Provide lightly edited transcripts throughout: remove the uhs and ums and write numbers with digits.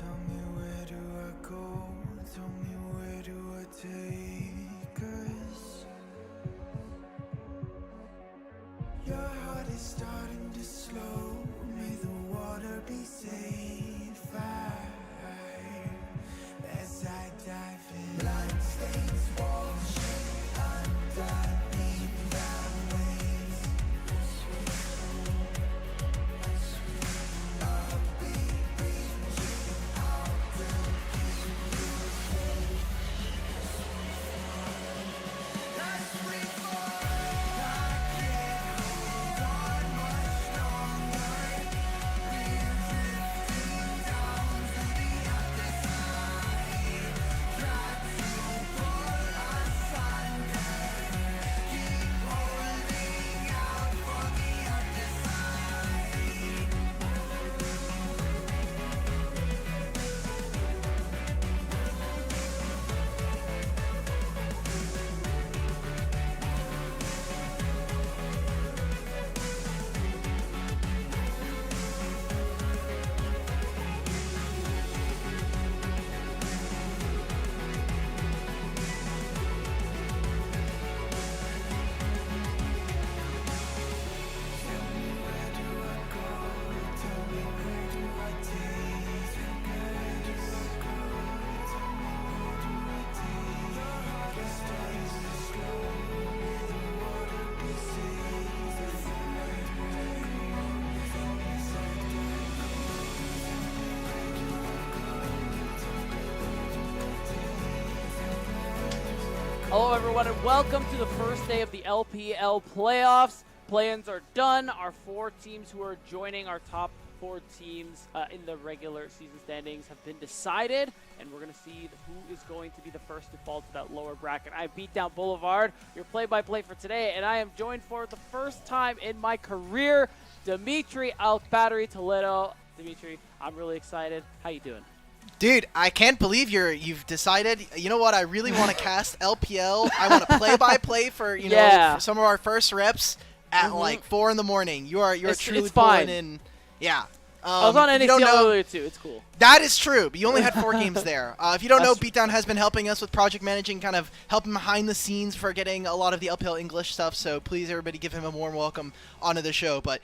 Tell me where do I go? Tell me where do I take us? Your heart is starting to slow. May the water be safe. As I dive in, blood stains washing underneath the waves. A beat reaching out to give you faith. As we fall, I can't hold on much longer. We're drifting down to the other side. Try to pull us under. Keep holding out for the other side. Tell me where do I go? Tell me where do I take? Where do I go? Tell me where do I take? Your heart is starting to slow. May the water be safe. Where do I go? Tell me as I dive in. Where do I go? Tell me where do I take? Hello, everyone, and welcome to the first day of the LPL playoffs. Play-ins are done. Our 4 teams who are joining our top 4 teams in the regular season standings have been decided, and we're going to see who is going to be the first to fall to that lower bracket. I beat down Boulevard, your play-by-play for today, and I am joined for the first time in my career, Dimitri Albattery Toledo. Dimitri, I'm really excited. How you doing? Dude, I can't believe you've decided. You know what? I really want to cast LPL. I want to play-by-play for Yeah. for some of our first reps at like 4 in the morning. You are It's truly fine. pulling in. Yeah. I was on if you NXT don't know, earlier, too. It's cool. that is true, but you only had 4 games there. If you don't know, That's true. Beatdown has been helping us with project managing, kind of helping behind the scenes for getting a lot of the LPL English stuff. So please, everybody, give him a warm welcome onto the show. But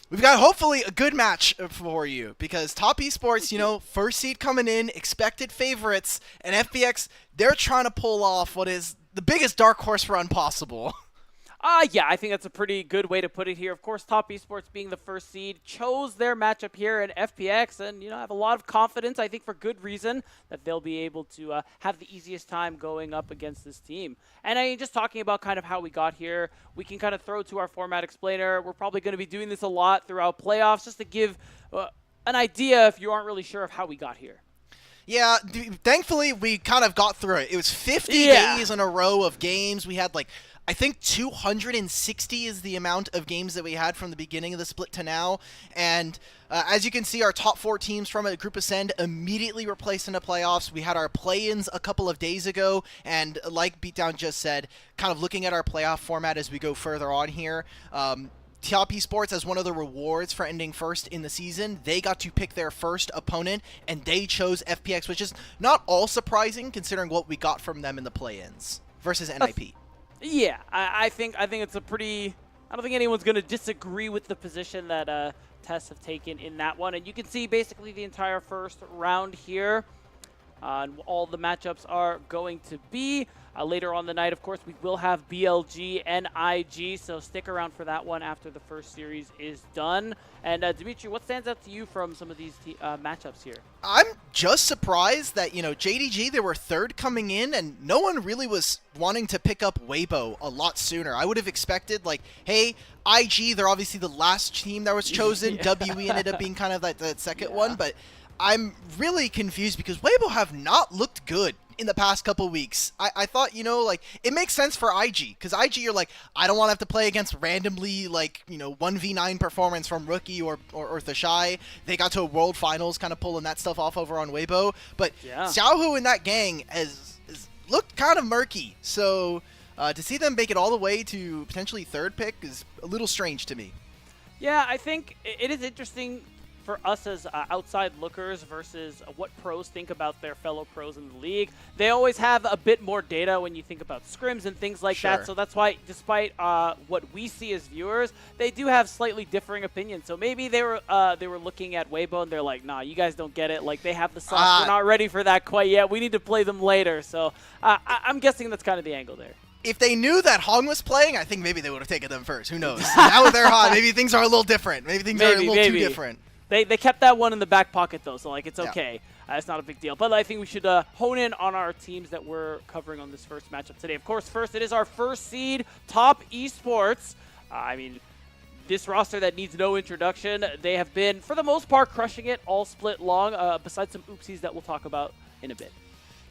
we've got hopefully a good match for you because Top Esports, first seed coming in, expected favorites, and FPX, they're trying to pull off what is the biggest dark horse run possible. Yeah, I think that's a pretty good way to put it here. Of course, Top Esports being the first seed chose their matchup here in FPX, and I have a lot of confidence, I think for good reason, that they'll be able to have the easiest time going up against this team. And I mean, just talking about kind of how we got here, we can kind of throw to our format explainer. We're probably going to be doing this a lot throughout playoffs, just to give an idea if you aren't really sure of how we got here. Yeah, thankfully we kind of got through it. It was 50 Yeah. days in a row of games. We had I think 260 is the amount of games that we had from the beginning of the split to now. And as you can see, our top 4 teams from a Group Ascend immediately were placed into playoffs. We had our play-ins a couple of days ago. And like Beatdown just said, kind of looking at our playoff format as we go further on here, Top Esports, as one of the rewards for ending first in the season, they got to pick their first opponent, and they chose FPX, which is not all surprising considering what we got from them in the play-ins versus NIP. Yeah, I think it's a pretty. I don't think anyone's going to disagree with the position that TES have taken in that one, and you can see basically the entire first round here. And all the matchups are going to be. Later on the night, of course, we will have BLG and IG, so stick around for that one after the first series is done. And Dimitri, what stands out to you from some of these matchups here? I'm just surprised that, JDG, they were third coming in, and no one really was wanting to pick up Weibo a lot sooner. I would have expected, hey, IG, they're obviously the last team that was chosen. Yeah. WE ended up being kind of that second one, but I'm really confused because Weibo have not looked good in the past couple weeks. I thought, it makes sense for IG, because IG, you're I don't want to have to play against randomly, 1v9 performance from Rookie or Thashai. They got to a World Finals kind of pulling that stuff off over on Weibo. But Xiaohu and that gang has looked kind of murky. So to see them make it all the way to potentially third pick is a little strange to me. Yeah, I think it is interesting for us as outside lookers versus what pros think about their fellow pros in the league, they always have a bit more data when you think about scrims and things like that. So that's why, despite what we see as viewers, they do have slightly differing opinions. So maybe they were looking at Weibo and they're like, nah, you guys don't get it. Like, they have the sauce. We're not ready for that quite yet. We need to play them later. So I'm guessing that's kind of the angle there. If they knew that Hong was playing, I think maybe they would have taken them first. Who knows? Now they're hot. Maybe things are a little different. Maybe things are a little too different. They kept that one in the back pocket, though, so, like, it's okay. It's not a big deal. But I think we should hone in on our teams that we're covering on this first matchup today. Of course, first, it is our first seed, Top Esports. I mean, this roster that needs no introduction. They have been, for the most part, crushing it all split long, besides some oopsies that we'll talk about in a bit.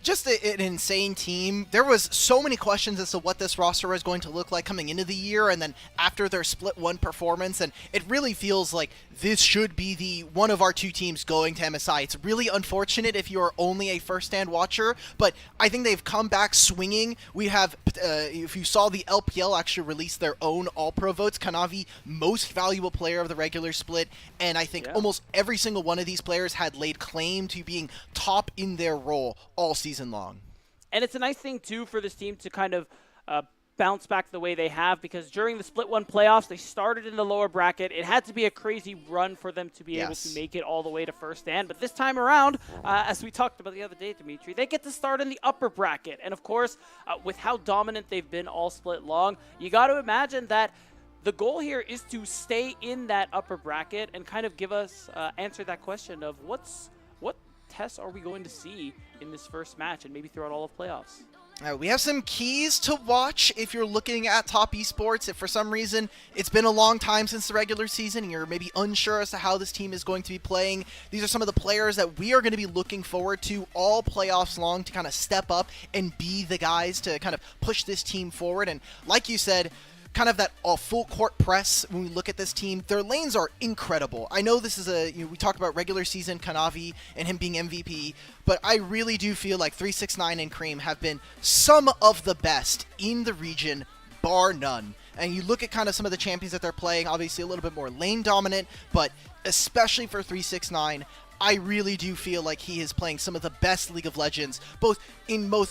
Just an insane team. There was so many questions as to what this roster was going to look like coming into the year and then after their split one performance, and it really feels like this should be the one of our two teams going to MSI. It's really unfortunate if you're only a first-hand watcher, but I think they've come back swinging. We have, if you saw, the LPL actually release their own All-Pro votes, Kanavi most valuable player of the regular split, and I think almost every single one of these players had laid claim to being top in their role all season long. And it's a nice thing, too, for this team to kind of bounce back the way they have, because during the Split 1 playoffs, they started in the lower bracket. It had to be a crazy run for them to be able to make it all the way to first stand. But this time around, as we talked about the other day, Dimitri, they get to start in the upper bracket. And, of course, with how dominant they've been all split long, you got to imagine that the goal here is to stay in that upper bracket and kind of give us, answer that question of what tests are we going to see in this first match and maybe throughout all of playoffs. We have some keys to watch if you're looking at Top Esports. If for some reason it's been a long time since the regular season and you're maybe unsure as to how this team is going to be playing, these are some of the players that we are going to be looking forward to all playoffs long to kind of step up and be the guys to kind of push this team forward. And like you said, kind of that full court press when we look at this team. Their lanes are incredible. I know this is we talked about regular season Kanavi and him being MVP, but I really do feel like 369 and Cream have been some of the best in the region, bar none. And you look at kind of some of the champions that they're playing, obviously a little bit more lane dominant, but especially for 369, I really do feel like he is playing some of the best League of Legends, both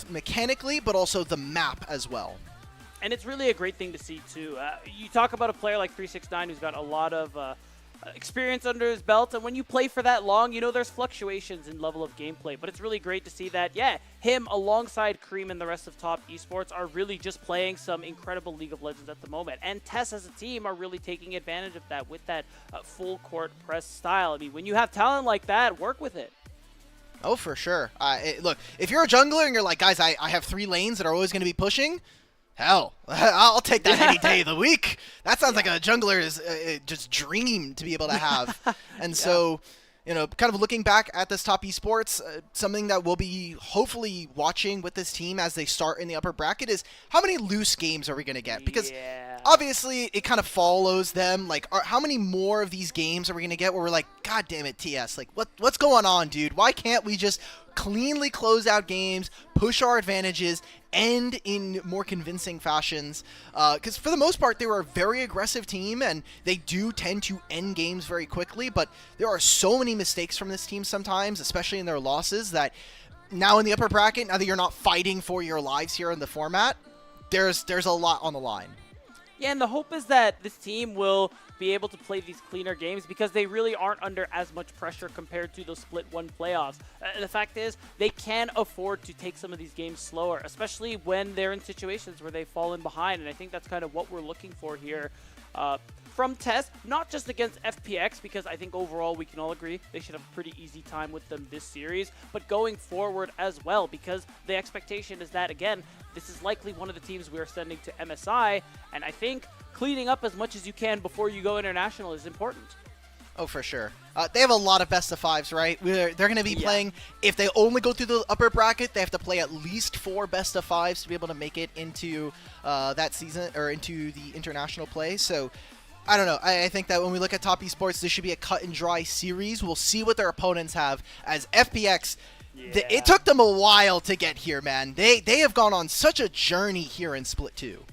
mechanically, but also the map as well. And it's really a great thing to see, too. You talk about a player like 369 who's got a lot of experience under his belt, and when you play for that long, you know there's fluctuations in level of gameplay. But it's really great to see that, him alongside Cream and the rest of Top Esports are really just playing some incredible League of Legends at the moment. And TES as a team are really taking advantage of that with that full court press style. I mean, when you have talent like that, work with it. Oh, for sure. Look, if you're a jungler and you're like, guys, I have 3 lanes that are always going to be pushing, hell, I'll take that any day of the week. That sounds like a jungler's just dream to be able to have. And so, kind of looking back at this Top Esports, something that we'll be hopefully watching with this team as they start in the upper bracket is how many loose games are we going to get? Because obviously it kind of follows them. Like, how many more of these games are we going to get where we're like, God damn it, TS, like what's going on, dude? Why can't we just cleanly close out games, push our advantages, end in more convincing fashions? Because for the most part, they were a very aggressive team, and they do tend to end games very quickly, but there are so many mistakes from this team sometimes, especially in their losses, that now in the upper bracket, now that you're not fighting for your lives here in the format, there's a lot on the line. Yeah, and the hope is that this team will be able to play these cleaner games because they really aren't under as much pressure compared to those Split 1 playoffs. The fact is, they can afford to take some of these games slower, especially when they're in situations where they've fallen behind, and I think that's kind of what we're looking for here from TES, not just against FPX, because I think overall we can all agree they should have a pretty easy time with them this series, but going forward as well, because the expectation is that, again, this is likely one of the teams we are sending to MSI, and I think cleaning up as much as you can before you go international is important. Oh, for sure. They have a lot of best of 5s, right? They're going to be playing, if they only go through the upper bracket, they have to play at least 4 best of 5s to be able to make it into that season, or into the international play. So, I don't know. I think that when we look at Top Esports, this should be a cut and dry series. We'll see what their opponents have, as FPX, it took them a while to get here, man. They have gone on such a journey here in Split 2.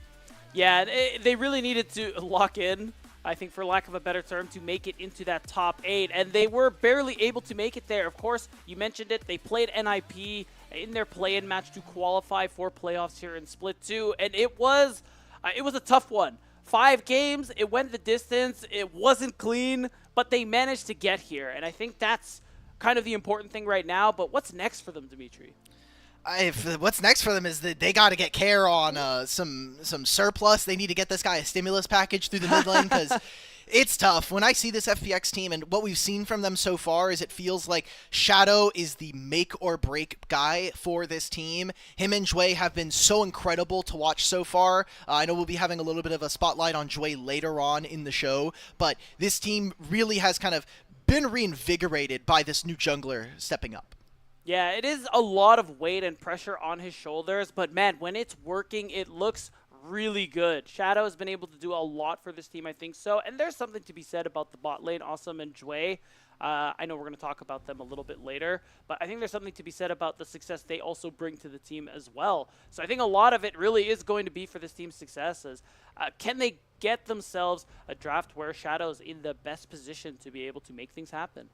Yeah, they really needed to lock in I think for lack of a better term, to make it into that top 8. And they were barely able to make it there. Of course, you mentioned it. They played NIP in their play-in match to qualify for playoffs here in Split 2. And it was a tough one. 5 games, it went the distance. It wasn't clean, but they managed to get here. And I think that's kind of the important thing right now. But what's next for them, Dimitri? What's next for them is that they got to get care on some surplus. They need to get this guy a stimulus package through the mid lane because it's tough. When I see this FPX team and what we've seen from them so far is it feels like Shadow is the make or break guy for this team. Him and Jue have been so incredible to watch so far. I know we'll be having a little bit of a spotlight on Jue later on in the show, but this team really has kind of been reinvigorated by this new jungler stepping up. Yeah, it is a lot of weight and pressure on his shoulders, but man, when it's working, it looks really good. Shadow has been able to do a lot for this team, I think so, and there's something to be said about the bot lane, Awesome and Jue. I know we're going to talk about them a little bit later, but I think there's something to be said about the success they also bring to the team as well. So I think a lot of it really is going to be for this team's successes. Can they get themselves a draft where Shadow's in the best position to be able to make things happen?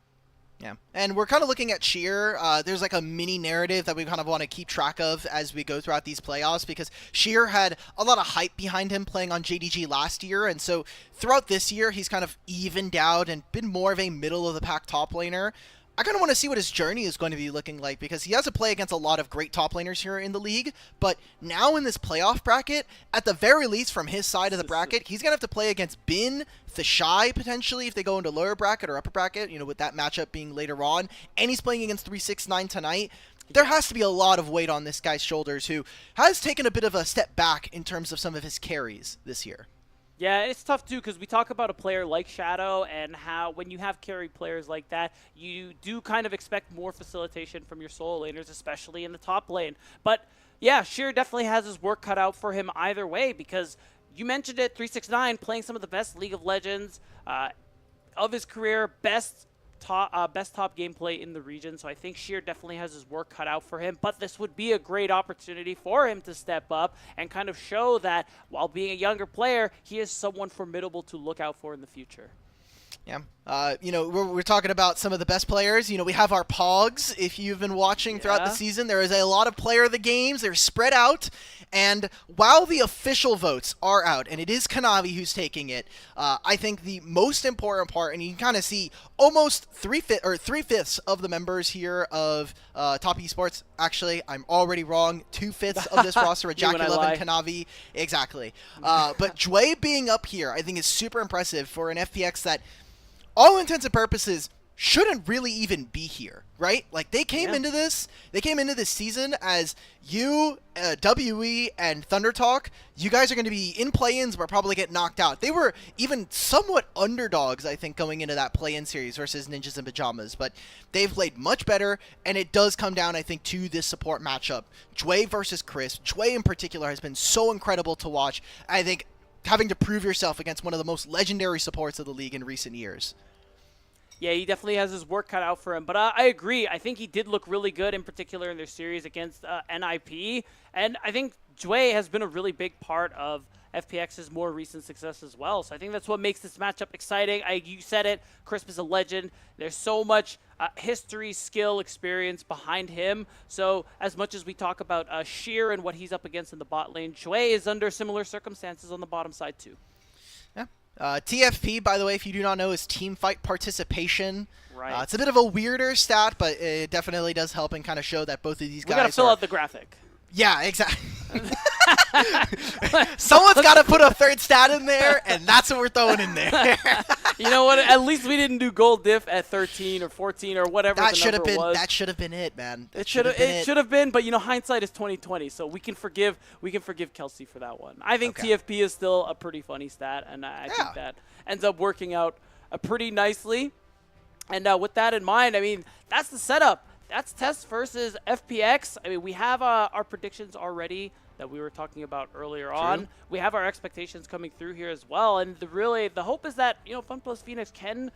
Yeah, and we're kind of looking at Sheer. There's like a mini narrative that we kind of want to keep track of as we go throughout these playoffs because Sheer had a lot of hype behind him playing on JDG last year, and so throughout this year he's kind of evened out and been more of a middle-of-the-pack top laner. I kind of want to see what his journey is going to be looking like because he has to play against a lot of great top laners here in the league, but now in this playoff bracket, at the very least from his side of the bracket, he's going to have to play against Bin, Thashai potentially if they go into lower bracket or upper bracket, you know, with that matchup being later on, and he's playing against 369 tonight. There has to be a lot of weight on this guy's shoulders who has taken a bit of a step back in terms of some of his carries this year. Yeah, it's tough too because we talk about a player like Shadow and how when you have carry players like that, you do kind of expect more facilitation from your solo laners, especially in the top lane. But yeah, Sheer definitely has his work cut out for him either way because you mentioned it, 369 playing some of the best League of Legends of his career, best top gameplay in the region, so I think Sheer definitely has his work cut out for him, but this would be a great opportunity for him to step up and kind of show that while being a younger player, he is someone formidable to look out for in the future. Yeah. You know, we're talking about some of the best players. You know, we have our Pogs. If you've been watching throughout the season, there is a lot of player of the games. They're spread out. And while the official votes are out, and it is Kanavi who's taking it, I think the most important part, and you can kind of see almost three-fifths of the members here of Top Esports. Actually, I'm already wrong. 2/5 of this roster are Jack11, Kanavi. Exactly. But Jue being up here, I think is super impressive for an FPX that all intents and purposes shouldn't really even be here, right? Like they came into this season as you, WE, and Thunder Talk. You guys are going to be in play-ins, but probably get knocked out. They were even somewhat underdogs, I think, going into that play-in series versus Ninjas in Pajamas, but they've played much better, and it does come down, I think, to this support matchup. Jue versus Chris. Jue in particular has been so incredible to watch. I think having to prove yourself against one of the most legendary supports of the league in recent years. Yeah, he definitely has his work cut out for him. But I agree. I think he did look really good, in particular in their series against NIP. And I think Jue has been a really big part of FPX's more recent success as well. So I think that's what makes this matchup exciting. You said it. Crisp is a legend. There's so much history, skill, experience behind him. So as much as we talk about Sheer and what he's up against in the bot lane, Jue is under similar circumstances on the bottom side too. TFP, by the way, if you do not know, is team fight participation. Right. It's a bit of a weirder stat, but it definitely does help and kind of show that both of these guys We got to fill out the graphic. Yeah, exactly. Someone's got to put a third stat in there, and that's what we're throwing in there. You know what? At least we didn't do gold diff at 13 or 14 or whatever that the number was. That should have been it, man. It should have been, but you know, hindsight is 20/20, so we can forgive Kelsey for that one. I think TFP is still a pretty funny stat, and I think that ends up working out pretty nicely. And with that in mind, I mean, that's the setup. That's TES versus FPX. I mean, we have our predictions already that we were talking about earlier on. We have our expectations coming through here as well. And the hope is that, you know, FunPlus Phoenix can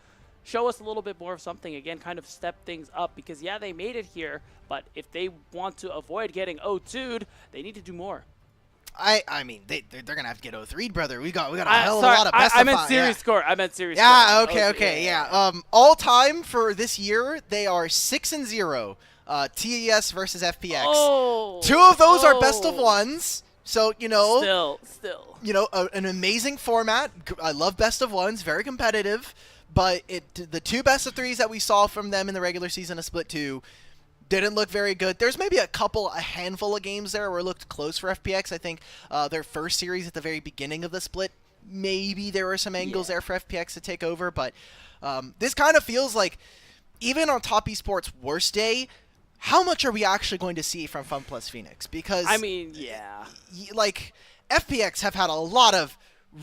show us a little bit more of something. Again, kind of step things up because, yeah, they made it here. But if they want to avoid getting O2'd, they need to do more. I mean, they're gonna have to get 0-3, brother. We got a hell of a Sorry, lot of best of I meant five. series score. I meant series Yeah, score. okay, yeah. All time for this year, they are 6-0. TES versus FPX. Oh, 2 of those are best of ones. So, Still. An amazing format. I love best of ones, very competitive. But the 2 best of 3s that we saw from them in the regular season of Split 2 didn't look very good. There's maybe a handful of games there where it looked close for FPX. I think their first series at the very beginning of the Split, maybe there were some angles there for FPX to take over. But this kind of feels like, even on Top Esports' worst day, how much are we actually going to see from Fun Plus Phoenix? Because, I mean, yeah. Like, FPX have had a lot of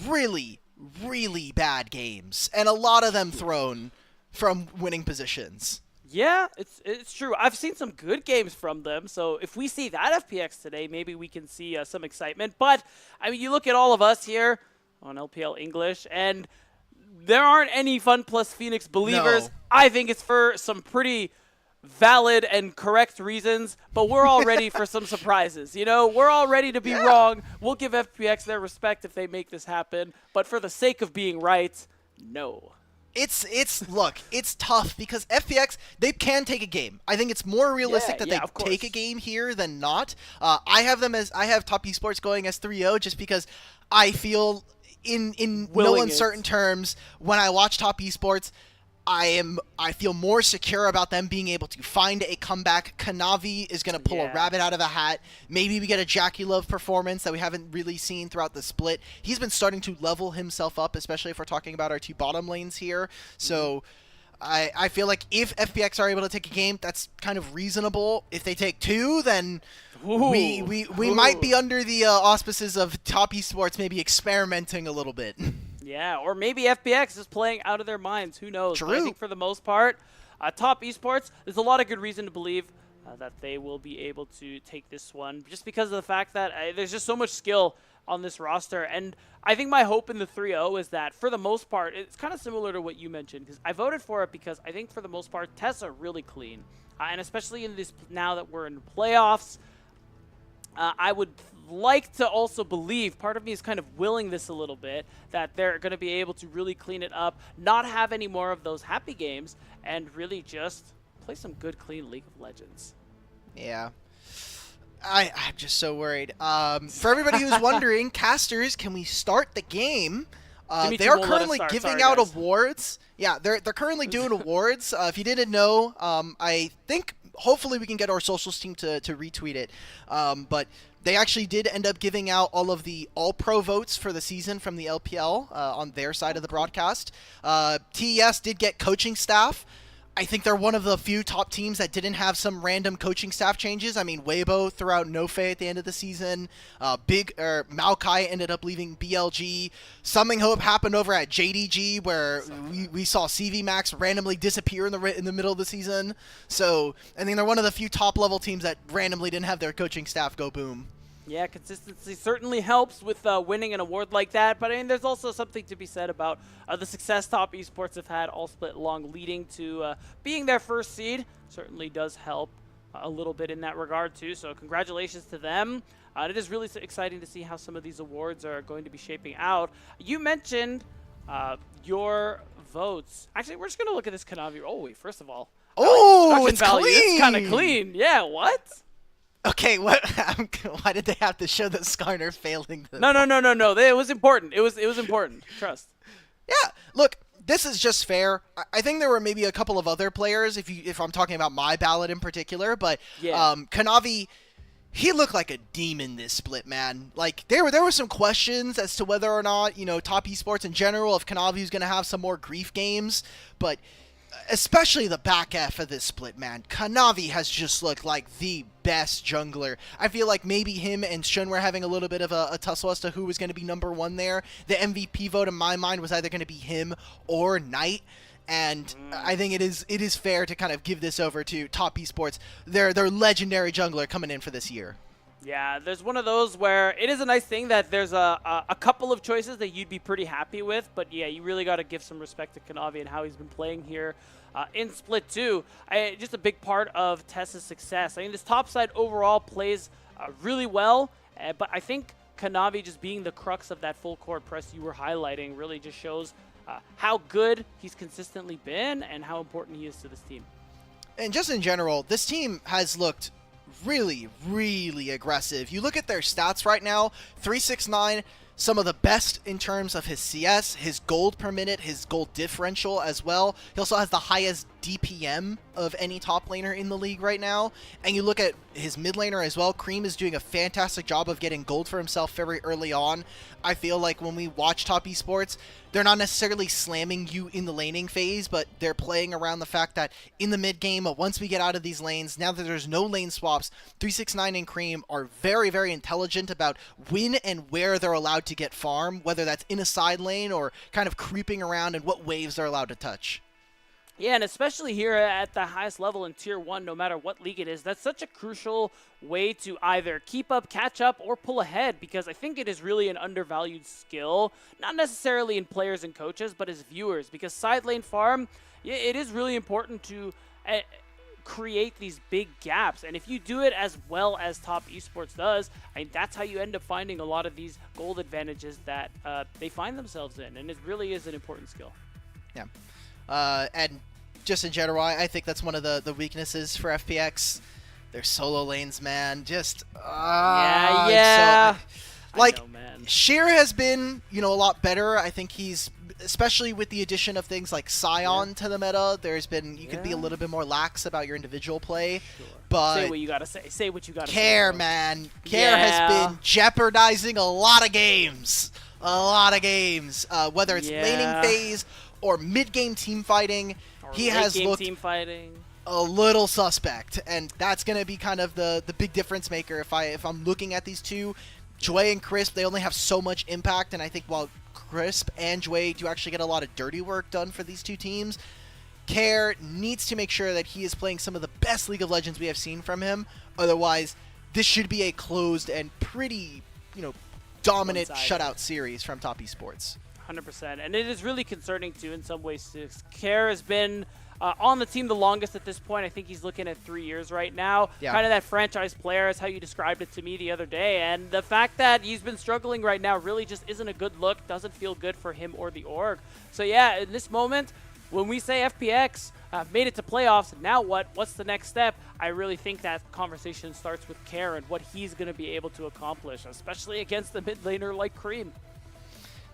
really, really bad games, and a lot of them thrown from winning positions. Yeah, it's true. I've seen some good games from them, so if we see that FPX today, maybe we can see some excitement. But, I mean, you look at all of us here on LPL English, and there aren't any Fun Plus Phoenix believers. No. I think it's for some pretty valid and correct reasons, but we're all ready for some surprises. We're all ready to be wrong. We'll give FPX their respect if they make this happen, but for the sake of being right, no. Look, it's tough because FPX, they can take a game. I think it's more realistic that they take a game here than not. I have Top Esports going as 3-0 just because I feel in no uncertain terms when I watch Top Esports, I feel more secure about them being able to find a comeback. Kanavi is going to pull a rabbit out of a hat. Maybe we get a Jackie Love performance that we haven't really seen throughout the Split. He's been starting to level himself up, especially if we're talking about our 2 bottom lanes here. So I feel like if FPX are able to take a game, that's kind of reasonable. If they take 2, then we might be under the auspices of Top Esports maybe experimenting a little bit. Yeah, or maybe FPX is playing out of their minds. Who knows? True. But I think for the most part, Top Esports, there's a lot of good reason to believe that they will be able to take this one, just because of the fact that there's just so much skill on this roster. And I think my hope in the 3-0 is that, for the most part, it's kind of similar to what you mentioned, because I voted for it because I think for the most part, TES are really clean. And especially in this, now that we're in playoffs, I would like to also believe, part of me is kind of willing this a little bit, that they're going to be able to really clean it up, not have any more of those happy games, and really just play some good, clean League of Legends. Yeah. I'm just so worried. For everybody who's wondering, casters, can we start the game? They are currently giving out awards. Yeah, they're currently doing awards. If you didn't know, I think hopefully we can get our socials team to retweet it. But they actually did end up giving out all of the All-Pro votes for the season from the LPL on their side of the broadcast. TES did get coaching staff. I think they're one of the few top teams that didn't have some random coaching staff changes. I mean, Weibo threw out Nofe at the end of the season. Maokai ended up leaving BLG. Something Hope happened over at JDG where we saw CV Max randomly disappear in the middle of the season. So I think they're one of the few top level teams that randomly didn't have their coaching staff go boom. Yeah, consistency certainly helps with winning an award like that, but I mean, there's also something to be said about the success Top Esports have had all split long, leading to being their first seed. Certainly does help a little bit in that regard too, so congratulations to them. It is really exciting to see how some of these awards are going to be shaping out. You mentioned your votes. Actually, we're just going to look at this Kanavi. Oh, wait, first of all. It's value. clean! It's kind of clean. Yeah, what? Okay, what? Why did they have to show the Skarner failing? No. It was important. It was important. Trust. Yeah, look, this is just fair. I think there were maybe a couple of other players, if I'm talking about my ballot in particular, but Kanavi, he looked like a demon this split, man. Like, there were some questions as to whether or not, Top Esports in general, if Kanavi was going to have some more grief games, but especially the back half of this split, man. Kanavi has just looked like the best jungler. I feel like maybe him and Shun were having a little bit of a tussle as to who was going to be #1 there. The MVP vote in my mind was either going to be him or Knight. And I think it is fair to kind of give this over to Top Esports. Their legendary jungler coming in for this year. Yeah, there's one of those where it is a nice thing that there's a couple of choices that you'd be pretty happy with, but yeah, you really got to give some respect to Kanavi and how he's been playing here in Split 2. Just a big part of TES's success. I mean, this top side overall plays really well, but I think Kanavi just being the crux of that full court press you were highlighting really just shows how good he's consistently been and how important he is to this team. And just in general, this team has looked really, really aggressive. You look at their stats right now, 369, some of the best in terms of his CS, his gold per minute, his gold differential as well. He also has the highest DPM of any top laner in the league right now. And you look at his mid laner as well. Cream is doing a fantastic job of getting gold for himself very early on. I feel like when we watch top esports, they're not necessarily slamming you in the laning phase, but they're playing around the fact that in the mid game, once we get out of these lanes, now that there's no lane swaps, 369 and Cream are very, very intelligent about when and where they're allowed to get farm, whether that's in a side lane or kind of creeping around and what waves they're allowed to touch. Yeah, and especially here at the highest level in Tier 1, no matter what league it is, that's such a crucial way to either keep up, catch up, or pull ahead, because I think it is really an undervalued skill, not necessarily in players and coaches, but as viewers, because side lane farm, it is really important to create these big gaps, and if you do it as well as top esports does, I mean, that's how you end up finding a lot of these gold advantages that they find themselves in, and it really is an important skill. Yeah. And just in general, I think that's one of the weaknesses for FPX. Their solo lanes, man, just yeah. Like, I know, man. Sheer has been, a lot better. I think he's, especially with the addition of things like Scion to the meta, there's been, you could be a little bit more lax about your individual play. Sure. But say what you gotta say. Say what you gotta say. Care, man. Care has been jeopardizing a lot of games. Whether it's laning phase or mid-game team fighting, he has looked team fighting. a little suspect, and that's going to be kind of the big difference maker if I'm looking at these two. Jway and Crisp, they only have so much impact, and I think while Crisp and Jway do actually get a lot of dirty work done for these two teams, Care needs to make sure that he is playing some of the best League of Legends we have seen from him. Otherwise, this should be a closed and pretty, dominant shutout series from top esports. 100%, and it is really concerning too in some ways. Care has been on the team the longest at this point. I think he's looking at 3 years right now. Yeah. Kind of that franchise player is how you described it to me the other day, and the fact that he's been struggling right now really just isn't a good look, doesn't feel good for him or the org. So yeah, in this moment, when we say FPX made it to playoffs, now what? What's the next step? I really think that conversation starts with Care and what he's going to be able to accomplish, especially against the mid laner like Cream.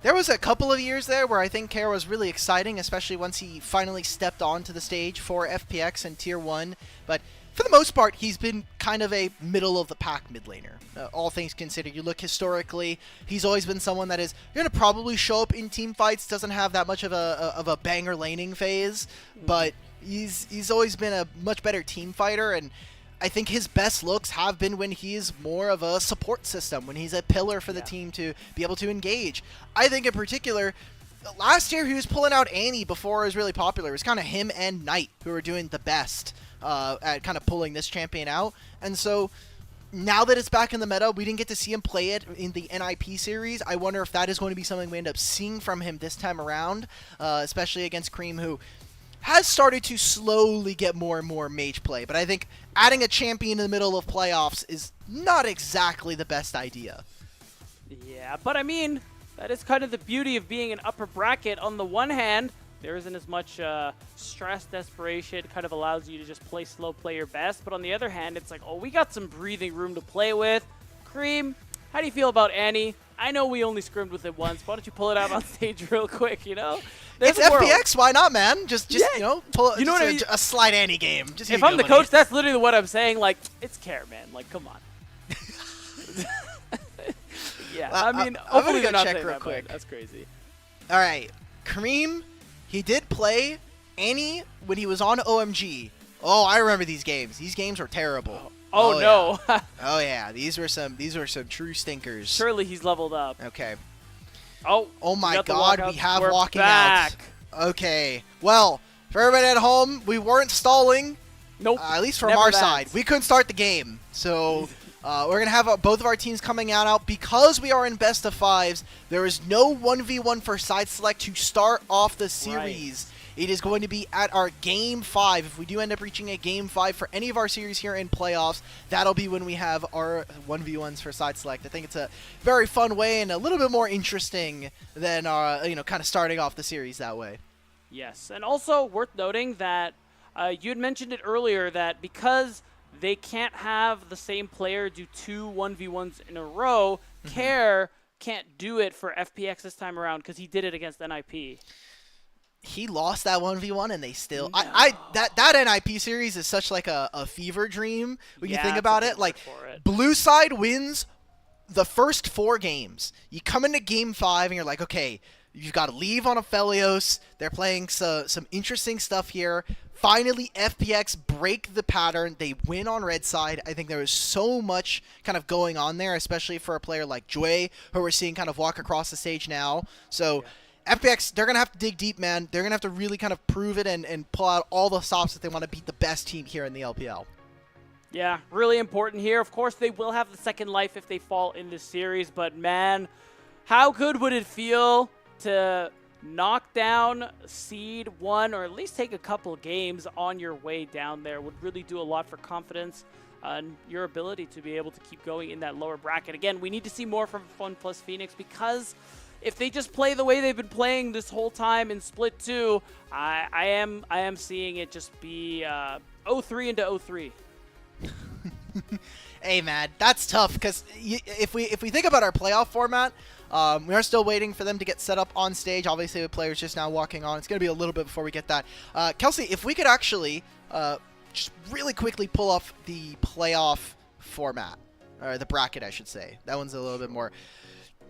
There was a couple of years there where I think Care was really exciting, especially once he finally stepped onto the stage for FPX and Tier 1. But for the most part, he's been kind of a middle-of-the-pack mid laner. All things considered, you look historically, he's always been someone that is going to probably show up in team fights, doesn't have that much of a banger laning phase, but he's always been a much better team fighter, and I think his best looks have been when he's more of a support system, when he's a pillar for the team to be able to engage. I think in particular, last year he was pulling out Annie before it was really popular. It was kind of him and Knight who were doing the best at kind of pulling this champion out. And so now that it's back in the meta, we didn't get to see him play it in the NIP series. I wonder if that is going to be something we end up seeing from him this time around, especially against Cream, who has started to slowly get more and more mage play, but I think adding a champion in the middle of playoffs is not exactly the best idea. Yeah, but I mean, that is kind of the beauty of being an upper bracket. On the one hand, there isn't as much stress, desperation. It kind of allows you to just play slow, play your best. But on the other hand, it's like, oh, we got some breathing room to play with. Cream, how do you feel about Annie? I know we only scrimmed with it once. Why don't you pull it out on stage real quick, There's it's FPX, why not, man? Just pull you know what I mean? a slide Annie game. Just if I'm the coach, that's literally what I'm saying. Like, it's Care, man. Like, come on. Yeah, I mean, hopefully they're not saying that, but that's crazy. All right, Kareem, he did play Annie when he was on OMG. Oh, I remember these games. These games were terrible. Oh no. Yeah. Oh yeah, these were some true stinkers. Surely he's leveled up. Okay. Oh my God, we have We're walking back. out. Okay. Well, for everybody at home, we weren't stalling. Nope. At least from Never our that. side. We couldn't start the game. So we're going to have both of our teams coming out. Because we are in best of fives, there is no 1v1 for side select to start off the series. Right. It is going to be at our Game 5. If we do end up reaching a Game 5 for any of our series here in playoffs, that'll be when we have our 1v1s for side select. I think it's a very fun way and a little bit more interesting than kind of starting off the series that way. Yes, and also worth noting that you had mentioned it earlier that because they can't have the same player do 2 1v1s in a row, Care can't do it for FPX this time around because he did it against NIP. He lost that 1v1 and they still No. that NIP series is such like a fever dream when you think that's about a it. good Like word for it. blue side wins the first 4 games. You come into game 5 and you're like, okay, you've got to leave on Aphelios. They're playing some interesting stuff here. Finally, FPX break the pattern. They win on red side. I think there is so much kind of going on there, especially for a player like Jue, who we're seeing kind of walk across the stage now. So FPX, they're going to have to dig deep, man. They're going to have to really kind of prove it and pull out all the stops if they want to beat the best team here in the LPL. Yeah, really important here. Of course, they will have the second life if they fall in this series, but man, how good would it feel to knock down seed 1 or at least take a couple games on your way down there? Would really do a lot for confidence and your ability to be able to keep going in that lower bracket. Again, we need to see more from Fun Plus Phoenix because if they just play the way they've been playing this whole time in Split 2, I am seeing it just be 0-3 into 0-3. Hey, man, that's tough because if we think about our playoff format, we are still waiting for them to get set up on stage. Obviously, the players just now walking on. It's going to be a little bit before we get that. Kelsey, if we could actually just really quickly pull off the playoff format, or the bracket, I should say. That one's a little bit more.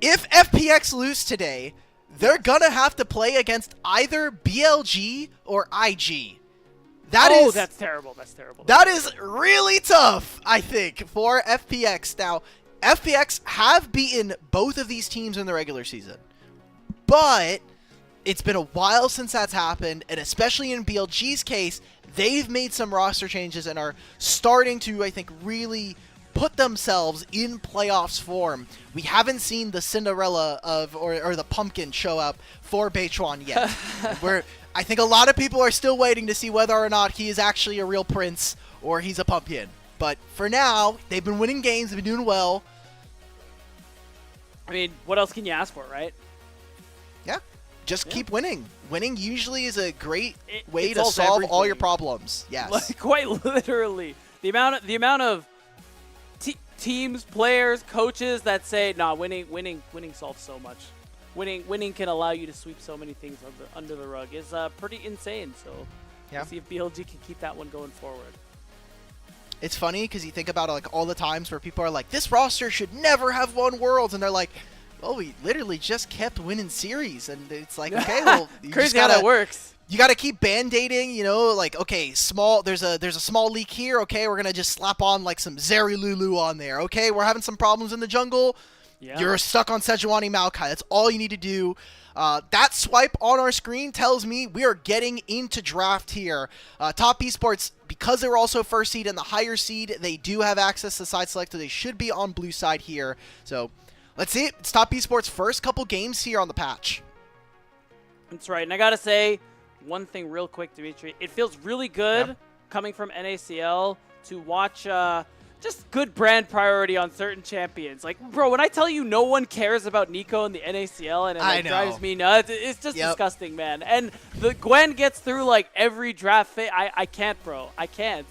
If FPX lose today, they're going to have to play against either BLG or IG. That's terrible. That's terrible. That is really tough, I think, for FPX. Now, FPX have beaten both of these teams in the regular season, but it's been a while since that's happened, and especially in BLG's case, they've made some roster changes and are starting to, I think, really put themselves in playoffs form. We haven't seen the Cinderella or the pumpkin show up for Beichuan yet. I think a lot of people are still waiting to see whether or not he is actually a real prince or he's a pumpkin. But for now, they've been winning games, they've been doing well. I mean, what else can you ask for, right? Yeah, just keep winning. Winning usually is a great way it to solves solve all your everything. problems. Yes. Like, quite literally. The amount of teams, players, coaches that say, "Nah, winning solves so much. Winning can allow you to sweep so many things under the rug." Is pretty insane. So, Yeah. we'll see if BLG can keep that one going forward. It's funny because you think about like all the times where people are like, this roster should never have won Worlds, and they're like, well, we literally just kept winning series, and it's like, okay, well, you Crazy just gotta, how that works. You gotta keep band-aiding, you know, like, okay, there's a small leak here, okay, we're gonna just slap on like some Zeri Lulu on there, okay, we're having some problems in the jungle, you're stuck on Sejuani Maokai, that's all you need to do. That swipe on our screen tells me we are getting into draft here. Top Esports, because they were also first seed and the higher seed, they do have access to side select, so they should be on blue side here. So let's see it. It's Top Esports' first couple games here on the patch. That's right. And I got to say one thing real quick, Dimitri. It feels really good coming from NACL to watch just good brand priority on certain champions. Like, bro, when I tell you no one cares about Nico in the NACL and it like, drives me nuts, it's just disgusting, man. And the Gwen gets through like every draft phase. I can't, bro. I can't.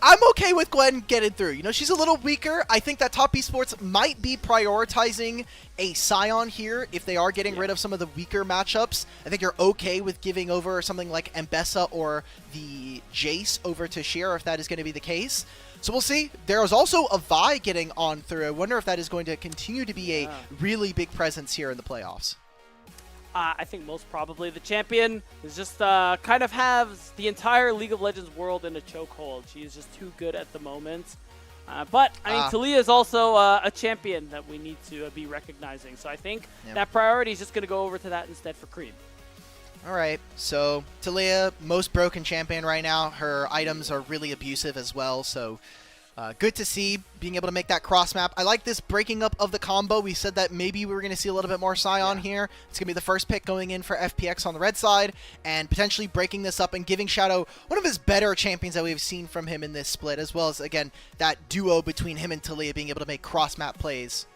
I'm okay with Gwen getting through. You know, she's a little weaker. I think that Top Esports might be prioritizing a Scion here if they are getting rid of some of the weaker matchups. I think you're okay with giving over something like Mbessa or the Jace over to Sheer if that is going to be the case. So we'll see. There is also a Vi getting on through. I wonder if that is going to continue to be a really big presence here in the playoffs. I think most probably. The champion is just kind of has the entire League of Legends world in a chokehold. She is just too good at the moment. But, I mean, Talia is also a champion that we need to be recognizing. So I think that priority is just going to go over to that instead for Cream. All right, so Talia, most broken champion right now. Her items are really abusive as well, so Good to see being able to make that cross map. I like this breaking up of the combo. We said that maybe we were going to see a little bit more Scion here. It's going to be the first pick going in for FPX on the red side, and potentially breaking this up and giving Shadow one of his better champions that we've seen from him in this split, as well as, again, that duo between him and Talia being able to make cross map plays.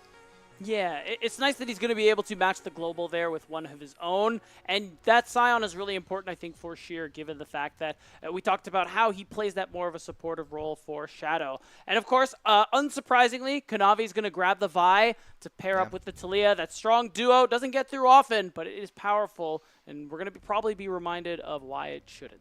Yeah, it's nice that he's going to be able to match the global there with one of his own, and that Scion is really important, I think, for Sheer, given the fact that we talked about how he plays that more of a supportive role for Shadow. And of course, unsurprisingly, Kanavi's going to grab the Vi to pair up with the Talia. That strong duo doesn't get through often, but it is powerful, and we're going to probably be reminded of why it shouldn't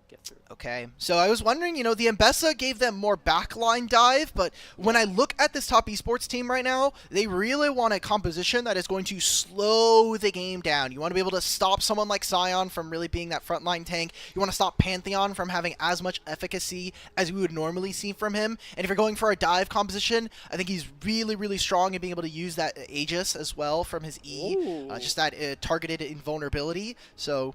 get through. Okay, so I was wondering, the Mbessa gave them more backline dive, but when I look at this top esports team right now, they really want a composition that is going to slow the game down. You want to be able to stop someone like Scion from really being that frontline tank. You want to stop Pantheon from having as much efficacy as we would normally see from him. And if you're going for a dive composition, I think he's really, really strong in being able to use that Aegis as well from his E, just that targeted invulnerability. So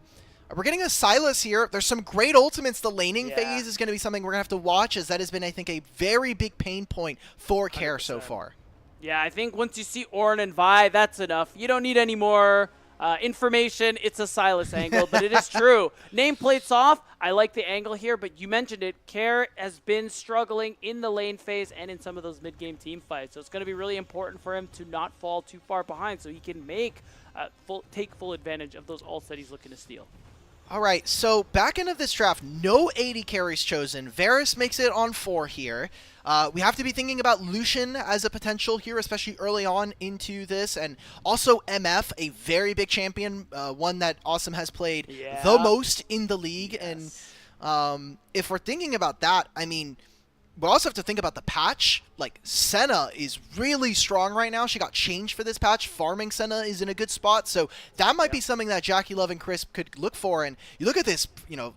we're getting a Sylas here. There's some great ultimates. The laning phase is going to be something we're going to have to watch, as that has been, I think, a very big pain point for Care so far. Yeah, I think once you see Ornn and Vi, that's enough. You don't need any more information. It's a Sylas angle, but it is true. Nameplate's off. I like the angle here, but you mentioned it. Care has been struggling in the lane phase and in some of those mid-game team fights, so it's going to be really important for him to not fall too far behind so he can take full advantage of those ults that he's looking to steal. All right, so back end of this draft, no AD carries chosen. Varus makes it on 4 here. We have to be thinking about Lucian as a potential here, especially early on into this. And also MF, a very big champion, one that Awesome has played the most in the league. Yes. And if we're thinking about that, I mean, we also have to think about the patch. Like, Senna is really strong right now. She got changed for this patch. Farming Senna is in a good spot. So that might be something that Jackie Love and Chris could look for. And you look at this,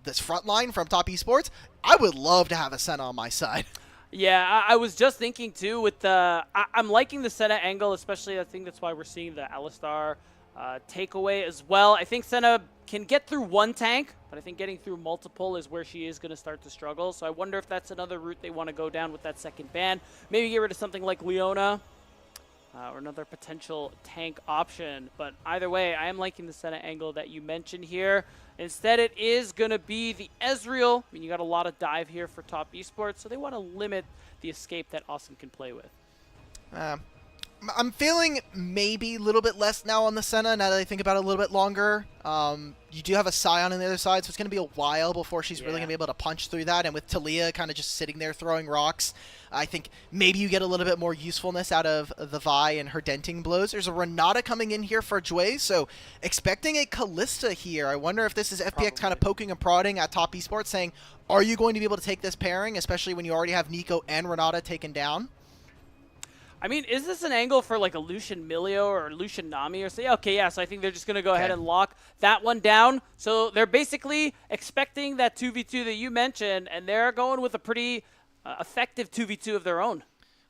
this front line from Top Esports, I would love to have a Senna on my side. Yeah, I was just thinking, too, with the... I'm liking the Senna angle, especially I think that's why we're seeing the Alistar takeaway as well. I think Senna can get through one tank, but I think getting through multiple is where she is going to start to struggle. So I wonder if that's another route they want to go down with that second ban. Maybe get rid of something like Leona or another potential tank option. But either way, I am liking the Senna angle that you mentioned here. Instead, it is going to be the Ezreal. I mean, you got a lot of dive here for Top Esports, so they want to limit the escape that Awesome can play with. I'm feeling maybe a little bit less now on the Senna, now that I think about it a little bit longer. You do have a Scion on the other side, so it's going to be a while before she's really going to be able to punch through that. And with Talia kind of just sitting there throwing rocks, I think maybe you get a little bit more usefulness out of the Vi and her denting blows. There's a Renata coming in here for Jway, so expecting a Kalista here. I wonder if this is FPX kind of poking and prodding at Top Esports, saying, are you going to be able to take this pairing, especially when you already have Nico and Renata taken down? I mean, is this an angle for like a Lucian Milio or Lucian Nami or say, okay, yeah, so I think they're just going to go ahead and lock that one down. So they're basically expecting that 2v2 that you mentioned, and they're going with a pretty effective 2v2 of their own.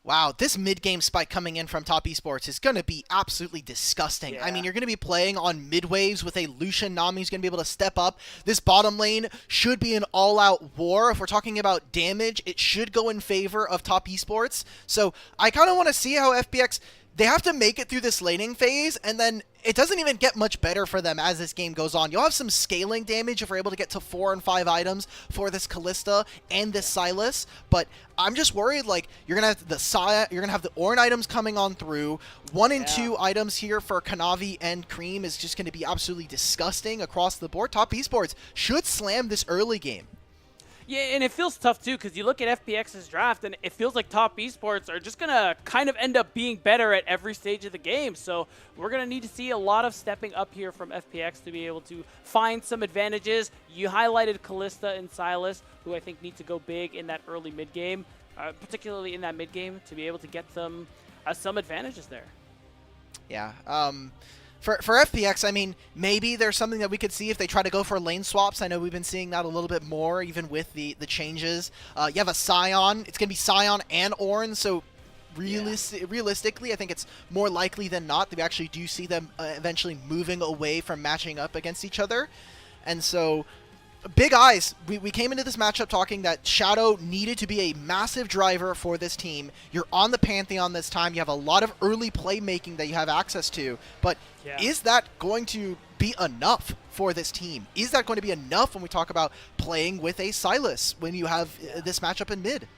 Wow, this mid-game spike coming in from Top Esports is going to be absolutely disgusting. Yeah. I mean, you're going to be playing on mid-waves with a Lucian. Nami's going to be able to step up. This bottom lane should be an all-out war. If we're talking about damage, it should go in favor of Top Esports. So I kind of want to see how FPX... They have to make it through this laning phase, and then it doesn't even get much better for them as this game goes on. You'll have some scaling damage if we're able to get to 4 and 5 items for this Kalista and this Sylas, but I'm just worried, like, you're gonna have the Ornn items coming on through. 1 and 2 items here for Kanavi and Cream is just gonna be absolutely disgusting across the board. Top Esports should slam this early game. Yeah, and it feels tough, too, because you look at FPX's draft, and it feels like Top Esports are just going to kind of end up being better at every stage of the game. So we're going to need to see a lot of stepping up here from FPX to be able to find some advantages. You highlighted Kalista and Sylas, who I think need to go big in that early mid-game, particularly in that mid-game, to be able to get them some advantages there. Yeah, For FPX, I mean, maybe there's something that we could see if they try to go for lane swaps. I know we've been seeing that a little bit more, even with the changes. You have a Scion. It's going to be Scion and Ornn, so realistically, I think it's more likely than not that we actually do see them eventually moving away from matching up against each other. And so Big eyes. We came into this matchup talking that Shadow needed to be a massive driver for this team. You're on the Pantheon this time. You have a lot of early playmaking that you have access to. But is that going to be enough for this team? Is that going to be enough when we talk about playing with a Sylas when you have this matchup in mid?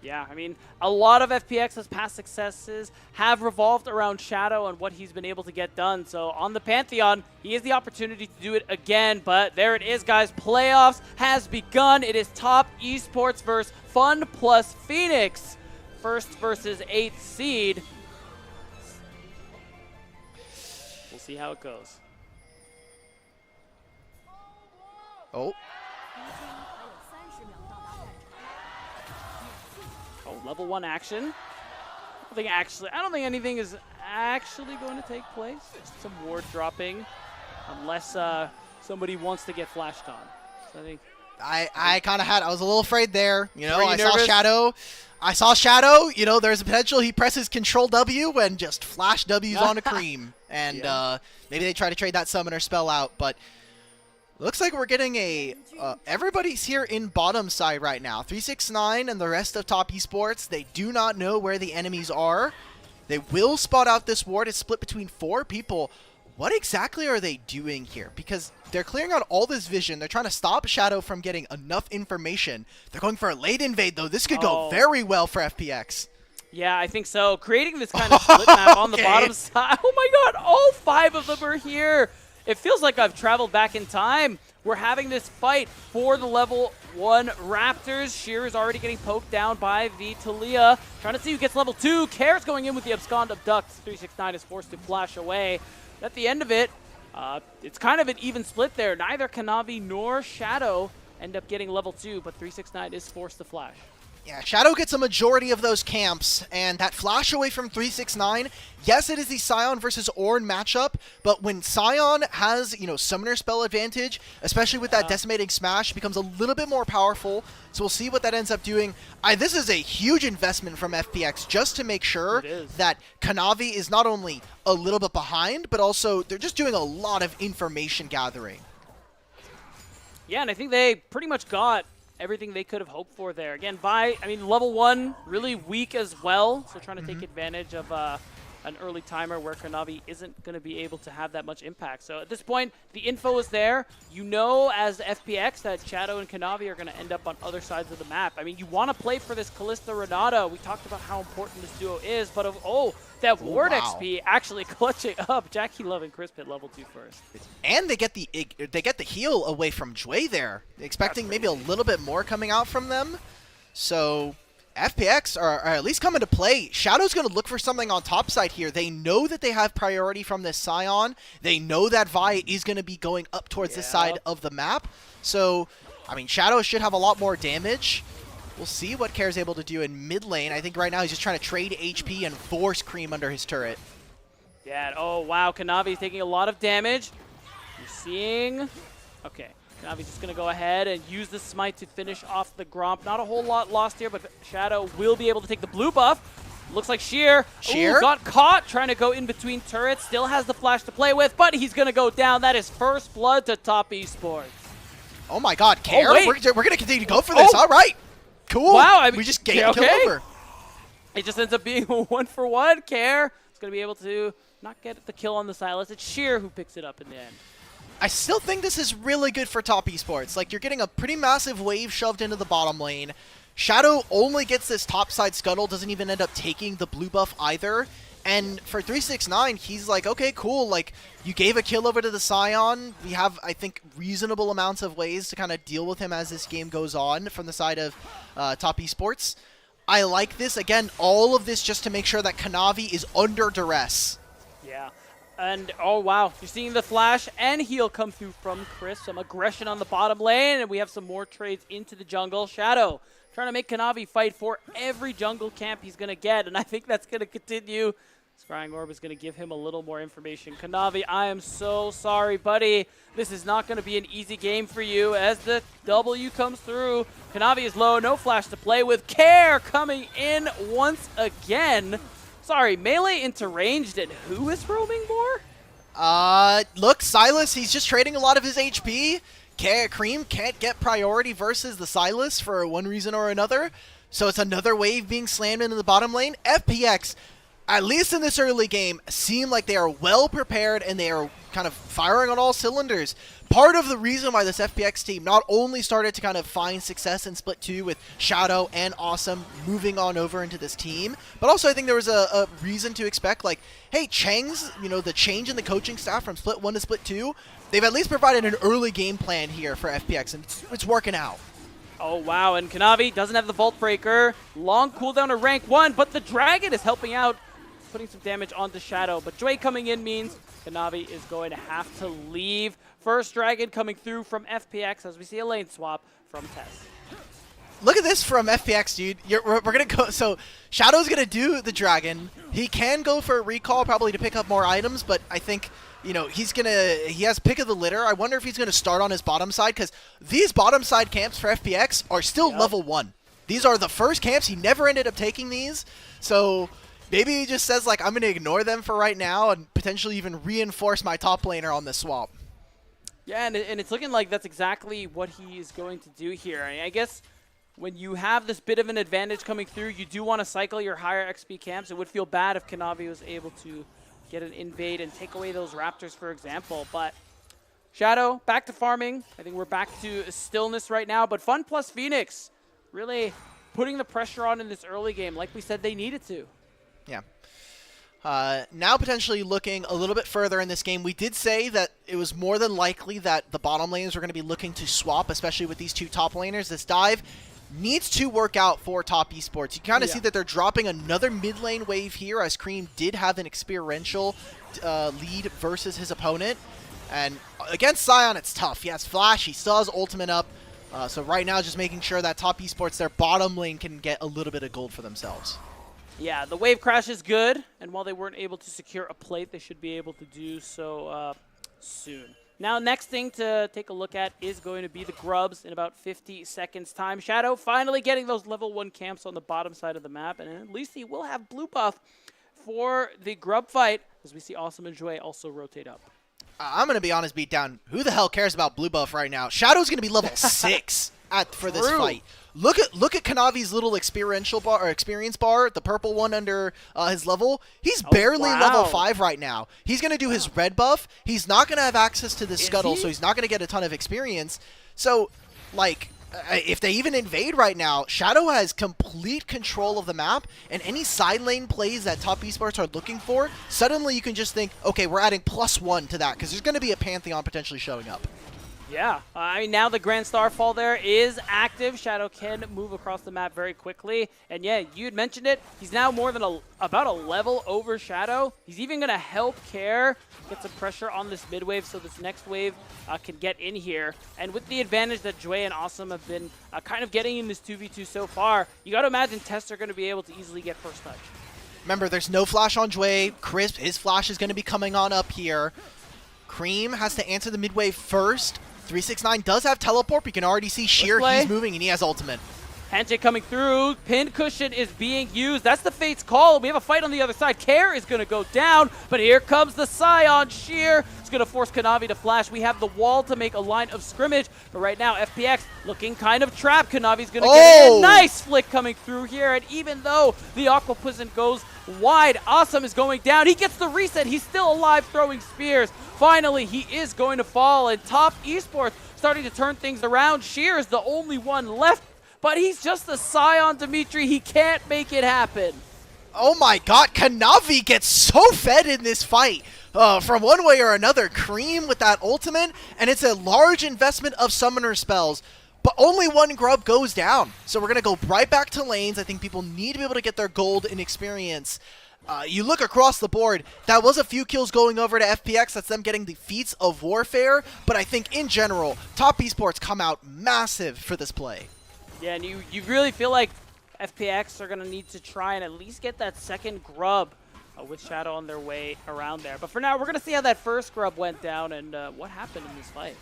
Yeah, I mean, a lot of FPX's past successes have revolved around Shadow and what he's been able to get done. So on the Pantheon, he has the opportunity to do it again. But there it is, guys. Playoffs has begun. It is top esports versus Fun plus Phoenix. First versus 8th seed. We'll see how it goes. Oh. Level 1 action. I don't think anything is actually going to take place. Just some ward dropping, unless somebody wants to get flashed on. So I kind of had. I was a little afraid there. You know, Were you nervous? I saw Shadow. You know, there's a potential he presses Control W and just flash W's on a cream, and maybe they try to trade that summoner spell out, but. Looks like we're getting a, everybody's here in bottom side right now. 369 and the rest of Top Esports, they do not know where the enemies are. They will spot out this ward. It's split between 4 people. What exactly are they doing here? Because they're clearing out all this vision. They're trying to stop Shadow from getting enough information. They're going for a late invade, though. This could go very well for FPX. Yeah, I think so. Creating this kind of split map on the bottom side. Oh my god, all 5 of them are here. It feels like I've traveled back in time. We're having this fight for the level 1 Raptors. Sheer is already getting poked down by the Talia. Trying to see who gets level 2. Kair's going in with the Abscond Abduct. 369 is forced to flash away. At the end of it, it's kind of an even split there. Neither Kanavi nor Shadow end up getting level 2, but 369 is forced to flash. Yeah, Shadow gets a majority of those camps, and that flash away from 369, yes, it is the Sion versus Ornn matchup, but when Sion has, you know, summoner spell advantage, especially with that decimating smash, becomes a little bit more powerful, so we'll see what that ends up doing. This is a huge investment from FPX just to make sure that Kanavi is not only a little bit behind, but also they're just doing a lot of information gathering. Yeah, and I think they pretty much got everything they could have hoped for there. Again, level 1, really weak as well, so trying to take advantage of an early timer where Kanavi isn't going to be able to have that much impact. So at this point, the info is there. You know as FPX that Shadow and Kanavi are going to end up on other sides of the map. I mean, you want to play for this Kalista Renata. We talked about how important this duo is, but that ward XP actually clutching up. Jackie Love and Chris Pitt level 2 first. And they get the heal away from Jway there. Expecting maybe a little bit more coming out from them. So FPX are at least coming to play. Shadow's going to look for something on top side here. They know that they have priority from this Sion. They know that Vi is going to be going up towards this side of the map. So, I mean, Shadow should have a lot more damage. We'll see what Kair's able to do in mid lane. I think right now he's just trying to trade HP and force cream under his turret. Yeah, oh wow, Kanavi's taking a lot of damage. You're seeing... Okay, Kanavi's just going to go ahead and use the smite to finish off the Gromp. Not a whole lot lost here, but Shadow will be able to take the blue buff. Looks like Sheer got caught trying to go in between turrets. Still has the flash to play with, but he's going to go down. That is first blood to Top Esports. Oh my god, Kair, we're going to continue to go for this. All right. Cool. Wow, we just gained kill over. It just ends up being a 1-for-1. Kair is going to be able to not get the kill on the Sylas. It's Sheer who picks it up in the end. I still think this is really good for Top Esports. Like, you're getting a pretty massive wave shoved into the bottom lane. Shadow only gets this topside scuttle, doesn't even end up taking the blue buff either. And for 369, he's like, okay, cool. Like, you gave a kill over to the Sion. We have, I think, reasonable amounts of ways to kind of deal with him as this game goes on from the side of Top Esports. I like this. Again, all of this just to make sure that Kanavi is under duress. Yeah. And, oh, wow. You're seeing the flash and heal come through from Chris. Some aggression on the bottom lane, and we have some more trades into the jungle. Shadow trying to make Kanavi fight for every jungle camp he's going to get, and I think that's going to continue. Scrying Orb is going to give him a little more information. Kanavi, I am so sorry, buddy. This is not going to be an easy game for you as the W comes through. Kanavi is low, no flash to play with. Kair coming in once again. Sorry, melee into ranged, and who is roaming more? Look, Sylas, he's just trading a lot of his HP. Cream can't get priority versus the Silas for one reason or another, so it's another wave being slammed into the bottom lane. FPX, at least in this early game, seem like they are well prepared and they are kind of firing on all cylinders. Part of the reason why this FPX team not only started to kind of find success in Split 2 with Shadow and Awesome moving on over into this team, but also I think there was a reason to expect, like, hey, Cheng's, the change in the coaching staff from Split 1 to Split 2, they've at least provided an early game plan here for FPX, and it's working out. Oh, wow, and Kanavi doesn't have the Vault Breaker. Long cooldown to rank 1, but the Dragon is helping out, putting some damage onto Shadow. But Dway coming in means Kanavi is going to have to leave. First Dragon coming through from FPX as we see a lane swap from TES. Look at this from FPX, dude. We're going to go. So Shadow's going to do the Dragon. He can go for a recall probably to pick up more items, but I think, he has pick of the litter. I wonder if he's going to start on his bottom side, because these bottom side camps for FPX are still level 1. These are the first camps. He never ended up taking these. So maybe he just says, like, I'm going to ignore them for right now and potentially even reinforce my top laner on this swap. Yeah, and it's looking like that's exactly what he is going to do here. I guess when you have this bit of an advantage coming through, you do want to cycle your higher XP camps. It would feel bad if Kanavi was able to get an invade and take away those Raptors, for example. But Shadow, back to farming. I think we're back to stillness right now. But Fun plus Phoenix really putting the pressure on in this early game, like we said they needed to. Yeah. Now potentially looking a little bit further in this game, we did say that it was more than likely that the bottom laners were going to be looking to swap, especially with these two top laners. This dive needs to work out for top esports. You kind of see that they're dropping another mid lane wave here, as Cream did have an experiential lead versus his opponent. And against Sion, it's tough. He has Flash, he still has ultimate up. So right now just making sure that top esports, their bottom lane, can get a little bit of gold for themselves. Yeah, the wave crash is good, and while they weren't able to secure a plate, they should be able to do so soon. Now, next thing to take a look at is going to be the grubs in about 50 seconds time. Shadow finally getting those level 1 camps on the bottom side of the map, and at least he will have blue buff for the grub fight, as we see Awesome and Jouet also rotate up. I'm going to be honest, Beatdown. Who the hell cares about blue buff right now? Shadow's going to be level 6 for this fight. Look at Kanavi's little experience bar, the purple one under his level. He's barely level 5 right now. He's going to do his red buff. He's not going to have access to this scuttle, so he's not going to get a ton of experience. So, like, if they even invade right now, Shadow has complete control of the map, and any side lane plays that top esports are looking for, suddenly you can just think, okay, we're adding +1 to that, because there's going to be a Pantheon potentially showing up. Yeah, I mean, now the Grand Starfall there is active. Shadow can move across the map very quickly. And yeah, you had mentioned it. He's now more than about a level over Shadow. He's even going to help Care get some pressure on this mid wave so this next wave can get in here. And with the advantage that Jouet and Awesome have been kind of getting in this 2v2 so far, you got to imagine Tests are going to be able to easily get first touch. Remember, there's no flash on Jouet. Crisp, his flash is going to be coming on up here. Cream has to answer the mid wave first. 369 does have teleport, but you can already see Sheer, he's moving, and he has ultimate. Handshake coming through. Pin cushion is being used. That's the Fate's call. We have a fight on the other side. Care is going to go down, but here comes the Scion. Sheer is going to force Kanavi to flash. We have the wall to make a line of scrimmage, but right now FPX looking kind of trapped. Kanavi's going to get in. Nice flick coming through here, and even though the Aqua Prison goes wide, Awesome is going down. He gets the reset. He's still alive, throwing spears. Finally, he is going to fall, and top esports starting to turn things around. Sheer is the only one left, but he's just a Scion, Dimitri. He can't make it happen. Oh my god, Kanavi gets so fed in this fight. From one way or another, Cream with that ultimate, and it's a large investment of summoner spells. But only one grub goes down. So we're going to go right back to lanes. I think people need to be able to get their gold and experience. You look across the board, that was a few kills going over to FPX. That's them getting the feats of warfare. But I think in general, top esports come out massive for this play. Yeah, and you really feel like FPX are going to need to try and at least get that second grub with Shadow on their way around there. But for now, we're going to see how that first grub went down and what happened in this fight.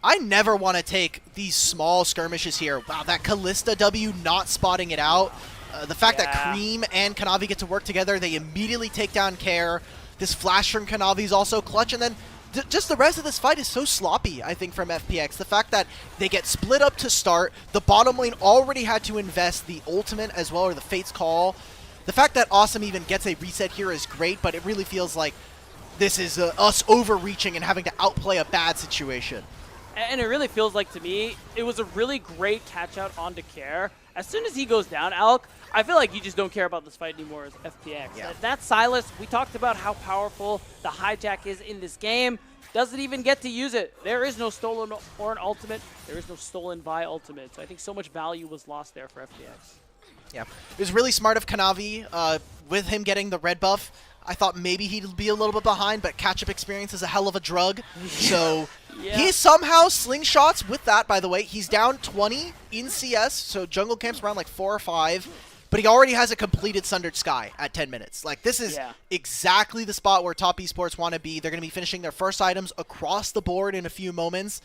I never want to take these small skirmishes here. Wow, that Kalista W not spotting it out. The fact that Cream and Kanavi get to work together, they immediately take down Care. This flash from Kanavi is also clutch, and then just the rest of this fight is so sloppy, I think, from FPX. The fact that they get split up to start, the bottom lane already had to invest the ultimate as well, or the Fate's Call. The fact that Awesome even gets a reset here is great, but it really feels like this is us overreaching and having to outplay a bad situation. And it really feels like, to me, it was a really great catch-out onto Care. As soon as he goes down, Alk, I feel like you just don't care about this fight anymore as FPX. Yeah. That Silas, we talked about how powerful the hijack is in this game. Doesn't even get to use it. There is no stolen Ornn ultimate. There is no stolen Vi ultimate. So I think so much value was lost there for FPX. Yeah, it was really smart of Kanavi with him getting the red buff. I thought maybe he'd be a little bit behind, but catch-up experience is a hell of a drug. So he somehow slingshots with that, by the way. He's down 20 in CS, so jungle camp's around like 4 or 5. But he already has a completed Sundered Sky at 10 minutes. Like, this is exactly the spot where top esports want to be. They're going to be finishing their first items across the board in a few moments.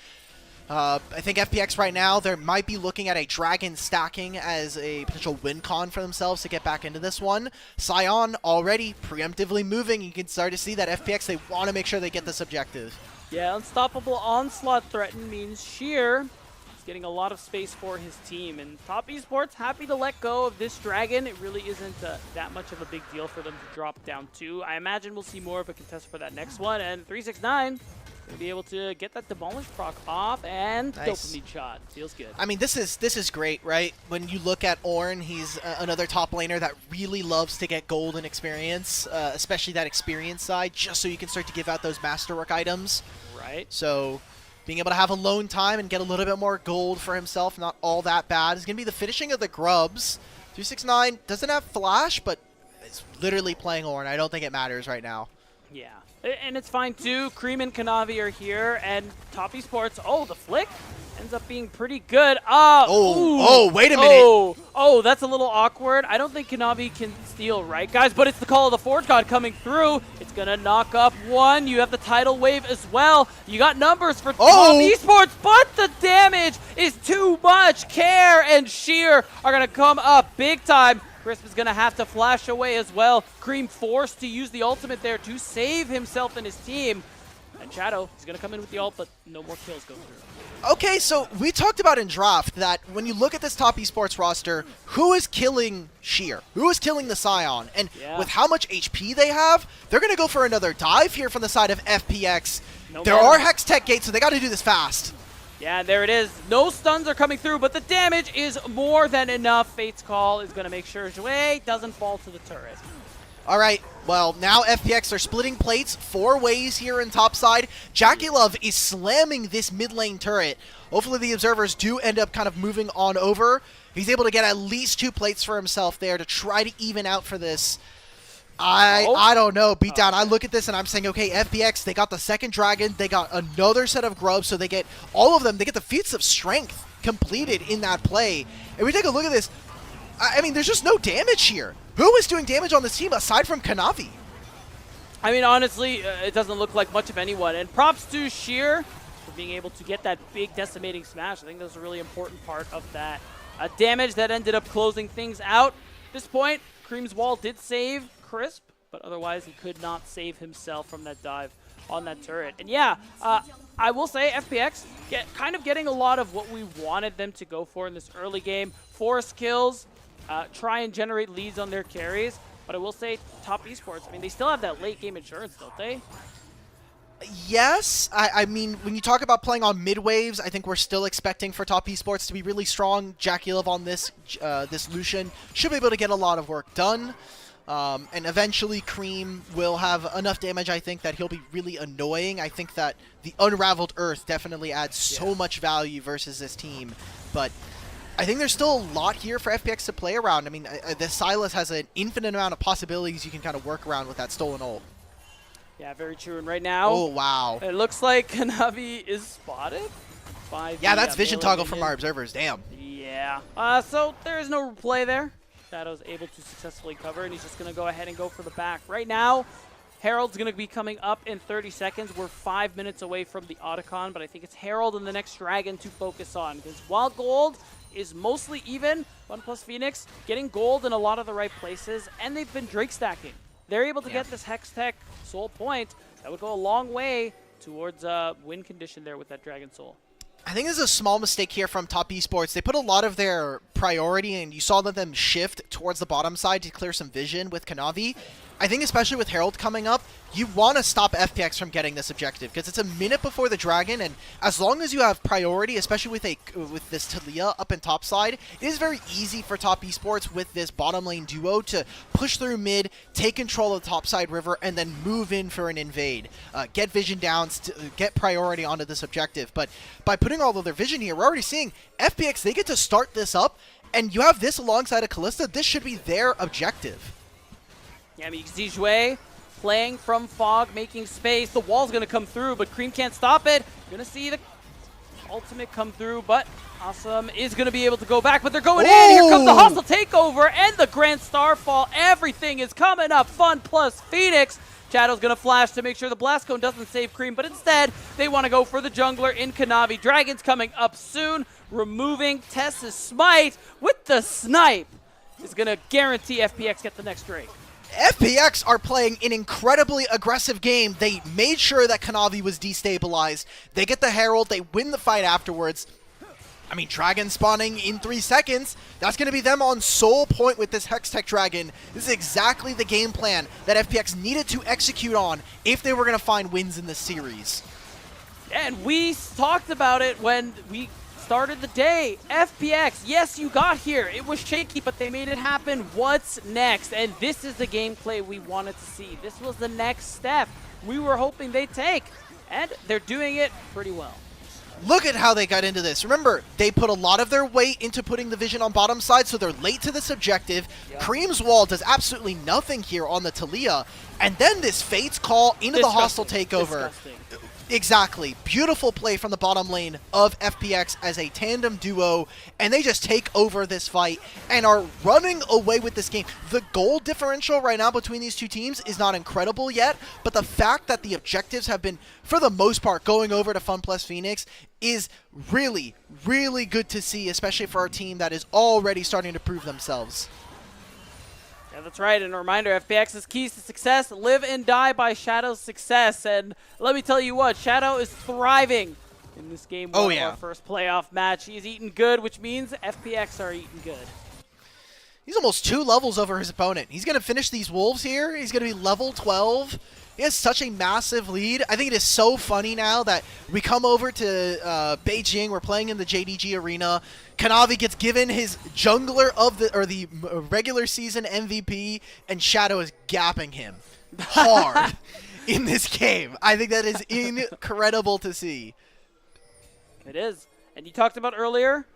I think FPX right now, they might be looking at a Dragon stacking as a potential win con for themselves to get back into this one. Sion already preemptively moving. You can start to see that FPX, they want to make sure they get this objective. Yeah, Unstoppable Onslaught threaten means Sheer is getting a lot of space for his team. And top esports happy to let go of this Dragon. It really isn't that much of a big deal for them to drop down 2. I imagine we'll see more of a contest for that next one. And 369 going to be able to get that Demolish proc off, and dopamine shot. Feels good. I mean, this is great, right? When you look at Ornn, he's another top laner that really loves to get gold and experience, especially that experience side, just so you can start to give out those masterwork items. Right. So being able to have alone time and get a little bit more gold for himself, not all that bad. Is going to be the finishing of the Grubs. 369 doesn't have flash, but it's literally playing Ornn. I don't think it matters right now. Yeah. And it's fine too. Cream and Kanavi are here, and top esports. Oh, the flick ends up being pretty good. Wait a minute. Oh, that's a little awkward. I don't think Kanavi can steal, right, guys? But it's the Call of the Forge God coming through. It's gonna knock up one. You have the tidal wave as well. You got numbers for top esports, but the damage is too much. Care and Sheer are gonna come up big time. Crisp is going to have to flash away as well. Cream forced to use the ultimate there to save himself and his team. And Shadow is going to come in with the ult, but no more kills go through. Okay, so we talked about in draft that when you look at this top esports roster, who is killing Sheer? Who is killing the Sion? And with how much HP they have, they're going to go for another dive here from the side of FPX. There are Hex Tech gates, so they got to do this fast. Yeah, there it is. No stuns are coming through, but the damage is more than enough. Fate's Call is going to make sure Jouet doesn't fall to the turret. All right, well, now FPX are splitting plates 4 ways here in topside. Jackie Love is slamming this mid lane turret. Hopefully the observers do end up kind of moving on over. He's able to get at least 2 plates for himself there to try to even out for this. I don't know, Beatdown. I look at this and I'm saying, okay, FPX, they got the second Dragon, they got another set of Grubs, so they get all of them, they get the feats of strength completed in that play. And we take a look at this, I mean, there's just no damage here. Who is doing damage on this team aside from Kanavi? I mean, honestly, it doesn't look like much of anyone. And props to Sheer for being able to get that big decimating smash. I think that was a really important part of that damage that ended up closing things out. At this point, Cream's wall did save Crisp, but otherwise he could not save himself from that dive on that turret. And yeah, I will say FPX kind of getting a lot of what we wanted them to go for in this early game. Force kills, try and generate leads on their carries. But I will say top esports, I mean, they still have that late game insurance, don't they? Yes. I mean, when you talk about playing on mid waves, I think we're still expecting for top esports to be really strong. Jackie Love on this Lucian should be able to get a lot of work done. And eventually Cream will have enough damage, I think, that he'll be really annoying. I think that the Unraveled Earth definitely adds so much value versus this team. But I think there's still a lot here for FPX to play around. I mean, the Silas has an infinite amount of possibilities you can kind of work around with that stolen ult. Yeah, very true. And right now, oh, wow. It looks like Kanavi is spotted by yeah, that's vision toggle from our observers. Damn. Yeah. So there is no replay there. Shadow's able to successfully cover, and he's just going to go ahead and go for the back. Right now, Herald's going to be coming up in 30 seconds. We're 5 minutes away from the Otacon, but I think it's Herald and the next Dragon to focus on, because while gold is mostly even, 1+ Phoenix getting gold in a lot of the right places, and they've been Drake stacking. They're able to get this Hex Tech Soul Point. That would go a long way towards win condition there with that Dragon Soul. I think this is a small mistake here from Top Esports. They put a lot of their priority, and you saw them shift towards the bottom side to clear some vision with Kanavi. I think especially with Herald coming up, you want to stop FPX from getting this objective because it's a minute before the Dragon, and as long as you have priority, especially with this Talia up in top side, it is very easy for Top Esports with this bottom lane duo to push through mid, take control of the top side river, and then move in for an invade. Get vision down, get priority onto this objective. But by putting all of their vision here, we're already seeing FPX, they get to start this up, and you have this alongside of Kalista, this should be their objective. Yeah, I mean, you can see Jue playing from Fog, making space. The wall's going to come through, but Cream can't stop it. You're going to see the ultimate come through, but Awesome is going to be able to go back, but they're going in. Here comes the hostile takeover and the Grand Starfall. Everything is coming up. Fun plus Phoenix. Shadow's going to flash to make sure the Blast Cone doesn't save Cream, but instead, they want to go for the jungler in Kanavi. Dragon's coming up soon, removing TES's Smite with the snipe. Is going to guarantee FPX get the next Drake. FPX are playing an incredibly aggressive game. They made sure that Kanavi was destabilized. They get the Herald. They win the fight afterwards. I mean, Dragon spawning in 3 seconds. That's going to be them on sole point with this Hextech Dragon. This is exactly the game plan that FPX needed to execute on if they were going to find wins in this series. And we talked about it when we started the day. FPX, yes, you got here. It was shaky, but they made it happen. What's next? And this is the gameplay we wanted to see. This was the next step we were hoping they'd take. And they're doing it pretty well. Look at how they got into this. Remember, they put a lot of their weight into putting the vision on bottom side, so they're late to this objective. Yep. Cream's wall does absolutely nothing here on the Talia. And then this Fate's call into the hostile takeover. Disgusting. Exactly. Beautiful play from the bottom lane of FPX as a tandem duo, and they just take over this fight and are running away with this game. The goal differential right now between these two teams is not incredible yet, but the fact that the objectives have been, for the most part, going over to Fun Plus Phoenix is really, really good to see, especially for our team that is already starting to prove themselves. Yeah, that's right. And a reminder, FPX's keys to success, live and die by Shadow's success. And let me tell you what, Shadow is thriving in this game. Our first playoff match. He's eating good, which means FPX are eating good. He's almost 2 levels over his opponent. He's going to finish these Wolves here. He's going to be level 12. He has such a massive lead. I think it is so funny now that we come over to Beijing. We're playing in the JDG arena. Kanavi gets given his jungler of the regular season MVP, and Shadow is gapping him hard in this game. I think that is incredible to see. It is. And you talked about earlier,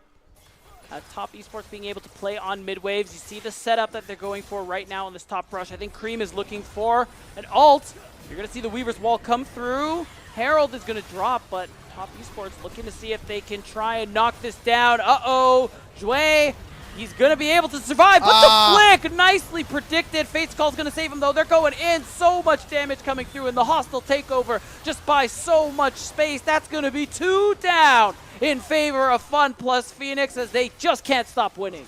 Top Esports being able to play on mid waves. You see the setup that they're going for right now on this top rush. I think Cream is looking for an ult. You're going to see the Weaver's wall come through. Herald is going to drop, but Top Esports looking to see if they can try and knock this down. Uh-oh, Jue, he's going to be able to survive, but the flick, nicely predicted. Fate's Call's going to save him, though. They're going in. So much damage coming through, and the hostile takeover just by so much space. That's going to be 2 down in favor of Fun Plus Phoenix as they just can't stop winning.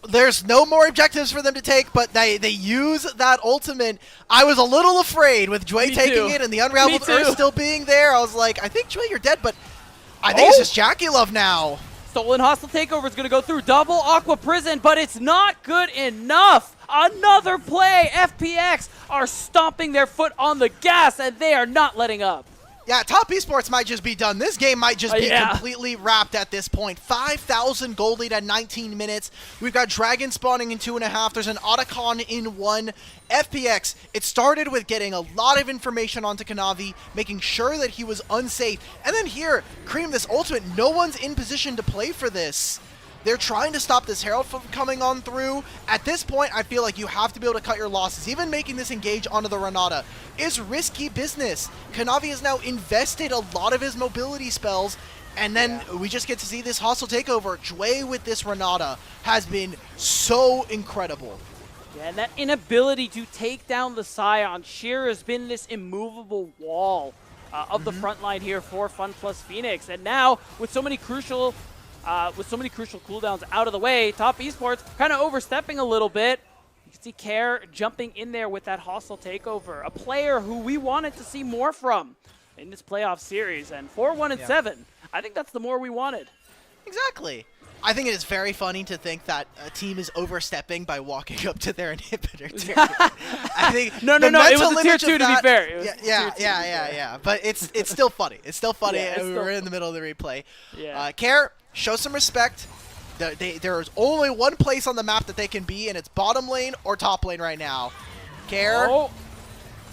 There's no more objectives for them to take, but they use that ultimate. I was a little afraid with Jue taking it and the Unraveled Earth still being there. I was like, I think Jue, you're dead, but I think it's just Jackie Love now. Stolen hostile takeover is going to go through. Double Aqua Prison, but it's not good enough. Another play. FPX are stomping their foot on the gas, and they are not letting up. Yeah, Top Esports might just be done. This game might just be completely wrapped at this point. 5,000 gold lead at 19 minutes. We've got Dragon spawning in 2.5. There's an Otacon in 1. FPX, it started with getting a lot of information onto Kanavi, making sure that he was unsafe. And then here, Cream, this ultimate, no one's in position to play for this. They're trying to stop this Herald from coming on through. At this point, I feel like you have to be able to cut your losses. Even making this engage onto the Renata is risky business. Kanavi has now invested a lot of his mobility spells, and then we just get to see this hostile takeover. Jue with this Renata has been so incredible. Yeah, and that inability to take down the Scion Sheer has been this immovable wall of the front line here for Fun Plus Phoenix. And now, with so many crucial cooldowns out of the way, Top Esports kind of overstepping a little bit. You can see Care jumping in there with that hostile takeover. A player who we wanted to see more from. in this playoff series. And 4-1-7, I think that's the more we wanted. Exactly. I think it is very funny to think that a team is overstepping by walking up to their inhibitor tier. I think no, the it was mental a tier image of 2 to be that- fair. It was Yeah. But it's still funny. It's still funny. Yeah, it's and still we're in the middle of the replay. Yeah. Care, show some respect. There's only one place on the map that they can be, and it's bottom lane or top lane right now. Care. Oh,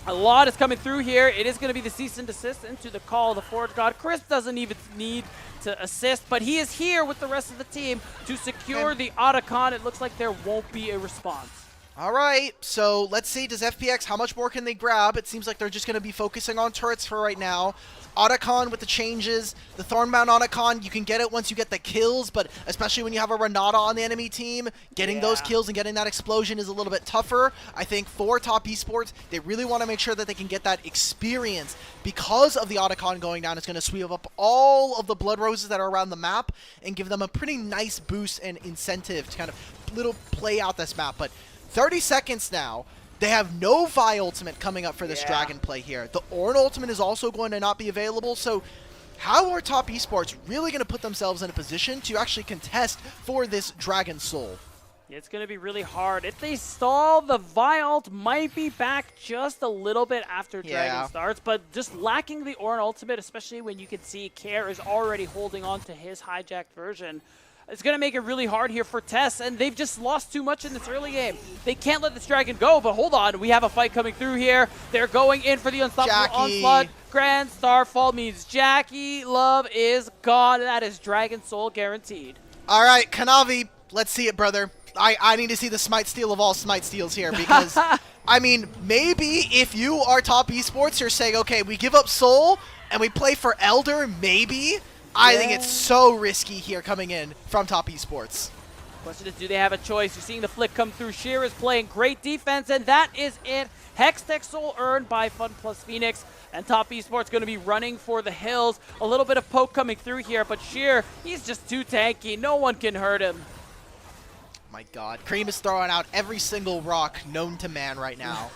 a lot is coming through here. It is going to be the cease and desist into the call of the Forge God. Chris doesn't even need to assist, but he is here with the rest of the team to secure the Otacon. It looks like there won't be a response. All right, so let's see, does FPX, how much more can they grab? It seems like they're just going to be focusing on turrets for right now. Otacon with the changes, the Thornbound Otacon, you can get it once you get the kills, but especially when you have a Renata on the enemy team, getting those kills and getting that explosion is a little bit tougher. I think for Top Esports, they really want to make sure that they can get that experience because of the Otacon going down. It's going to sweep up all of the Blood Roses that are around the map and give them a pretty nice boost and incentive to kind of little play out this map, but 30 seconds now. They have no Vi ultimate coming up for this Dragon play here. The Ornn ultimate is also going to not be available, so how are Top Esports really going to put themselves in a position to actually contest for this Dragon Soul? It's going to be really hard. If they stall, the Vi ult might be back just a little bit after Dragon starts, but just lacking the Ornn ultimate, especially when you can see Care is already holding on to his hijacked version, it's going to make it really hard here for TES, and they've just lost too much in this early game. They can't let this Dragon go, but hold on. We have a fight coming through here. They're going in for the Unstoppable Onslaught. Grand Starfall means Jackie Love is gone. That is Dragon Soul guaranteed. All right, Kanavi, let's see it, brother. I need to see the Smite Steal of all Smite Steals here because, I mean, maybe if you are Top Esports, you're saying, okay, we give up Soul and we play for Elder, maybe. I think it's so risky here coming in from Top Esports. Question is, do they have a choice? You're seeing the flick come through. Sheer is playing great defense, and that is it. Hextech Soul earned by Fun Plus Phoenix, and Top Esports going to be running for the hills. A little bit of poke coming through here, but Sheer, he's just too tanky. No one can hurt him. My God, Cream is throwing out every single rock known to man right now.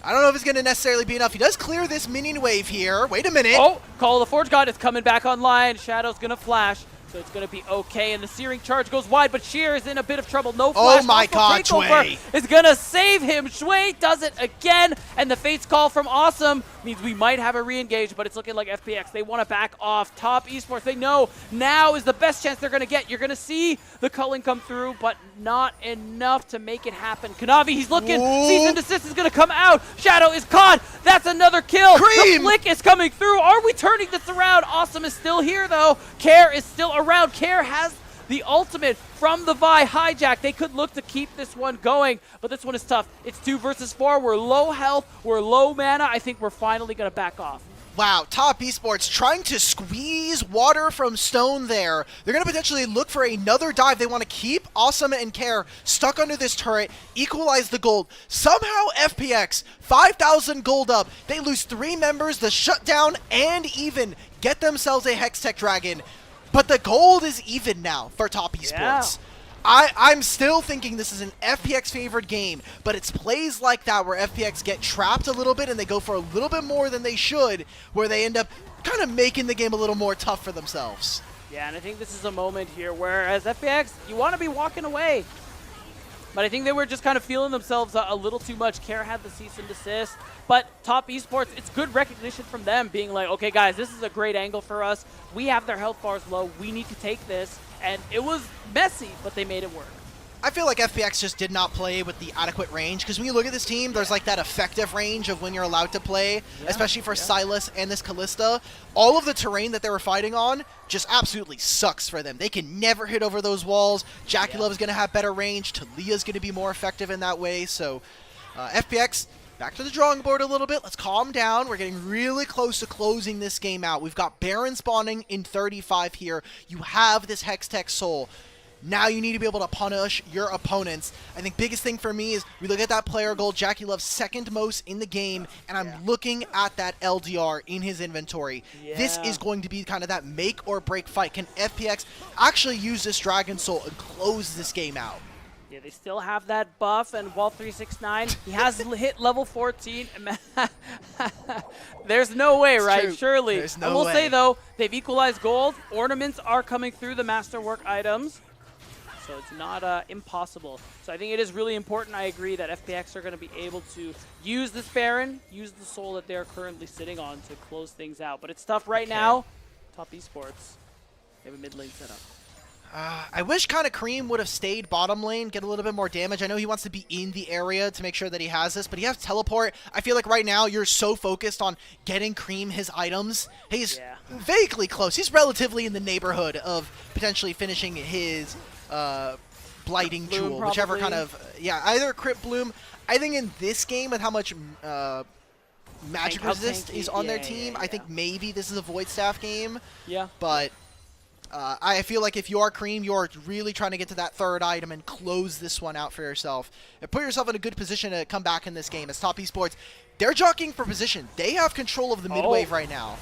I don't know if it's going to necessarily be enough. He does clear this minion wave here. Wait a minute. Oh, Call of the Forge God is coming back online. Shadow's going to flash, so it's going to be okay. And the Searing Charge goes wide, but Sheer is in a bit of trouble. No flash. Oh my God, Shui is going to save him. Shui does it again, and the Fate's Call from Awesome means we might have a re-engage, but it's looking like FPX. They want to back off. Top Esports, they know now is the best chance they're going to get. You're going to see the culling come through, but not enough to make it happen. Kanavi, he's looking. Cease and desist is going to come out. Shadow is caught. That's another kill. Cream. The flick is coming through. Are we turning this around? Awesome is still here, though. Care is still around. Care has the ultimate from the Vi hijack. They could look to keep this one going, but this one is tough. It's 2 versus 4. We're low health. We're low mana. I think we're finally going to back off. Wow, Top Esports trying to squeeze water from stone there. They're going to potentially look for another dive. They want to keep Awesome and Care stuck under this turret, equalize the gold. Somehow FPX, 5,000 gold up. They lose 3 members, the shutdown, and even get themselves a Hextech Dragon. But the gold is even now for Top Esports. I'm still thinking this is an FPX favored game, but it's plays like that where FPX get trapped a little bit and they go for a little bit more than they should, where they end up kind of making the game a little more tough for themselves. Yeah, and I think this is a moment here where, as FPX, you want to be walking away. But I think they were just kind of feeling themselves a little too much. Care had the cease and desist. But Top Esports, it's good recognition from them being like, okay, guys, this is a great angle for us. We have their health bars low. We need to take this. And it was messy, but they made it work. I feel like FPX just did not play with the adequate range, because when you look at this team, there's like that effective range of when you're allowed to play, especially for Silas and this Callista. All of the terrain that they were fighting on just absolutely sucks for them. They can never hit over those walls. Jackie Love is going to have better range. Talia's going to be more effective in that way. So FPX, back to the drawing board a little bit. Let's calm down. We're getting really close to closing this game out. We've got Baron spawning in 35 here. You have this Hextech Soul. Now you need to be able to punish your opponents. I think biggest thing for me is we look at that player goal. Jackie Love's second most in the game, and I'm looking at that LDR in his inventory. This is going to be kind of that make or break fight. Can FPX actually use this Dragon Soul and close this game out? Yeah, they still have that buff, and while 369, he has hit level 14. There's no way, It's right? true. Surely. There's no I will way. say, though, they've equalized gold. Ornaments are coming through the Masterwork items, so it's not impossible. So I think it is really important. I agree that FPX are going to be able to use this Baron, use the soul that they're currently sitting on to close things out. But it's tough right now. Top Esports, they have a mid lane set up. I wish kind of Cream would have stayed bottom lane, get a little bit more damage. I know he wants to be in the area to make sure that he has this, but he has teleport. I feel like right now you're so focused on getting Cream his items. He's vaguely close. He's relatively in the neighborhood of potentially finishing his Blighting Bloom, Jewel, whichever probably. kind of, either Crypt Bloom. I think in this game with how much magic How resist tanky- is on their yeah, team, yeah, I think maybe this is a Void Staff game, Yeah. but... I feel like if you are Cream, you're really trying to get to that third item and close this one out for yourself. And put yourself in a good position to come back in this game. As Top Esports, they're jockeying for position. They have control of the mid wave right now.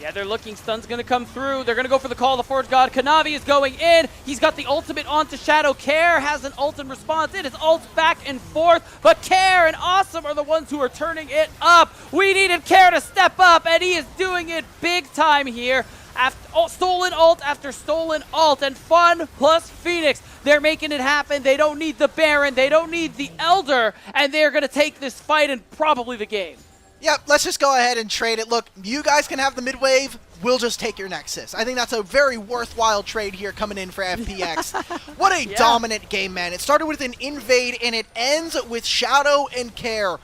Yeah, they're looking. Stun's going to come through. They're going to go for the call of the Forge God. Kanavi is going in. He's got the ultimate onto Shadow. Care has an ult in response. It is ult back and forth. But Care and Awesome are the ones who are turning it up. We needed Care to step up, and he is doing it big time here. After stolen ult after stolen ult, and Fun plus Phoenix. They're making it happen. They don't need the Baron. They don't need the Elder. And they're going to take this fight and probably the game. Yep, let's just go ahead and trade it. Look, you guys can have the mid wave. We'll just take your Nexus. I think that's a very worthwhile trade here coming in for FPX. What a dominant game, man. It started with an invade, and it ends with Shadow and Care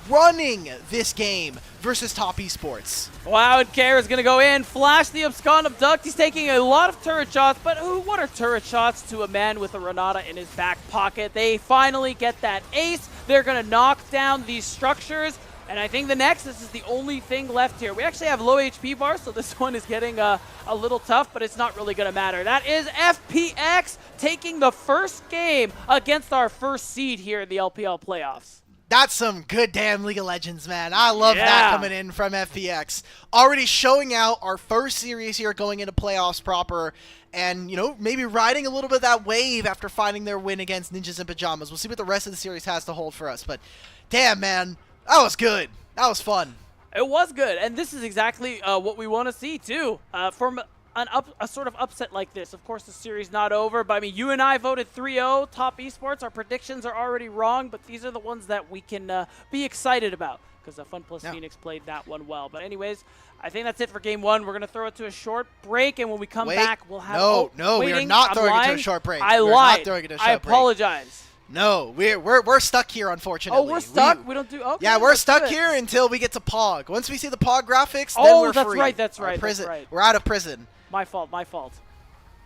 running this game versus Top Esports. Wow, and Care is going to go in, flash the Abscond Abduct. He's taking a lot of turret shots, but what are turret shots to a man with a Renata in his back pocket? They finally get that ace. They're going to knock down these structures. And I think the Nexus is the only thing left here. We actually have low HP bars, so this one is getting a little tough, but it's not really going to matter. That is FPX taking the first game against our first seed here in the LPL playoffs. That's some good damn League of Legends, man. I love that coming in from FPX. Already showing out our first series here going into playoffs proper. And, you know, maybe riding a little bit of that wave after finding their win against Ninjas in Pajamas. We'll see what the rest of the series has to hold for us. But, damn, man. That was good. That was fun. It was good, and this is exactly what we want to see, too. From a sort of upset like this. Of course, the series not over, but I mean, you and I voted 3-0, Top Esports. Our predictions are already wrong, but these are the ones that we can be excited about, because Fun plus Phoenix played that one well. But anyways, I think that's it for game one. We're going to throw it to a short break, and when we come back, we'll have... No, we are not throwing it to a short break. I lied. Not throwing it to a short I break. apologize. No, we're stuck here, unfortunately. Oh, we're stuck? We don't do... Okay, yeah, we're let's stuck do it. here until we get to POG. Once we see the POG graphics, then we're free. That's right. We're out of prison. My fault.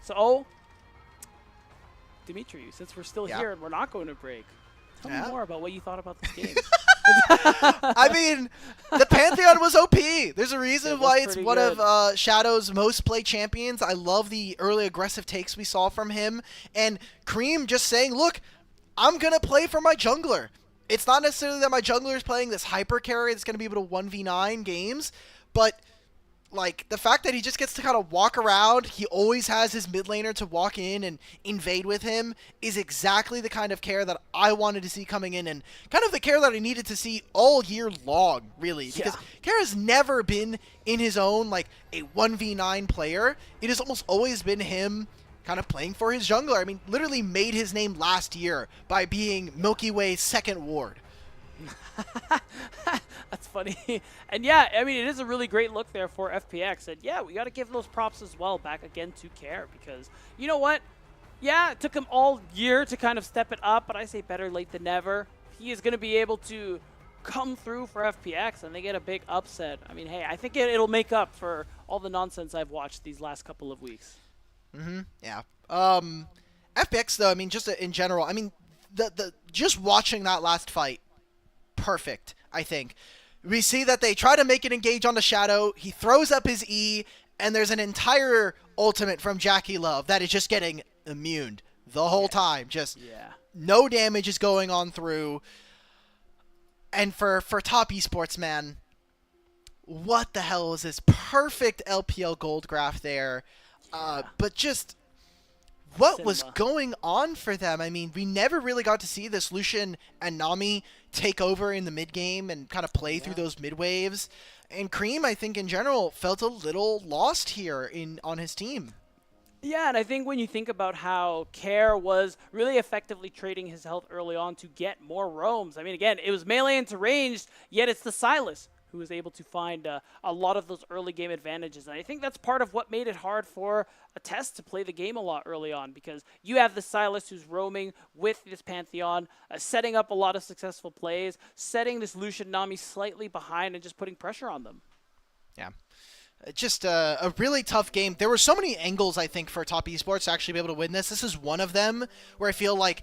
So, Dimitri, since we're still here and we're not going to break, tell me more about what you thought about this game. I mean, the Pantheon was OP. There's a reason why it's one of Shadow's most played champions. I love the early aggressive takes we saw from him. And Cream just saying, look, I'm going to play for my jungler. It's not necessarily that my jungler is playing this hyper carry that's going to be able to 1v9 games, but like the fact that he just gets to kind of walk around, he always has his mid laner to walk in and invade with him, is exactly the kind of care that I wanted to see coming in, and kind of the care that I needed to see all year long, really. Because Care has never been in his own like a 1v9 player. It has almost always been him kind of playing for his jungler. I mean, literally made his name last year by being Milky Way's second ward. That's funny. And yeah, I mean, it is a really great look there for FPX. And yeah, we got to give those props as well back again to Care, because you know what? Yeah, it took him all year to kind of step it up, but I say better late than never. He is going to be able to come through for FPX, and they get a big upset. I mean, hey, I think it'll make up for all the nonsense I've watched these last couple of weeks. Yeah. FPX though, I mean, just in general, I mean, the just watching that last fight, perfect. I think we see that they try to make it engage on the Shadow. He throws up his E, and there's an entire ultimate from Jackie Love that is just getting immune the whole time. Just no damage is going on through. And for Top Esports, man, what the hell is this perfect LPL gold graph there? But just what was cinema. going on for them? I mean, we never really got to see this Lucian and Nami take over in the mid game and kind of play through those mid waves. And Cream, I think in general, felt a little lost here on his team. Yeah, and I think when you think about how Care was really effectively trading his health early on to get more roams. I mean, again, it was melee into ranged, yet it's the Sylas who was able to find a lot of those early game advantages. And I think that's part of what made it hard for a TES to play the game a lot early on, because you have the Sylas who's roaming with this Pantheon, setting up a lot of successful plays, setting this Lucian Nami slightly behind and just putting pressure on them. Yeah. Just a really tough game. There were so many angles, I think, for Top Esports to actually be able to win this. This is one of them where I feel like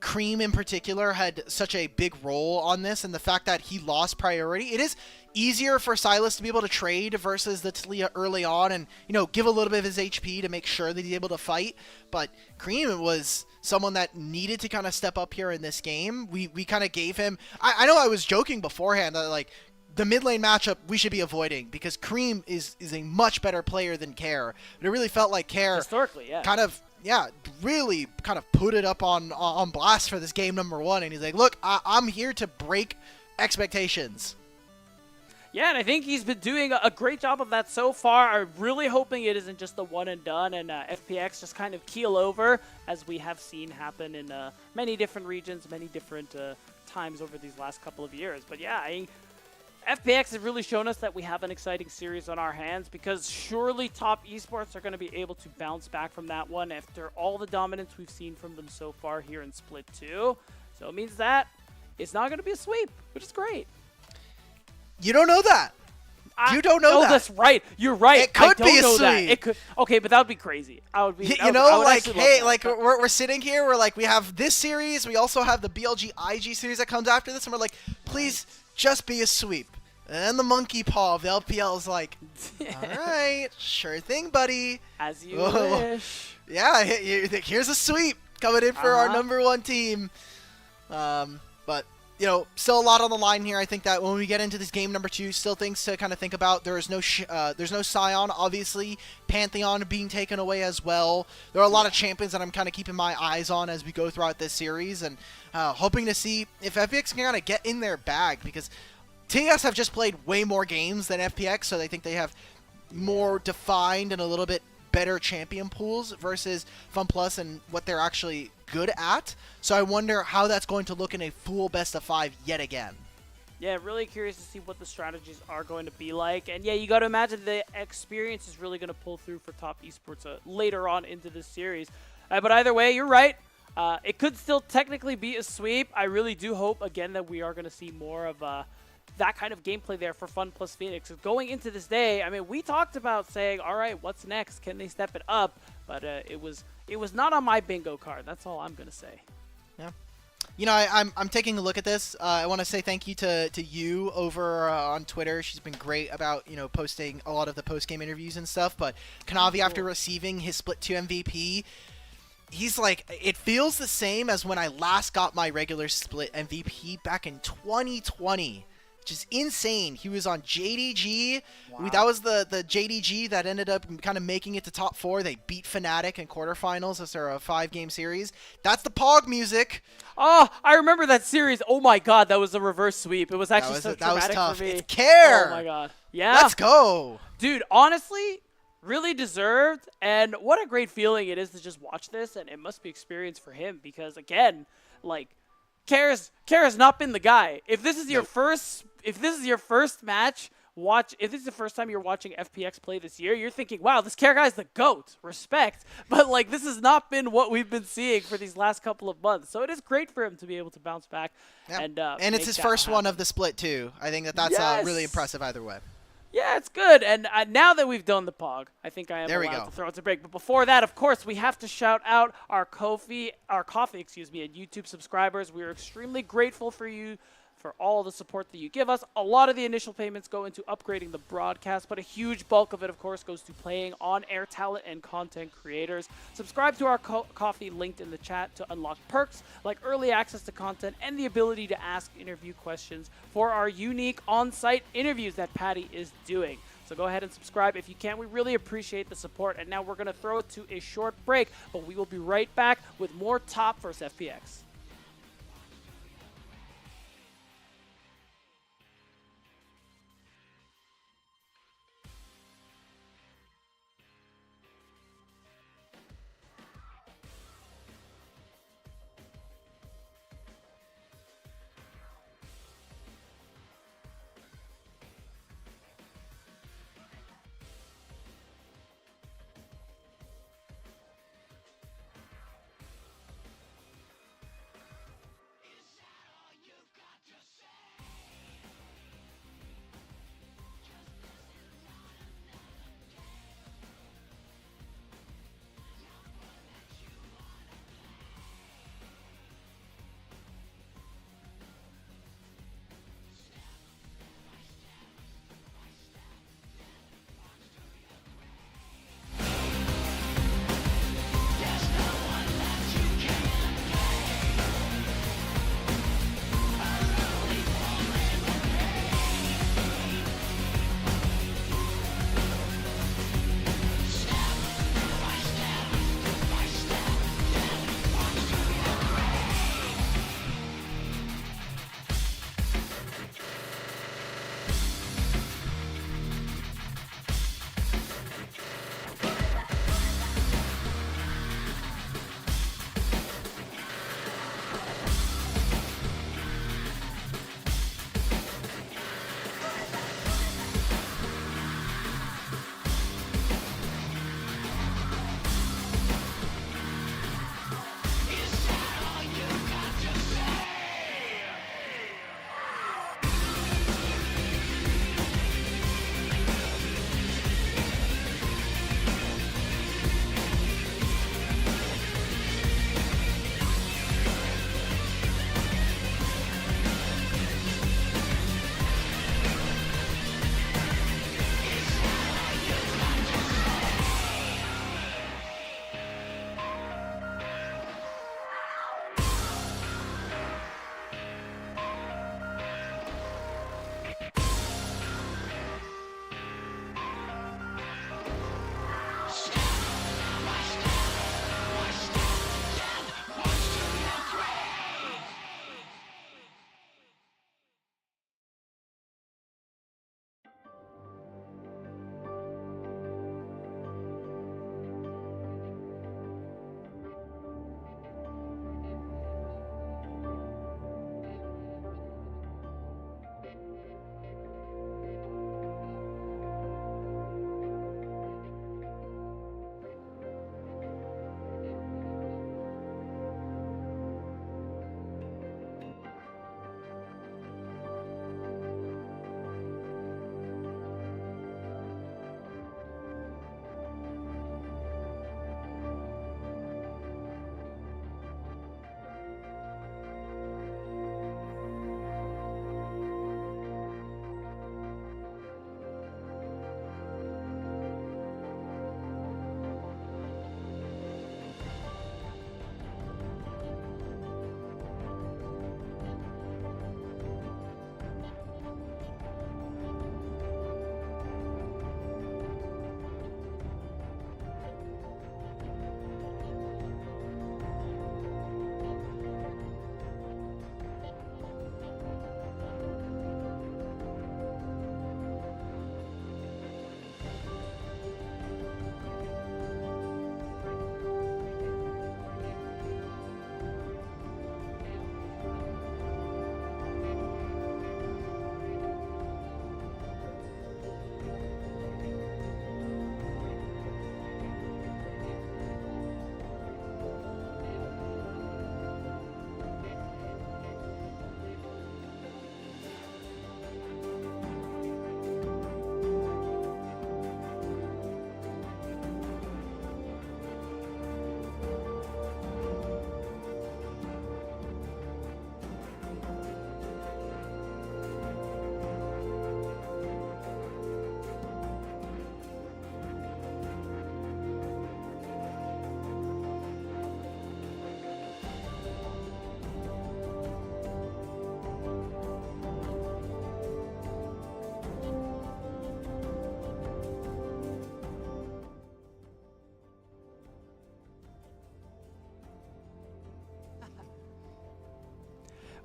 Cream in particular had such a big role on this, and the fact that he lost priority. It is easier for Sylas to be able to trade versus the Talia early on and, you know, give a little bit of his HP to make sure that he's able to fight. But Cream was someone that needed to kind of step up here in this game. We kind of gave him... I know I was joking beforehand that, like, the mid lane matchup we should be avoiding because Cream is a much better player than Care. But it really felt like Care Historically, yeah. kind of, really kind of put it up on blast for this game number one. And he's like, look, I'm here to break expectations. Yeah, and I think he's been doing a great job of that so far. I'm really hoping it isn't just the one and done and FPX just kind of keel over, as we have seen happen in many different regions, many different times over these last couple of years. But yeah, FPX has really shown us that we have an exciting series on our hands, because surely Top Esports are going to be able to bounce back from that one after all the dominance we've seen from them so far here in Split 2. So it means that it's not going to be a sweep, which is great. You don't know that. You don't know that. That's right. You're right. It could I don't be a know that. sweep. It could. Okay, but that would be crazy. I would be. You know, like, hey, that. like we're sitting here. We're like, we have this series. We also have the BLG IG series that comes after this, and we're like, please just be a sweep. And the monkey paw of the LPL is like, all right, sure thing, buddy. As you wish. Yeah, here's a sweep coming in for our number one team. But, you know, still a lot on the line here. I think that when we get into this game number two, still things to kind of think about. There's no Scion, obviously. Pantheon being taken away as well. There are a lot of champions that I'm kind of keeping my eyes on as we go throughout this series, and hoping to see if FPX can kind of get in their bag, because TES have just played way more games than FPX, so they think they have more defined and a little bit better champion pools versus FunPlus and what they're actually good at. So I wonder how that's going to look in a full best of 5 yet again. Yeah, really curious to see what the strategies are going to be like. And yeah, you got to imagine the experience is really going to pull through for Top Esports later on into this series. But either way, you're right. It could still technically be a sweep. I really do hope, again, that we are going to see more of that kind of gameplay there for FunPlus Phoenix. Going into this day, I mean, we talked about saying, all right, what's next? Can they step it up? But it was not on my bingo card. That's all I'm going to say. Yeah. You know, I'm taking a look at this. I want to say thank you to you over on Twitter. She's been great about, you know, posting a lot of the post-game interviews and stuff. But Kanavi, after receiving his Split 2 MVP, he's like, it feels the same as when I last got my regular Split MVP back in 2020. Which is insane. He was on JDG. Wow. That was the JDG that ended up kind of making it to top 4. They beat Fnatic in quarterfinals as their 5-game series. That's the Pog music. Oh, I remember that series. Oh my god, that was a reverse sweep. It was actually so traumatic tough. for me. It's Care. Oh my god. Yeah. Let's go. Dude, honestly, really deserved. And what a great feeling it is to just watch this. And it must be experience for him because, again, like, Care has not been the guy. If this is your first match, if this is the first time you're watching FPX play this year, you're thinking, wow, this Care guy's the GOAT. Respect. But like, this has not been what we've been seeing for these last couple of months. So it is great for him to be able to bounce back. Yeah. And it's his first one of the Split too. I think that's really impressive either way. Yeah, it's good. And now that we've done the Pog, I think I am allowed to throw it to break. But before that, of course, we have to shout out our coffee, and YouTube subscribers. We are extremely grateful for you for all the support that you give us. A lot of the initial payments go into upgrading the broadcast, but a huge bulk of it, of course, goes to playing on-air talent and content creators. Subscribe to our coffee linked in the chat to unlock perks like early access to content and the ability to ask interview questions for our unique on-site interviews that Patty is doing. So go ahead and subscribe if you can. We really appreciate the support. And now we're going to throw it to a short break, but we will be right back with more Top vs. FPX.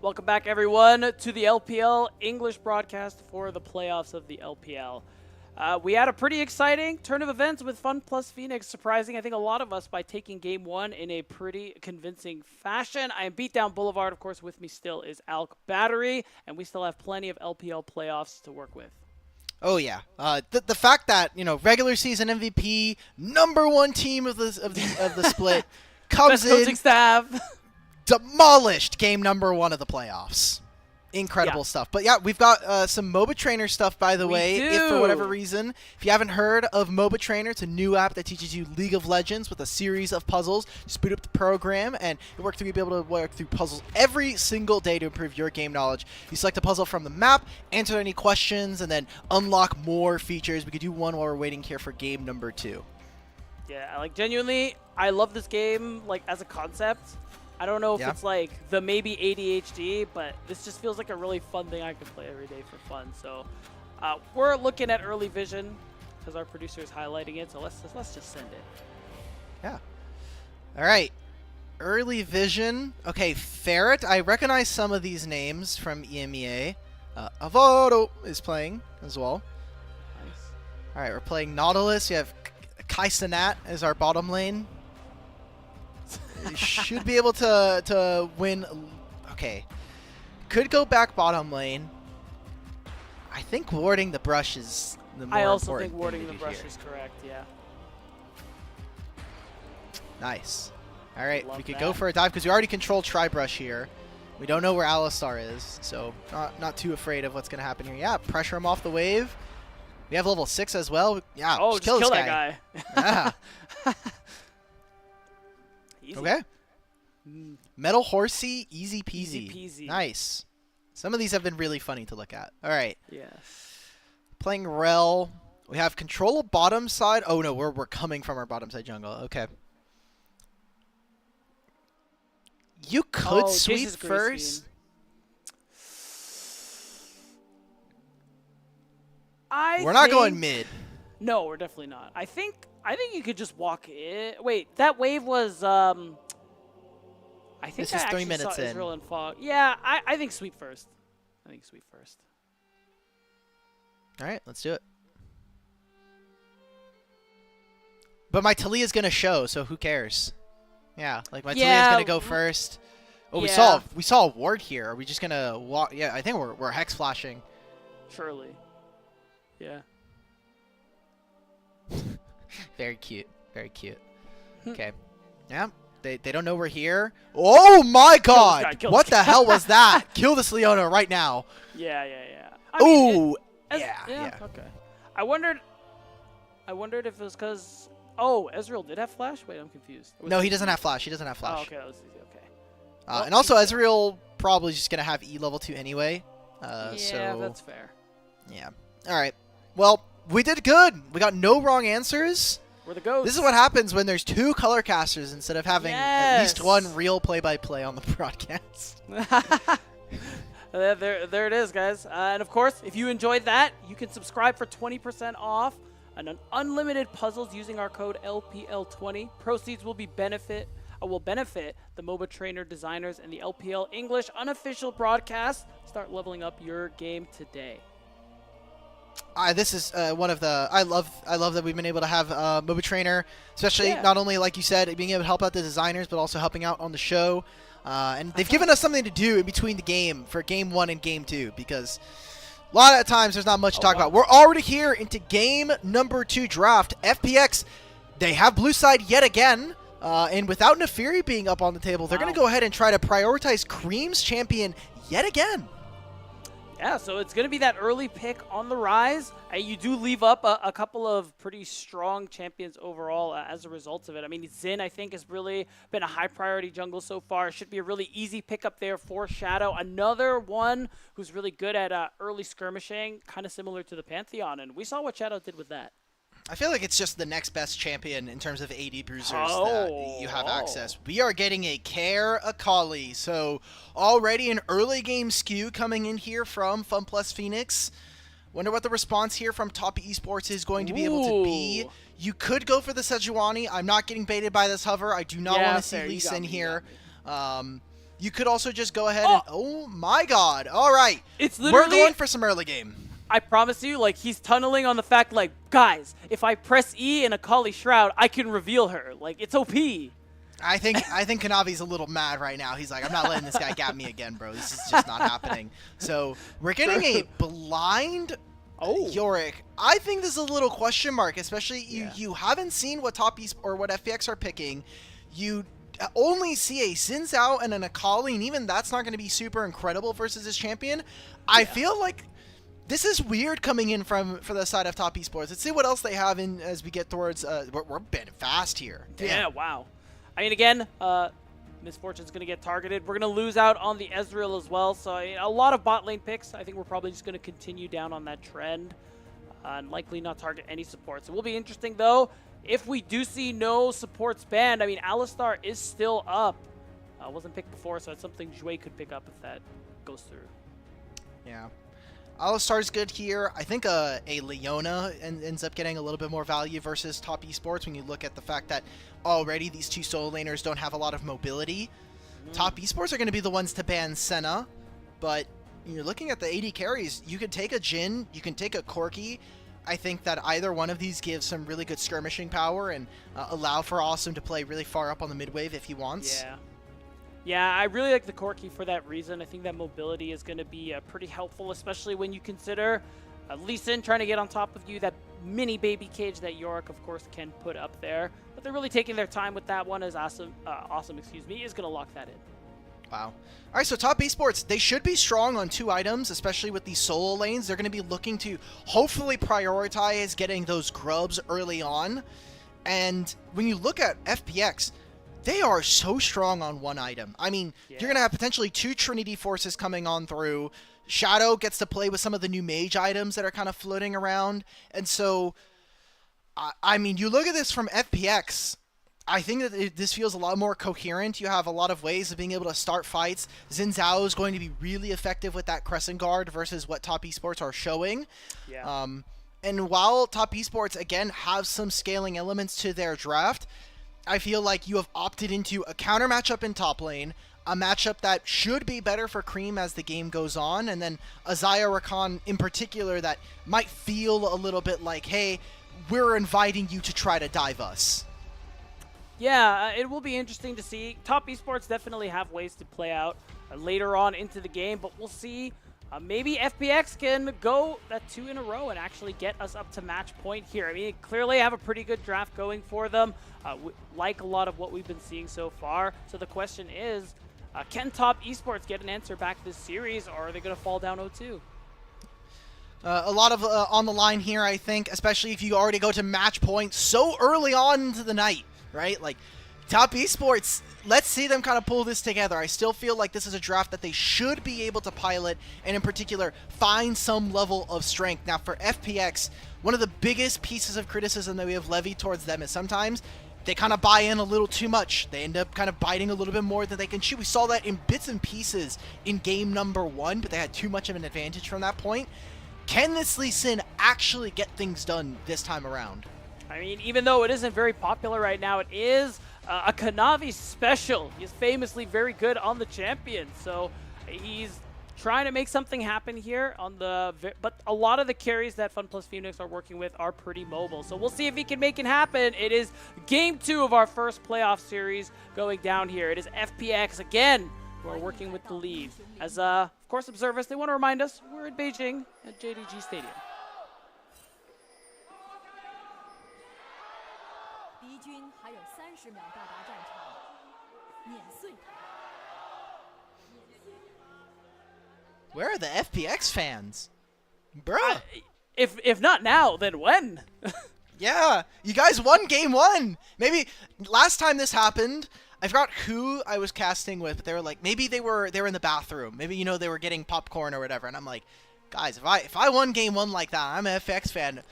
Welcome back, everyone, to the LPL English broadcast for the playoffs of the LPL. We had a pretty exciting turn of events with Fun plus Phoenix, surprising, I think, a lot of us by taking Game 1 in a pretty convincing fashion. I am Beatdown Boulevard. Of course, with me still is Alk Battery, and we still have plenty of LPL playoffs to work with. Oh yeah, the fact that regular season MVP, #1 team of the split, comes Best coaching in, staff. demolished game #1 of the playoffs. Incredible stuff. But yeah, we've got some MOBA Trainer stuff, by the way. If for whatever reason, if you haven't heard of MOBA Trainer, it's a new app that teaches you League of Legends with a series of puzzles. You boot up the program, and you'll be able to work through puzzles every single day to improve your game knowledge. You select a puzzle from the map, answer any questions, and then unlock more features. We could do one while we're waiting here for game #2. Yeah, like, genuinely, I love this game, like, as a concept. I don't know if it's like the maybe ADHD, but this just feels like a really fun thing I can play every day for fun. So we're looking at early vision because our producer is highlighting it. So let's just send it. Yeah. All right. Early vision. Okay, Ferret. I recognize some of these names from EMEA. Avado is playing as well. Nice. All right, we're playing Nautilus. You have Kai Cenat as our bottom lane. Should be able to win. Okay. Could go back bottom lane. I think warding the brush is the more I also important think warding thing to the do brush here. is correct, yeah. Nice. All right, Love we could that. go for a dive because we already control Tri-Brush here. We don't know where Alistar is, so not too afraid of what's going to happen here. Yeah, pressure him off the wave. We have level 6 as well. Yeah, Oh, just kill this that guy. guy. Yeah. Easy. Okay. Metal Horsey, easy peasy. Easy peasy. Nice. Some of these have been really funny to look at. All right. Yeah. Playing Rel. We have control of bottom side. Oh, no, we're coming from our bottom side jungle. Okay. You could sweep Jesus first. We're not going mid. No, we're definitely not. I think you could just walk in. Wait, that wave was I think This I is 3 actually minutes saw in. Israel and Fog. Yeah, I think sweep first. All right, let's do it. But my Talia's going to show, so who cares? Yeah, like my Talia's going to go first. Oh, yeah. we saw a ward here. Are we just going to walk? Yeah, I think we're hex flashing. Surely. Yeah. Very cute. Very cute. Okay. Yeah. They don't know we're here. Oh my god! Kill What this the guy. hell was that? Kill this Leona right now. Yeah. I mean, Ooh! yeah. Yeah. Okay. I wondered if it was because Ezreal did have flash. Wait, I'm confused. No, he doesn't have flash. He doesn't have flash. Oh, okay, that was easy. Okay. Well, And also, Ezreal probably just gonna have E level 2 anyway. Yeah, So that's fair. yeah. All right. Well, we did good. We got no wrong answers. We're the goats. This is what happens when there's 2 color casters instead of having at least Yes. 1 real play-by-play on the broadcast. There it is, guys. And of course, if you enjoyed that, you can subscribe for 20% off and unlimited puzzles using our code LPL20. Proceeds will benefit the MOBA trainer designers and the LPL English unofficial broadcast. Start leveling up your game today. This is one of the I love that we've been able to have MOBA Trainer, especially Yeah. not only like you said being able to help out the designers, but also helping out on the show. And they've given us something to do in between the game for Game 1 and Game 2 because a lot of times there's not much to talk about. We're already here into Game #2 draft. FPX, they have blue side yet again, and without Nefiri being up on the table, they're going to go ahead and try to prioritize Cream's champion yet again. Yeah, so it's going to be that early pick on the rise. You do leave up a couple of pretty strong champions overall as a result of it. I mean, Xin, I think, has really been a high priority jungle so far. It should be a really easy pickup there for Shadow. Another one who's really good at early skirmishing, kind of similar to the Pantheon. And we saw what Shadow did with that. I feel like it's just the next best champion in terms of AD bruisers that you have access. We are getting a Care Akali, so already an early game skew coming in here from Fun plus Phoenix. Wonder what the response here from Top Esports is going to be able to be. You could go for the Sejuani. I'm not getting baited by this hover. I do not want to see Lee Sin here. You could also just go ahead and... Oh, my God. All right. It's literally... We're going for some early game. I promise you, like, he's tunneling on the fact, like, guys, if I press E in Akali Shroud, I can reveal her. Like, it's OP. I think Kanavi's a little mad right now. He's like, I'm not letting this guy gap me again, bro. This is just not happening. So we're getting a blind Yorick. I think this is a little question mark, especially you haven't seen what top East or what FPX are picking. You only see a Xin Zhao and an Akali, and even that's not going to be super incredible versus his champion. I feel like this is weird coming in for the side of top esports. Let's see what else they have in as we get towards. We're been fast here. Damn. Yeah, wow. I mean, again, Misfortune's going to get targeted. We're going to lose out on the Ezreal as well. So a lot of bot lane picks. I think we're probably just going to continue down on that trend and likely not target any supports. It will be interesting, though, if we do see no supports banned. I mean, Alistar is still up. Wasn't picked before, so it's something Jue could pick up if that goes through. Yeah. Alistar's good here. I think a Leona ends up getting a little bit more value versus top esports when you look at the fact that already these two solo laners don't have a lot of mobility. Top esports are going to be the ones to ban Senna, but you're looking at the AD carries. You could take a Jhin, you can take a Corki. I think that either one of these gives some really good skirmishing power and allow for Awesome to play really far up on the mid wave if he wants. Yeah, I really like the Corki for that reason. I think that mobility is going to be pretty helpful, especially when you consider Lee Sin trying to get on top of you, that mini baby cage that Yorick, of course, can put up there. But they're really taking their time with that one as Awesome is going to lock that in. Wow. All right, so top esports, they should be strong on 2 items, especially with these solo lanes. They're going to be looking to hopefully prioritize getting those grubs early on. And when you look at FPX, they are so strong on 1 item. I mean, you're going to have potentially 2 Trinity Forces coming on through. Shadow gets to play with some of the new mage items that are kind of floating around. And so, I mean, you look at this from FPX, I think that this feels a lot more coherent. You have a lot of ways of being able to start fights. Xin Zhao is going to be really effective with that Crescent Guard versus what top esports are showing. And while top esports, again, have some scaling elements to their draft, I feel like you have opted into a counter matchup in top lane, a matchup that should be better for Cream as the game goes on, and then a Xayah Rakan in particular that might feel a little bit like, hey, we're inviting you to try to dive us. Yeah, it will be interesting to see. Top esports definitely have ways to play out later on into the game, but we'll see. Maybe FPX can go that 2 in a row and actually get us up to match point here. I mean, clearly have a pretty good draft going for them, like a lot of what we've been seeing so far. So the question is, can top esports get an answer back this series, or are they going to fall down 0-2? A lot of on the line here, I think, especially if you already go to match point so early on into the night, right? Like, top esports, let's see them kind of pull this together. I still feel like this is a draft that they should be able to pilot, and in particular, find some level of strength. Now, for FPX, one of the biggest pieces of criticism that we have levied towards them is sometimes they kind of buy in a little too much. They end up kind of biting a little bit more than they can chew. We saw that in bits and pieces in game number 1, but they had too much of an advantage from that point. Can this Lee Sin actually get things done this time around? I mean, even though it isn't very popular right now, it is a Kanavi special. He's famously very good on the champion, so he's trying to make something happen here on the. But a lot of the carries that FunPlus Phoenix are working with are pretty mobile, so we'll see if he can make it happen. It is game 2 of our first playoff series going down here. It is FPX again who are working with the lead. As of course, observers, they want to remind us we're in Beijing at JDG Stadium. 敌军还有30秒到达战场，碾碎他。 Where are the FPX fans? Bruh. If not now, then when? Yeah, you guys won game 1. Maybe last time this happened, I forgot who I was casting with, but they were like, maybe they were in the bathroom. Maybe, you know, they were getting popcorn or whatever. And I'm like, guys, if I won game 1 like that, I'm an FPX fan.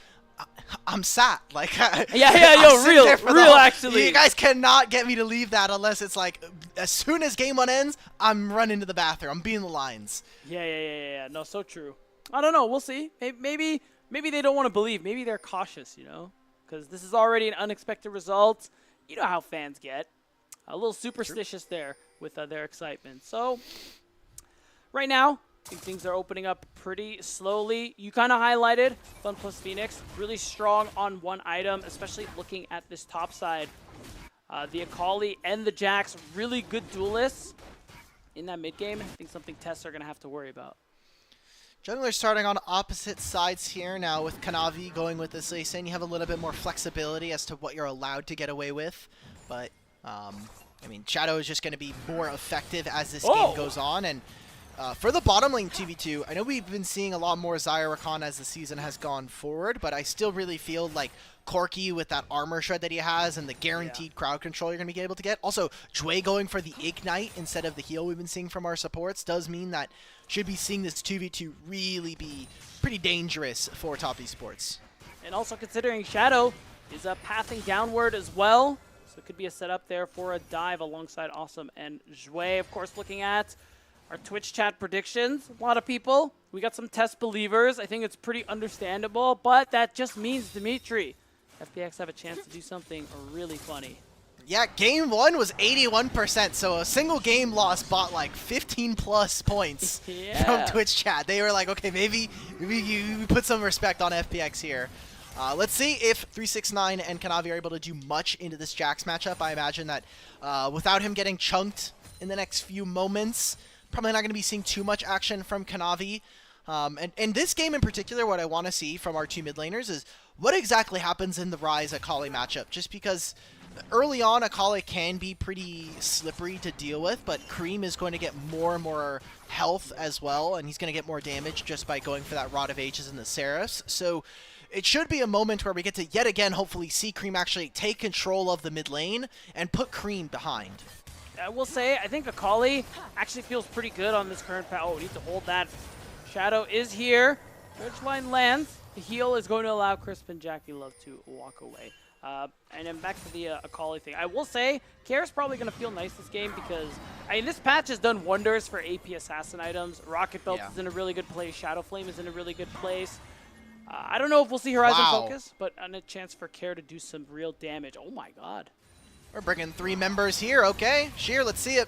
I'm sat. Like, real actually. You guys cannot get me to leave that unless it's like, as soon as game 1 ends, I'm running to the bathroom. I'm being the lines. Yeah. No, so true. I don't know. We'll see. Maybe they don't want to believe. Maybe they're cautious, you know, because this is already an unexpected result. You know how fans get. A little superstitious there. with their excitement. So right now, I think things are opening up pretty slowly. You kind of highlighted Fun plus Phoenix, really strong on one item, especially looking at this top side. The Akali and the Jax, really good duelists in that mid game. I think something TES are going to have to worry about. Junglers starting on opposite sides here now with Kanavi going with this Lee Sin. You have a little bit more flexibility as to what you're allowed to get away with. But, I mean, Shadow is just going to be more effective as this game goes on. And for the bottom lane 2v2, I know we've been seeing a lot more Zyrakan as the season has gone forward, but I still really feel like Corki with that armor shred that he has and the guaranteed crowd control you're going to be able to get. Also, Jway going for the Ignite instead of the heal we've been seeing from our supports does mean that should be seeing this 2v2 really be pretty dangerous for top esports. And also considering Shadow is pathing downward as well, so it could be a setup there for a dive alongside Awesome and Jway. Of course, looking at our Twitch chat predictions, a lot of people, we got some TES believers. I think it's pretty understandable, but that just means, Dimitri, FPX have a chance to do something really funny. Yeah, game 1 was 81%, so a single game loss bought like 15 plus points from Twitch chat. They were like, okay, maybe you put some respect on FPX here. Let's see if 369 and Kanavi are able to do much into this Jax matchup. I imagine that without him getting chunked in the next few moments, probably not going to be seeing too much action from Kanavi. And in this game in particular, what I want to see from our two mid laners is what exactly happens in the Ryze Akali matchup. Just because early on, Akali can be pretty slippery to deal with, but Cream is going to get more and more health as well, and he's going to get more damage just by going for that Rod of Ages and the Seraphs. So it should be a moment where we get to yet again hopefully see Cream actually take control of the mid lane and put Cream behind. I will say, I think Akali actually feels pretty good on this current path. Oh, we need to hold that. Shadow is here. Ridgeline lands. The heal is going to allow Crisp and Jackie Love to walk away. And then back to the Akali thing. I will say, Kair's probably going to feel nice this game because, I mean, this patch has done wonders for AP Assassin items. Rocket Belt is in a really good place. Shadow Flame is in a really good place. I don't know if we'll see Horizon Focus, but on a chance for Kair to do some real damage. Oh my god. We're bringing 3 members here, okay. Sheer, let's see it.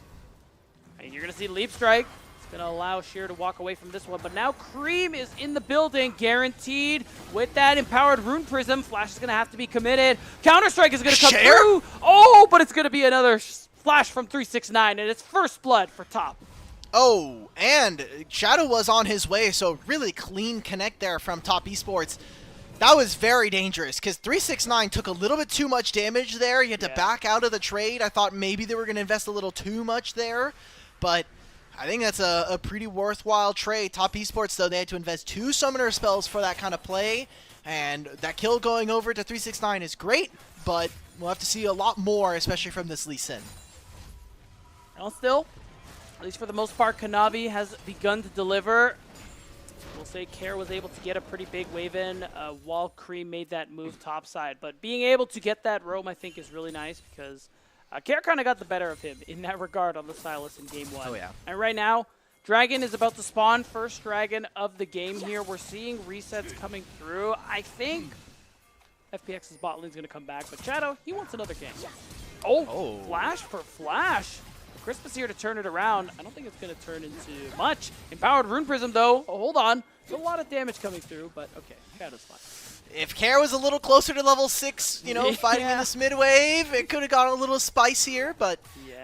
And you're going to see Leap Strike. It's going to allow Sheer to walk away from this one. But now Cream is in the building, guaranteed. With that Empowered Rune Prism, Flash is going to have to be committed. Counter-Strike is going to come through. Oh, but it's going to be another Flash from 369, and it's first blood for top. Oh, and Shadow was on his way, so really clean connect there from Top Esports. That was very dangerous because 369 took a little bit too much damage there. You had to back out of the trade. I thought maybe they were going to invest a little too much there, but I think that's a pretty worthwhile trade. Top Esports, though, they had to invest 2 summoner spells for that kind of play, and that kill going over to 369 is great, but we'll have to see a lot more, especially from this Lee Sin. Well, still, at least for the most part, Kanavi has begun to deliver. We'll say Kair was able to get a pretty big wave in while Cream made that move topside. But being able to get that roam, I think, is really nice because Kair kind of got the better of him in that regard on the Sylas in Game 1. Oh, yeah. And right now, Dragon is about to spawn. First Dragon of the game here. We're seeing resets coming through. I think FPX's bot lane's going to come back. But Shadow, he wants another game. Oh, Flash for Flash. Crisp is here to turn it around. I don't think it's going to turn into much. Empowered Rune Prism, though. Oh, hold on. There's a lot of damage coming through, but okay. Shadow's fine. If Kair was a little closer to level 6, you know, fighting in this mid wave, it could have gone a little spicier, but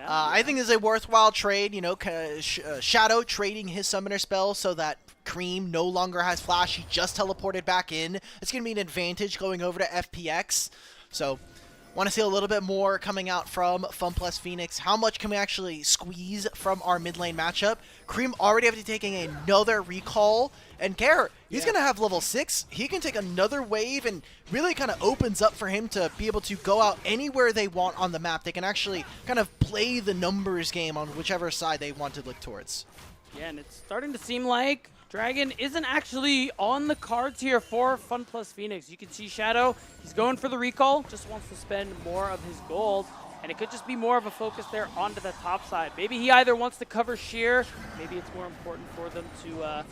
I think it's a worthwhile trade. You know, Shadow trading his summoner spell so that Cream no longer has Flash. He just teleported back in. It's going to be an advantage going over to FPX. So want to see a little bit more coming out from Fun plus Phoenix. How much can we actually squeeze from our mid lane matchup? Cream already after taking another recall. And Kair, he's going to have level 6. He can take another wave and really kind of opens up for him to be able to go out anywhere they want on the map. They can actually kind of play the numbers game on whichever side they want to look towards. Yeah, and it's starting to seem like Dragon isn't actually on the cards here for Fun plus Phoenix. You can see Shadow, he's going for the recall, just wants to spend more of his gold. And it could just be more of a focus there onto the top side. Maybe he either wants to cover Sheer, maybe it's more important for them to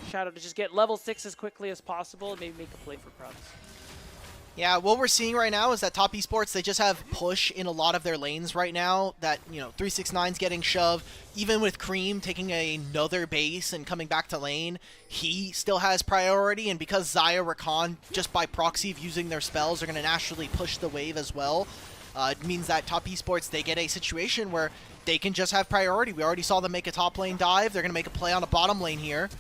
Shadow to just get level 6 as quickly as possible and maybe make a play for Promise. Yeah, what we're seeing right now is that Top Esports, they just have push in a lot of their lanes right now. That, 369's getting shoved. Even with Cream taking another base and coming back to lane, he still has priority. And because Xayah, Rakan, just by proxy of using their spells, are going to naturally push the wave as well, it means that Top Esports, they get a situation where they can just have priority. We already saw them make a top lane dive. They're going to make a play on a bottom lane here.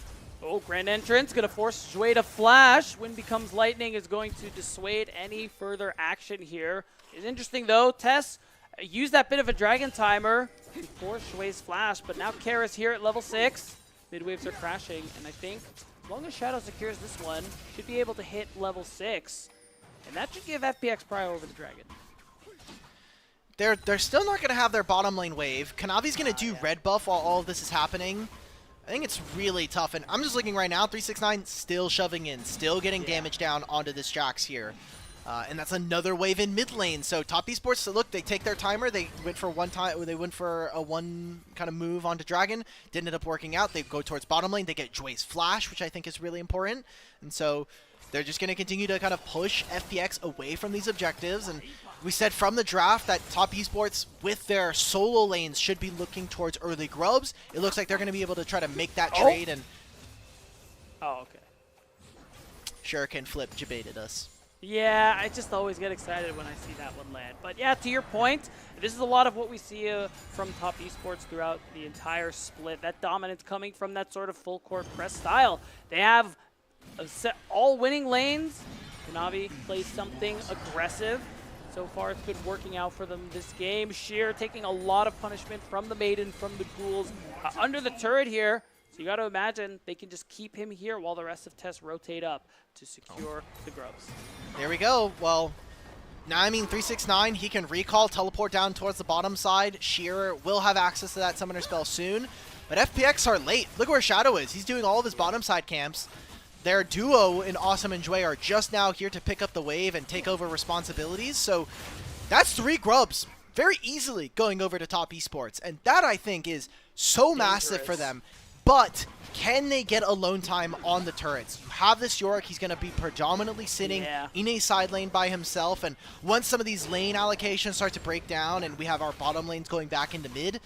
Oh, Grand Entrance going to force Shui to flash. Wind becomes lightning is going to dissuade any further action here. It's interesting though, TES used that bit of a dragon timer to force Shui's flash, but now Kara's here at level 6. Midwaves are crashing, and I think as long as Shadow secures this one, should be able to hit level 6. And that should give FPX prior over the dragon. They're still not going to have their bottom lane wave. Kanavi's going to do red buff while all of this is happening. I think it's really tough, and I'm just looking right now, 369 still shoving in, still getting damage down onto this Jax here. And that's another wave in mid lane. So Top Esports, so look, they take their timer, they went for a one kind of move onto Dragon, didn't end up working out. They go towards bottom lane, they get Joy's flash, which I think is really important. And so they're just going to continue to kind of push FPX away from these objectives. And we said from the draft that Top Esports, with their solo lanes, should be looking towards early grubs. It looks like they're going to be able to try to make that trade. And okay. Shuriken Flip debated us. Yeah, I just always get excited when I see that one land. But yeah, to your point, this is a lot of what we see from Top Esports throughout the entire split. That dominance coming from that sort of full court press style. They have all winning lanes. Kanavi plays something aggressive. So far, it's been working out for them this game. Sheer taking a lot of punishment from the Maiden, from the ghouls, under the turret here. So you got to imagine they can just keep him here while the rest of TES rotate up to secure the grubs. There we go. Well, now I mean 369, he can recall, teleport down towards the bottom side. Sheer will have access to that summoner spell soon. But FPX are late. Look where Shadow is. He's doing all of his bottom side camps. Their duo in Awesome and Jway are just now here to pick up the wave and take over responsibilities. So that's 3 grubs very easily going over to Top Esports. And that, I think, is so massive for them. But can they get alone time on the turrets? You have this Yorick. He's going to be predominantly sitting in a side lane by himself. And once some of these lane allocations start to break down and we have our bottom lanes going back into mid,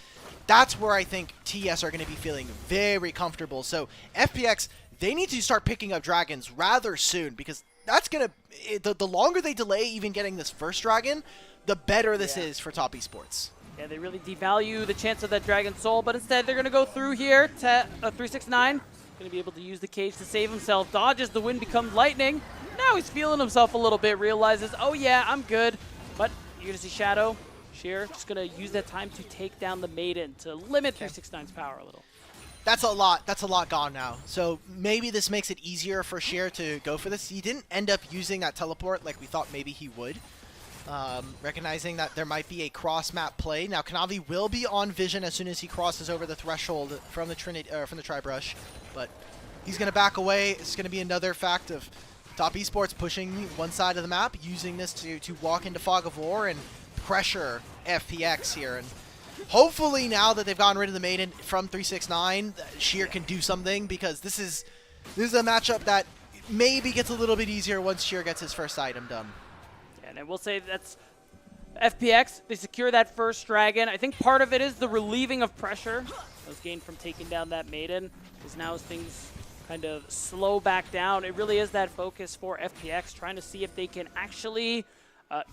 that's where I think TES are going to be feeling very comfortable. So FPX, they need to start picking up dragons rather soon, because that's going to... The longer they delay even getting this first dragon, the better this is for Top Esports. Yeah, they really devalue the chance of that Dragon Soul, but instead they're going to go through here. 369 going to be able to use the cage to save himself. Dodges, the wind becomes lightning. Now he's feeling himself a little bit, realizes, oh yeah, I'm good. But you're going to see Shadow, Sheer, just going to use that time to take down the Maiden to limit 369's power a little. That's a lot gone now. So maybe this makes it easier for Sheer to go for this. He didn't end up using that teleport like we thought maybe he would. Recognizing that there might be a cross-map play. Now Kanavi will be on vision as soon as he crosses over the threshold from the Tri-Brush, but he's going to back away. It's going to be another fact of Top Esports pushing one side of the map, using this to walk into Fog of War and pressure FPX here. And hopefully now that they've gotten rid of the Maiden from 369, Sheer can do something, because this is a matchup that maybe gets a little bit easier once Sheer gets his first item done. And I will say that's FPX. They secure that first dragon. I think part of it is the relieving of pressure that was gained from taking down that Maiden, because now as things kind of slow back down, it really is that focus for FPX, trying to see if they can actually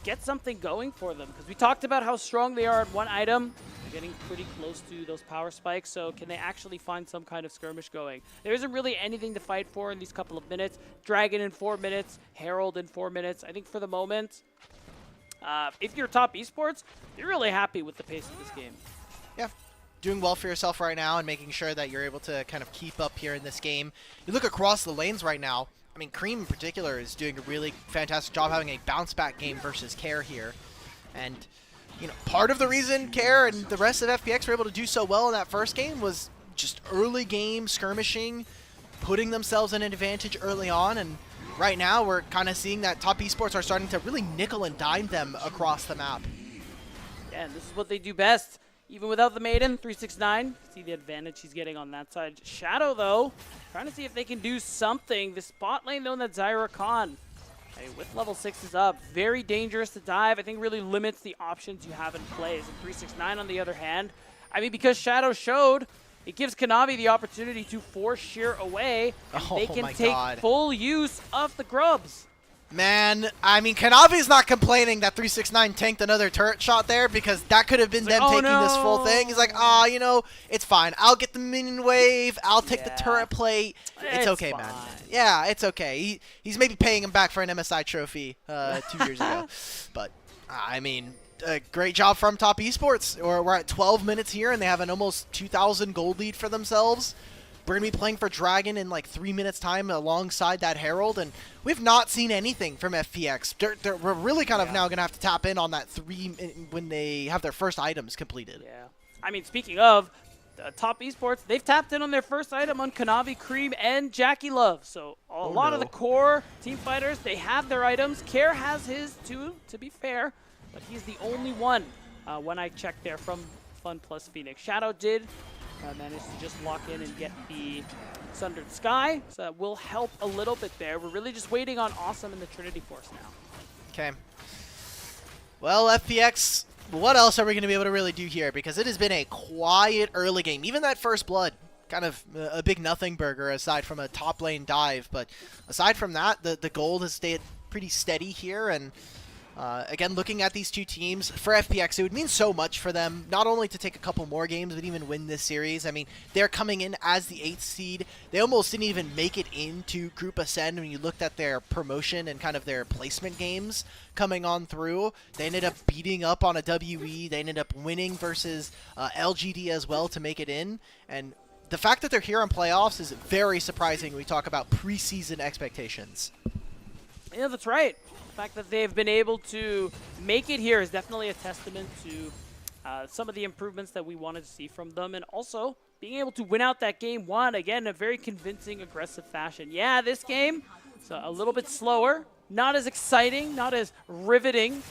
get something going for them. Because we talked about how strong they are at one item. They're getting pretty close to those power spikes, so can they actually find some kind of skirmish going? There isn't really anything to fight for in these couple of minutes. Dragon in 4 minutes, Herald in 4 minutes. I think for the moment, if you're Top Esports, you're really happy with the pace of this game. Yeah, doing well for yourself right now and making sure that you're able to kind of keep up here in this game. You look across the lanes right now. I mean, Cream in particular is doing a really fantastic job having a bounce-back game versus Care here. And, part of the reason Care and the rest of FPX were able to do so well in that first game was just early game skirmishing, putting themselves in an advantage early on. And right now, we're kind of seeing that Top Esports are starting to really nickel and dime them across the map. Yeah, and this is what they do best. Even without the Maiden, 369, see the advantage he's getting on that side. Shadow, though, trying to see if they can do something. The spot lane, though, that Xayah Rakan Hey, with level 6s up, very dangerous to dive. I think really limits the options you have in plays. And 369 on the other hand, I mean, because Shadow showed, it gives Kanavi the opportunity to force Sheer away, and they can take full use of the grubs. Man, I mean, Kanavi's not complaining that 369 tanked another turret shot there because that could have been them taking this full thing. He's like, you know, it's fine. I'll get the minion wave. I'll take the turret plate. It's okay, fine. man. Yeah, it's okay. He's maybe paying him back for an MSI trophy 2 years ago. But, I mean, great job from Top Esports. We're at 12 minutes here, and they have an almost 2,000 gold lead for themselves. We're going to be playing for Dragon in like 3 minutes time alongside that Herald, and we've not seen anything from FPX. We're really kind of now going to have to tap in on that 3 when they have their first items completed. Yeah. I mean, speaking of Top Esports, they've tapped in on their first item on Kanavi, Cream, and Jackie Love. So a lot of the core team fighters, they have their items. Care has his too, to be fair, but he's the only one when I checked there from Fun Plus Phoenix. Shadow did managed to just lock in and get the Sundered Sky, so that will help a little bit there. We're really just waiting on Awesome and the Trinity Force now. Okay. Well, FPX, what else are we going to be able to really do here? Because it has been a quiet early game. Even that first blood, kind of a big nothing burger aside from a top lane dive. But aside from that, the gold has stayed pretty steady here, and again, looking at these two teams, for FPX, it would mean so much for them, not only to take a couple more games, but even win this series. I mean, they're coming in as the 8th seed. They almost didn't even make it into Group Ascend when you looked at their promotion and kind of their placement games coming on through. They ended up beating up on a WE. They ended up winning versus LGD as well to make it in. And the fact that they're here in playoffs is very surprising when we talk about preseason expectations. Yeah, that's right. The fact that they've been able to make it here is definitely a testament to some of the improvements that we wanted to see from them, and also being able to win out that game one, again, in a very convincing, aggressive fashion. Yeah, this game is a little bit slower, not as exciting, not as riveting,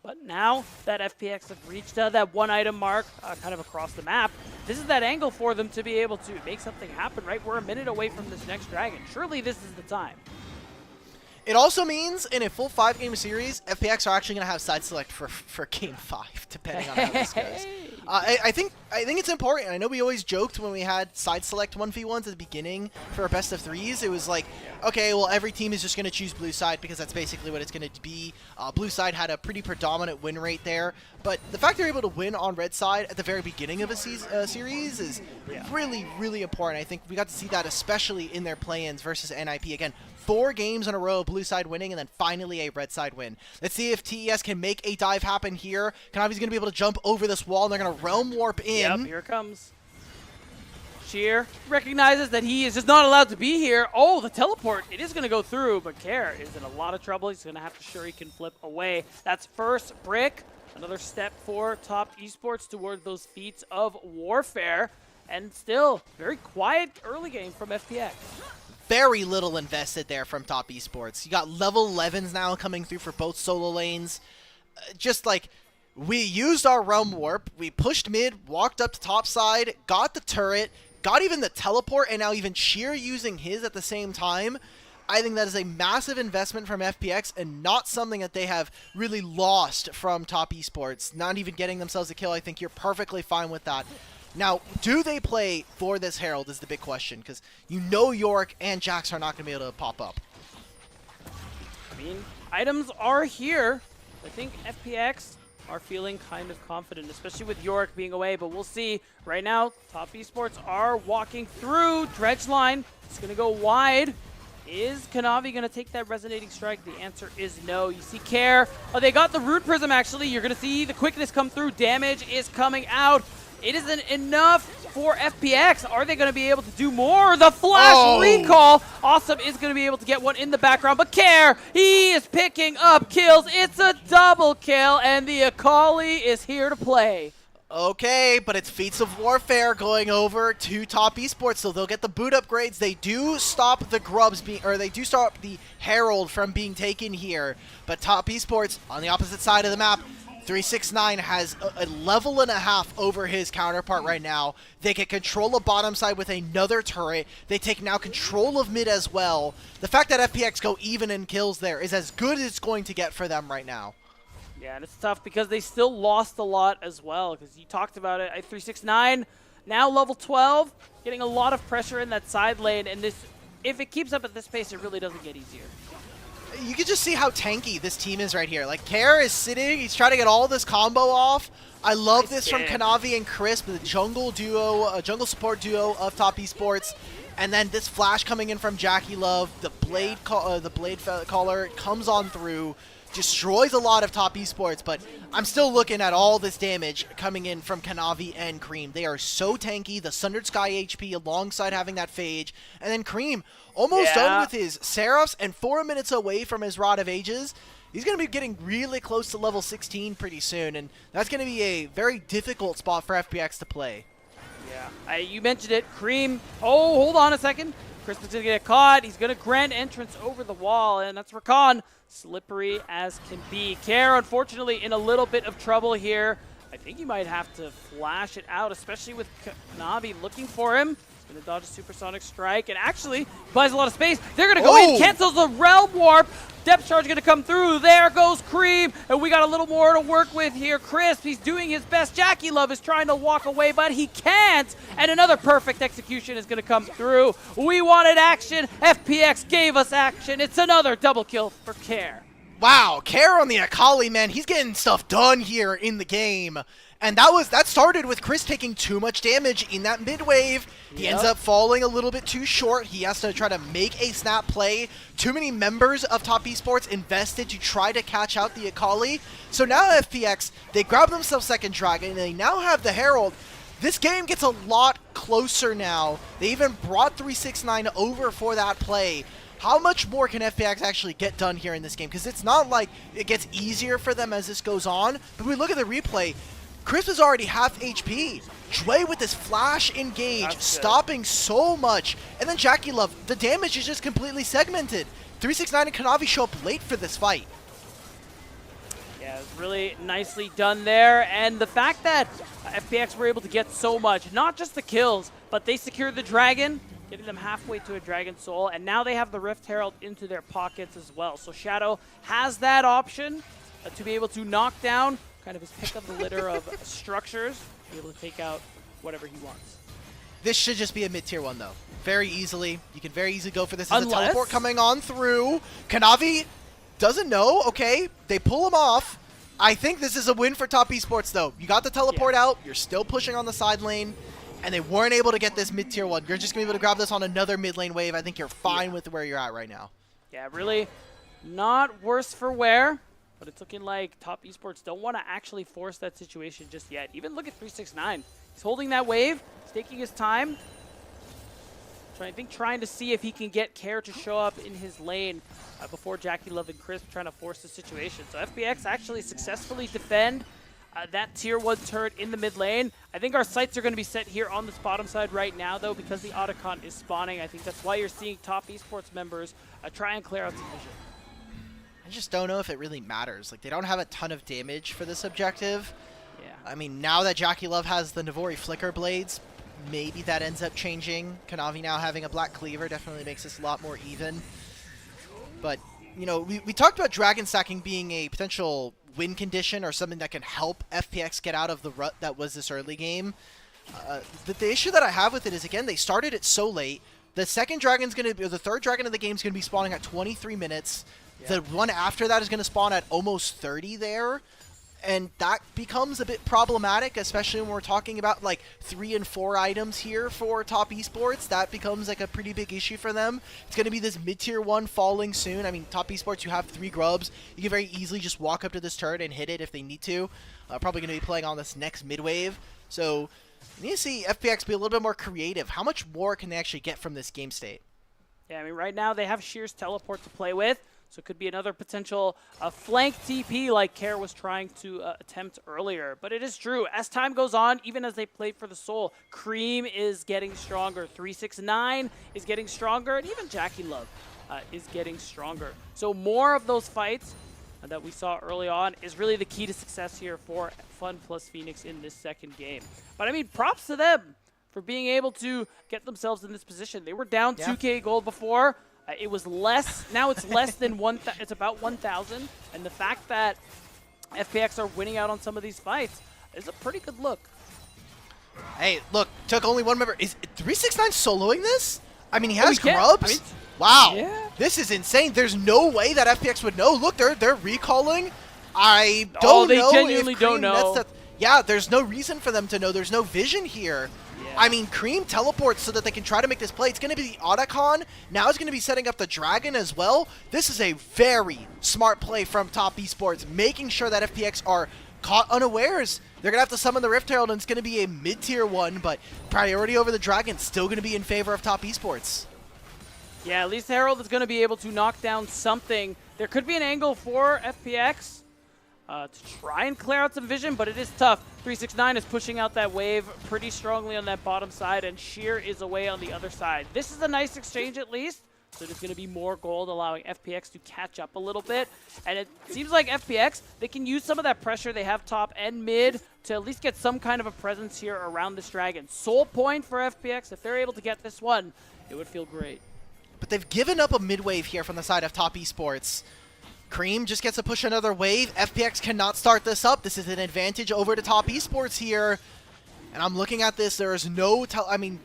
but now that FPX have reached that one item mark kind of across the map, this is that angle for them to be able to make something happen, right? We're a minute away from this next Dragon. Surely this is the time. It also means in a full 5-game series, FPX are actually going to have side select for Game 5, depending on how this goes. I think it's important. I know we always joked when we had side select 1v1s at the beginning for our best of 3s. It was like, okay, well, every team is just going to choose blue side because that's basically what it's going to be. Blue side had a pretty predominant win rate there, but the fact they're able to win on red side at the very beginning of a series is really, really important. I think we got to see that especially in their play-ins versus NIP. Again, 4 games in a row, blue side winning, and then finally a red side win. Let's see if TES can make a dive happen here. Kanavi's going to be able to jump over this wall, and they're going to realm warp in. Yep, here it comes. Sheer recognizes that he is just not allowed to be here. Oh, the teleport. It is going to go through, but Care is in a lot of trouble. He's going to have to sure he can flip away. That's first brick. Another step for Top Esports toward those feats of warfare. And still, very quiet early game from FPX. Very little invested there from Top Esports. You got level 11s now coming through for both solo lanes. Just like, we used our realm warp, we pushed mid, walked up to top side, got the turret, got even the teleport, and now even Sheer using his at the same time. I think that is a massive investment from FPX and not something that they have really lost from Top Esports. Not even getting themselves a kill. I think you're perfectly fine with that. Now, do they play for this Herald is the big question, because you know Yorick and Jax are not going to be able to pop up. I mean, items are here. I think FPX are feeling kind of confident, especially with Yorick being away, but we'll see. Right now, Top Esports are walking through. Dredge line, it's going to go wide. Is Kanavi going to take that resonating strike? The answer is no. You see Care. Oh, they got the Root Prism, actually. You're going to see the quickness come through. Damage is coming out. It isn't enough for FPX. Are they going to be able to do more? The flash recall. Awesome is going to be able to get one in the background, but Care, he is picking up kills. It's a double kill, and the Akali is here to play. Okay, but it's Feats of Warfare going over to Top Esports, so they'll get the boot upgrades. They do stop the grubs being, or they do stop the Herald from being taken here. But Top Esports on the opposite side of the map, 369 has a level and a half over his counterpart right now. They can control a bottom side with another turret. They take now control of mid as well. The fact that FPX go even in kills there is as good as it's going to get for them right now. Yeah, and it's tough because they still lost a lot as well, because you talked about it. 369 now level 12, getting a lot of pressure in that side lane, and this, if it keeps up at this pace, it really doesn't get easier. You can just see how tanky this team is right here. Like, Care is sitting, he's trying to get all this combo off. I love this from Kanavi and Crisp, the jungle duo, jungle support duo of Top Esports. And then this flash coming in from Jackie Love, the blade caller comes on through, destroys a lot of Top Esports, but I'm still looking at all this damage coming in from Kanavi and Cream. They are so tanky, the Sundered Sky HP alongside having that Phage, and then Cream almost done with his Seraphs and 4 minutes away from his Rod of Ages. He's going to be getting really close to level 16 pretty soon, and that's going to be a very difficult spot for FPX to play. Yeah, you mentioned it, Cream. Oh, hold on a second. Crispin's going to get caught. He's going to grand entrance over the wall, and that's Rakan. Slippery as can be. Care, unfortunately, in a little bit of trouble here. I think he might have to flash it out, especially with Navi looking for him. He's going to dodge a supersonic strike, and actually buys a lot of space. They're going to go in, cancels the Realm Warp. Depth charge going to come through. There goes Cream, and we got a little more to work with here. Crisp, he's doing his best. Jackie Love is trying to walk away, but he can't. And another perfect execution is going to come through. We wanted action. FPX gave us action. It's another double kill for Care. Wow, Care on the Akali, man, he's getting stuff done here in the game. And that started with Chris taking too much damage in that mid wave. He ends up falling a little bit too short. He has to try to make a snap play. Too many members of Top Esports invested to try to catch out the Akali. So now FPX, they grab themselves second dragon, and they now have the Herald. This game gets a lot closer now. They even brought 369 over for that play. How much more can FPX actually get done here in this game? Because it's not like it gets easier for them as this goes on. But we look at the replay. Chris is already half HP. Dre with this flash engage, stopping so much. And then Jackie Love, the damage is just completely segmented. 369 and Kanavi show up late for this fight. Yeah, it's really nicely done there. And the fact that FPX were able to get so much, not just the kills, but they secured the dragon, getting them halfway to a Dragon Soul, and now they have the Rift Herald into their pockets as well. So Shadow has that option to be able to knock down kind of his pick of the litter of structures, be able to take out whatever he wants. This should just be a mid-tier one, though. Very easily. You can very easily go for this as a teleport coming on through. Kanavi doesn't know. Okay, they pull him off. I think this is a win for Top Esports, though. You got the teleport out. You're still pushing on the side lane, and they weren't able to get this mid-tier one. You're just going to be able to grab this on another mid-lane wave. I think you're fine with where you're at right now. Yeah, really not worse for wear. But it's looking like Top Esports don't want to actually force that situation just yet. Even look at 369. He's holding that wave. He's taking his time. Trying to see if he can get Care to show up in his lane before Jackie Love and Crisp trying to force the situation. So FPX actually successfully defend that tier 1 turret in the mid lane. I think our sights are going to be set here on this bottom side right now, though, because the Otacon is spawning. I think that's why you're seeing Top Esports members try and clear out some vision. I just don't know if it really matters. Like, they don't have a ton of damage for this objective. Yeah. I mean, now that Jackie Love has the Navori Flicker Blades, maybe that ends up changing. Kanavi now having a Black Cleaver definitely makes this a lot more even. But, you know, we talked about Dragon Stacking being a potential win condition or something that can help FPX get out of the rut that was this early game. The issue that I have with it is, again, they started it so late. The second dragon's going to be, or the third dragon of the game is going to be spawning at 23 minutes. The one after that is going to spawn at almost 30 there. And that becomes a bit problematic, especially when we're talking about like 3 and 4 items here for Top Esports. That becomes like a pretty big issue for them. It's going to be this mid-tier one falling soon. I mean, Top Esports, you have 3 grubs. You can very easily just walk up to this turret and hit it if they need to. Probably going to be playing on this next mid-wave. So you need to see FPX be a little bit more creative. How much more can they actually get from this game state? Yeah, I mean, right now they have Sheer's teleport to play with. So it could be another potential flank TP like Care was trying to attempt earlier. But it is true. As time goes on, even as they play for the soul, Cream is getting stronger. 369 is getting stronger. And even Jackie Love is getting stronger. So more of those fights that we saw early on is really the key to success here for Fun plus Phoenix in this second game. But I mean, props to them for being able to get themselves in this position. They were down 2K gold before. It was less. Now it's less than it's about 1,000. And the fact that FPX are winning out on some of these fights is a pretty good look. Hey, look, took only one member. Is 369 soloing this? I mean, he has he can. grubs. I mean, wow, yeah. This is insane. There's no way that FPX would know. Look, they're recalling. I don't they know genuinely if don't Cream know. Yeah, there's no reason for them to know. There's no vision here. Yeah. I mean, Cream teleports so that they can try to make this play. It's going to be the Otacon. Now it's going to be setting up the Dragon as well. This is a very smart play from Top Esports, making sure that FPX are caught unawares. They're going to have to summon the Rift Herald, and it's going to be a mid-tier one, but priority over the Dragon still going to be in favor of Top Esports. Yeah, at least Herald is going to be able to knock down something. There could be an angle for FPX to try and clear out some vision, but it is tough. 369 is pushing out that wave pretty strongly on that bottom side, and Sheer is away on the other side. This is a nice exchange at least. So there's going to be more gold, allowing FPX to catch up a little bit. And it seems like FPX, they can use some of that pressure they have top and mid to at least get some kind of a presence here around this Dragon. Soul point for FPX. If they're able to get this one, it would feel great. But they've given up a mid-wave here from the side of Top Esports. Cream just gets to push another wave. FPX cannot start this up. This is an advantage over to Top Esports here. And I'm looking at this. There is no... I mean...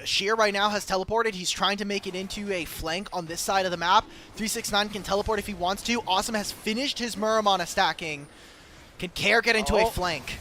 Sheer right now has teleported. He's trying to make it into a flank on this side of the map. 369 can teleport if he wants to. Awesome has finished his Muramana stacking. Can Care get into a flank?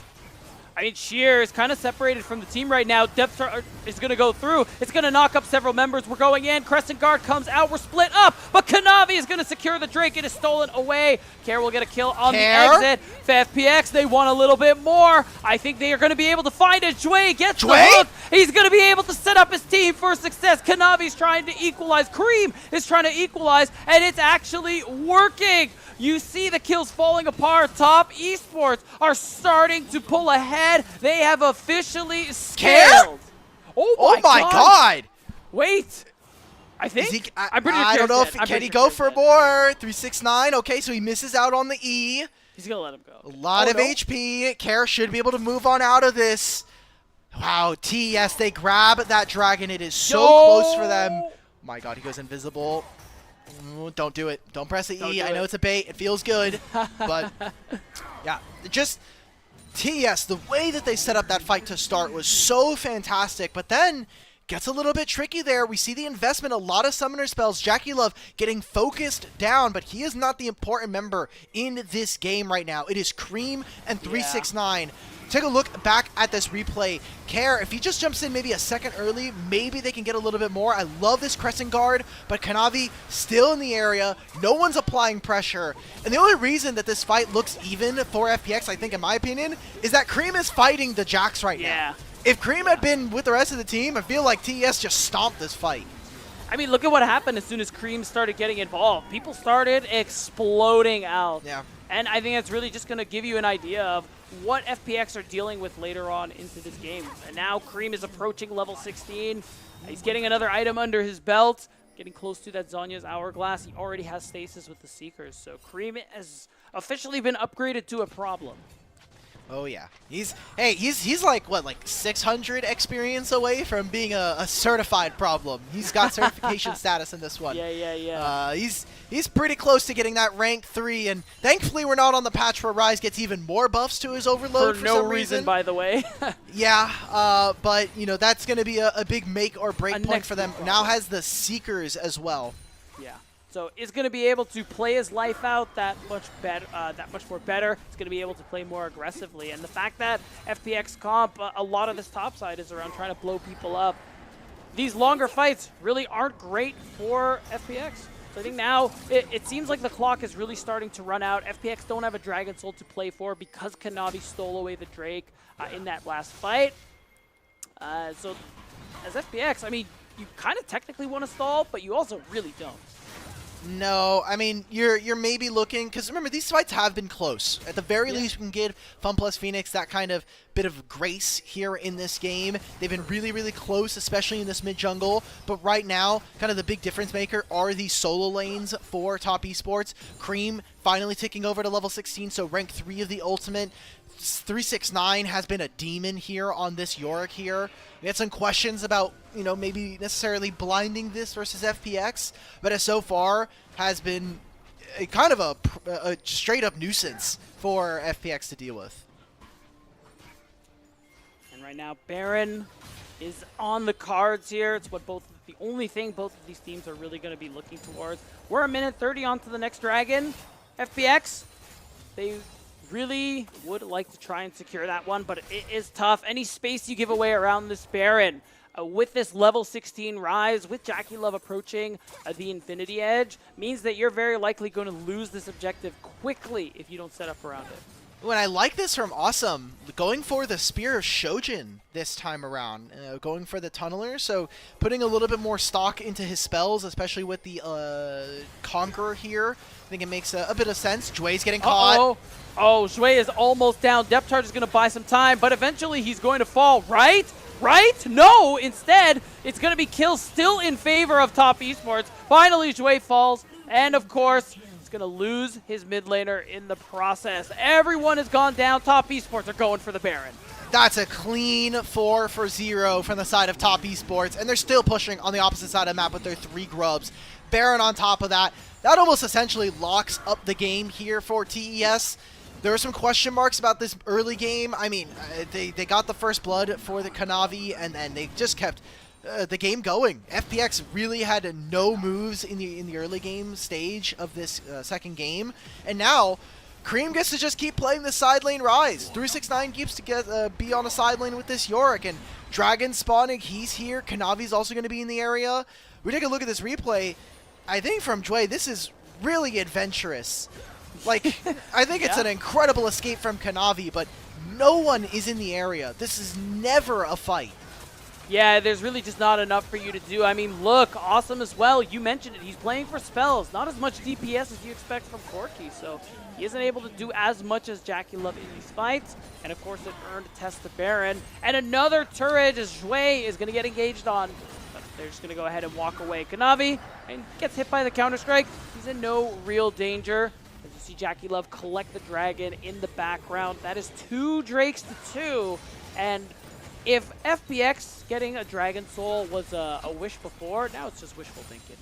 I mean, Sheer is kind of separated from the team right now. Depth is going to go through. It's going to knock up several members. We're going in. Crescent Guard comes out. We're split up. But Kanavi is going to secure the Drake. It is stolen away. Care will get a kill on the exit. For FPX, they want a little bit more. I think they are going to be able to find it. Jway gets the hook. He's going to be able to set up his team for success. Kanavi's trying to equalize. Cream is trying to equalize. And it's actually working. You see the kills falling apart. Top Esports are starting to pull ahead. They have officially scaled. Oh my god! Wait. I think? I'm pretty sure I don't know if can he go for more? 369. Okay, so he misses out on the E. He's going to let him go. A lot of HP. Care should be able to move on out of this. Wow, TES, they grab that Dragon. It is so close for them. Oh my god, he goes invisible. Don't do it. Don't press the E. I know it's a bait. It feels good. But, yeah, just TES, the way that they set up that fight to start was so fantastic. But then gets a little bit tricky there. We see the investment, a lot of summoner spells. Jackie Love getting focused down, but he is not the important member in this game right now. It is Cream and 369. Take a look back at this replay. Care, if he just jumps in maybe a second early, maybe they can get a little bit more. I love this Crescent Guard, but Kanavi still in the area. No one's applying pressure. And the only reason that this fight looks even for FPX, I think in my opinion, is that Cream is fighting the Jax right now. If Cream had been with the rest of the team, I feel like TES just stomped this fight. I mean, look at what happened as soon as Cream started getting involved. People started exploding out. Yeah. And I think that's really just going to give you an idea of what FPX are dealing with later on into this game. And now Cream is approaching level 16. He's getting another item under his belt, getting close to that Zonya's Hourglass. He already has stasis with the Seekers. So Cream has officially been upgraded to a problem. Oh yeah, he's like what, like 600 experience away from being a certified problem. He's got certification status in this one. Yeah. He's pretty close to getting that rank 3, and thankfully we're not on the patch where Rise gets even more buffs to his overload for no some reason, by the way. Yeah, but you know that's going to be a big make or break point for them. problem. Now has the Seekers as well. Yeah. So is going to be able to play his life out that much better, that much more better. It's going to be able to play more aggressively, and the fact that FPX comp, a lot of this top side is around trying to blow people up. These longer fights really aren't great for FPX. So I think now it seems like the clock is really starting to run out. FPX don't have a Dragon Soul to play for because Kanavi stole away the Drake in that last fight. So as FPX, I mean, you kind of technically want to stall, but you also really don't. No, I mean, you're maybe looking, because remember, these fights have been close. At the very least, we can give Fun plus Phoenix that kind of bit of grace here in this game. They've been really, really close, especially in this mid-jungle. But right now, kind of the big difference maker are these solo lanes for Top Esports. Cream finally ticking over to level 16, so rank 3 of the Ultimate. 369 has been a demon here on this Yorick here. We had some questions about, you know, maybe necessarily blinding this versus FPX, but as so far has been a kind of a straight up nuisance for FPX to deal with. And right now, Baron is on the cards here. It's what the only thing both of these teams are really going to be looking towards. We're a minute 30 on to the next dragon. FPX, they really would like to try and secure that one, but it is tough. Any space you give away around this Baron, with this level 16 rise, with JackeyLove approaching the Infinity Edge, means that you're very likely going to lose this objective quickly if you don't set up around it. When I like this from Awesome, going for the Spear of Shojin this time around, going for the Tunneler, so putting a little bit more stock into his spells, especially with the Conqueror here. I think it makes a bit of sense. Jue's getting caught. Oh, Jue is almost down. Depth Charge is going to buy some time, but eventually he's going to fall, right? Right? No, instead, it's going to be kills still in favor of Top Esports. Finally, Jue falls, and of course, he's going to lose his mid laner in the process. Everyone has gone down. Top Esports are going for the Baron. That's a clean 4 for 0 from the side of Top Esports, and they're still pushing on the opposite side of the map with their 3 grubs. Baron on top of that. That almost essentially locks up the game here for TES. There were some question marks about this early game. I mean, they got the first blood for the Kanavi, and then they just kept the game going. FPX really had no moves in the early game stage of this second game, and now Cream gets to just keep playing the side lane rise. 369 keeps to be on the side lane with this Yorick, and Dragon spawning, he's here. Kanavi's also going to be in the area. We take a look at this replay. I think from Jue, this is really adventurous. Like, I think it's an incredible escape from Kanavi, but no one is in the area. This is never a fight. Yeah, there's really just not enough for you to do. I mean, look, Awesome as well. You mentioned it. He's playing for spells. Not as much DPS as you expect from Corky, so he isn't able to do as much as JackeyLove in these fights. And, of course, it earned a test to Baron. And another turret as Jue is going to get engaged on. But they're just going to go ahead and walk away. Kanavi and gets hit by the Counter-Strike. He's in no real danger. As you see JackeyLove collect the dragon in the background. That is 2 Drakes to 2. And if FPX getting a Dragon Soul was a wish before, now it's just wishful thinking.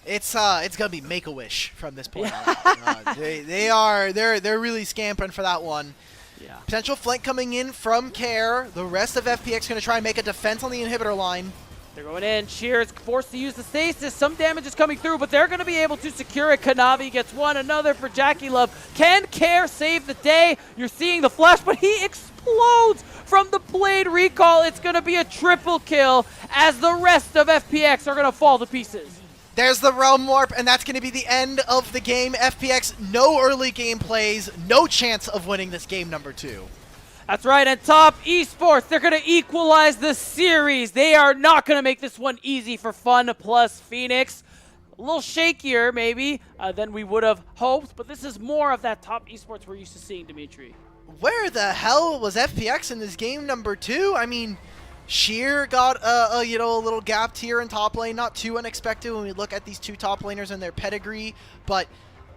It's gonna be Make-A-Wish from this point on. They're really scampering for that one. Yeah. Potential flank coming in from Care. The rest of FPX gonna try and make a defense on the inhibitor line. They're going in. Sheer is forced to use the stasis. Some damage is coming through, but they're going to be able to secure it. Kanavi gets one, another for JackeyLove. Can Care save the day? You're seeing the flash, but he explodes from the blade recall. It's going to be a triple kill as the rest of FPX are going to fall to pieces. There's the Realm Warp, and that's going to be the end of the game. FPX, no early game plays, no chance of winning this game number 2. That's right, and Top Esports, they're going to equalize the series. They are not going to make this one easy for Fun plus Phoenix. A little shakier, maybe, than we would have hoped, but this is more of that Top Esports we're used to seeing, Dimitri. Where the hell was FPX in this game number 2? I mean, Sheer got a little gapped here in top lane, not too unexpected when we look at these 2 top laners and their pedigree, but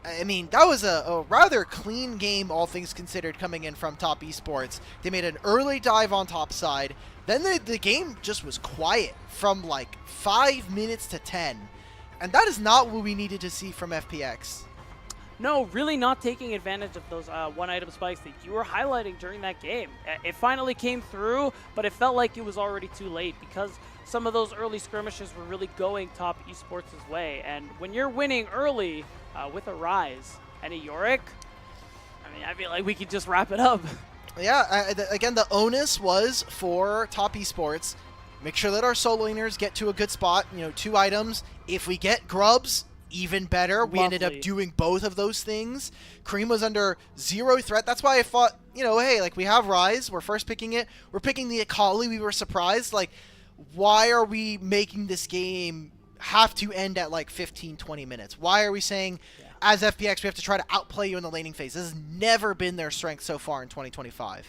I mean, that was a rather clean game, all things considered, coming in from Top Esports. They made an early dive on top side. Then the game just was quiet from like 5 minutes to 10. And that is not what we needed to see from FPX. No, really not taking advantage of those one-item spikes that you were highlighting during that game. It finally came through, but it felt like it was already too late because some of those early skirmishes were really going Top Esports' way. And when you're winning early with a Rise and a Yorick, I mean, I feel like we could just wrap it up. Yeah, again, the onus was for Top Esports. Make sure that our solo laners get to a good spot, 2 items. If we get grubs, even better. We ended up doing both of those things. Cream was under 0 threat. That's why I thought, hey, like, we have Rise. We're first picking it. We're picking the Akali. We were surprised. Like, why are we making this game have to end at, like, 15, 20 minutes? Why are we saying, as FPX, we have to try to outplay you in the laning phase? This has never been their strength so far in 2025.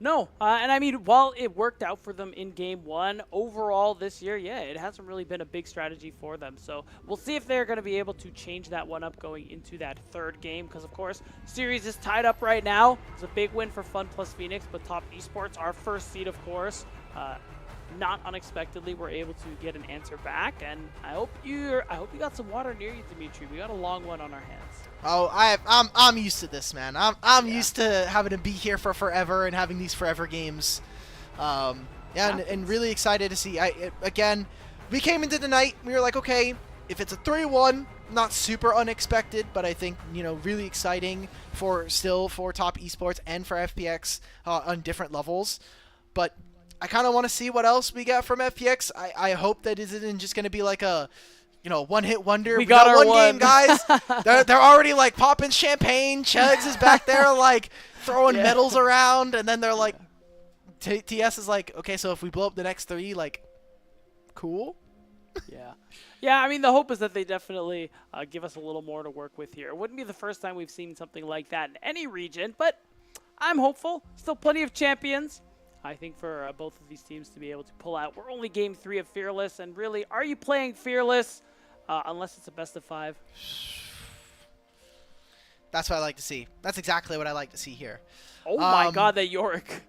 No, and I mean, while it worked out for them in game one, overall this year, yeah, it hasn't really been a big strategy for them. So we'll see if they're going to be able to change that one up going into that third game. Because, of course, series is tied up right now. It's a big win for Fun plus Phoenix, but Top Esports, our first seed, of course, not unexpectedly, we're able to get an answer back. And I hope you got some water near you, Dimitri. We got a long one on our hands. Oh, I'm used to this, man. I'm used to having to be here for forever and having these forever games. Yeah, and really excited to see. Again, we came into the night. We were like, okay, if it's a 3-1, not super unexpected, but I think really exciting for Top Esports and for FPX on different levels. But I kind of want to see what else we got from FPX. I hope that it isn't just going to be like a one-hit wonder. We got our one game, guys. they're already like popping champagne. Chugs is back there like throwing medals around, and then they're like, TS is like, okay, so if we blow up the next 3, like, cool. Yeah. I mean, the hope is that they definitely give us a little more to work with here. It wouldn't be the first time we've seen something like that in any region, but I'm hopeful. Still plenty of champions. I think for both of these teams to be able to pull out. We're only game 3 of Fearless, and really, are you playing Fearless? Unless it's a best of 5. That's what I like to see. That's exactly what I like to see here. Oh my god, that Yorick.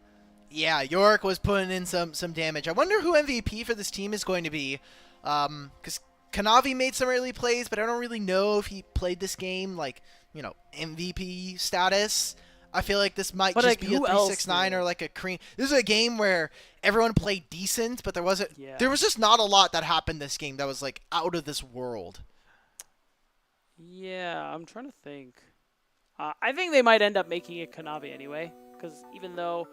Yeah, Yorick was putting in some damage. I wonder who MVP for this team is going to be. Because Kanavi made some early plays, but I don't really know if he played this game like, MVP status. I feel like this might just be a 369 or like a cream. This is a game where everyone played decent, but there was just not a lot that happened this game that was like out of this world. Yeah, I'm trying to think. I think they might end up making it Kanavi anyway, because even though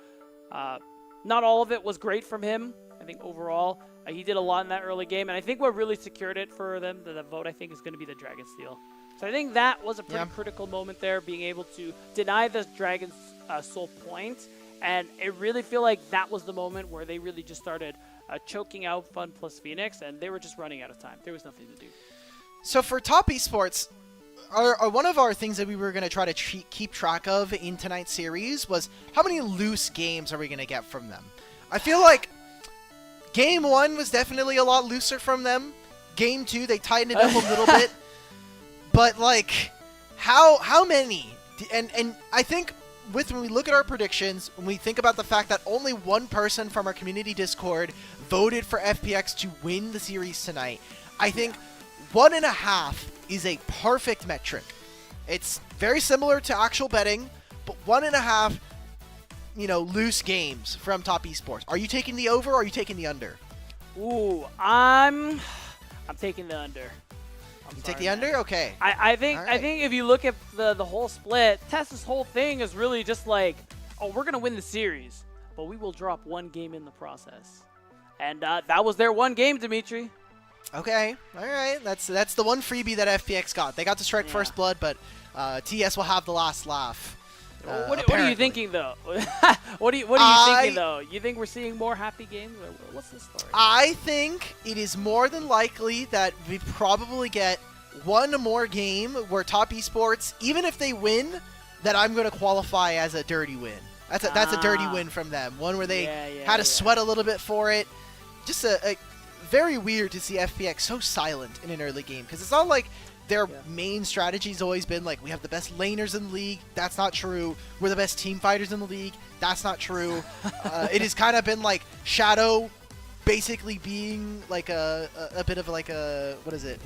not all of it was great from him, I think overall he did a lot in that early game, and I think what really secured it for them, the vote, I think, is going to be the Dragon Steel. So I think that was a pretty critical moment there, being able to deny the Dragon's Soul point, and I really feel like that was the moment where they really just started choking out Fun plus Phoenix, and they were just running out of time. There was nothing to do. So for Top Esports, one of our things that we were going to try to keep track of in tonight's series was how many loose games are we going to get from them. I feel like Game 1 was definitely a lot looser from them. Game 2, they tightened it up a little bit. But, like, how many? And I think when we look at our predictions, when we think about the fact that only one person from our community Discord voted for FPX to win the series tonight, I think 1.5 is a perfect metric. It's very similar to actual betting, but 1.5, loose games from Top Esports. Are you taking the over or are you taking the under? Ooh, I'm taking the under. You take the under? Okay. I think if you look at the whole split, TES's whole thing is really just like, oh, we're going to win the series, but we will drop one game in the process. And that was their one game, Dimitri. Okay. All right. That's the one freebie that FPX got. They got to strike first blood, but TS will have the last laugh. What are you thinking, though? What are you thinking, though? You think we're seeing more happy games? What's the story? I think it is more than likely that we probably get one more game where Top Esports, even if they win, that I'm going to qualify as a dirty win. That's a dirty win from them. One where they had to sweat a little bit for it. Just a very weird to see FPX so silent in an early game, because it's not like their main strategy's always been like, we have the best laners in the league. That's not true. We're the best team fighters in the league. That's not true. It has kind of been like Shadow basically being like a bit of like a, what is it?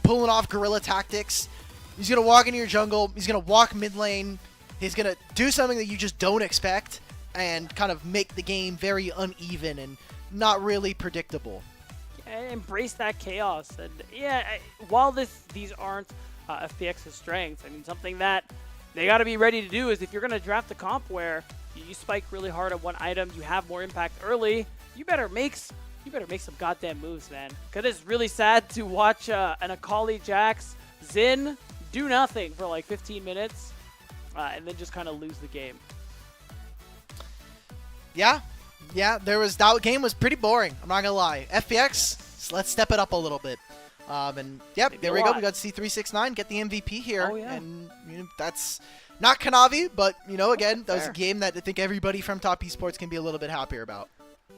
Pulling off guerrilla tactics. He's going to walk into your jungle. He's going to walk mid lane. He's going to do something that you just don't expect and kind of make the game very uneven and not really predictable. Embrace that chaos. And while these aren't FPX's strengths, I mean, something that they got to be ready to do is, if you're going to draft a comp where you spike really hard on one item, you have more impact early, you better make some goddamn moves, man. Because it's really sad to watch an Akali Jax Xin do nothing for like 15 minutes and then just kind of lose the game. Yeah, that game was pretty boring. I'm not gonna lie. FPX, let's step it up a little bit. And yep, there we go. We got C369 get the MVP here, and that's Not Kanavi, but, you know, again, that was a Fair. game that I think everybody from Top Esports can be a little bit happier about.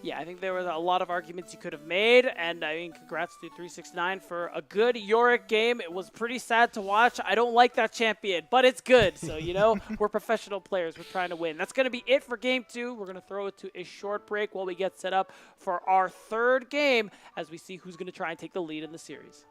Yeah, I think there was a lot of arguments you could have made, and I mean, congrats to 369 for a good Yorick game. It was pretty sad to watch. I don't like that champion, but it's good. So, you know, we're professional players. We're trying to win. That's going to be it for Game 2. We're going to throw it to a short break while we get set up for our third game as we see who's going to try and take the lead in the series.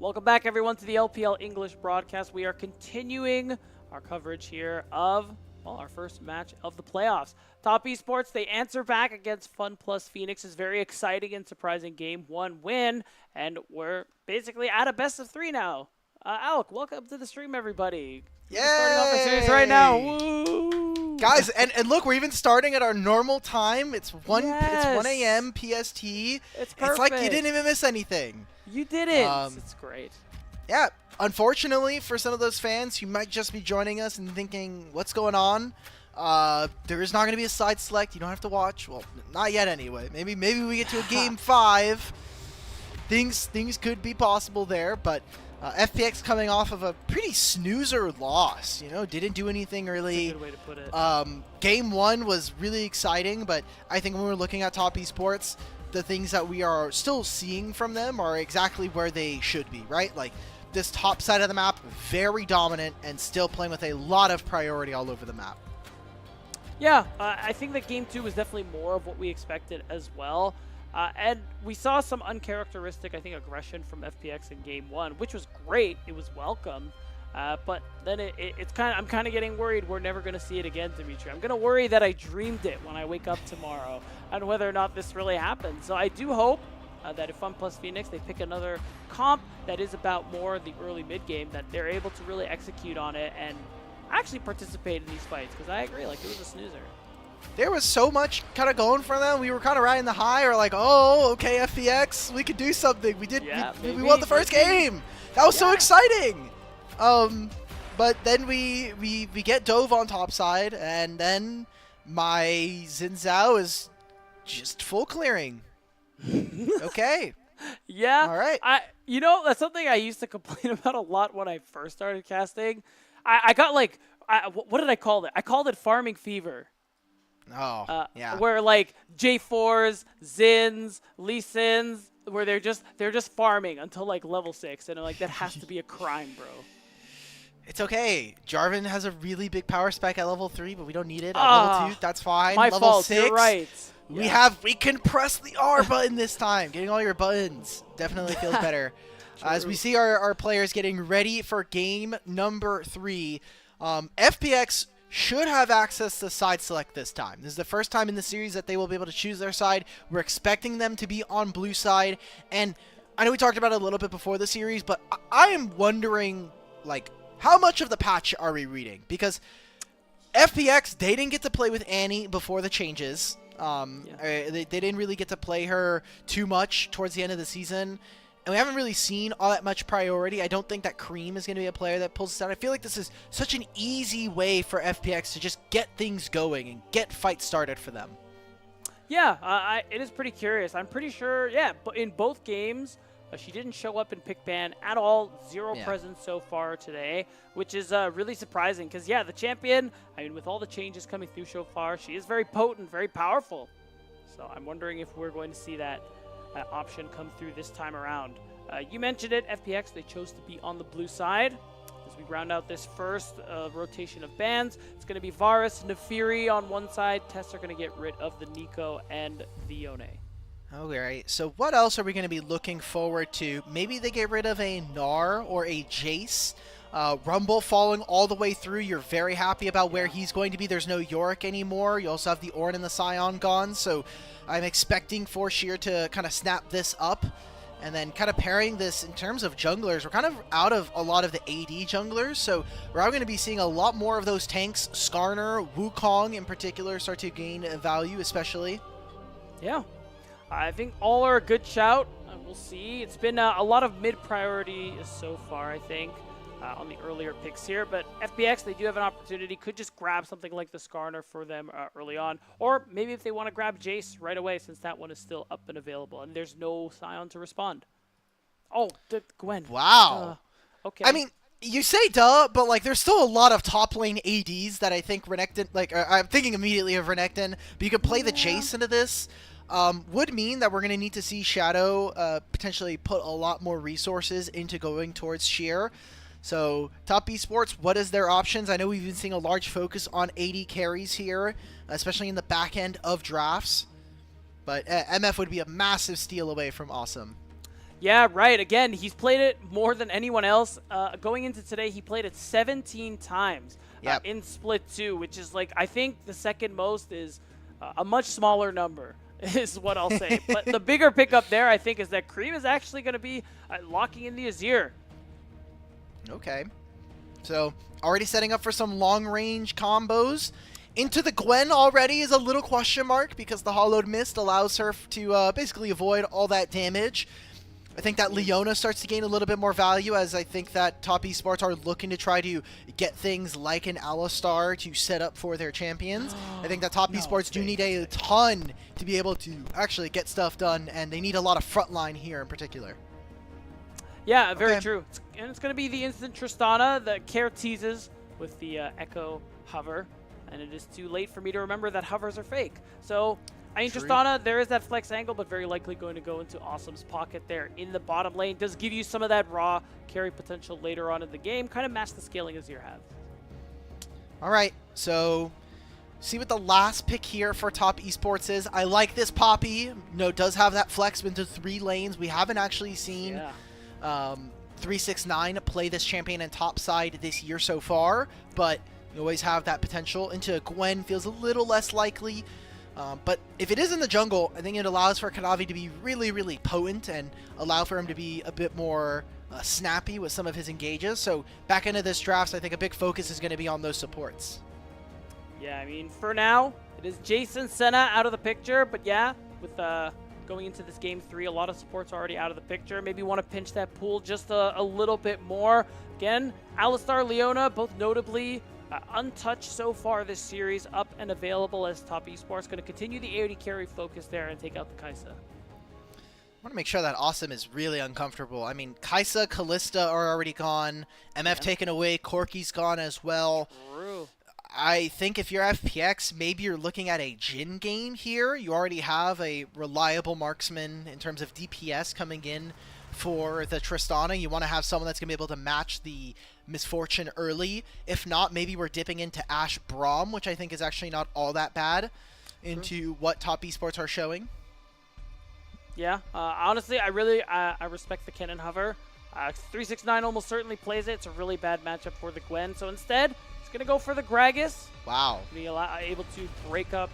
Welcome back, everyone, to the LPL English broadcast. We are continuing our coverage here of, well, our first match of the playoffs. Top Esports, they answer back against Fun Plus Phoenix. Is very exciting and surprising Game 1 win, and we're basically at a best of 3 now. Alec, welcome to the stream, everybody. Yay! We're starting off our series right now. Woo! Guys, and look, we're even starting at our normal time. It's 1 Yes. a.m. PST. It's perfect. It's like you didn't even miss anything. You didn't. It's great. Yeah, unfortunately for some of those fans who might just be joining us and thinking, what's going on? There is not going to be a side select. You don't have to watch. Well, not yet anyway. Maybe we get to a game 5. Things could be possible there, but FPX coming off of a pretty snoozer loss. You know, didn't do anything really. That's a good way to put it. Game 1 was really exciting, but I think when we're looking at Top Esports, the things that we are still seeing from them are exactly where they should be, right? Like, this top side of the map, very dominant and still playing with a lot of priority all over the map. Yeah, I think that Game 2 was definitely more of what we expected as well. And we saw some uncharacteristic, I think, aggression from FPX in Game 1, which was great. It was welcome. But then I'm kind of getting worried we're never going to see it again, Dimitri. I'm going to worry that I dreamed it when I wake up tomorrow and whether or not this really happened. So I do hope that if Fun Plus Phoenix, they pick another comp that is about more the early mid-game, that they're able to really execute on it and actually participate in these fights. Because I agree, like, it was a snoozer. There was so much kind of going for them. We were kind of riding the high, or like, oh, okay, FPX, we could do something. We did. Yeah, we won the first game. That was so exciting. But then we get dove on top side, and then my Xin Zhao is just full clearing. Okay. Yeah. All right. You know, that's something I used to complain about a lot when I first started casting. I got like, what did I call it? I called it farming fever. Oh, yeah. Where like J4s, Zins, Lee Sins, where they're just farming until like level 6, and I'm like, that has to be a crime, bro. It's okay. Jarvan has a really big power spike at level 3, but we don't need it at level 2. That's fine. My level fault. 6. You're right. We can press the R button this time. Getting all your buttons definitely feels better. As we see our players getting ready for game number 3, FPX should have access to side select this time. This is the first time in the series that they will be able to choose their side. We're expecting them to be on blue side, and I know we talked about it a little bit before the series, but I am wondering, like, how much of the patch are we reading? Because FPX, they didn't get to play with Annie before the changes. They didn't really get to play her too much towards the end of the season. And we haven't really seen all that much priority. I don't think that Cream is going to be a player that pulls us out. I feel like this is such an easy way for FPX to just get things going and get fights started for them. Yeah, it is pretty curious. I'm pretty sure, yeah, but in both games, she didn't show up in pick ban at all. Zero presence so far today, which is really surprising because, yeah, the champion, I mean, with all the changes coming through so far, she is very potent, very powerful. So I'm wondering if we're going to see that option come through this time around. You mentioned it, FPX, they chose to be on the blue side. As we round out this first rotation of bans, it's going to be Varus, Nefiri on one side. TES are going to get rid of the Nico and the Yone. Alright, so what else are we going to be looking forward to? Maybe they get rid of a Gnar or a Jace. Rumble falling all the way through. You're very happy about where he's going to be. There's no Yorick anymore. You also have the Ornn and the Scion gone, so I'm expecting for Sheer to kind of snap this up. And then kind of pairing this in terms of junglers, we're kind of out of a lot of the AD junglers, so we're going to be seeing a lot more of those tanks. Skarner, Wukong in particular start to gain value, especially. Yeah, I think all are a good shout. We'll see. It's been a lot of mid-priority so far, I think, on the earlier picks here. But FPX, they do have an opportunity. Could just grab something like the Skarner for them early on. Or maybe if they want to grab Jace right away, since that one is still up and available. And there's no Scion to respond. Oh, Gwen. Wow. Okay. I mean, you say duh, but like there's still a lot of top lane ADs that I think Renekton, like I'm thinking immediately of Renekton, but you could play the Jace into this. Would mean that we're going to need to see Shadow potentially put a lot more resources into going towards Sheer. So, Top Esports, what is their options? I know we've been seeing a large focus on AD carries here, especially in the back end of drafts. But MF would be a massive steal away from Awesome. Yeah, right. Again, he's played it more than anyone else. Going into today, he played it 17 times Yep. in Split 2, which is like, I think the second most is a much smaller number, is what I'll say. But the bigger pickup there, I think, is that Cream is actually going to be locking in the Azir. Okay. So, already setting up for some long-range combos. Into the Gwen already is a little question mark because the Hollowed Mist allows her to basically avoid all that damage. I think that Leona starts to gain a little bit more value as I think that top esports are looking to try to get things like an Alistar to set up for their champions. I think that top No, esports do need a ton to be able to actually get stuff done, and they need a lot of frontline here in particular. Yeah, very Okay. true. And it's going to be the instant Tristana that Care teases with the Echo Hover. And it is too late for me to remember that hovers are fake. So, I mean, True. Tristana, there is that flex angle, but very likely going to go into Awesome's pocket there in the bottom lane. Does give you some of that raw carry potential later on in the game. Kind of match the scaling Azir have. All right, so see what the last pick here for top esports is. I like this Poppy. You know, does have that flex into 3 lanes. We haven't actually seen Yeah. 369 play this champion in top side this year so far, but you always have that potential. Into Gwen feels a little less likely, but if it is in the jungle, I think it allows for Kanavi to be really, really potent and allow for him to be a bit more snappy with some of his engages. So back into this draft, I think a big focus is going to be on those supports. Yeah, I mean, for now, it is Jason Senna out of the picture. But yeah, with going into this game 3, a lot of supports already out of the picture. Maybe want to pinch that pool just a little bit more. Again, Alistar, Leona, both notably untouched so far this series, up and available as top esports. Going to continue the AoD carry focus there and take out the Kai'Sa. I want to make sure that Awesome is really uncomfortable. I mean, Kai'Sa, Callista are already gone. MF taken away. Corki's gone as well. True. I think if you're FPX, maybe you're looking at a Jhin game here. You already have a reliable marksman in terms of DPS coming in for the Tristana. You want to have someone that's going to be able to match the Misfortune early. If not, maybe we're dipping into Ashe Braum, which I think is actually not all that bad into what top esports are showing. Yeah, honestly, I respect the Cannon Hover. 369 almost certainly plays it. It's a really bad matchup for the Gwen. So instead, it's going to go for the Gragas. Wow. Be able to break up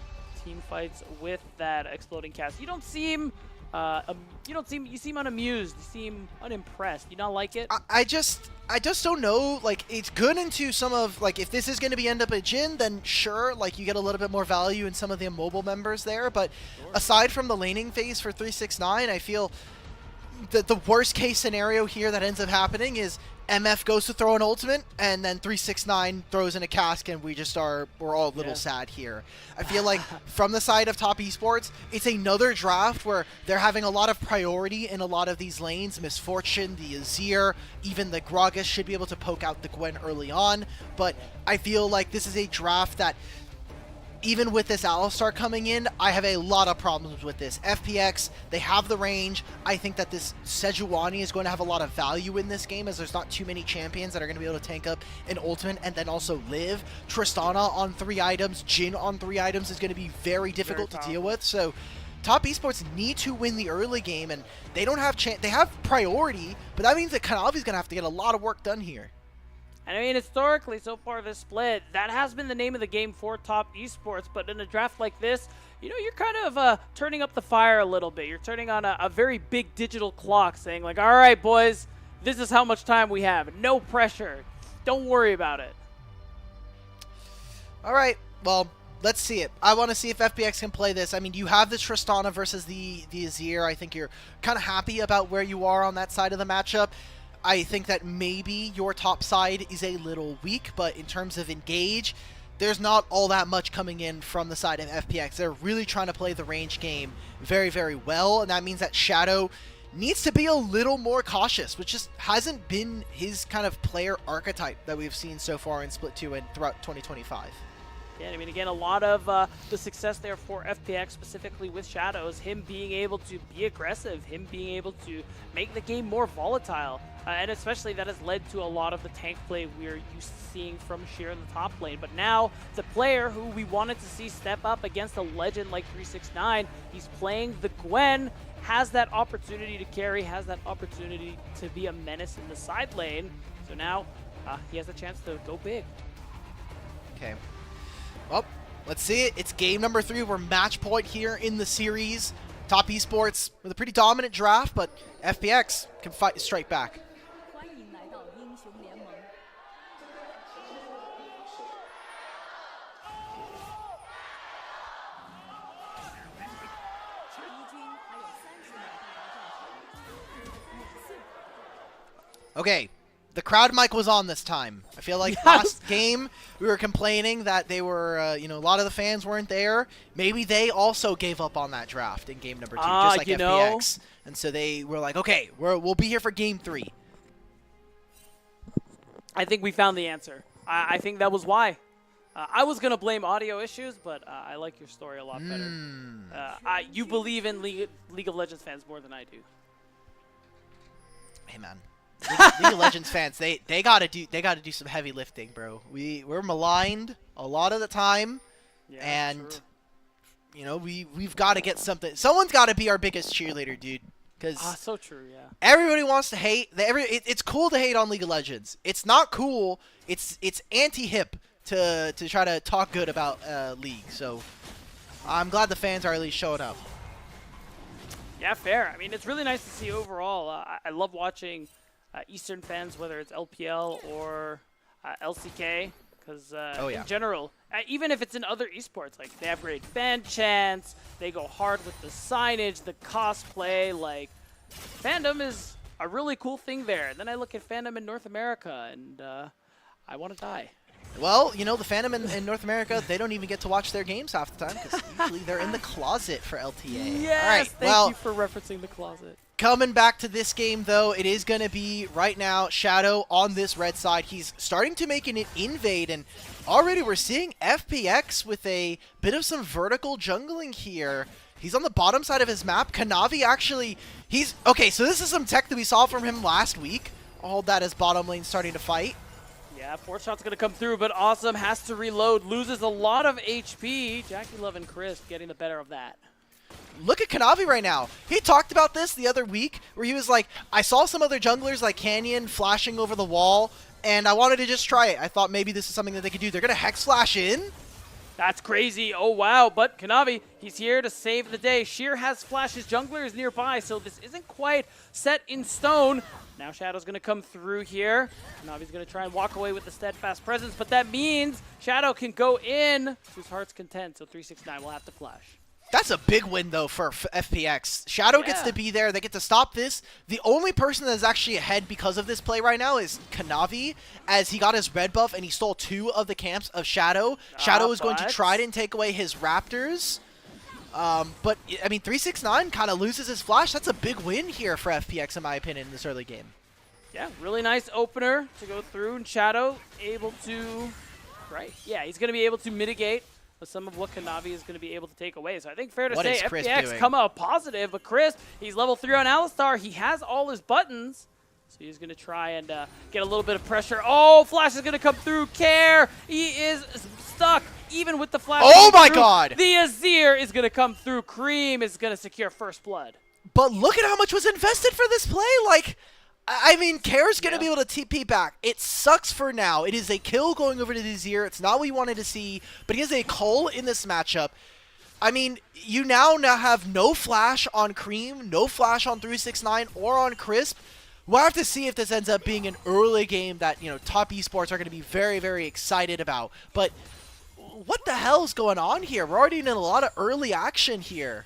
team fights with that exploding cast. You don't seem, you seem unamused. You seem unimpressed. You not like it? I just don't know. Like, it's good into some of, like, if this is going to be end up a Jhin, then sure, like, you get a little bit more value in some of the immobile members there. But aside from the laning phase for 369, I feel that the worst case scenario here that ends up happening is MF goes to throw an ultimate, and then 369 throws in a cask, and we're all a little sad here. I feel like from the side of top esports, it's another draft where they're having a lot of priority in a lot of these lanes. Misfortune, the Azir, even the Gragas should be able to poke out the Gwen early on, but I feel like this is a draft that, even with this Alistar coming in, I have a lot of problems with this. FPX, they have the range. I think that this Sejuani is going to have a lot of value in this game as there's not too many champions that are going to be able to tank up an ultimate and then also live. Tristana on 3 items, Jhin on 3 items is going to be very difficult to deal with. So top esports need to win the early game, and they don't have they have priority, but that means that Kanavi's going to have to get a lot of work done here. And I mean, historically, so far this split, that has been the name of the game for top esports. But in a draft like this, you know, you're kind of turning up the fire a little bit. You're turning on a very big digital clock saying, like, all right, boys, this is how much time we have. No pressure. Don't worry about it. All right, well, let's see it. I want to see if FPX can play this. I mean, you have the Tristana versus the Azir. I think you're kind of happy about where you are on that side of the matchup. I think that maybe your top side is a little weak, but in terms of engage, there's not all that much coming in from the side of FPX. They're really trying to play the range game very, very well, and that means that Shadow needs to be a little more cautious, which just hasn't been his kind of player archetype that we've seen so far in Split 2 and throughout 2025. Yeah, I mean, again, a lot of the success there for FPX, specifically with Shadows, him being able to be aggressive, him being able to make the game more volatile, and especially that has led to a lot of the tank play we're used to seeing from Sheer in the top lane. But now, the player who we wanted to see step up against a legend like 369, he's playing the Gwen, has that opportunity to carry, has that opportunity to be a menace in the side lane. So now, he has a chance to go big. Okay. Well, let's see it. It's game number 3. We're match point here in the series. Top Esports with a pretty dominant draft, but FPX can strike back. 欢迎来到英雄联盟。敌军还有30秒到达战场，女性。 Okay, the crowd mic was on this time. I feel like last game we were complaining that they were, you know, a lot of the fans weren't there. Maybe they also gave up on that draft in game number 2, just like you FPX. And so they were like, okay, we'll be here for game 3. I think we found the answer. I think that was why. I was going to blame audio issues, but I like your story a lot better. You believe in League of Legends fans more than I do. Hey, man. League of Legends fans, they gotta do some heavy lifting, bro. We're maligned a lot of the time, and true. you know we've got to get something. Someone's got to be our biggest cheerleader, dude. Because so true, yeah. Everybody wants to hate. It's cool to hate on League of Legends. It's not cool. It's anti-hip to try to talk good about League. So I'm glad the fans are at least showing up. Yeah, fair. I mean, it's really nice to see overall. I love watching Eastern fans, whether it's LPL or LCK, because in general, even if it's in other esports, like they have great fan chants, they go hard with the signage, the cosplay, like fandom is a really cool thing there. And then I look at fandom in North America, and I want to die. Well, you know, the fandom in North America, they don't even get to watch their games half the time, because usually they're in the closet for LTA. Yes, All right, thank you for referencing the closet. Coming back to this game, though, it is going to be, right now, Shadow on this red side. He's starting to make an invade, and already we're seeing FPX with a bit of some vertical jungling here. He's on the bottom side of his map. Kanavi actually, okay, so this is some tech that we saw from him last week. All that is bottom lane starting to fight. Yeah, 4th shot's going to come through, but Awesome has to reload, loses a lot of HP. Jackie Love and Crisp getting the better of that. Look at Kanavi right now. He talked about this the other week, where he was like, I saw some other junglers like Canyon flashing over the wall, and I wanted to just try it. I thought maybe this is something that they could do. They're going to Hex Flash in. That's crazy. Oh, wow. But Kanavi, he's here to save the day. Sheer has flashes. Jungler is nearby, so this isn't quite set in stone. Now Shadow's going to come through here. Kanavi's going to try and walk away with the steadfast presence, but that means Shadow can go in to his heart's content, so 369 will have to flash. That's a big win, though, for FPX. Shadow gets to be there. They get to stop this. The only person that is actually ahead because of this play right now is Kanavi, as he got his red buff and he stole 2 of the camps of Shadow. Shadow is going to try and take away his Raptors. But, I mean, 369 kind of loses his flash. That's a big win here for FPX, in my opinion, in this early game. Yeah, really nice opener to go through, and Shadow able to, yeah, he's going to be able to mitigate some of what Kanavi is going to be able to take away. So I think fair to say FPX come out positive, but Crisp, he's level 3 on Alistar. He has all his buttons, so he's going to try and get a little bit of pressure. Oh, Flash is going to come through. Care, he is stuck. Even with the Flash. Oh my god! The Azir is going to come through. Cream is going to secure first blood. But look at how much was invested for this play. Like, I mean, Kare's going to be able to TP back. It sucks for now. It is a kill going over to the Azir. It's not what we wanted to see, but he has a cull in this matchup. I mean, you now have no flash on Cream, no flash on 369 or on Crisp. We'll have to see if this ends up being an early game that, you know, top esports are going to be very, very excited about. But what the hell is going on here? We're already in a lot of early action here.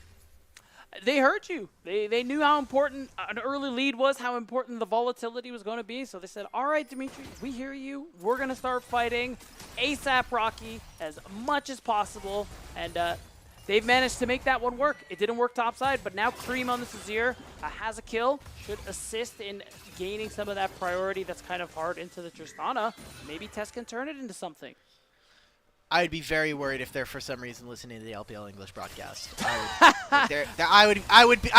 They heard you. They knew how important an early lead was, how important the volatility was going to be. So they said, all right, Dimitri, we hear you. We're going to start fighting ASAP Rocky as much as possible. And they've managed to make that one work. It didn't work topside, but now Cream on this Azir has a kill. Should assist in gaining some of that priority that's kind of hard into the Tristana. Maybe TES can turn it into something. I would be very worried if they're for some reason listening to the LPL English broadcast. I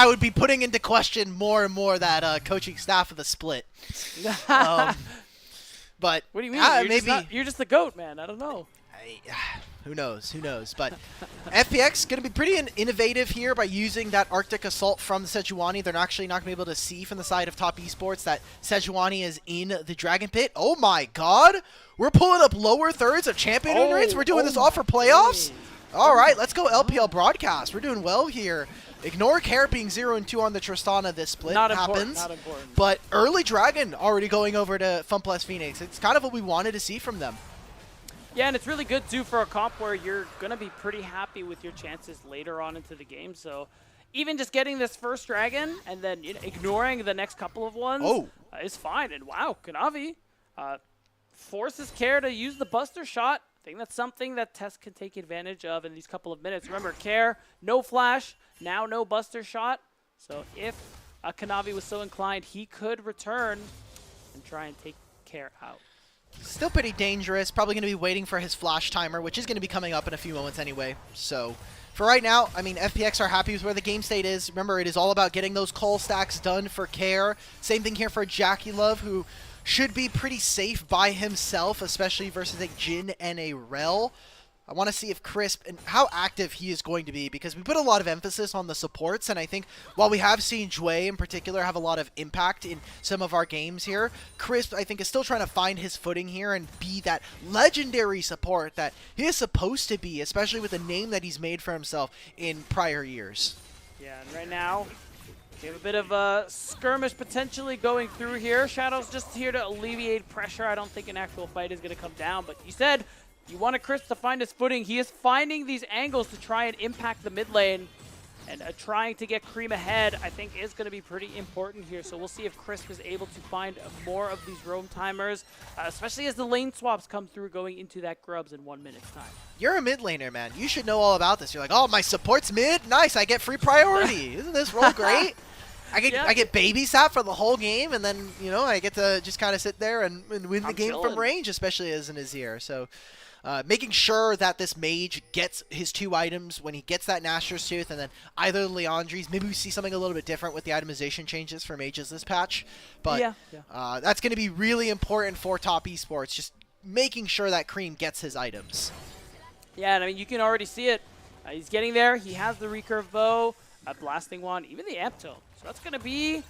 would be putting into question more and more that coaching staff of the Split. But What do you mean? You're just the GOAT, man. I don't know. Who knows? Who knows? But FPX going to be pretty innovative here by using that Arctic Assault from the Sejuani. They're actually not going to be able to see from the side of Top Esports that Sejuani is in the Dragon Pit. Oh my god! We're pulling up lower thirds of champion win rates. We're doing this all for playoffs? All right, let's go LPL broadcast. We're doing well here. Ignore Care being 0-2 on the Tristana this split. Not happens. Not important. But early Dragon already going over to FunPlus Phoenix. It's kind of what we wanted to see from them. Yeah, and it's really good, too, for a comp where you're going to be pretty happy with your chances later on into the game. So even just getting this first Dragon and then ignoring the next couple of ones is fine. And wow, Kanavi forces Care to use the Buster Shot. I think that's something that TES can take advantage of in these couple of minutes. Remember, Care, no flash, now no Buster Shot. So if Kanavi was so inclined, he could return and try and take Care out. Still pretty dangerous. Probably going to be waiting for his flash timer, which is going to be coming up in a few moments anyway. So for right now, I mean, FPX are happy with where the game state is. Remember, it is all about getting those coal stacks done for Care. Same thing here for Jackie Love, who should be pretty safe by himself, especially versus a Jin and a Rel. I want to see if Crisp and how active he is going to be, because we put a lot of emphasis on the supports, and I think while we have seen Jue in particular have a lot of impact in some of our games here, Crisp, I think, is still trying to find his footing here and be that legendary support that he is supposed to be, especially with the name that he's made for himself in prior years. Yeah, and right now, we have a bit of a skirmish potentially going through here. Shadow's just here to alleviate pressure. I don't think an actual fight is going to come down, but you said you wanted Crisp to find his footing. He is finding these angles to try and impact the mid lane. And trying to get Cream ahead, I think, is going to be pretty important here. So we'll see if Crisp is able to find more of these roam timers, especially as the lane swaps come through going into that Grubs in 1 minute's time. You're a mid laner, man. You should know all about this. You're like, oh, my support's mid? Nice, I get free priority. Isn't this role great? I get babysat for the whole game, and then, you know, I get to just kind of sit there and win the game from range, especially as an Azir. So making sure that this mage gets his 2 items when he gets that Nashor's Tooth, and then either Leandri's. Maybe we see something a little bit different with the itemization changes for mages this patch. But that's going to be really important for Top Esports, just making sure that Cream gets his items. Yeah, and I mean, you can already see it. He's getting there. He has the recurve bow, a blasting wand, even the amp tome. So that's going to be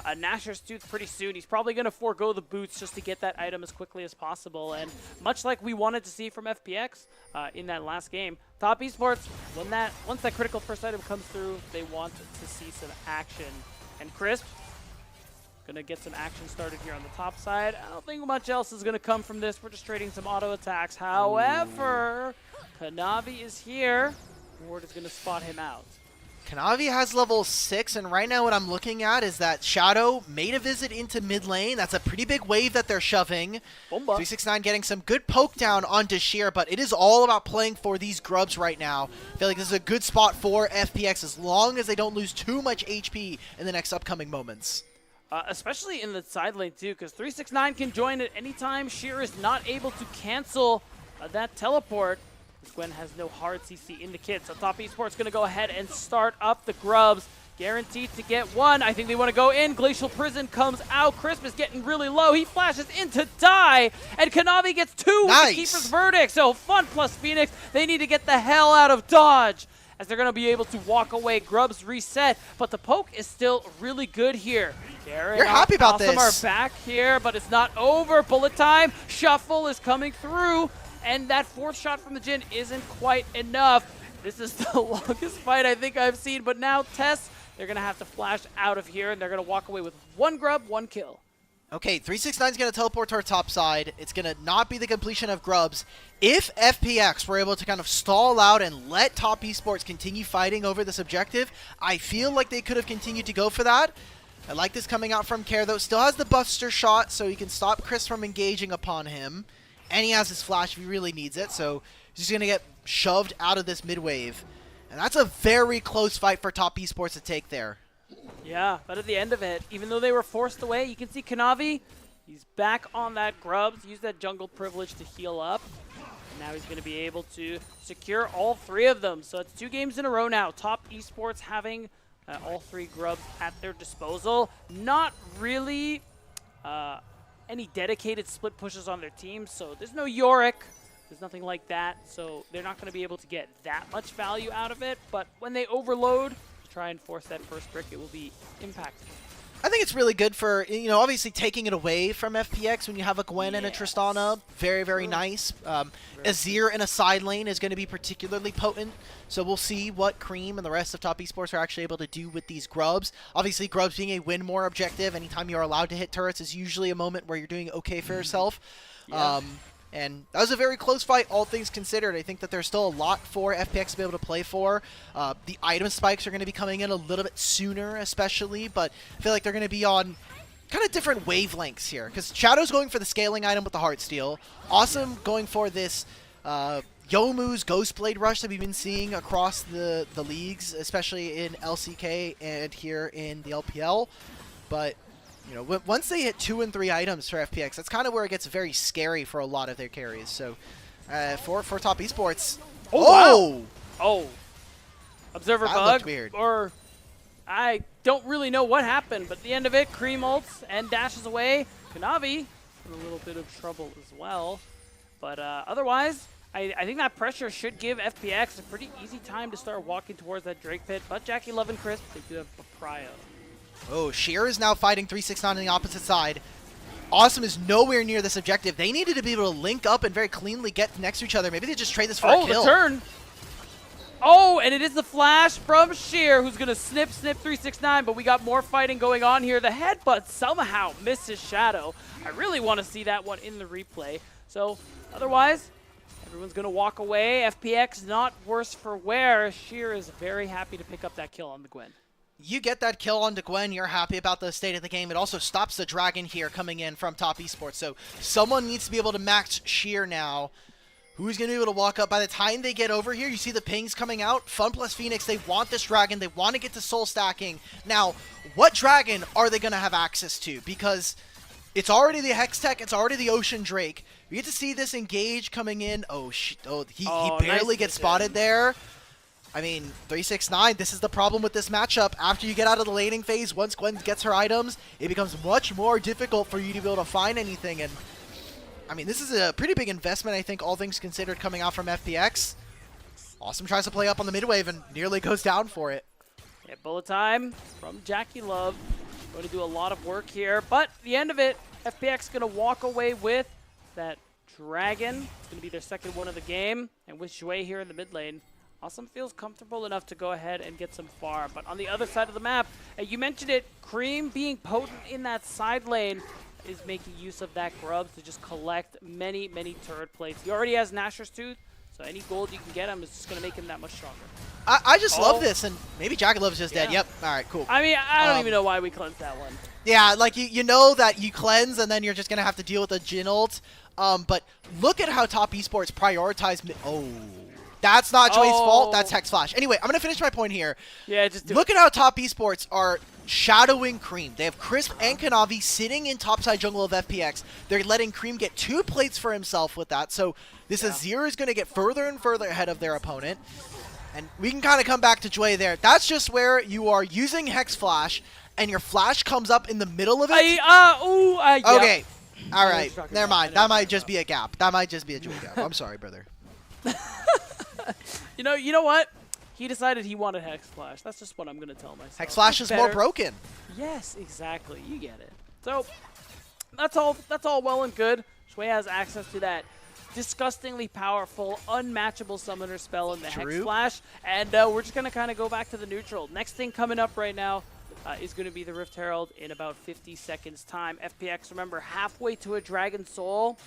a Nashor's Tooth pretty soon. He's probably going to forego the boots just to get that item as quickly as possible. And much like we wanted to see from FPX in that last game, Top Esports, once that critical first item comes through, they want to see some action. And Crisp, going to get some action started here on the top side. I don't think much else is going to come from this. We're just trading some auto attacks. However, Kanavi is here. Ward is going to spot him out. Kanavi has level 6, and right now what I'm looking at is that Shadow made a visit into mid lane. That's a pretty big wave that they're shoving. Bomba. 369 getting some good poke down onto Sheer, but it is all about playing for these Grubs right now. I feel like this is a good spot for FPX as long as they don't lose too much HP in the next upcoming moments. Especially in the side lane too, because 369 can join at any time. Sheer is not able to cancel that teleport. Gwen has no hard CC in the kit, so Top Esports going to go ahead and start up the Grubs. Guaranteed to get one. I think they want to go in. Glacial Prison comes out. Crisp is getting really low. He flashes in to die, and Kanavi gets 2 with the Keeper's Verdict. So FunPlus Phoenix, they need to get the hell out of dodge, as they're going to be able to walk away. Grubs reset, but the poke is still really good here. You're happy about this. Awesome are back here, but it's not over. Bullet time. Shuffle is coming through. And that 4th shot from the Jhin isn't quite enough. This is the longest fight I think I've seen. But now TES, they're going to have to flash out of here, and they're going to walk away with 1 grub, 1 kill. Okay, 369 is going to teleport to our top side. It's going to not be the completion of Grubs. If FPX were able to kind of stall out and let Top Esports continue fighting over this objective, I feel like they could have continued to go for that. I like this coming out from Care, though. Still has the Buster Shot, so he can stop Chris from engaging upon him. And he has his flash if he really needs it, so he's just going to get shoved out of this mid wave. And that's a very close fight for Top Esports to take there. Yeah, but at the end of it, even though they were forced away, you can see Kanavi, he's back on that Grubs, use that jungle privilege to heal up. And now he's going to be able to secure all 3 of them. So it's 2 games in a row now. Top Esports having all 3 grubs at their disposal. Not really any dedicated split pushes on their team, so there's no Yorick. There's nothing like that, so they're not going to be able to get that much value out of it. But when they overload, try and force that first brick, it will be impactful. I think it's really good for, obviously taking it away from FPX when you have a Gwen and a Tristana. Very, very nice. Azir in a side lane is going to be particularly potent. So we'll see what Cream and the rest of Top Esports are actually able to do with these grubs. Obviously, grubs being a win more objective. Anytime you're allowed to hit turrets is usually a moment where you're doing okay for yourself. Yeah. And that was a very close fight, all things considered. I think that there's still a lot for FPX to be able to play for. The item spikes are going to be coming in a little bit sooner, especially, but I feel like they're going to be on kind of different wavelengths here. Because Shadow's going for the scaling item with the Heartsteel. Awesome going for this Youmuu's Ghostblade Rush that we've been seeing across the leagues, especially in LCK and here in the LPL. But once they hit 2 and 3 items for FPX, that's kind of where it gets very scary for a lot of their carries. So, for Top Esports, Wow. Observer that bug, looked weird. or I don't really know what happened, but at the end of it, Cream ults and dashes away. Kanavi in a little bit of trouble as well, but otherwise, I think that pressure should give FPX a pretty easy time to start walking towards that Drake pit. But Jackie Love and Crisp, they do have Prio. Oh, Sheer is now fighting 369 on the opposite side. Awesome is nowhere near this objective. They needed to be able to link up and very cleanly get next to each other. Maybe they just trade this for a kill. Oh, the turn. Oh, and it is the flash from Sheer, who's going to snip 369, but we got more fighting going on here. The headbutt somehow misses Shadow. I really want to see that one in the replay. So, otherwise, everyone's going to walk away. FPX not worse for wear. Sheer is very happy to pick up that kill on the Gwen. You get that kill onto Gwen, you're happy about the state of the game. It also stops the Dragon here coming in from Top Esports. So someone needs to be able to match Sheer now. Who's going to be able to walk up? By the time they get over here, you see the pings coming out. Fun plus Phoenix, they want this Dragon. They want to get to soul stacking. Now, what Dragon are they going to have access to? Because it's already the Hextech, it's already the Ocean Drake. We get to see this engage coming in. He barely nice gets spotted there. I mean, 369, this is the problem with this matchup. After you get out of the laning phase, once Gwen gets her items, it becomes much more difficult for you to be able to find anything. And, I mean, this is a pretty big investment, I think, all things considered, coming out from FPX. Awesome tries to play up on the mid wave and nearly goes down for it. Yeah, bullet time from Jackie Love. Going to do a lot of work here. But at the end of it, FPX going to walk away with that Dragon. It's going to be their second one of the game. And with Shui here in the mid lane, Awesome feels comfortable enough to go ahead and get some farm. But on the other side of the map, you mentioned it, Cream being potent in that side lane is making use of that grub to just collect many, many turret plates. He already has Nashor's Tooth, so any gold you can get him is just going to make him that much stronger. I just love this, and maybe Jackie Love's just dead. Yep. All right, cool. I mean, I don't even know why we cleansed that one. Yeah, like you know that you cleanse, and then you're just going to have to deal with the Jhin ult. But look at how Top Esports prioritize... That's not Joey's fault. That's Hex Flash. Anyway, I'm going to finish my point here. Yeah, just look at how Top Esports are shadowing Cream. They have Crisp and Kanavi sitting in topside jungle of FPX. They're letting Cream get 2 plates for himself with that. So this Azir is going to get further and further ahead of their opponent. And we can kind of come back to Joy there. That's just where you are using Hex Flash, and your Flash comes up in the middle of it. Okay. All right. Never mind. That might just be a gap. That might just be a Joy gap. I'm sorry, brother. You know what? He decided he wanted Hex Flash. That's just what I'm going to tell myself. Hex Flash is more broken. Yes, exactly. You get it. So that's all well and good. Shui has access to that disgustingly powerful, unmatchable summoner spell in the Hex Flash. And we're just going to kind of go back to the neutral. Next thing coming up right now is going to be the Rift Herald in about 50 seconds time. FPX, remember, halfway to a Dragon Soul.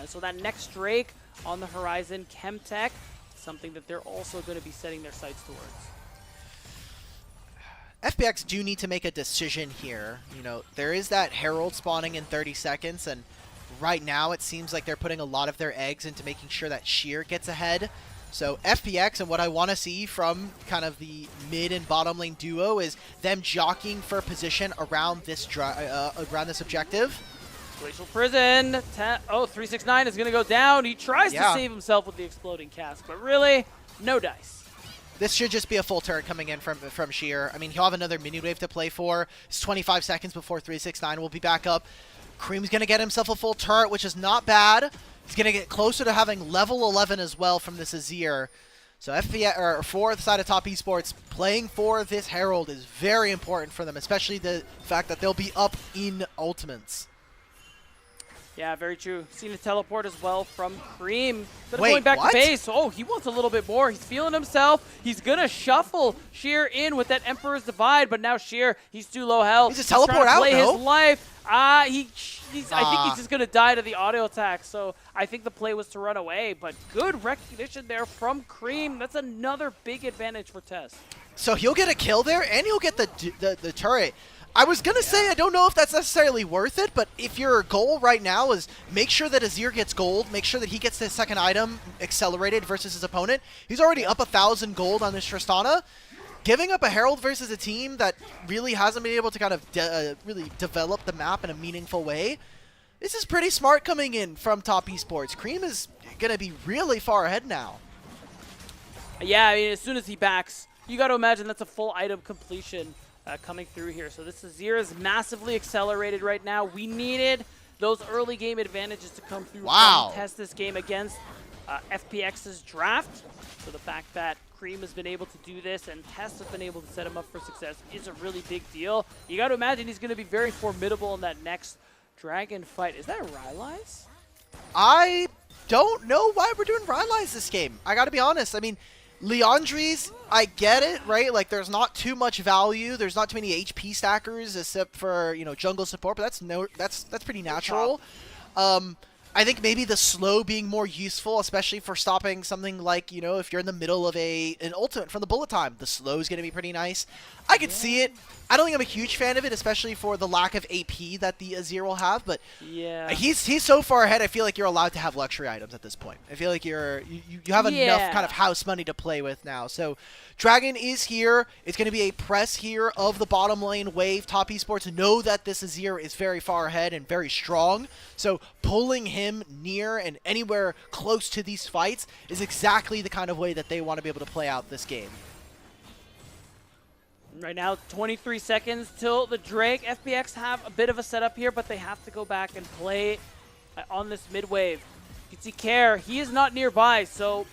So that next Drake on the horizon, Chemtech, something that they're also going to be setting their sights towards. FPX do need to make a decision here. You know, there is that Herald spawning in 30 seconds, and right now it seems like they're putting a lot of their eggs into making sure that Sheer gets ahead. So FPX, and what I want to see from kind of the mid and bottom lane duo, is them jockeying for position around this objective. Glacial Prison. 369 is going to go down. He tries to Yeah. save himself with the exploding cask, but really, no dice. This should just be a full turret coming in from Sheer. I mean, he'll have another mini wave to play for. It's 25 seconds before 369 will be back up. Cream's going to get himself a full turret, which is not bad. He's going to get closer to having level 11 as well from this Azir. So FPX, or for the side of Top Esports, playing for this Herald is very important for them, especially the fact that they'll be up in ultimates. Yeah, very true. Seen a teleport as well from Cream. But Wait, going back what? to base. Oh, he wants a little bit more. He's feeling himself. He's going to shuffle Sheer in with that Emperor's Divide, but now Sheer, he's too low health. He's just teleport trying to out, play no? his life. I think he's just going to die to the auto attack, so I think the play was to run away, but good recognition there from Cream. That's another big advantage for TES. So he'll get a kill there, and he'll get the turret. I was going to say, I don't know if that's necessarily worth it, but if your goal right now is make sure that Azir gets gold, make sure that he gets the second item accelerated versus his opponent, he's already up 1,000 gold on this Tristana. Giving up a Herald versus a team that really hasn't been able to kind of really develop the map in a meaningful way, this is pretty smart coming in from Top Esports. Cream is going to be really far ahead now. Yeah, I mean, as soon as he backs, you got to imagine that's a full item completion coming through here. So this Azir is massively accelerated right now. We needed those early game advantages to come through. Wow. From test this game against FPX's draft. So the fact that Cream has been able to do this and TES has been able to set him up for success is a really big deal. You got to imagine he's going to be very formidable in that next Dragon fight. Is that Rylai's? I don't know why we're doing Rylai's this game. I got to be honest. I mean, Leandri's, I get it, right? Like, there's not too much value. There's not too many HP stackers except for, you know, jungle support, but that's pretty natural. I think maybe the slow being more useful, especially for stopping something like, you know, if you're in the middle of an ultimate from the bullet time, the slow is going to be pretty nice. I could see it. I don't think I'm a huge fan of it, especially for the lack of AP that the Azir will have, but yeah, he's so far ahead, I feel like you're allowed to have luxury items at this point. I feel like you have enough kind of house money to play with now. So Dragon is here. It's going to be a press here of the bottom lane wave. Top Esports know that this Azir is very far ahead and very strong, so pulling him near and anywhere close to these fights is exactly the kind of way that they want to be able to play out this game. Right now, 23 seconds till the Drake. FPX have a bit of a setup here, but they have to go back and play on this mid wave. You can see Care, he is not nearby, so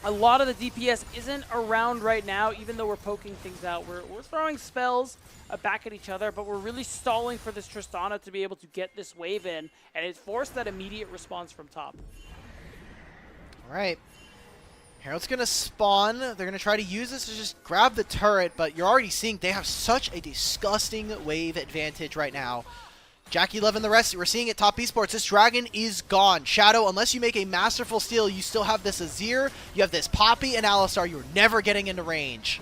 a lot of the DPS isn't around right now, even though we're poking things out. We're throwing spells back at each other, but we're really stalling for this Tristana to be able to get this wave in, and it forced that immediate response from top. All right. Herald's going to spawn. They're going to try to use this to just grab the turret, but you're already seeing they have such a disgusting wave advantage right now. Jackie Love and the rest, we're seeing it. Top Esports, this Dragon is gone. Shadow, unless you make a masterful steal, you still have this Azir, you have this Poppy and Alistar. You're never getting into range.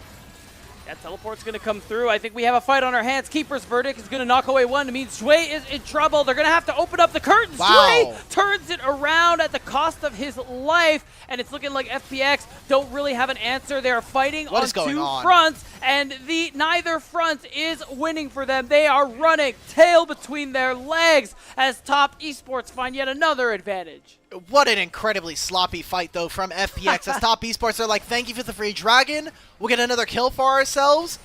That teleport's going to come through. I think we have a fight on our hands. Keeper's Verdict is going to knock away one. It means Shui is in trouble. They're going to have to open up the curtains. Wow. Shui turns it around at the cost of his life, and it's looking like FPX don't really have an answer. They are fighting on two fronts, and neither front is winning for them. They are running tail between their legs as Top Esports find yet another advantage. What an incredibly sloppy fight, though, from FPX. As Top Esports are like, thank you for the free Dragon. We'll get another kill for ourselves.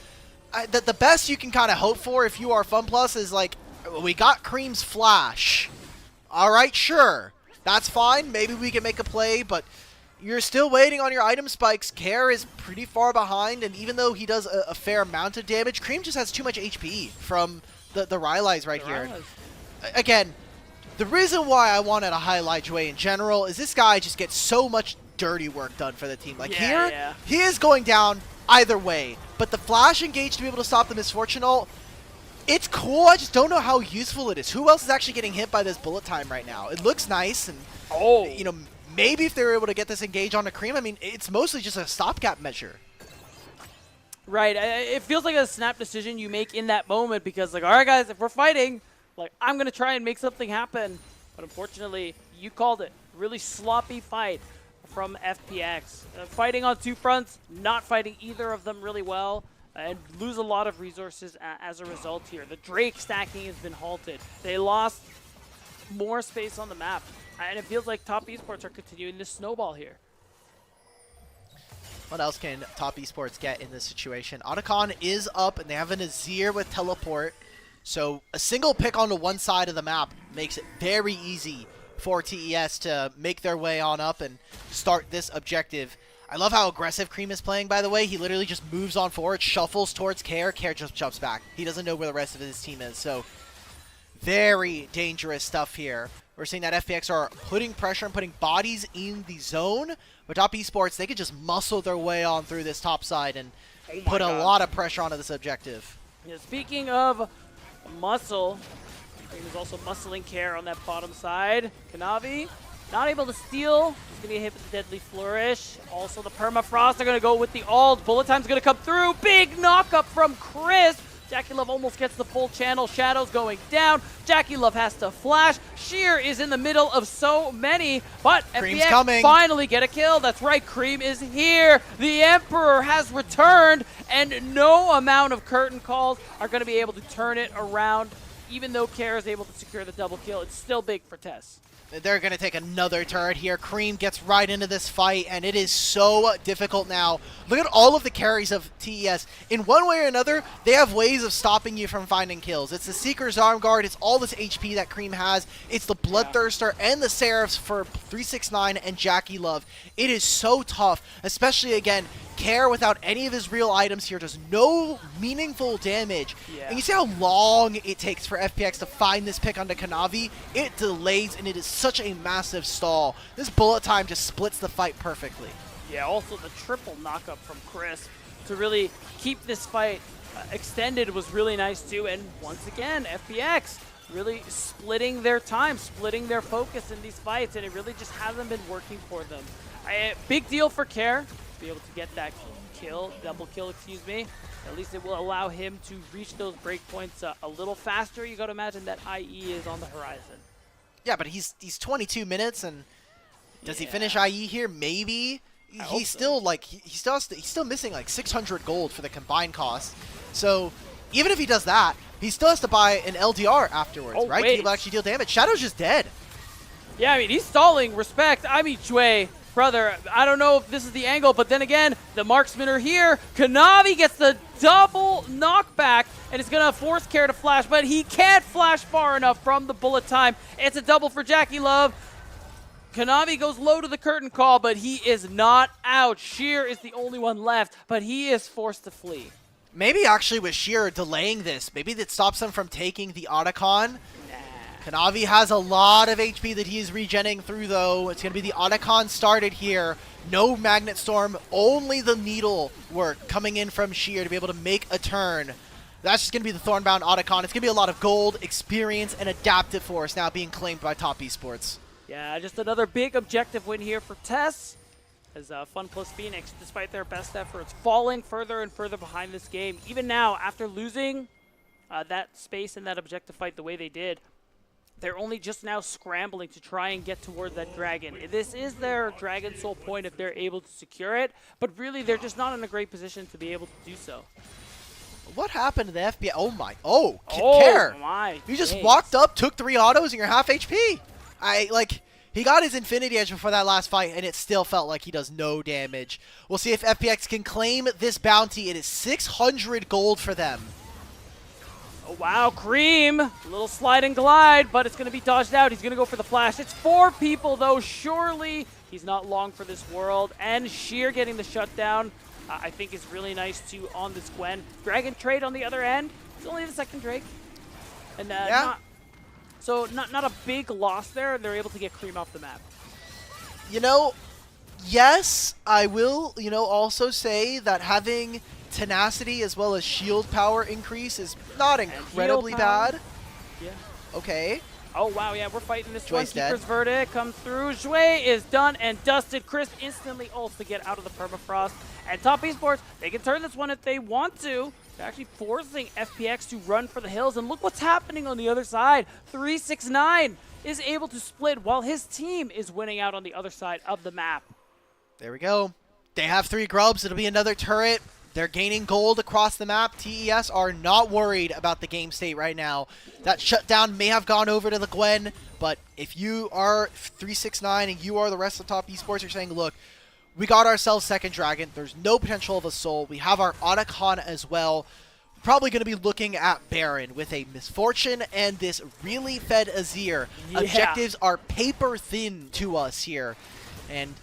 The best you can kind of hope for if you are FunPlus is like, we got Cream's Flash. All right, sure. That's fine. Maybe we can make a play, but you're still waiting on your item spikes. Care is pretty far behind, and even though he does a fair amount of damage, Cream just has too much HP from the Rylai's right here. Again, the reason why I wanted to highlight Jue in general is this guy just gets so much dirty work done for the team. Like he is going down either way, but the flash engage to be able to stop the Misfortune ult, it's cool. I just don't know how useful it is. Who else is actually getting hit by this bullet time right now? It looks nice, and you know, maybe if they were able to get this engage onto Cream, I mean, it's mostly just a stopgap measure. Right. It feels like a snap decision you make in that moment because, like, all right, guys, if we're fighting, like, I'm going to try and make something happen. But unfortunately, you called it. Really sloppy fight from FPX. Fighting on two fronts, not fighting either of them really well, and lose a lot of resources as a result here. The Drake stacking has been halted. They lost more space on the map. And it feels like Top Esports are continuing this snowball here. What else can Top Esports get in this situation? Otacon is up, and they have an Azir with teleport. So a single pick onto one side of the map makes it very easy for TES to make their way on up and start this objective. I love how aggressive Cream is playing, by the way. He literally just moves on forward, shuffles towards Care. Care just jumps back. He doesn't know where the rest of his team is. So very dangerous stuff here. We're seeing that FPX are putting pressure and putting bodies in the zone. But Top Esports, they could just muscle their way on through this top side and put a lot of pressure onto this objective. Yeah, speaking of muscle, Cream is also muscling Care on that bottom side. Kanavi not able to steal. He's going to get hit with the Deadly Flourish. Also the Permafrost. They're going to go with the ult. Bullet Time's going to come through. Big knock-up from Chris. Jackie Love almost gets the full channel. Shadows going down. Jackie Love has to flash. Sheer is in the middle of so many, but Cream's FPX coming. finally get a kill. That's right, Cream is here. The Emperor has returned, and no amount of curtain calls are going to be able to turn it around. Even though Care is able to secure the double kill, it's still big for TES. They're going to take another turret here. Cream gets right into this fight, and it is so difficult now. Look at all of the carries of TES. In one way or another, they have ways of stopping you from finding kills. It's the Seeker's Arm Guard. It's all this HP that Cream has. It's the Bloodthirster and the Seraphs for 369 and Jackie Love. It is so tough, especially, again, Care without any of his real items here does no meaningful damage. Yeah. And you see how long it takes for FPX to find this pick onto Kanavi? It delays, and it is such a massive stall. This bullet time just splits the fight perfectly. Yeah, also the triple knockup from Chris to really keep this fight extended was really nice too. And once again, FPX really splitting their time, splitting their focus in these fights, and it really just hasn't been working for them. Big deal for Care. Be able to get that kill, double kill, excuse me. At least it will allow him to reach those breakpoints a little faster. You got to imagine that IE is on the horizon. Yeah, but he's 22 minutes, and does he finish IE here? Maybe. He's still like he's still missing like 600 gold for the combined cost. So even if he does that, he still has to buy an LDR afterwards, right? Wait. He will actually deal damage. Shadow's just dead. Yeah, I mean, he's stalling. Respect. I mean, Chue, brother, I don't know if this is the angle, but then again, the marksmen are here. Kanavi gets the double knockback, and it's going to force Care to flash, but he can't flash far enough from the bullet time. It's a double for Jackie Love. Kanavi goes low to the curtain call, but he is not out. Sheer is the only one left, but he is forced to flee. Maybe actually with Sheer delaying this, maybe that stops him from taking the Otacon. Kanavi has a lot of HP that he's regenning through, though. It's going to be the Otacon started here. No Magnet Storm, only the Needle work coming in from Sheer to be able to make a turn. That's just going to be the Thornbound Otacon. It's going to be a lot of gold, experience, and Adaptive Force now being claimed by Top Esports. Yeah, just another big objective win here for TES. As Fun plus Phoenix, despite their best efforts, falling further and further behind this game. Even now, after losing that space in that objective fight the way they did, they're only just now scrambling to try and get towards that dragon. This is their Dragon Soul point if they're able to secure it, but really they're just not in a great position to be able to do so. What happened to the FBI? Oh my, Care. My You just days. walked up, took 3 autos, and you're half HP. He got his Infinity Edge before that last fight, and it still felt like he does no damage. We'll see if FPX can claim this bounty. It is 600 gold for them. Oh, wow, Cream. A little slide and glide, but it's going to be dodged out. He's going to go for the flash. It's 4 people, though. Surely he's not long for this world. And Sheer getting the shutdown, I think, is really nice, too, on this Gwen. Dragon trade on the other end. It's only the second Drake. And Yeah. not a big loss there. They're able to get Cream off the map. You know, yes, I will, also say that having tenacity as well as shield power increase is not incredibly heal power. bad. Yeah. Okay. Oh, wow, yeah, we're fighting this one. Jue's dead. Keeper's Verdict comes through. Jue is done and dusted. Chris instantly ults to get out of the permafrost. And Top Esports, they can turn this one if they want to. They're actually forcing FPX to run for the hills. And look what's happening on the other side. 369 is able to split while his team is winning out on the other side of the map. There we go. They have 3 grubs. It'll be another turret. They're gaining gold across the map. TES are not worried about the game state right now. That shutdown may have gone over to the Gwen, but if you are 369 and you are the rest of Top Esports, you're saying, look, we got ourselves second dragon. There's no potential of a soul. We have our Otacon as well. Probably going to be looking at Baron with a Misfortune and this really fed Azir. Yeah. Objectives are paper thin to us here. And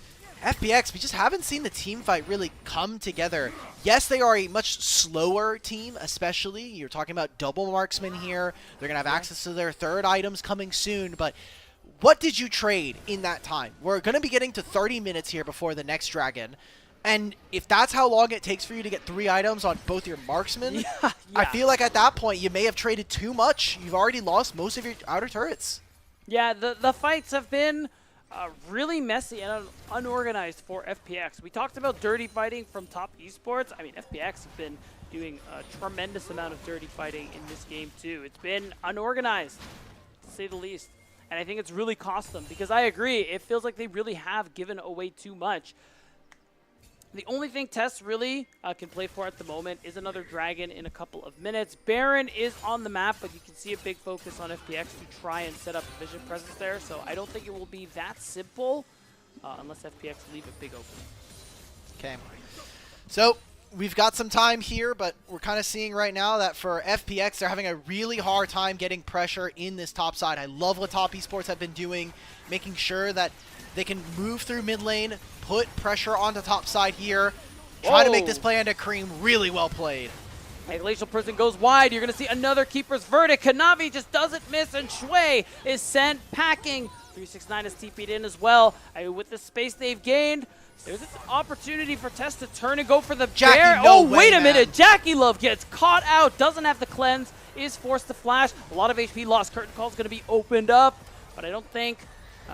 FPX, we just haven't seen the team fight really come together. Yes, they are a much slower team, especially. You're talking about double marksman here. They're going to have access to their third items coming soon, but what did you trade in that time? We're going to be getting to 30 minutes here before the next dragon. And if that's how long it takes for you to get 3 items on both your marksmen, I feel like at that point you may have traded too much. You've already lost most of your outer turrets. Yeah, the fights have been really messy and unorganized for FPX. We talked about dirty fighting from Top Esports. I mean, FPX have been doing a tremendous amount of dirty fighting in this game too. It's been unorganized, to say the least. And I think it's really cost them, because I agree, it feels like they really have given away too much. The only thing TES really can play for at the moment is another dragon in a couple of minutes. Baron is on the map, but you can see a big focus on FPX to try and set up a vision presence there. So I don't think it will be that simple unless FPX leave it big open. Okay. So we've got some time here, but we're kind of seeing right now that for FPX, they're having a really hard time getting pressure in this top side. I love what Top Esports have been doing, making sure that they can move through mid lane, put pressure on the top side here, try to make this play into Cream really well played. A Glacial Prison goes wide. You're going to see another Keeper's Verdict. Kanavi just doesn't miss, and Shui is sent packing. 369 is TP'd in as well. With the space they've gained, there's an opportunity for TES to turn and go for the Jackie, bear. no Oh, way, wait a man. minute. Jackie Love gets caught out, doesn't have the cleanse, is forced to flash. A lot of HP lost. Curtain Call is going to be opened up, but I don't think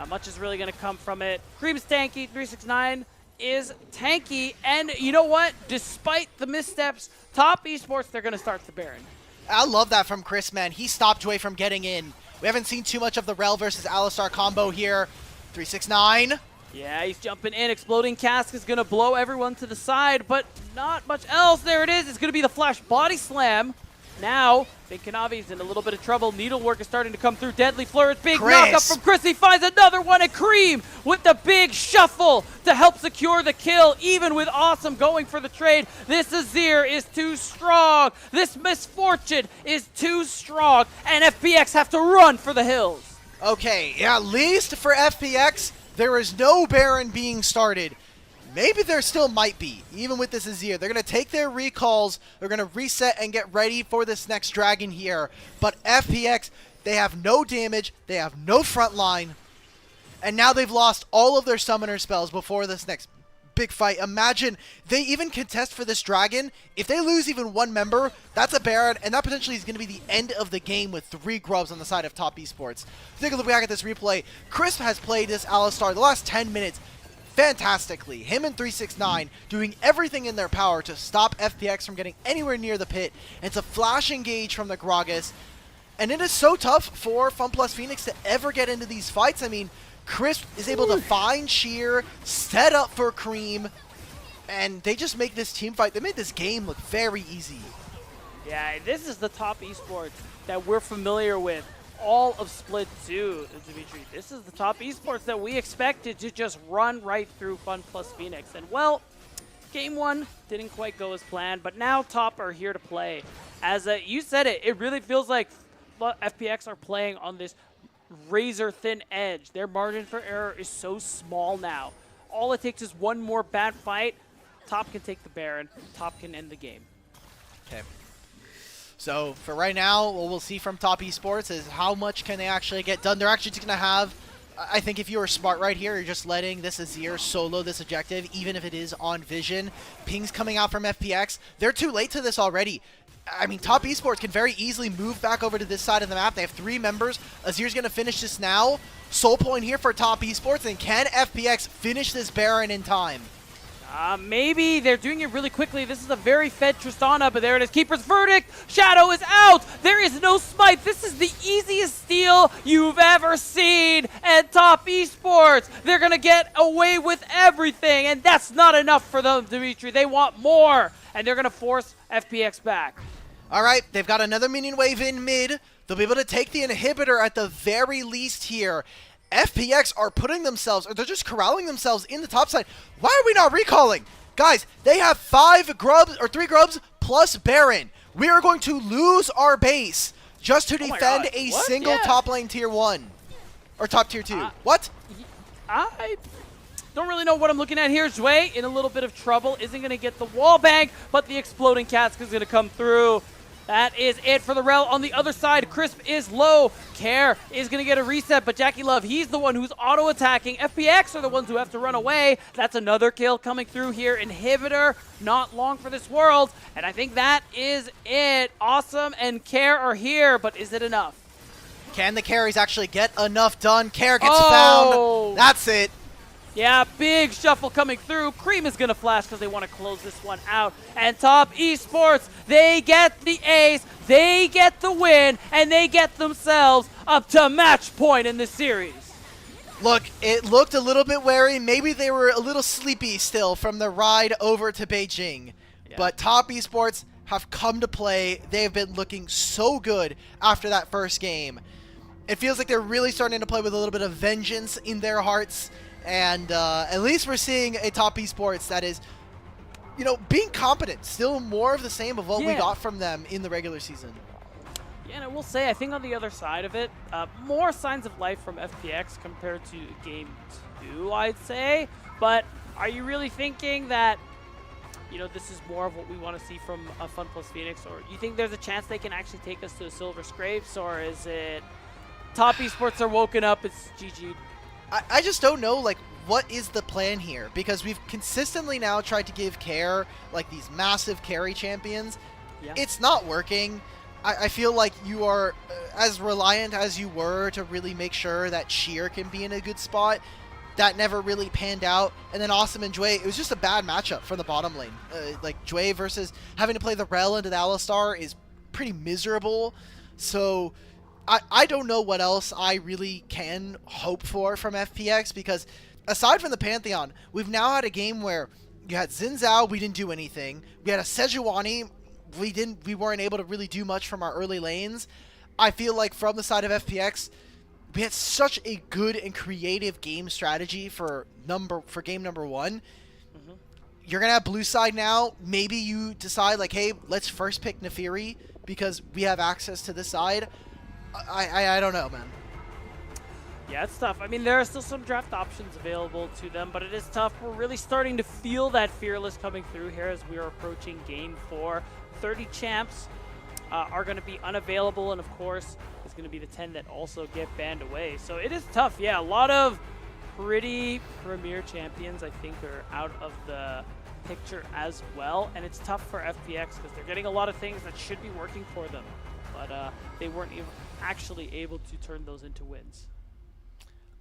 much is really going to come from it. Cream's tanky. 369 is tanky, and you know what? Despite the missteps, Top Esports, they're going to start the Baron. I love that from Chris, man. He stopped Joy from getting in. We haven't seen too much of the Rel versus Alistar combo here. 369. Yeah, he's jumping in. Exploding Cask is going to blow everyone to the side, but not much else. There it is. It's going to be the Flash Body Slam. Now, Big Kanavi's in a little bit of trouble. Needlework is starting to come through. Deadly Flourish. Big knockup from Chris. He finds another one. And Cream with the big shuffle to help secure the kill. Even with Awesome going for the trade, this Azir is too strong. This Misfortune is too strong. And FPX have to run for the hills. Okay, yeah, at least for FPX, there is no Baron being started. Maybe there still might be, even with this Azir. They're going to take their recalls, they're going to reset and get ready for this next dragon here. But FPX, they have no damage, they have no front line, and now they've lost all of their summoner spells before this next big fight. Imagine they even contest for this dragon. If they lose even one member, that's a Baron, and that potentially is going to be the end of the game with 3 grubs on the side of Top Esports. Take a look back at this replay. Chris has played this Alistar the last 10 minutes fantastically. Him and 369 doing everything in their power to stop FPX from getting anywhere near the pit. And it's a flash engage from the Gragas. And it is so tough for FunPlus Phoenix to ever get into these fights. I mean, Chris is able to find Sheer, set up for Cream, and they just make this team fight. They made this game look very easy. Yeah, this is the Top Esports that we're familiar with. All of Split 2, Dimitri. This is the Top Esports that we expected to just run right through FunPlus Phoenix. And well, Game 1 didn't quite go as planned, but now Top are here to play. As you said it really feels like FPX are playing on this razor-thin edge. Their margin for error is so small now. All it takes is one more bad fight. Top can take the Baron. Top can end the game. Okay. So for right now, what we'll see from Top Esports is how much can they actually get done. They're actually going to have, I think if you were smart right here, you're just letting this Azir solo this objective, even if it is on Vision. Pings coming out from FPX. They're too late to this already. I mean, Top Esports can very easily move back over to this side of the map. They have 3 members. Azir's going to finish this now. Soul point here for Top Esports. And can FPX finish this Baron in time? Maybe they're doing it really quickly. This is a very fed Tristana, but there it is. Keeper's verdict. Shadow is out. There is no smite. This is the easiest steal you've ever seen. And Top Esports, they're going to get away with everything. And that's not enough for them, Dimitri. They want more. And they're going to force FPX back. All right, they've got another minion wave in mid. They'll be able to take the inhibitor at the very least here. FPX are putting themselves, or they're just corralling themselves in the top side. Why are we not recalling? Guys, they have 5 grubs, or 3 grubs, plus Baron. We are going to lose our base just to defend a single top lane tier 1. Or top tier 2. What? I don't really know what I'm looking at here. Zhui in a little bit of trouble. Isn't going to get the wall bang, but the exploding cask is going to come through. That is it for the Rel. On the other side, Crisp is low. Care is going to get a reset, but Jackie Love, he's the one who's auto-attacking. FPX are the ones who have to run away. That's another kill coming through here. Inhibitor, not long for this world. And I think that is it. Awesome and Care are here, but is it enough? Can the carries actually get enough done? Care gets found. That's it. Yeah, big shuffle coming through. Cream is going to flash because they want to close this one out. And Top Esports, they get the ace, they get the win, and they get themselves up to match point in this series. Look, it looked a little bit wary. Maybe they were a little sleepy still from the ride over to Beijing. Yeah. But Top Esports have come to play. They have been looking so good after that first game. It feels like they're really starting to play with a little bit of vengeance in their hearts. And at least we're seeing a Top Esports that is, you know, being competent. Still more of the same of what we got from them in the regular season. Yeah, and I will say, I think on the other side of it, more signs of life from FPX compared to Game 2, I'd say. But are you really thinking that, you know, this is more of what we want to see from Fun Plus Phoenix? Or you think there's a chance they can actually take us to the Silver Scrapes? Or is it Top Esports are woken up, it's GG? I just don't know, like, what is the plan here? Because we've consistently now tried to give Care, like, these massive carry champions. Yeah. It's not working. I feel like you are as reliant as you were to really make sure that Sheer can be in a good spot. That never really panned out. And then Awesome and Jue, it was just a bad matchup from the bottom lane. Like, Jue versus having to play the Rel into the Alistar is pretty miserable. So I don't know what else I really can hope for from FPX, because aside from the Pantheon, we've now had a game where you had Xin Zhao, we didn't do anything. We had a Sejuani, we weren't able to really do much from our early lanes. I feel like from the side of FPX, we had such a good and creative game strategy for game number 1. You're gonna have blue side now. Maybe you decide like, hey, let's first pick Nefiri because we have access to this side. I don't know, man. Yeah, it's tough. I mean, there are still some draft options available to them, but it is tough. We're really starting to feel that Fearless coming through here as we are approaching Game 4. 30 champs are going to be unavailable, and of course, it's going to be the 10 that also get banned away. So it is tough. Yeah, a lot of pretty premier champions, I think, are out of the picture as well, and it's tough for FPX because they're getting a lot of things that should be working for them, but they weren't actually able to turn those into wins.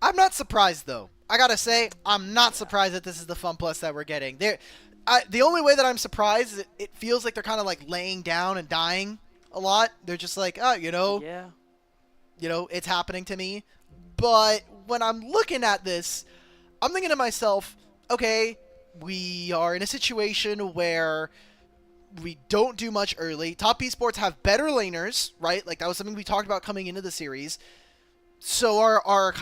I'm not surprised, though. I gotta say, I'm not surprised that this is the Fun Plus that we're getting. The only way that I'm surprised is it feels like they're kind of like laying down and dying a lot. They're just like, oh, you know, it's happening to me. But when I'm looking at this, I'm thinking to myself, okay, we are in a situation where we don't do much early. Top Esports have better laners, right? Like, that was something we talked about coming into the series. So our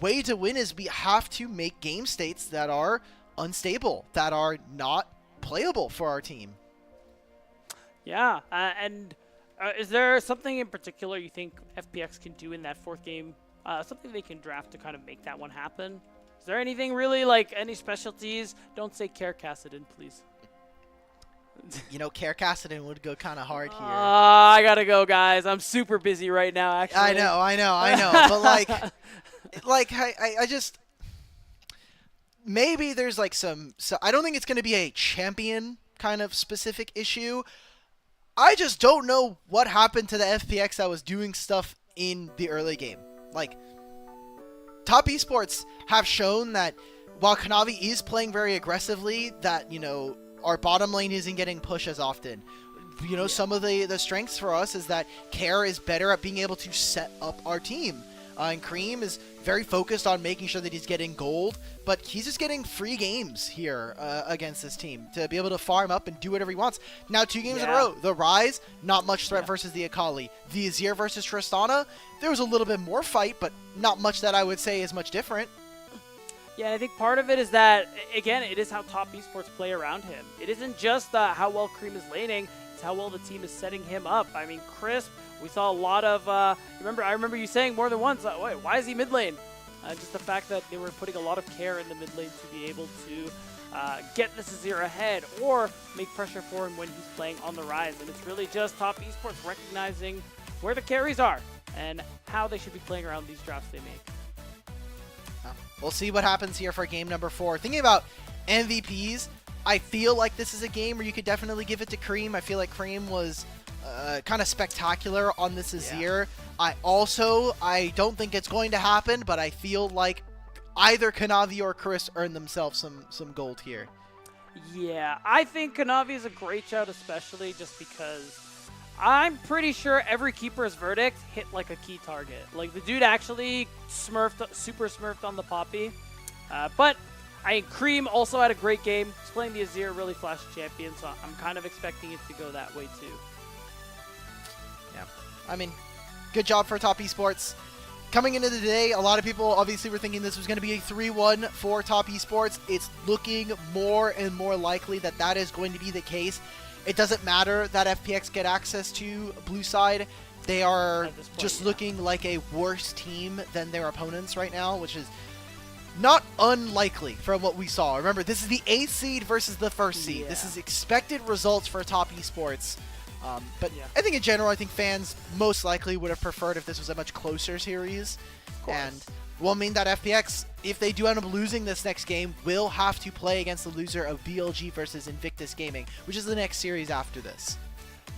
way to win is we have to make game states that are unstable, that are not playable for our team. Yeah, and is there something in particular you think FPX can do in that 4th game? Something they can draft to kind of make that one happen? Is there anything really, like, any specialties? Don't say Care Cassidon, please. You know, Care Cassidon would go kind of hard here. I gotta go, guys. I'm super busy right now, actually. I know. But, I just... Maybe there's, like, so I don't think it's going to be a champion kind of specific issue. I just don't know what happened to the FPX that was doing stuff in the early game. Like, Top Esports have shown that while Kanavi is playing very aggressively, that, our bottom lane isn't getting pushed as often. Some of the strengths for us is that Care is better at being able to set up our team. And Cream is very focused on making sure that he's getting gold, but he's just getting free games here against this team to be able to farm up and do whatever he wants. Now, 2 games in a row. The Rise, not much threat versus the Akali. The Azir versus Tristana, there was a little bit more fight, but not much that I would say is much different. Yeah, I think part of it is that, again, it is how top esports play around him. It isn't just how well Cream is laning, it's how well the team is setting him up. I mean, Crisp, we saw a lot of, I remember you saying more than once, wait, why is he mid lane? Just the fact that they were putting a lot of care in the mid lane to be able to get this Azir ahead or make pressure for him when he's playing on the Rise. And it's really just top esports recognizing where the carries are and how they should be playing around these drafts they make. We'll see what happens here for game number 4. Thinking about MVPs, I feel like this is a game where you could definitely give it to Cream. I feel like Cream was kind of spectacular on this Azir. Yeah. I don't think it's going to happen, but I feel like either Kanavi or Chris earned themselves some gold here. Yeah, I think Kanavi is a great shout, especially just because I'm pretty sure every keeper's verdict hit like a key target. Like, the dude actually super smurfed on the Poppy. But Cream also had a great game. He's playing the Azir, really flashy champion, so I'm kind of expecting it to go that way too. Yeah, I mean, good job for Top Esports. Coming into the day, a lot of people obviously were thinking this was going to be a 3-1 for Top Esports. It's looking more and more likely that that is going to be the case. It doesn't matter that FPX get access to Blue Side. They are just looking like a worse team than their opponents right now, which is not unlikely from what we saw. Remember, this is the 8th seed versus the 1st seed. Yeah. This is expected results for Top Esports. But I think in general, I think fans most likely would have preferred if this was a much closer series. And will mean that FPX, if they do end up losing this next game, will have to play against the loser of BLG versus Invictus Gaming, which is the next series after this.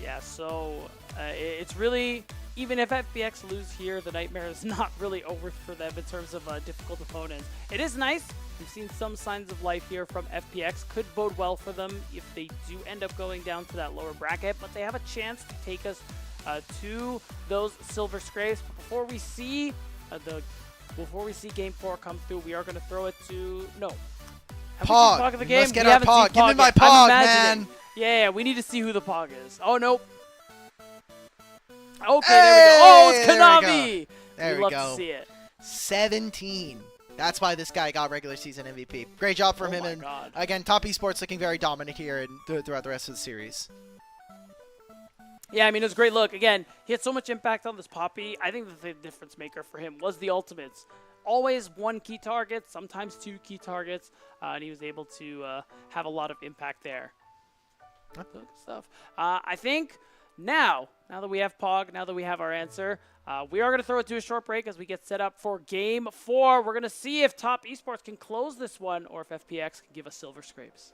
Yeah, so it's really, even if FPX lose here, the nightmare is not really over for them in terms of difficult opponents. It is nice. We've seen some signs of life here from FPX. Could bode well for them if they do end up going down to that lower bracket, but they have a chance to take us to those silver scrapes. But before we see Game 4 come through, we are going to throw it to Pog. Pog of the game? Let's get our Pog. Give me my Pog, man. Yeah, we need to see who the Pog is. Oh, nope. Okay, there we go. Oh, it's Kanavi. There we love go. to see it. 17. That's why this guy got regular season MVP. Great job from him. And God. again, Top Esports looking very dominant here and throughout the rest of the series. Yeah, I mean, it was a great look. Again, he had so much impact on this Poppy. I think the difference maker for him was the ultimates. Always 1 key target, sometimes 2 key targets, and he was able to have a lot of impact there. Good stuff. I think now that we have Pog, now that we have our answer, we are going to throw it to a short break as we get set up for Game 4. We're going to see if Top Esports can close this one or if FPX can give us silver scrapes.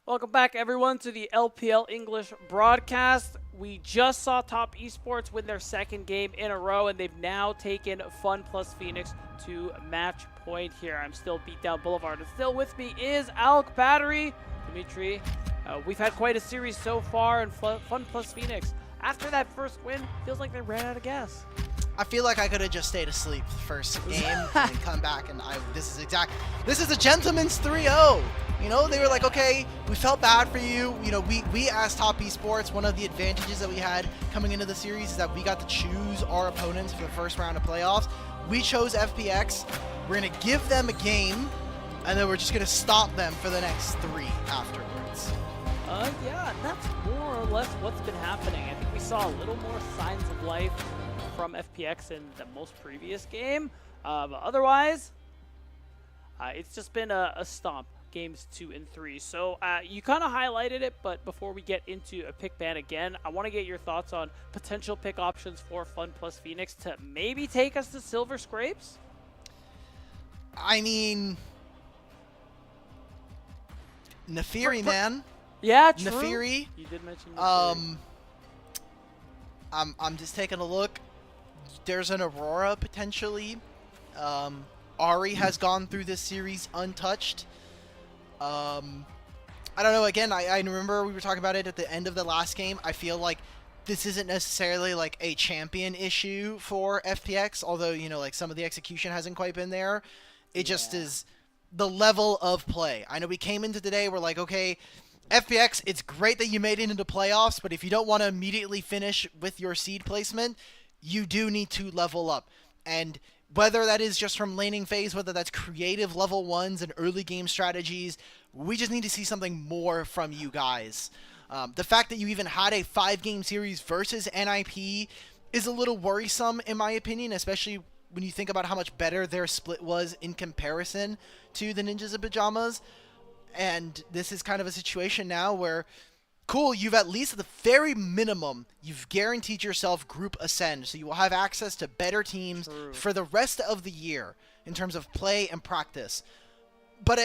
Welcome back, everyone, to the LPL English broadcast. We just saw Top Esports win their second game in a row, and they've now taken Fun plus Phoenix to match point here. I'm still Beatdown Boulevard, and still with me is Alk Battery. Dimitri, we've had quite a series so far in Fun plus Phoenix. After that first win, feels like they ran out of gas. I feel like I could have just stayed asleep the first game and come back, and this is a gentleman's 3-0. You know, they were like, okay, we felt bad for you. You know, we as Top Esports, one of the advantages that we had coming into the series is that we got to choose our opponents for the first round of playoffs. We chose FPX. We're going to give them a game, and then we're just going to stop them for the next 3 afterwards. Yeah, that's more or less what's been happening. I think we saw a little more signs of life from FPX in the most previous game. But otherwise, it's just been a stomp. Games 2 and 3. So you kind of highlighted it, but before we get into a pick ban again, I want to get your thoughts on potential pick options for Fun plus Phoenix to maybe take us to Silver Scrapes. I mean, Nefiri, man. Yeah, true. Nefiri. You did mention Nefiri. I'm just taking a look. There's an Aurora potentially. Ari has gone through this series untouched. I don't know, again, I remember we were talking about it at the end of the last game. I feel like this isn't necessarily like a champion issue for FPX, although, you know, like some of the execution hasn't quite been there. It just is the level of play. I know we came into today, we're like, okay, FPX, it's great that you made it into playoffs, but if you don't want to immediately finish with your seed placement, you do need to level up. And whether that is just from laning phase, whether that's creative level 1s and early game strategies, we just need to see something more from you guys. The fact that you even had a 5-game series versus NIP is a little worrisome in my opinion, especially when you think about how much better their split was in comparison to the Ninjas of Pajamas. And this is kind of a situation now where, cool, you've at least at the very minimum, you've guaranteed yourself group ascend, so you will have access to better teams for the rest of the year in terms of play and practice. But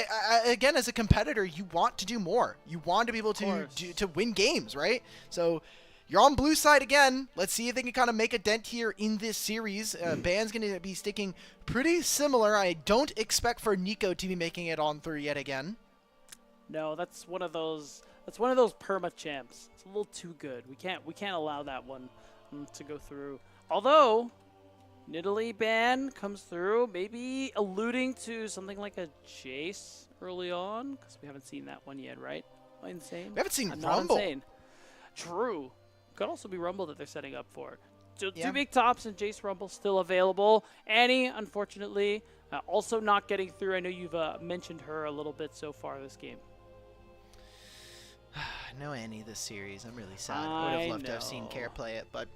again, as a competitor, you want to do more. You want to be able to win games, right? So you're on blue side again. Let's see if they can kind of make a dent here in this series. Ban's going to be sticking pretty similar. I don't expect for Nico to be making it on 3 yet again. No, that's one of those. That's one of those perma champs. It's a little too good. We can't allow that one to go through. Although Nidalee ban comes through, maybe alluding to something like a Jace early on, because we haven't seen that one yet, right? Am I insane? We haven't seen I'm Rumble. Not insane. True. Could also be Rumble that they're setting up for. So Yeah. 2 big tops and Jace Rumble still available. Annie, unfortunately, also not getting through. I know you've mentioned her a little bit so far this game. No Annie this series. I'm really sad. I would have loved to have seen know. Care play it, but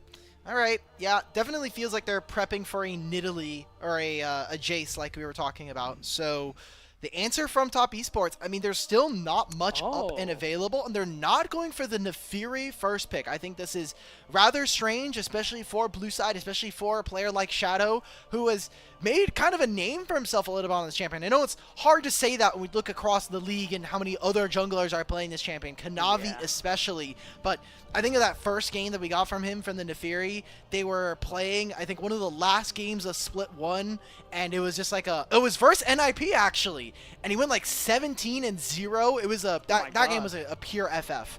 all right. Yeah, definitely feels like they're prepping for a Nidalee or a Jace like we were talking about. So the answer from Top Esports, I mean, there's still not much up and available, and they're not going for the Nefiri first pick. I think this is rather strange, especially for blue side, especially for a player like Shadow, who has made kind of a name for himself a little bit on this champion. I know it's hard to say that when we look across the league and how many other junglers are playing this champion, Kanavi especially, but I think of that first game that we got from him from the Nefiri, they were playing, I think, one of the last games of Split 1, and it was just like it was versus NIP actually, and he went like 17-0. It was that game was a pure FF.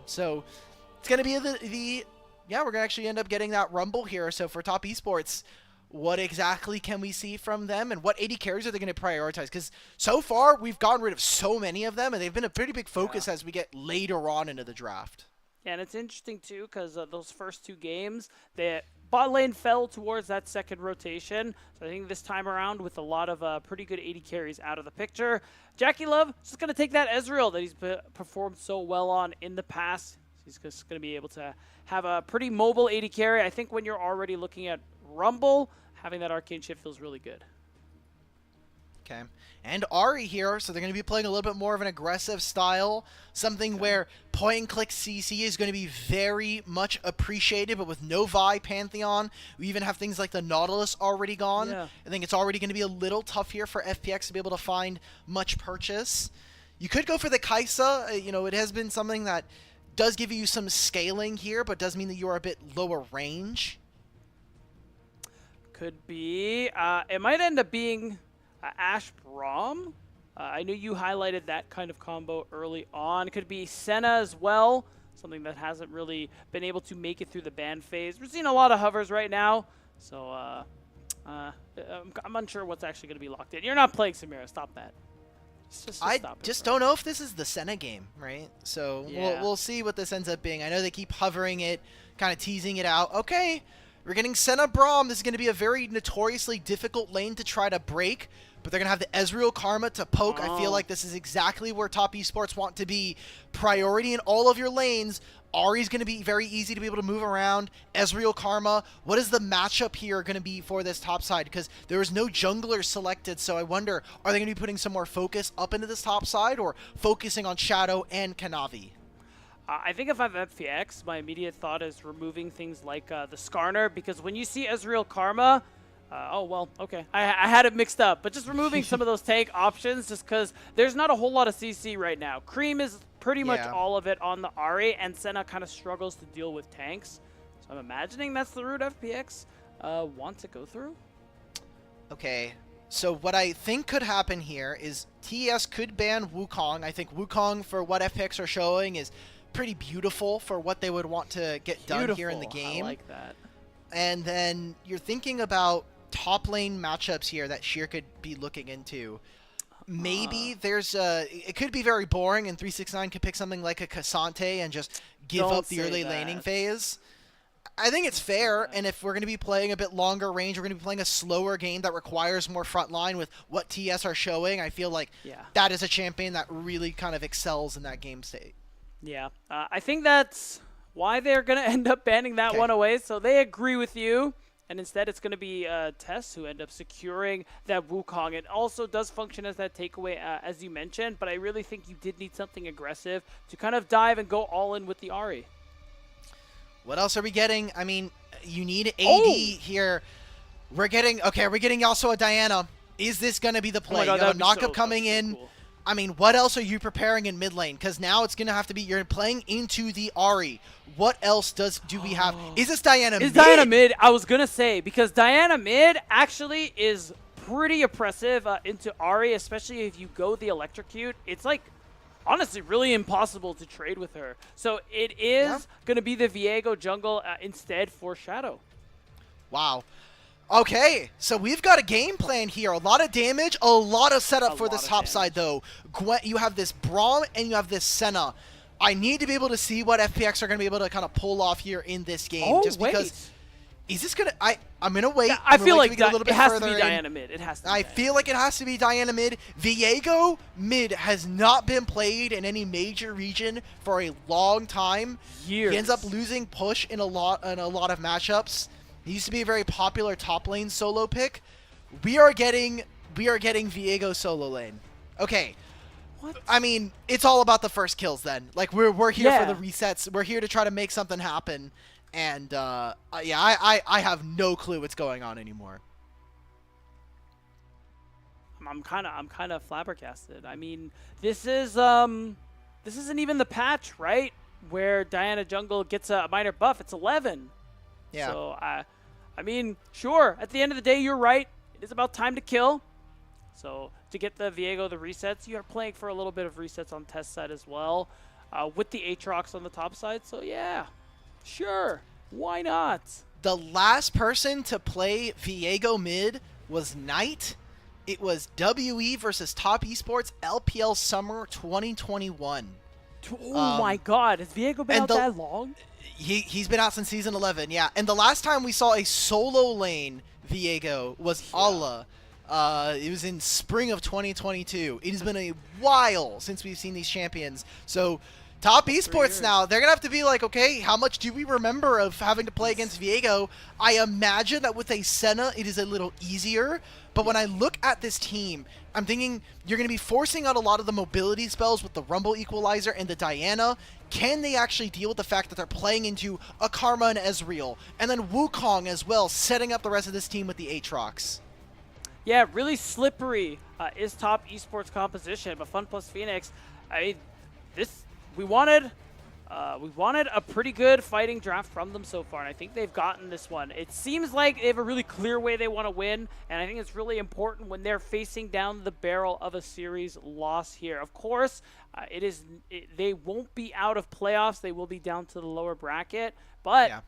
So it's gonna be we're gonna actually end up getting that Rumble here. So for Top Esports, what exactly can we see from them, and what 80 carries are they going to prioritize? Because so far we've gotten rid of so many of them, and they've been a pretty big focus as we get later on into the draft. Yeah, and it's interesting too because those first 2 games, the bot lane fell towards that second rotation. So I think this time around, with a lot of pretty good 80 carries out of the picture, Jackie Love is just going to take that Ezreal that he's performed so well on in the past. He's just going to be able to have a pretty mobile 80 carry. I think when you're already looking at Rumble, having that arcane shift feels really good. Okay. And Ari here, so they're going to be playing a little bit more of an aggressive style, something where point-and-click CC is going to be very much appreciated, but with no Vi Pantheon, we even have things like the Nautilus already gone. Yeah. I think it's already going to be a little tough here for FPX to be able to find much purchase. You could go for the Kaisa. You know, it has been something that does give you some scaling here, but does mean that you are a bit lower range. Could be. It might end up being Ash Braum. I knew you highlighted that kind of combo early on. It could be Senna as well, something that hasn't really been able to make it through the ban phase. We're seeing a lot of hovers right now, so I'm unsure what's actually going to be locked in. You're not playing Samira. Stop that. I just don't know if this is the Senna game, right? So Yeah. we'll see what this ends up being. I know they keep hovering it, kind of teasing it out. Okay, we're getting Senna Braum. This is going to be a very notoriously difficult lane to try to break, but they're going to have the Ezreal Karma to poke. I feel like this is exactly where top esports want to be. Priority in all of your lanes. Ahri's going to be very easy to be able to move around. Ezreal Karma. What is the matchup here going to be for this top side? Because there is no jungler selected, so I wonder, are they going to be putting some more focus up into this top side or focusing on Shadow and Kanavi? I think if I'm FPX, my immediate thought is removing things like the Skarner, because when you see Ezreal Karma, oh, well, okay. I had it mixed up, but just removing some of those tank options just because there's not a whole lot of CC right now. Cream is pretty much all of it on the Ahri, and Senna kind of struggles to deal with tanks. So I'm imagining that's the route FPX want to go through. Okay, so what I think could happen here is TES could ban Wukong. I think Wukong, for what FPX are showing, is pretty beautiful for what they would want to get done here in the game. I like that. And then you're thinking about top lane matchups here that Sheer could be looking into. Maybe there's it could be very boring, and 369 could pick something like a Cassante and just give Don't up the say early that. laning phase. I think it's fair, and if we're going to be playing a bit longer range, we're going to be playing a slower game that requires more front line with what TS are showing. I feel like that is a champion that really kind of excels in that game state. Yeah, I think that's why they're going to end up banning that one away, so they agree with you. And instead, it's going to be TES who end up securing that Wukong. It also does function as that takeaway, as you mentioned, but I really think you did need something aggressive to kind of dive and go all in with the Ahri. What else are we getting? I mean, you need AD here. We're getting also a Diana. Is this going to be the play? God, you have a knockup coming in. Cool. I mean, what else are you preparing in mid lane? Because now it's going to have to be, you're playing into the Ahri. What else do we have? Is this Diana mid? Is Diana mid? I was going to say, because Diana mid actually is pretty oppressive into Ahri, especially if you go the electrocute. It's like, honestly, really impossible to trade with her. So it is going to be the Viego jungle instead for Shadow. Wow. Okay, so we've got a game plan here. A lot of damage, a lot of setup for this top side, though. You have this Braum and you have this Senna. I need to be able to see what FPX are going to be able to kind of pull off here in this game. Just because, is this going to... I'm going to wait. Yeah, I feel like it has to be Diana mid. It has to be I feel like it has to be Diana mid. Viego mid has not been played in any major region for a long time. Years. He ends up losing push in a lot of matchups. He used to be a very popular top lane solo pick. We are getting Viego solo lane. Okay. What? I mean, it's all about the first kills then. Like we're here for the resets. We're here to try to make something happen. And I have no clue what's going on anymore. I'm kind of flabbergasted. I mean, this isn't even the patch, right? Where Diana jungle gets a minor buff. It's 11. Yeah. So I mean, sure. At the end of the day, you're right. It is about time to kill. So to get the Viego, the resets, you are playing for a little bit of resets on test side as well, with the Aatrox on the top side. So yeah, sure, why not? The last person to play Viego mid was Knight. It was WE versus Top Esports LPL Summer 2021. Oh my God, has Viego been out that long? He's been out since season 11, yeah. And the last time we saw a solo lane Viego was Allah. It was in spring of 2022. It has been a while since we've seen these champions. So Top Esports now, they're going to have to be like, okay, how much do we remember of having to play against Viego? I imagine that with a Senna, it is a little easier. But when I look at this team, I'm thinking you're going to be forcing out a lot of the mobility spells with the Rumble Equalizer and the Diana. Can they actually deal with the fact that they're playing into a Karma and Ezreal? And then Wukong as well, setting up the rest of this team with the Aatrox. Yeah, really slippery is top esports composition, but Fun plus Phoenix, I mean, we wanted a pretty good fighting draft from them so far, and I think they've gotten this one. It seems like they have a really clear way they want to win, and I think it's really important when they're facing down the barrel of a series loss here. Of course, they won't be out of playoffs. They will be down to the lower bracket, but Yeah.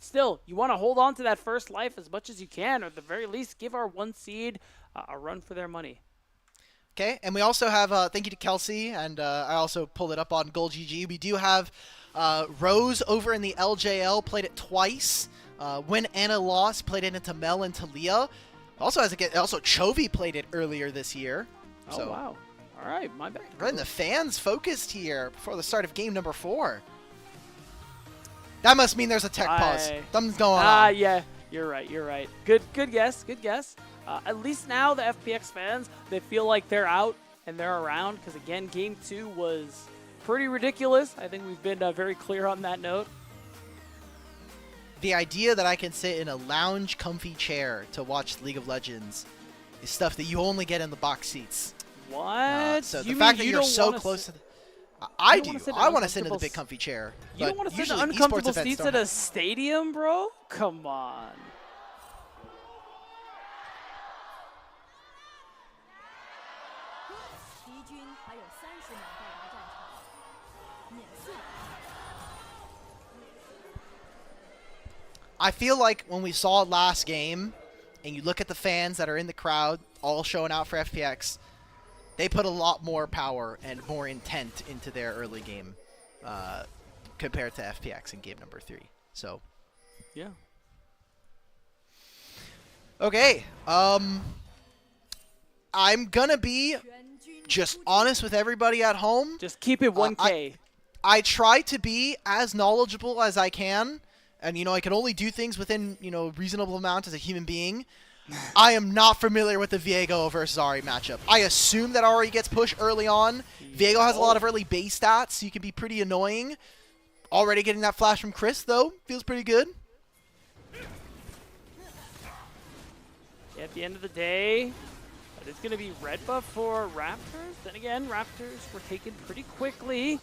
still, you want to hold on to that first life as much as you can, or at the very least, give our 1 seed a run for their money. Okay, and we also have, thank you to Kelsey, and I also pulled it up on GoalGG. We do have Rose over in the LJL, played it twice. When Anna lost, played it into Mel and Talia. Also Chovy played it earlier this year. Oh, wow. All right, my bad. Right, the fans focused here before the start of game number 4. That must mean there's a tech pause. Something's going on. Yeah, you're right. Good guess. At least now the FPX fans, they feel like they're out and they're around because, again, Game 2 was pretty ridiculous. I think we've been very clear on that note. The idea that I can sit in a lounge comfy chair to watch League of Legends is stuff that you only get in the box seats. What? So you the fact that you you're don't so wanna close sit- to I you do. don't wanna sit in I want to sit in the uncomfortable big comfy chair. You don't want to sit in usually esports uncomfortable events seats don't at a have- stadium, bro? Come on. 敌军还有30秒到达战场，免速。 I feel like when we saw last game, and you look at the fans that are in the crowd, all showing out for FPX, they put a lot more power and more intent into their early game compared to FPX in game number 3. So, Yeah. okay, I'm gonna be 全军 just honest with everybody at home. Just keep it 1K. I try to be as knowledgeable as I can, and I can only do things within a reasonable amount as a human being. I am not familiar with the Viego versus Ari matchup. I assume that Ari gets pushed early on. Viego has a lot of early base stats, so you can be pretty annoying. Already getting that flash from Chris, though, feels pretty good. Yeah, at the end of the day, it's going to be red buff for Raptors. Then again, Raptors were taken pretty quickly.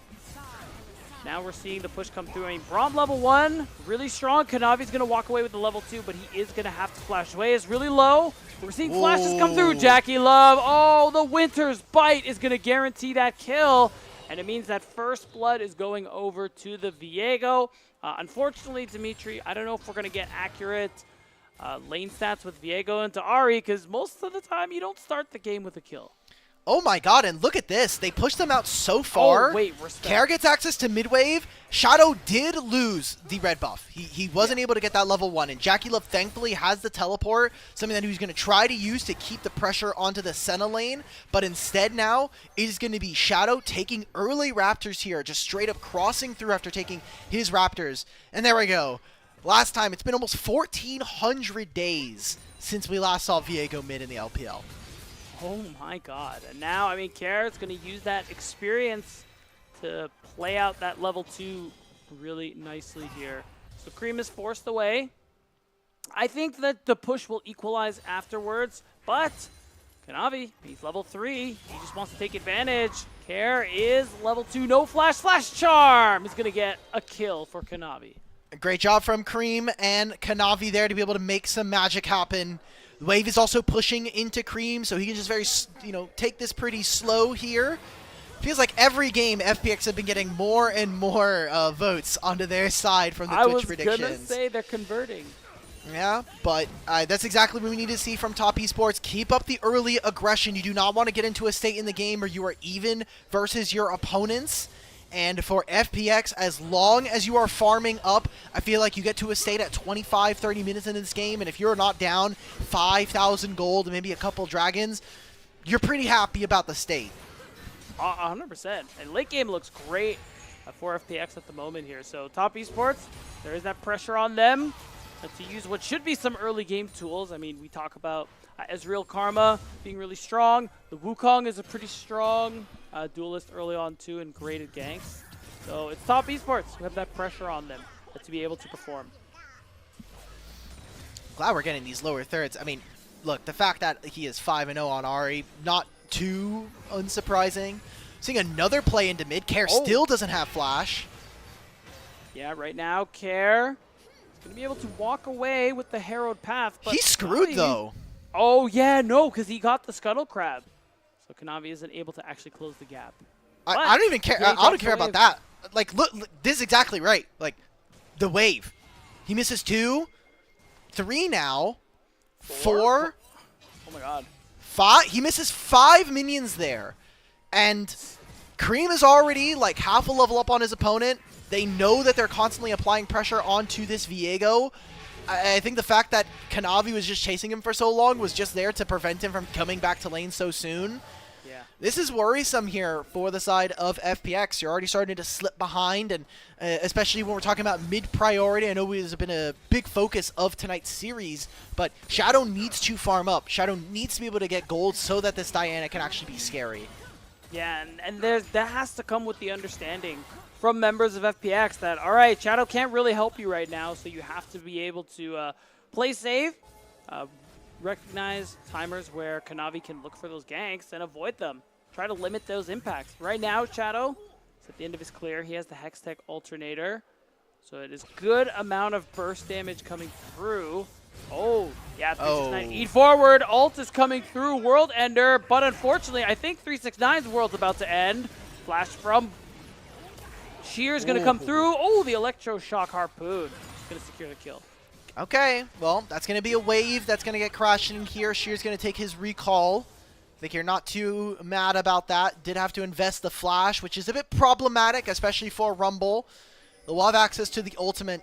Now we're seeing the push come through. I mean, Braum level 1, really strong. Kanavi's going to walk away with the level 2, but he is going to have to flash away. It's really low. We're seeing flashes come through. Ooh. Jackie Love. Oh, the Winter's Bite is going to guarantee that kill. And it means that first blood is going over to the Viego. Unfortunately, Dimitri, I don't know if we're going to get accurate lane stats with Viego into Ari, because most of the time you don't start the game with a kill. Oh my god, and look at this. They pushed them out so far. Oh, wait, respect. Kara gets access to mid-wave. Shadow did lose the red buff. He wasn't able to get that level 1, and Jackie Love thankfully has the teleport, something that he was going to try to use to keep the pressure onto the Senna lane, but instead now it is going to be Shadow taking early Raptors here, just straight up crossing through after taking his Raptors. And there we go. Last time, it's been almost 1,400 days since we last saw Viego mid in the LPL. Oh my god. And now, I mean, Carrot's going to use that experience to play out that level 2 really nicely here. So Cream is forced away. I think that the push will equalize afterwards, but Kanavi, he's level 3. He just wants to take advantage. Care is level 2. No flash. Flash charm is going to get a kill for Kanavi. A great job from Cream and Kanavi there to be able to make some magic happen. Wave is also pushing into Cream, so he can just take this pretty slow here. Feels like every game FPX have been getting more and more votes onto their side from the Twitch predictions. I was going to say they're converting. Yeah, but that's exactly what we need to see from top esports. Keep up the early aggression. You do not want to get into a state in the game where you are even versus your opponents. And for FPX, as long as you are farming up, I feel like you get to a state at 25, 30 minutes into this game, and if you're not down 5,000 gold and maybe a couple dragons, you're pretty happy about the state. 100%. And late game looks great for FPX at the moment here. So top esports, there is that pressure on them to use what should be some early game tools. I mean, we talk about Ezreal Karma being really strong. The Wukong is a pretty strong duelist early on too, and great at ganks. So it's top esports who have that pressure on them to be able to perform. Glad we're getting these lower thirds. I mean, look, the fact that he is 5-0 on Ahri, not too unsurprising. Seeing another play into mid. Care still doesn't have flash. Yeah, right now, Care is going to be able to walk away with the Harrowed Path. But He's screwed, though. Oh, yeah, no, because he got the Scuttle Crab. So Kanavi isn't able to actually close the gap. I don't even care. Yeah, I don't care about that. Like, look, this is exactly right. Like, the wave. He misses 2, 3 now, 4. Oh my god. 5. He misses 5 minions there. And Cream is already like half a level up on his opponent. They know that they're constantly applying pressure onto this Viego. I think the fact that Kanavi was just chasing him for so long was just there to prevent him from coming back to lane so soon. Yeah. This is worrisome here for the side of FPX. You're already starting to slip behind, and especially when we're talking about mid-priority. I know it has been a big focus of tonight's series, but Shadow needs to farm up. Shadow needs to be able to get gold so that this Diana can actually be scary. Yeah, and that has to come with the understanding from members of FPX that, all right, Shadow can't really help you right now, so you have to be able to play safe, recognize timers where Kanavi can look for those ganks and avoid them. Try to limit those impacts. Right now, Shadow is at the end of his clear. He has the Hextech Alternator, so it is good amount of burst damage coming through. Oh, yeah, 369 eat forward. Ult is coming through. World Ender, but unfortunately, I think 369's world's about to end. Flash from Shear's going to come through. Oh, the Electroshock Harpoon. Going to secure the kill. Okay, well, that's going to be a wave that's going to get crashed in here. Shear's going to take his recall. I think you're not too mad about that. Did have to invest the flash, which is a bit problematic, especially for Rumble. They'll have access to the ultimate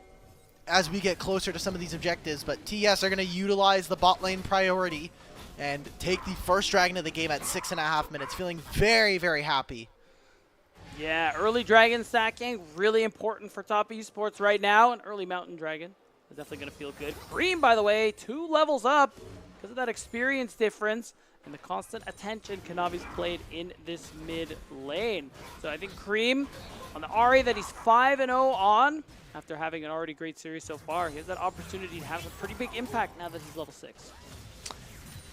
as we get closer to some of these objectives, but TES are going to utilize the bot lane priority and take the first dragon of the game at 6.5 minutes. Feeling very, very happy. Yeah, early dragon stacking, really important for top esports right now. An early mountain dragon is definitely going to feel good. Cream, by the way, 2 levels up because of that experience difference and the constant attention Kanavi's played in this mid lane. So I think Cream on the Ahri that he's 5-0 on, after having an already great series so far, he has that opportunity to have a pretty big impact now that he's level 6.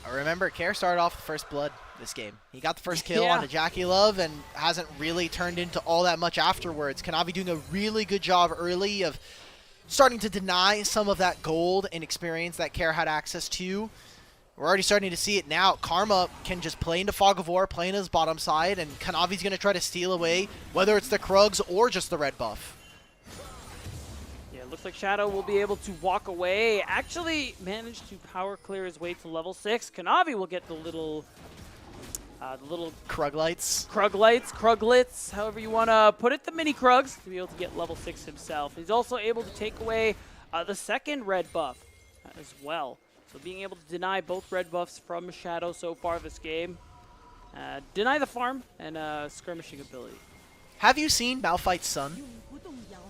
I remember Care started off with first blood this game. He got the first kill Yeah. on a Jackie Love and hasn't really turned into all that much afterwards. Kanavi doing a really good job early of starting to deny some of that gold and experience that Care had access to. We're already starting to see it now. Karma can just play into Fog of War, play into his bottom side, and Kanavi's going to try to steal away, whether it's the Krugs or just the red buff. Looks like Shadow will be able to walk away. Actually managed to power clear his way to level 6. Kanavi will get the little Kruglights. Kruglets, however you want to put it, the mini Krugs, to be able to get level 6 himself. He's also able to take away the second red buff as well. So being able to deny both red buffs from Shadow so far this game. Deny the farm and skirmishing ability. Have you seen Malphite's son? 永不动摇。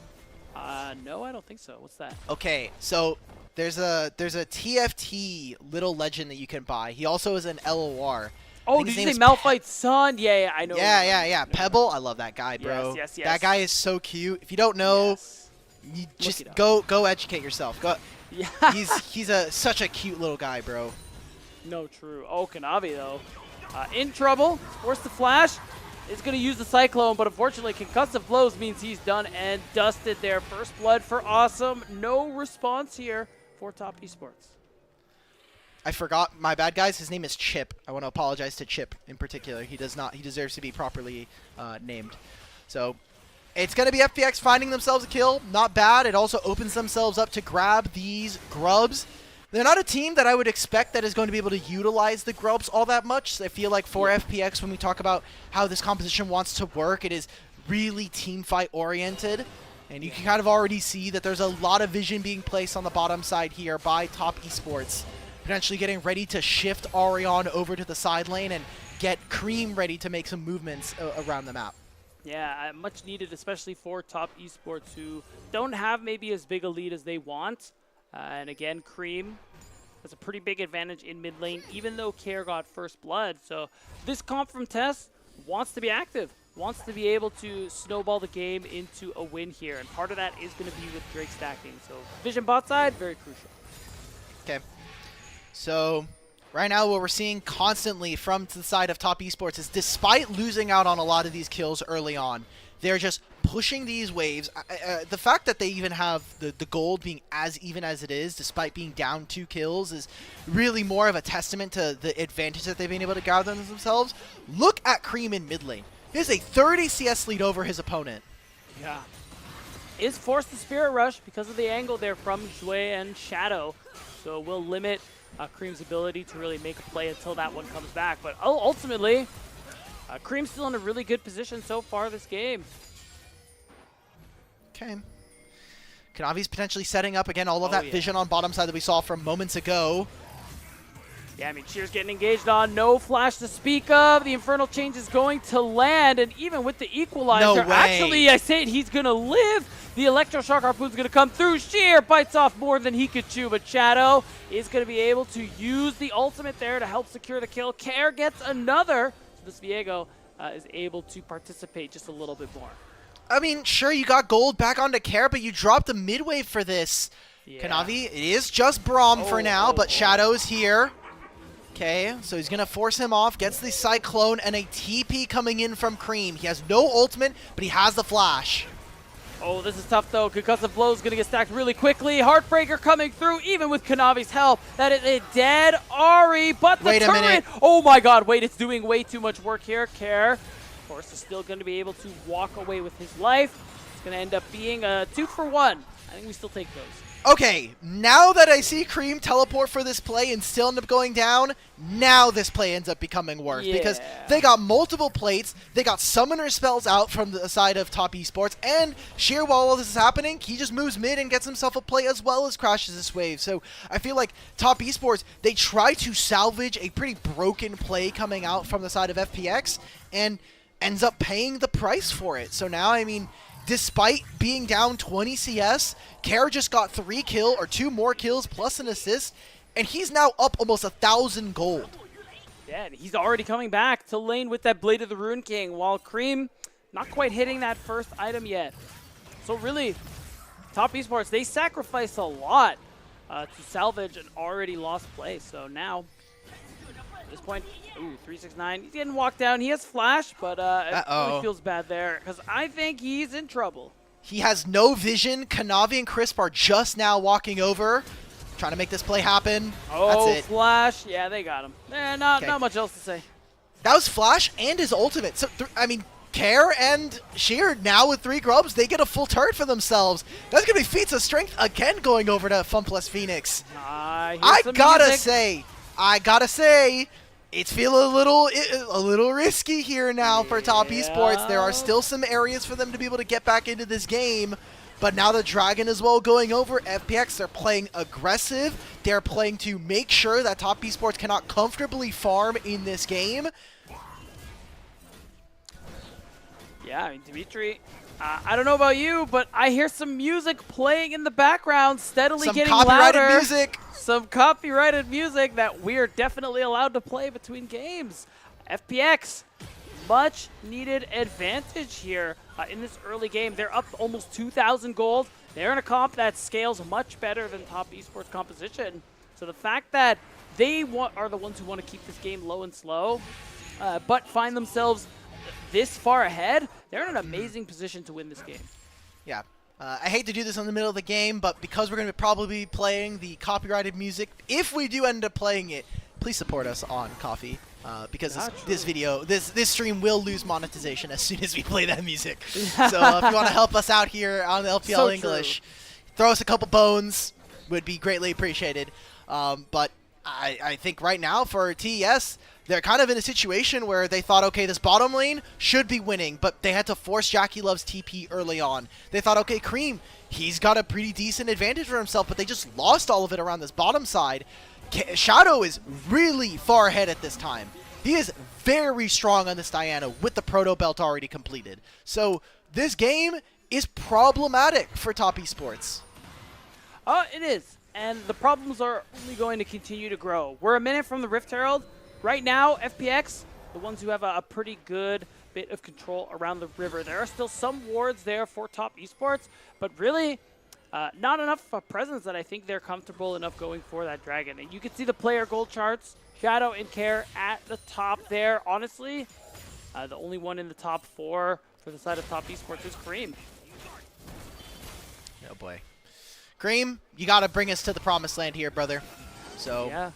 No, I don't think so. What's that? Okay, so there's a TFT little legend that you can buy. He also is an LOR. Oh, did you say Malphite's son? Yeah, I know. Yeah. Pebble, I love that guy, bro. Yes. That guy is so cute. If you don't know, you just go educate yourself. Go. Yeah. He's such a cute little guy, bro. No, true. Oh, Kanavi, though. In trouble. Forced to flash. Is going to use the Cyclone, but unfortunately, concussive blows means he's done and dusted there. First blood for Awesome. No response here for top esports. I forgot. My bad, guys. His name is Chip. I want to apologize to Chip in particular. He deserves to be properly named. So it's going to be FPX finding themselves a kill. Not bad. It also opens themselves up to grab these grubs. They're not a team that I would expect that is going to be able to utilize the grubs all that much. I feel like for FPX, when we talk about how this composition wants to work, it is really team fight oriented. And you can kind of already see that there's a lot of vision being placed on the bottom side here by top esports. Potentially getting ready to shift Arion over to the side lane and get Cream ready to make some movements around the map. Yeah, much needed, especially for top esports who don't have maybe as big a lead as they want. And again, Cream has a pretty big advantage in mid lane, even though Care got first blood. So this comp from TES wants to be active, wants to be able to snowball the game into a win here. And part of that is going to be with Drake stacking. So vision bot side, very crucial. Okay. So Right now, what we're seeing constantly from the side of Top Esports is despite losing out on a lot of these kills early on, they're just pushing these waves. The fact that they even have the gold being as even as it is, despite being down 2 kills, is really more of a testament to the advantage that they've been able to gather themselves. Look at Cream in mid lane. He has a 30 CS lead over his opponent. Yeah. Is forced to Spirit Rush because of the angle there from Jue and Shadow. So it will limit Cream's ability to really make a play until that one comes back. But ultimately, Cream's still in a really good position so far this game. Okay. Kanavi's potentially setting up again all of that vision on bottom side that we saw from moments ago. Yeah, I mean, Shear's getting engaged on. No flash to speak of. The Infernal Change is going to land, and even with the Equalizer, No way. actually, I say it, he's going to live. The Electroshock Harpoon's going to come through. Shear bites off more than he could chew, but Shadow is going to be able to use the ultimate there to help secure the kill. Care gets another. So this Viego is able to participate just a little bit more. I mean, sure, you got gold back onto Care, but you dropped the mid wave for this. Yeah. Kanavi, it is just Braum for now, but Shadow's here. Okay, so he's going to force him off, gets the Cyclone, and a TP coming in from Cream. He has no ultimate, but he has the flash. Oh, this is tough, though. Concussive Blow is going to get stacked really quickly. Heartbreaker coming through, even with Kanavi's help. That is a dead Ari, but the Wait a turret... minute. Oh, my God. Wait, it's doing way too much work here. Care, of course, is still going to be able to walk away with his life. It's going to end up being a 2-for-1. I think we still take those. Okay, now that I see Cream teleport for this play and still end up going down, now this play ends up becoming worse. Because they got multiple plates, they got summoner spells out from the side of Top Esports, and Sheer, while all this is happening, he just moves mid and gets himself a play as well as crashes this wave. So I feel like Top Esports, they try to salvage a pretty broken play coming out from the side of FPX, and ends up paying the price for it. So now, I mean, despite being down 20 CS, Care just got 2 more kills plus an assist, and he's now up almost 1,000 gold. Yeah, and he's already coming back to lane with that Blade of the Rune King, while Cream not quite hitting that first item yet. So really, Top Esports, they sacrificed a lot to salvage an already lost play. So now, at this point, 369, he's getting walked down. He has flash, but it really feels bad there, because I think he's in trouble. He has no vision. Kanavi and Crisp are just now walking over, trying to make this play happen. Oh, that's it. flash. Yeah, they got him. Not much else to say. That was flash and his ultimate. So, I mean, Care and Sheer now with 3 grubs, they get a full turret for themselves. That's going to be feats of strength again going over to FunPlus Phoenix. I gotta say, it's feeling a little risky here now for Top Esports. There are still some areas for them to be able to get back into this game, but now the Dragon as well going over. FPX, they're playing aggressive. They're playing to make sure that Top Esports cannot comfortably farm in this game. Yeah, I mean, Dimitri, I don't know about you, but I hear some music playing in the background, steadily getting louder. Some copyrighted music. Some copyrighted music that we're definitely allowed to play between games. FPX, much needed advantage here in this early game. They're up almost 2,000 gold. They're in a comp that scales much better than Top Esports composition. So the fact that they are the ones who want to keep this game low and slow, but find themselves this far ahead, they're in an amazing position to win this game. Yeah. I hate to do this in the middle of the game, but because we're going to probably be playing the copyrighted music, if we do end up playing it, please support us on Coffee, because this stream will lose monetization as soon as we play that music. So if you want to help us out here on the LPL English, throw us a couple bones, would be greatly appreciated. But I think right now for TES, they're kind of in a situation where they thought, okay, this bottom lane should be winning, but they had to force Jackie Love's TP early on. They thought, okay, Cream, he's got a pretty decent advantage for himself, but they just lost all of it around this bottom side. Shadow is really far ahead at this time. He is very strong on this Diana with the Proto Belt already completed. So this game is problematic for Top Esports. It is, and the problems are only going to continue to grow. We're a minute from the Rift Herald. Right now, FPX, the ones who have a pretty good bit of control around the river. There are still some wards there for Top Esports, but really, not enough presence that I think they're comfortable enough going for that dragon. And you can see the player goal charts. Shadow and Care at the top there. Honestly, the only one in the top 4 for the side of Top Esports is Cream. Oh boy. Cream, you got to bring us to the promised land here, brother. So Yeah.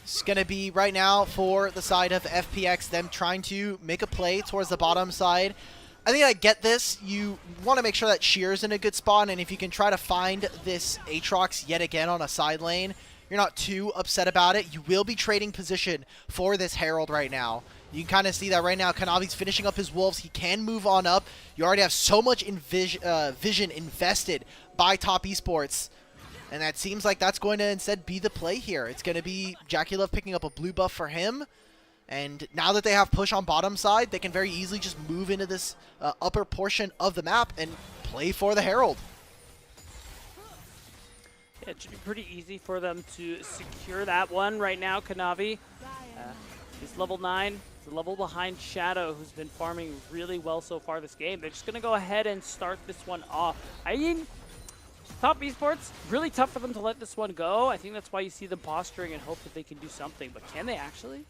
it's going to be right now for the side of FPX, them trying to make a play towards the bottom side. I think I get this. You want to make sure that Shear's in a good spot, and if you can try to find this Aatrox yet again on a side lane, you're not too upset about it. You will be trading position for this Herald right now. You can kind of see that right now. Kanavi's finishing up his Wolves. He can move on up. You already have so much vision invested by Top Esports. And that seems like that's going to instead be the play here. It's going to be Jackie Love picking up a blue buff for him. And now that they have push on bottom side, they can very easily just move into this upper portion of the map and play for the Herald. Yeah, it should be pretty easy for them to secure that one right now. Kanavi, he's level 9. He's a level behind Shadow, who's been farming really well so far this game. They're just going to go ahead and start this one off. I mean, Top Esports, really tough for them to let this one go. I think that's why you see them posturing and hope that they can do something. But can they actually?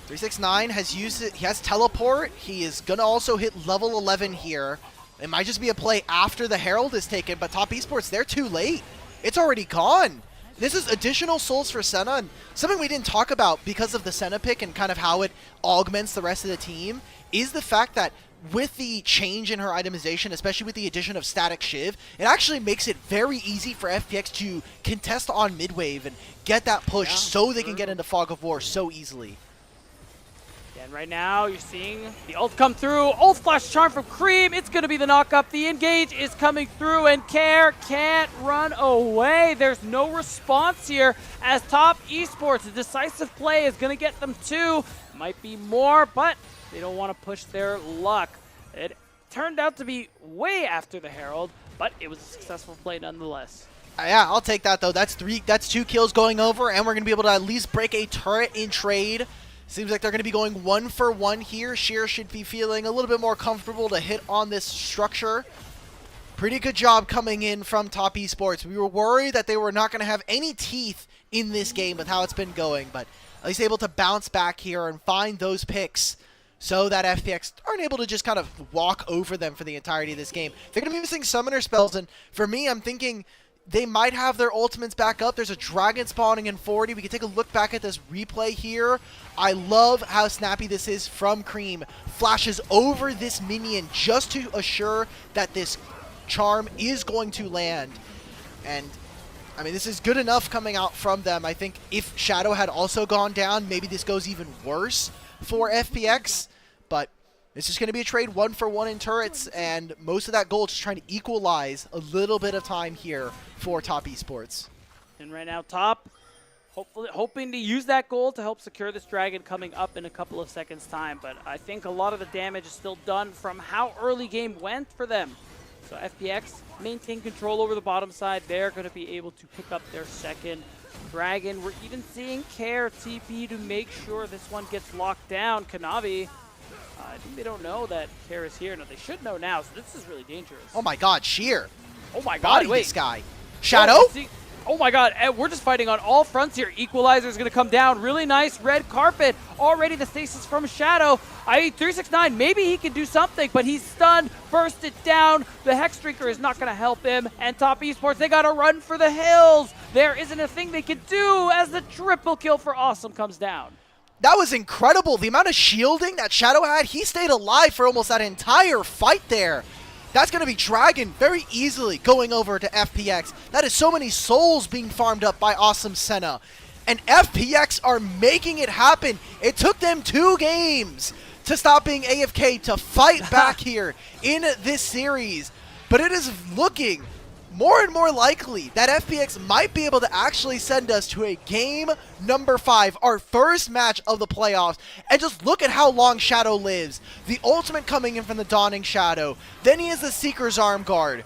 369 has used it. He has teleport. He is going to also hit level 11 here. It might just be a play after the Herald is taken, but Top Esports, they're too late. It's already gone. This is additional souls for Senna, and something we didn't talk about because of the Senna pick and kind of how it augments the rest of the team is the fact that with the change in her itemization, especially with the addition of Static Shiv, it actually makes it very easy for FPX to contest on mid-wave and get that push so they can get into Fog of War so easily. And right now, you're seeing the ult come through. Ult Flash Charm from Cream. It's going to be the knock-up. The engage is coming through, and Care can't run away. There's no response here as Top Esports. A decisive play is going to get them 2. Might be more, but they don't want to push their luck. It turned out to be way after the Herald, but it was a successful play nonetheless. Yeah, I'll take that, though. That's 2 kills going over, and we're going to be able to at least break a turret in trade. Seems like they're going to be going 1 for 1 here. Sheer should be feeling a little bit more comfortable to hit on this structure. Pretty good job coming in from Top Esports. We were worried that they were not going to have any teeth in this game with how it's been going, but at least able to bounce back here and find those picks so that FPX aren't able to just kind of walk over them for the entirety of this game. They're going to be missing summoner spells, and for me, I'm thinking they might have their ultimates back up. There's a dragon spawning in 40. We can take a look back at this replay here. I love how snappy this is from Cream. Flashes over this minion just to assure that this charm is going to land. And, I mean, this is good enough coming out from them. I think if Shadow had also gone down, maybe this goes even worse for FPX. But it's just going to be a trade 1 for 1 in turrets, and most of that gold just trying to equalize a little bit of time here for Top Esports. And right now, Top, hoping to use that gold to help secure this dragon coming up in a couple of seconds' time. But I think a lot of the damage is still done from how early game went for them. So FPX maintain control over the bottom side. They're going to be able to pick up their second dragon. We're even seeing Care TP to make sure this one gets locked down. Kanavi, I think they don't know that Care is here. No, they should know now, so this is really dangerous. Oh my god, Sheer. Oh my god, Body wait. this guy. Shadow? Oh my god, we're just fighting on all fronts here. Equalizer is going to come down. Really nice red carpet. Already the stasis from Shadow. 369, maybe he can do something, but he's stunned. Burst it down. The Hex Streaker is not going to help him. And Top Esports, they got to run for the hills. There isn't a thing they can do as the triple kill for Awesome comes down. That was incredible. The amount of shielding that Shadow had, he stayed alive for almost that entire fight there. That's going to be Dragon very easily going over to FPX. That is so many souls being farmed up by Awesome Senna. And FPX are making it happen. It took them 2 games to stop being AFK to fight back here in this series. But it is looking more and more likely that FPX might be able to actually send us to a game number 5, our first match of the playoffs. And just look at how long Shadow lives. The ultimate coming in from the Dawning Shadow. Then he has the Seeker's Arm Guard.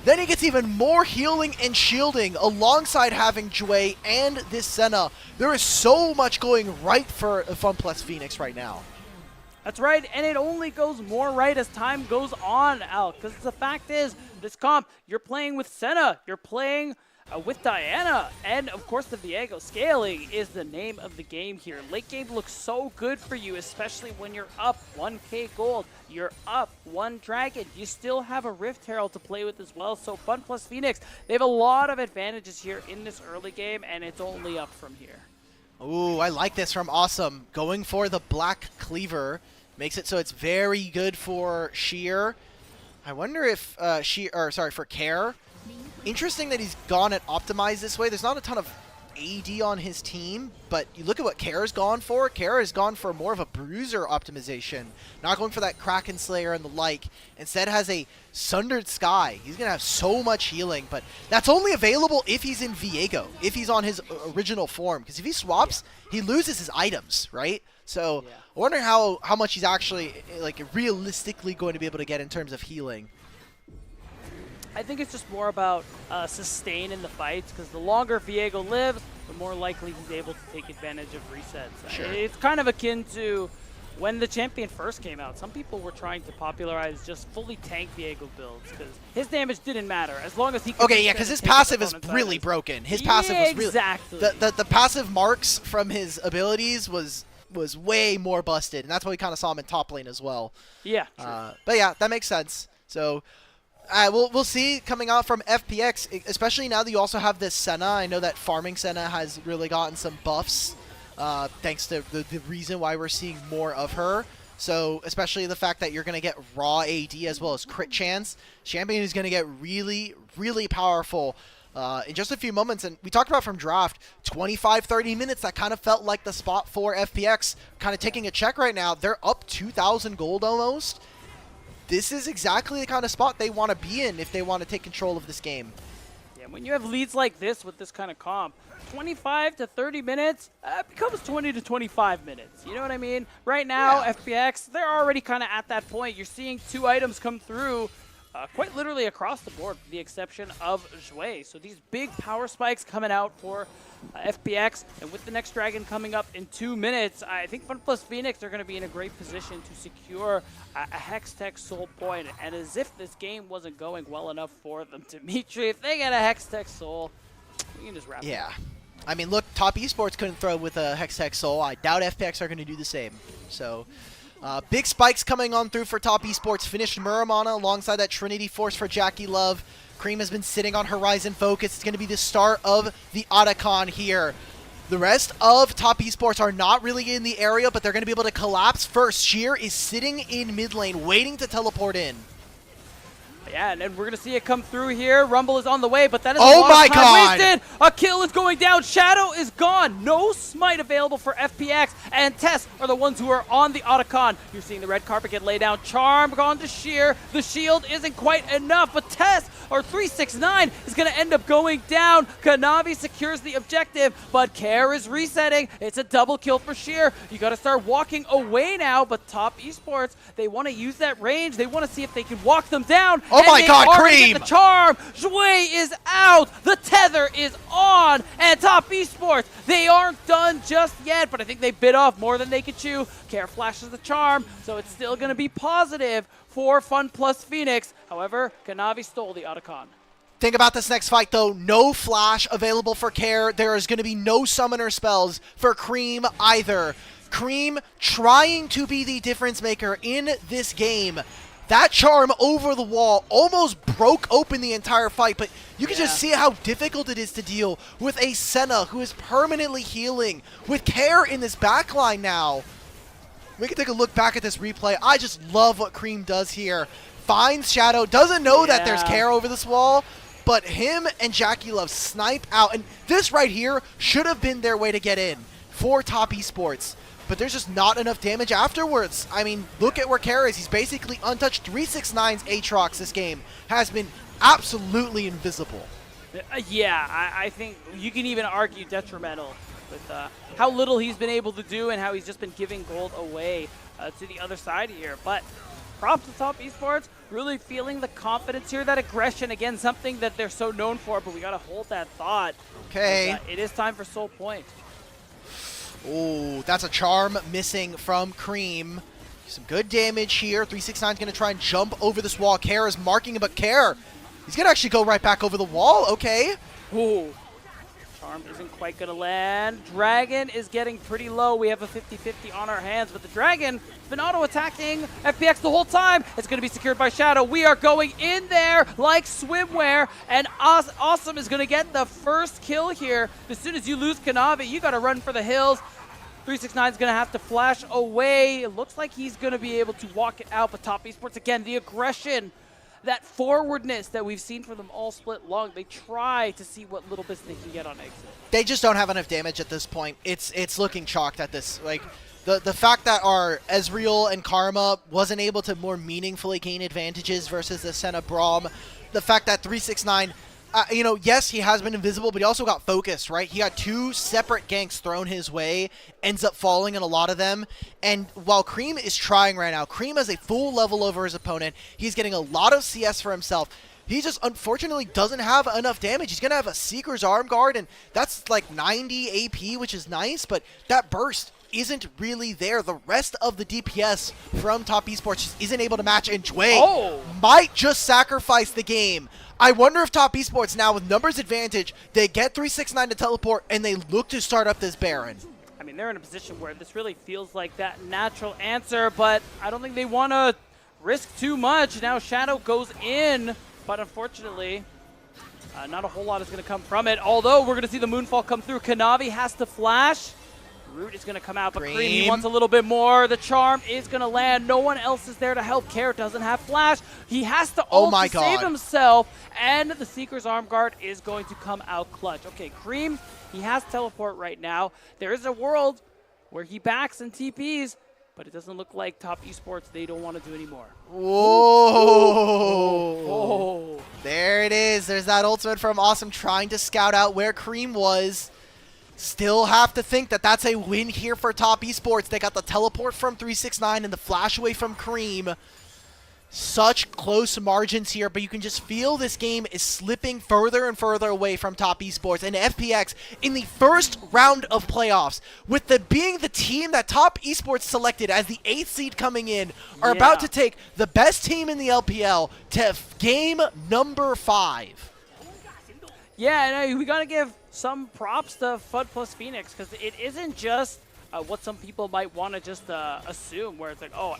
Then he gets even more healing and shielding alongside having Jue and this Senna. There is so much going right for FunPlus Phoenix right now. That's right, and it only goes more right as time goes on, Al, because the fact is, this comp, you're playing with Senna, you're playing with Diana, and of course the Viego. Scaling is the name of the game here. Late game looks so good for you, especially when you're up 1k gold, you're up 1 dragon. You still have a Rift Herald to play with as well, so Fun plus Phoenix, they have a lot of advantages here in this early game, and it's only up from here. Ooh, I like this from Awesome. Going for the Black Cleaver makes it so it's very good for Sheer. I wonder if for Care. Interesting that he's gone and optimized this way. There's not a ton of AD on his team, but you look at what Kara's gone for. Kara has gone for more of a bruiser optimization, not going for that Kraken Slayer and the like. Instead has a Sundered Sky. He's going to have so much healing, but that's only available if he's in Viego, if he's on his original form. Because if he swaps, he loses his items, right? So I wonder how much he's actually like realistically going to be able to get in terms of healing. I think it's just more about sustain in the fights, because the longer Viego lives, the more likely he's able to take advantage of resets. Sure. It's kind of akin to when the champion first came out. Some people were trying to popularize just fully tank Viego builds, because his damage didn't matter as long as he could. Okay, yeah, because his passive is really broken. His passive was really exactly. The passive marks from his abilities was way more busted, and that's why we kind of saw him in top lane as well. Yeah. True. But yeah, that makes sense. So. We'll see coming out from FPX, especially now that you also have this Senna. I know that farming Senna has really gotten some buffs thanks to the reason why we're seeing more of her. So especially the fact that you're going to get raw AD as well as crit chance. Champion is going to get really, really powerful in just a few moments. And we talked about from draft, 25-30 minutes, that kind of felt like the spot for FPX. Kind of taking a check right now. They're up 2,000 gold almost. This is exactly the kind of spot they want to be in if they want to take control of this game. Yeah, when you have leads like this with this kind of comp, 25 to 30 minutes becomes 20 to 25 minutes. You know what I mean? Right now, FPX, they're already kind of at that point. You're seeing 2 items come through quite literally across the board, with the exception of Zhui. So these big power spikes coming out for FPX, and with the next dragon coming up in 2 minutes, I think Fun plus Phoenix are going to be in a great position to secure a Hextech Soul point. And as if this game wasn't going well enough for them, Dimitri, if they get a Hextech Soul, we can just wrap it up. I mean, look, Top Esports couldn't throw with a Hextech Soul. I doubt FPX are going to do the same. So, big spikes coming on through for Top Esports. Finished Muramana alongside that Trinity Force for Jackie Love. Cream has been sitting on Horizon Focus. It's going to be the start of the Otacon here. The rest of Top Esports are not really in the area, but they're going to be able to collapse first. Sheer is sitting in mid lane, waiting to teleport in. Yeah, and then we're going to see it come through here. Rumble is on the way, but that is a Oh lot my of time God! wasted. A kill is going down. Shadow is gone. No smite available for FPX, and TES are the ones who are on the Otacon. You're seeing the red carpet get laid down. Charm gone to Sheer. The shield isn't quite enough, but TES, or 369, is going to end up going down. Kanavi secures the objective, but Care is resetting. It's a double kill for Sheer. You got to start walking away now, but Top Esports, they want to use that range. They want to see if they can walk them down. Oh my God, Cream! Cream! The charm! Zhui is out! The tether is on! And Top Esports, they aren't done just yet, but I think they bit off more than they could chew. Care flashes the charm, so it's still going to be positive for Fun plus Phoenix. However, Kanavi stole the Otacon. Think about this next fight, though. No flash available for Care. There is going to be no summoner spells for Cream either. Cream trying to be the difference maker in this game. That charm over the wall almost broke open the entire fight, but you can just see how difficult it is to deal with a Senna who is permanently healing, with Care in this backline now. We can take a look back at this replay. I just love what Cream does here. Finds Shadow, doesn't know that there's Care over this wall, but him and Jackie Love snipe out, and this right here should have been their way to get in for Top Esports. But there's just not enough damage afterwards. I mean, look at where Care is. He's basically untouched. 369's Aatrox this game has been absolutely invisible. Yeah, I think you can even argue detrimental with how little he's been able to do and how he's just been giving gold away to the other side here. But props to Top Esports, really feeling the confidence here, that aggression. Again, something that they're so known for, but we got to hold that thought. Okay. It is time for Soul Point. Oh, that's a charm missing from Cream. Some good damage here. 369's going to try and jump over this wall. Care is marking him, but Care He's going to actually go right back over the wall. Okay. Ooh. Charm isn't quite going to land. Dragon is getting pretty low. We have a 50-50 on our hands, but the Dragon has been auto-attacking FPX the whole time. It's going to be secured by Shadow. We are going in there like swimwear, and Awesome is going to get the first kill here. As soon as you lose Kanavi, you got to run for the hills. 369 is going to have to flash away. It looks like he's going to be able to walk it out, but Top Esports, again, the aggression, that forwardness that we've seen from them all split long. They try to see what little bits they can get on exit. They just don't have enough damage at this point. It's looking chalked at this. Like, the fact that our Ezreal and Karma wasn't able to more meaningfully gain advantages versus the Senna Braum, the fact that 369, you know, yes, he has been invisible, but he also got focused, right? He got 2 separate ganks thrown his way, ends up falling in a lot of them. And while Cream is trying right now, Cream has a full level over his opponent. He's getting a lot of CS for himself. He just unfortunately doesn't have enough damage. He's going to have a Seeker's Arm Guard, and that's like 90 AP, which is nice, but that burst isn't really there. The rest of the DPS from Top Esports just isn't able to match, and Jway might just sacrifice the game. I wonder if Top Esports now, with numbers advantage, they get 369 to teleport, and they look to start up this Baron. I mean, they're in a position where this really feels like that natural answer, but I don't think they want to risk too much. Now Shadow goes in, but unfortunately, not a whole lot is going to come from it. Although we're going to see the Moonfall come through. Kanavi has to flash. Root is going to come out, but Cream, he wants a little bit more. The Charm is going to land. No one else is there to help. Carrot doesn't have flash. He has to ult to save himself, and the Seeker's Arm Guard is going to come out clutch. Okay, Cream, he has teleport right now. There is a world where he backs and TPs, but it doesn't look like Top Esports, they don't want to do anymore. Whoa. There it is. There's that ultimate from Awesome trying to scout out where Cream was. Still have to think that that's a win here for Top Esports. They got the teleport from 369 and the flash away from Cream. Such close margins here, but you can just feel this game is slipping further and further away from Top Esports. And FPX in the first round of playoffs, with being the team that Top Esports selected as the 8th seed coming in, are about to take the best team in the LPL to game number 5. Yeah, and we got to give some props to FUD plus Phoenix, because it isn't just what some people might want to just assume, where it's like, oh,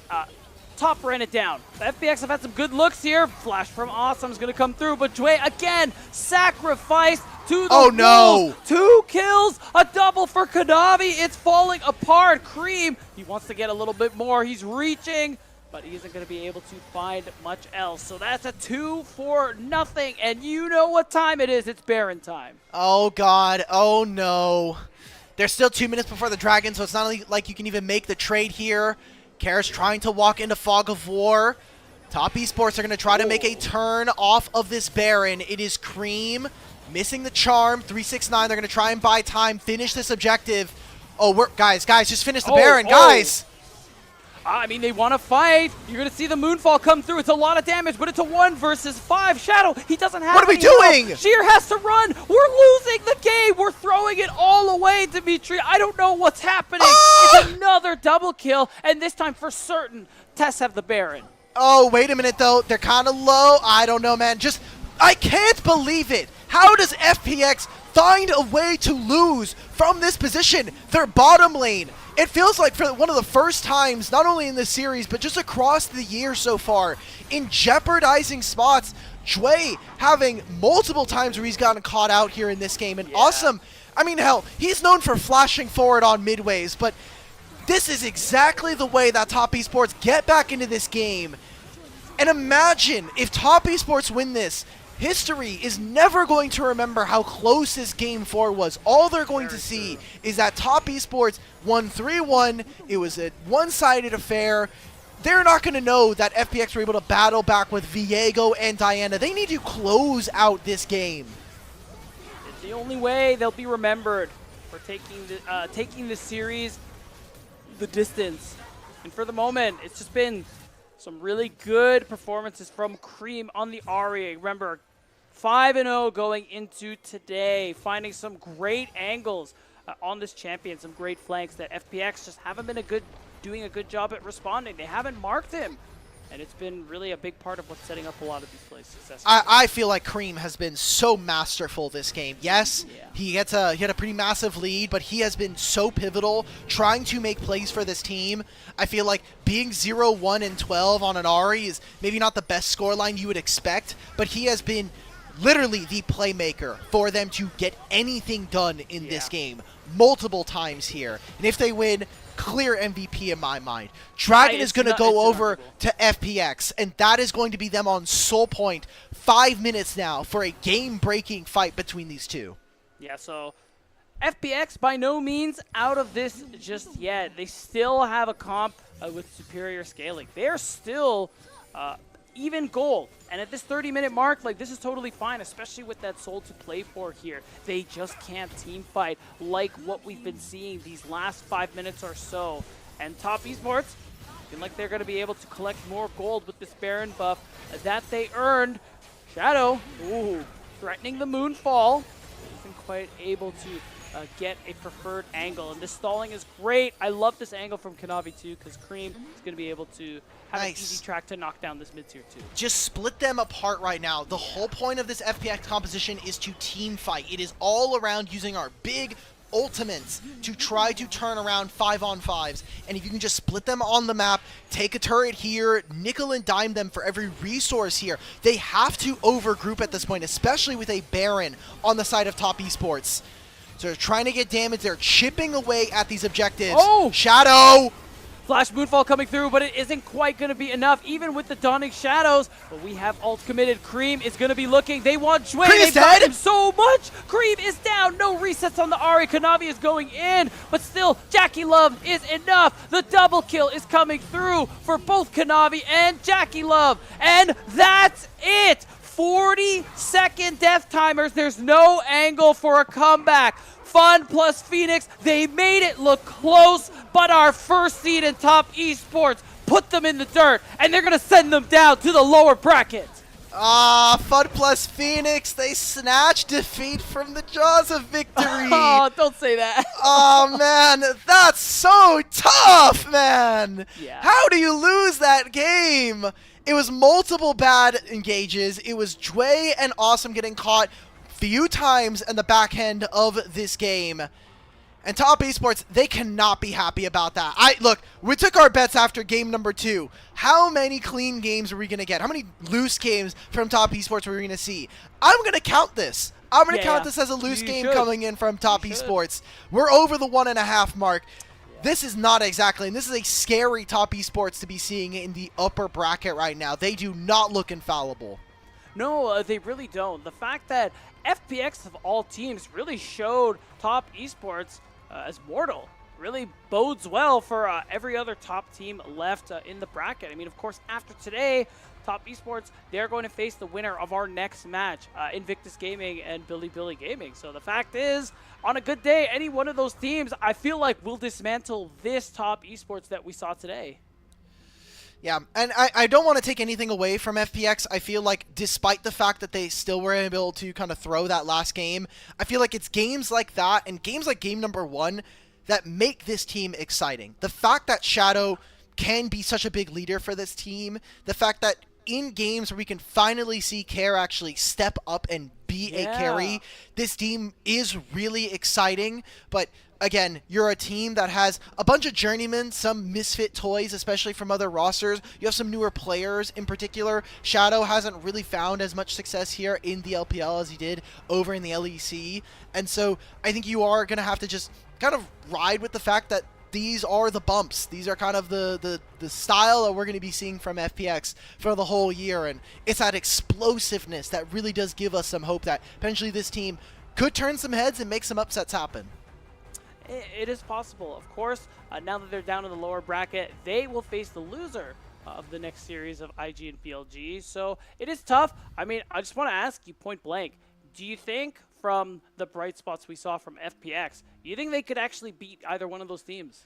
Top ran it down. The FPX have had some good looks here. Flash from Awesome is going to come through, but Jway again sacrificed to the no! 2 kills, a double for Kanavi. It's falling apart. Cream, he wants to get a little bit more. He's reaching, but he isn't going to be able to find much else. So that's a 2-for-0, and you know what time it is. It's Baron time. Oh, God. Oh, no. There's still 2 minutes before the Dragon, so it's not like you can even make the trade here. Karis trying to walk into Fog of War. Top Esports are going to try to make a turn off of this Baron. It is Cream missing the Charm. 369, they're going to try and buy time, finish this objective. Oh, guys, just finish the Baron, guys. I mean, they want to fight. You're going to see the Moonfall come through. It's a lot of damage, but it's a 1 versus 5. Shadow, he doesn't have What are we doing? Health. Sheer has to run. We're losing the game. We're throwing it all away, Dimitri. I don't know what's happening. It's another double kill, and this time for certain, TES have the Baron. Oh, wait a minute, though. They're kind of low. I don't know, man. I can't believe it. How does FPX find a way to lose from this position? Their bottom lane. It feels like for one of the first times, not only in this series, but just across the year so far, in jeopardizing spots, Jway having multiple times where he's gotten caught out here in this game. And Awesome, I mean, hell, he's known for flashing forward on midways, but this is exactly the way that Top Esports get back into this game. And imagine if Top Esports win this, history is never going to remember how close this Game 4 was. All they're going to see is that Top Esports won 3-1. It was a one-sided affair. They're not going to know that FPX were able to battle back with Viego and Diana. They need to close out this game. It's the only way they'll be remembered for taking the series the distance. And for the moment, it's just been some really good performances from Cream on the Aria. Remember, 5-0 going into today, finding some great angles on this champion, some great flanks that FPX just haven't been doing a good job at responding. They haven't marked him And it's been really a big part of what's setting up a lot of these plays successfully. I feel like Cream has been so masterful this game. Yes, Yeah. he had a pretty massive lead, but he has been so pivotal trying to make plays for this team. I feel like being 0-1 and 12 on an Ari is maybe not the best scoreline you would expect, but he has been literally the playmaker for them to get anything done in this game multiple times here. And if they win, clear MVP in my mind. Dragon is going to go over to FPX, and that is going to be them on Soul Point. 5 minutes now for a game-breaking fight between these two. Yeah, so FPX by no means out of this just yet. They still have a comp with superior scaling. They're still even gold. And at this 30-minute mark, like, this is totally fine, especially with that soul to play for here. They just can't team fight like what we've been seeing these last 5 minutes or so. And Top Esports, looking like they're going to be able to collect more gold with this Baron buff that they earned. Shadow, ooh, threatening the Moonfall. Isn't quite able to get a preferred angle. And this stalling is great. I love this angle from Kanavi too, because Cream is going to be able to have an easy track to knock down this mid-tier too. Just split them apart right now. The whole point of this FPX composition is to team fight. It is all around using our big ultimates to try to turn around 5-on-5s. And if you can just split them on the map, take a turret here, nickel and dime them for every resource here, they have to overgroup at this point, especially with a Baron on the side of Top Esports. So they're trying to get damage. They're chipping away at these objectives. Oh! Shadow! Flash Moonfall coming through, but it isn't quite going to be enough, even with the Dawning Shadows. But we have ult committed. Cream is going to be looking. They want Jway. They've got him so much. Cream is down. No resets on the Ari. Kanavi is going in, but still, Jackie Love is enough. The double kill is coming through for both Kanavi and Jackie Love. And that's it. 40-second death timers. There's no angle for a comeback. Fun plus Phoenix, they made it look close, but our first seed in Top Esports put them in the dirt, and they're going to send them down to the lower bracket. Fun plus Phoenix, they snatched defeat from the jaws of victory. Oh, don't say that. Oh, man, that's so tough, man. Yeah. How do you lose that game? It was multiple bad engages. It was Jway and Awesome getting caught few times in the back end of this game. And Top Esports, they cannot be happy about that. Look, we took our bets after game number 2. How many clean games are we going to get? How many loose games from Top Esports are we going to see? I'm going to count this. I'm going to count this as a loose game coming in from Top Esports. We're over the 1.5 mark. This is not exactly, and this is a scary Top Esports to be seeing in the upper bracket right now. They do not look infallible. No, they really don't. The fact that FPX of all teams really showed Top Esports as mortal really bodes well for every other top team left in the bracket. I mean, of course, after today, Top Esports, they're going to face the winner of our next match, Invictus Gaming and Billy Gaming. So the fact is, on a good day, any one of those teams, I feel like will dismantle this Top Esports that we saw today. Yeah, and I don't want to take anything away from FPX. I feel like despite the fact that they still were able to kind of throw that last game, I feel like it's games like that and games like game number 1 that make this team exciting. The fact that Shadow can be such a big leader for this team, the fact that in games where we can finally see Care actually step up and be a carry, this team is really exciting. But again, you're a team that has a bunch of journeymen, some misfit toys, especially from other rosters. You have some newer players in particular. Shadow hasn't really found as much success here in the LPL as he did over in the LEC. And so I think you are going to have to just kind of ride with the fact that these are the bumps. These are kind of the style that we're going to be seeing from FPX for the whole year. And it's that explosiveness that really does give us some hope that potentially this team could turn some heads and make some upsets happen. It is possible. Of course, now that they're down in the lower bracket, they will face the loser of the next series of IG and BLG. So it is tough. I mean, I just want to ask you point blank, do you think from the bright spots we saw from FPX, do you think they could actually beat either one of those teams?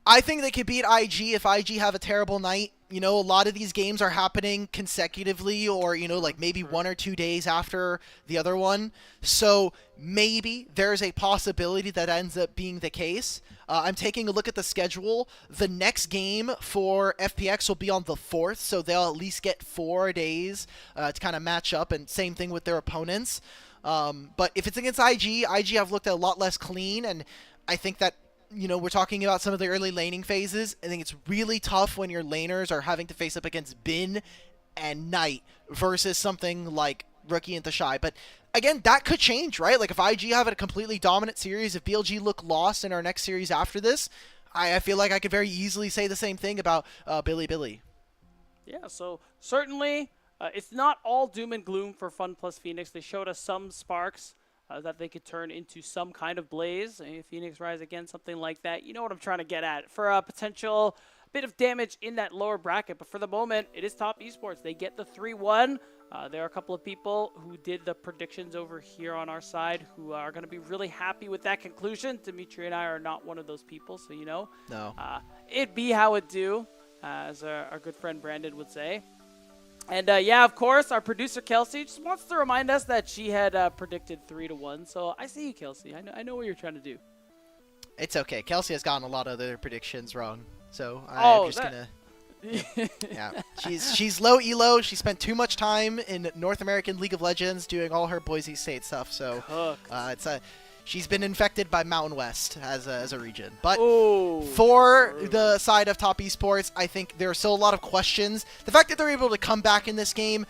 I think they could beat IG if IG have a terrible night. You know, a lot of these games are happening consecutively or, you know, like maybe 1 or 2 days after the other one. So maybe there's a possibility that ends up being the case. I'm taking a look at the schedule. The next game for FPX will be on the 4th, so they'll at least get 4 days to kind of match up, and same thing with their opponents. But if it's against IG have looked a lot less clean, and I think that, you know, we're talking about some of the early laning phases. I think it's really tough when your laners are having to face up against Bin and Knight versus something like Rookie and Thashai. But again, that could change, right? Like if IG have a completely dominant series, if BLG look lost in our next series after this, I feel like I could very easily say the same thing about Billy. Yeah, so certainly it's not all doom and gloom for Fun Plus Phoenix. They showed us some sparks that they could turn into some kind of blaze. Phoenix Rise again, something like that. You know what I'm trying to get at. For a potential bit of damage in that lower bracket. But for the moment, it is Top Esports. They get the 3-1. There are a couple of people who did the predictions over here on our side who are going to be really happy with that conclusion. Dimitri and I are not one of those people, so you know. No. It be how it do, as our good friend Brandon would say. And yeah, of course, our producer Kelsey just wants to remind us that she had predicted 3-1. So I see you, Kelsey. I know what you're trying to do. It's okay. Kelsey has gotten a lot of their predictions wrong, so I'm just gonna. Yeah, she's low elo. She spent too much time in North American League of Legends doing all her Boise State stuff. So she's been infected by Mountain West as a region. But for the side of Top Esports, I think there are still a lot of questions. The fact that they're able to come back in this game,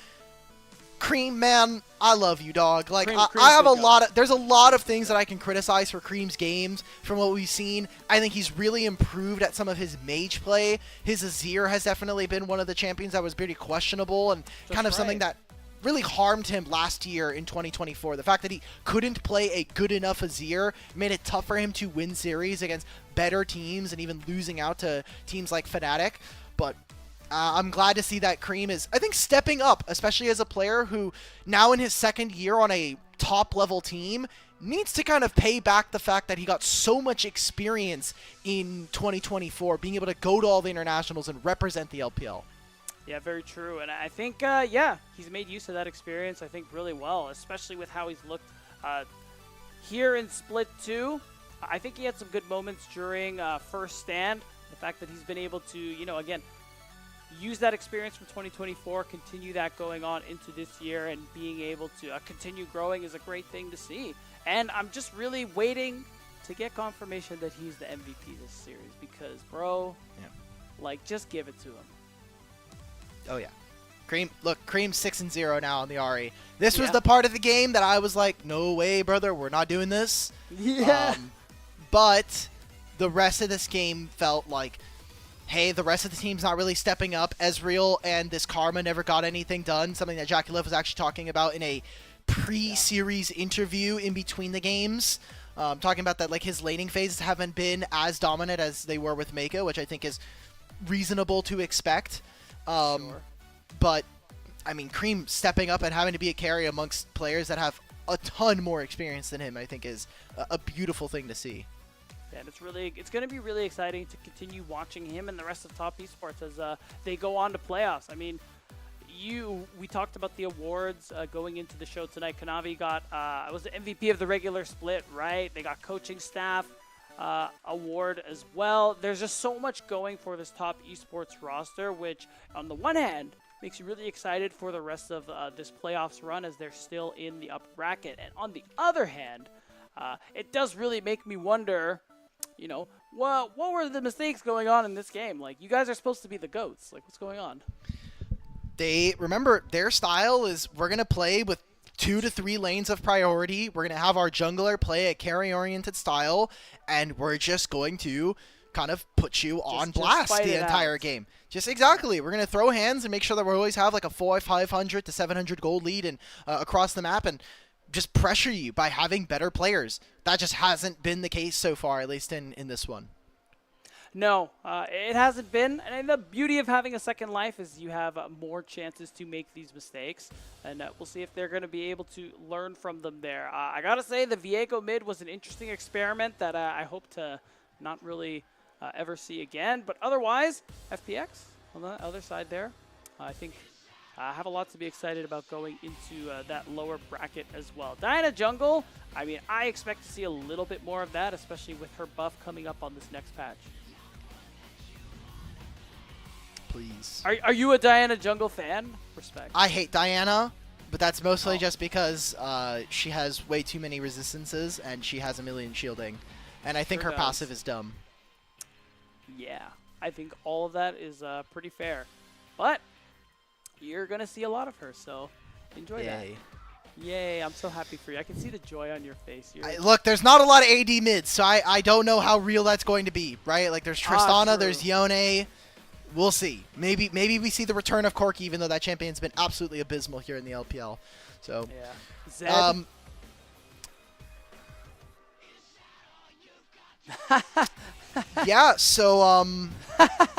Cream, man, I love you, dog. Like I have there's a lot of things that I can criticize for Cream's games from what we've seen. I think he's really improved at some of his mage play. His Azir has definitely been one of the champions that was pretty questionable and something that really harmed him last year in 2024. The fact that he couldn't play a good enough Azir made it tough for him to win series against better teams and even losing out to teams like Fnatic. But I'm glad to see that Cream is, I think, stepping up, especially as a player who now in his second year on a top-level team needs to kind of pay back the fact that he got so much experience in 2024, being able to go to all the internationals and represent the LPL. Yeah, very true. And I think, yeah, he's made use of that experience, I think, really well, especially with how he's looked here in Split 2. I think he had some good moments during First Stand. The fact that he's been able to, you know, again, use that experience from 2024, continue that going on into this year, and being able to continue growing is a great thing to see. And I'm just really waiting to get confirmation that he's the MVP this series because, bro, like, just give it to him. Oh, yeah. Cream, look, Cream's 6-0 now on the RE. This was the part of the game that I was like, no way, brother, we're not doing this. Yeah. But the rest of this game felt like, hey, the rest of the team's not really stepping up. Ezreal and this Karma never got anything done, something that Jackie Love was actually talking about in a pre-series interview in between the games. Talking about that, like, his laning phases haven't been as dominant as they were with Mako, which I think is reasonable to expect. But, I mean, Cream stepping up and having to be a carry amongst players that have a ton more experience than him, I think is a beautiful thing to see. And it's going to be really exciting to continue watching him and the rest of Top Esports as they go on to playoffs. I mean, we talked about the awards going into the show tonight. Kanavi got was the MVP of the regular split, right? They got coaching staff award as well. There's just so much going for this Top Esports roster, which on the one hand makes you really excited for the rest of this playoffs run as they're still in the upper bracket. And on the other hand, it does really make me wonder, you know, what were the mistakes going on in this game? Like, you guys are supposed to be the GOATs. Like, what's going on? Remember, their style is we're going to play with 2 to 3 lanes of priority. We're going to have our jungler play a carry-oriented style, and we're just going to kind of put you on blast the entire game. Just exactly. We're going to throw hands and make sure that we always have like a 500 to 700 gold lead and across the map, and just pressure you by having better players. That just hasn't been the case so far, at least in this one. No, it hasn't been. And the beauty of having a second life is you have more chances to make these mistakes. And we'll see if they're going to be able to learn from them there. I got to say, the Viego mid was an interesting experiment that I hope to not really ever see again. But otherwise, FPX, on the other side there. I think I have a lot to be excited about going into that lower bracket as well. Diana Jungle, I mean, I expect to see a little bit more of that, especially with her buff coming up on this next patch. Please. Are you a Diana Jungle fan? Respect. I hate Diana, but that's mostly just because she has way too many resistances and she has a million shielding. And I think Sure her does. passive is dumb. Yeah, I think all of that is pretty fair. But you're going to see a lot of her, so enjoy that. Yay. Yay, I'm so happy for you. I can see the joy on your face. Look, there's not a lot of AD mids, so I don't know how real that's going to be, right? Like, there's Tristana, true. there's Yone. We'll see. Maybe we see the return of Corki, even though that champion's been absolutely abysmal here in the LPL. So, Yeah. Zed. yeah, so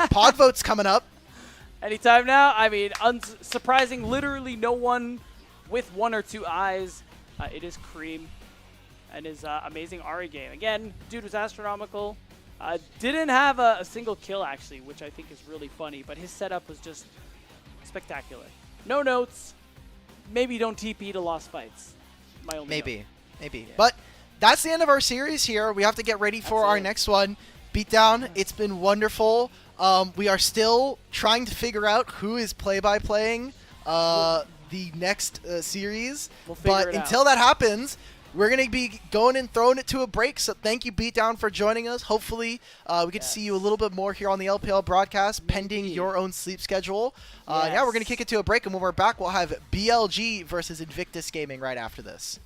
pod vote's coming up. Anytime now. I mean, surprising, literally no one with 1 or 2 eyes. It is Cream and his amazing Ahri game. Again, dude was astronomical. Didn't have a single kill, actually, which I think is really funny. But his setup was just spectacular. No notes. Maybe don't TP to lost fights. My only Maybe. Yeah. But that's the end of our series here. We have to get ready for our next one. Beatdown, it's been wonderful. We are still trying to figure out who is play-by-playing the next series. We'll figure But it until that happens, we're going to be going and throwing it to a break. So thank you, Beatdown, for joining us. Hopefully, we get to see you a little bit more here on the LPL broadcast, pending your own sleep schedule. Yeah, we're going to kick it to a break, and when we're back, we'll have BLG versus Invictus Gaming right after this.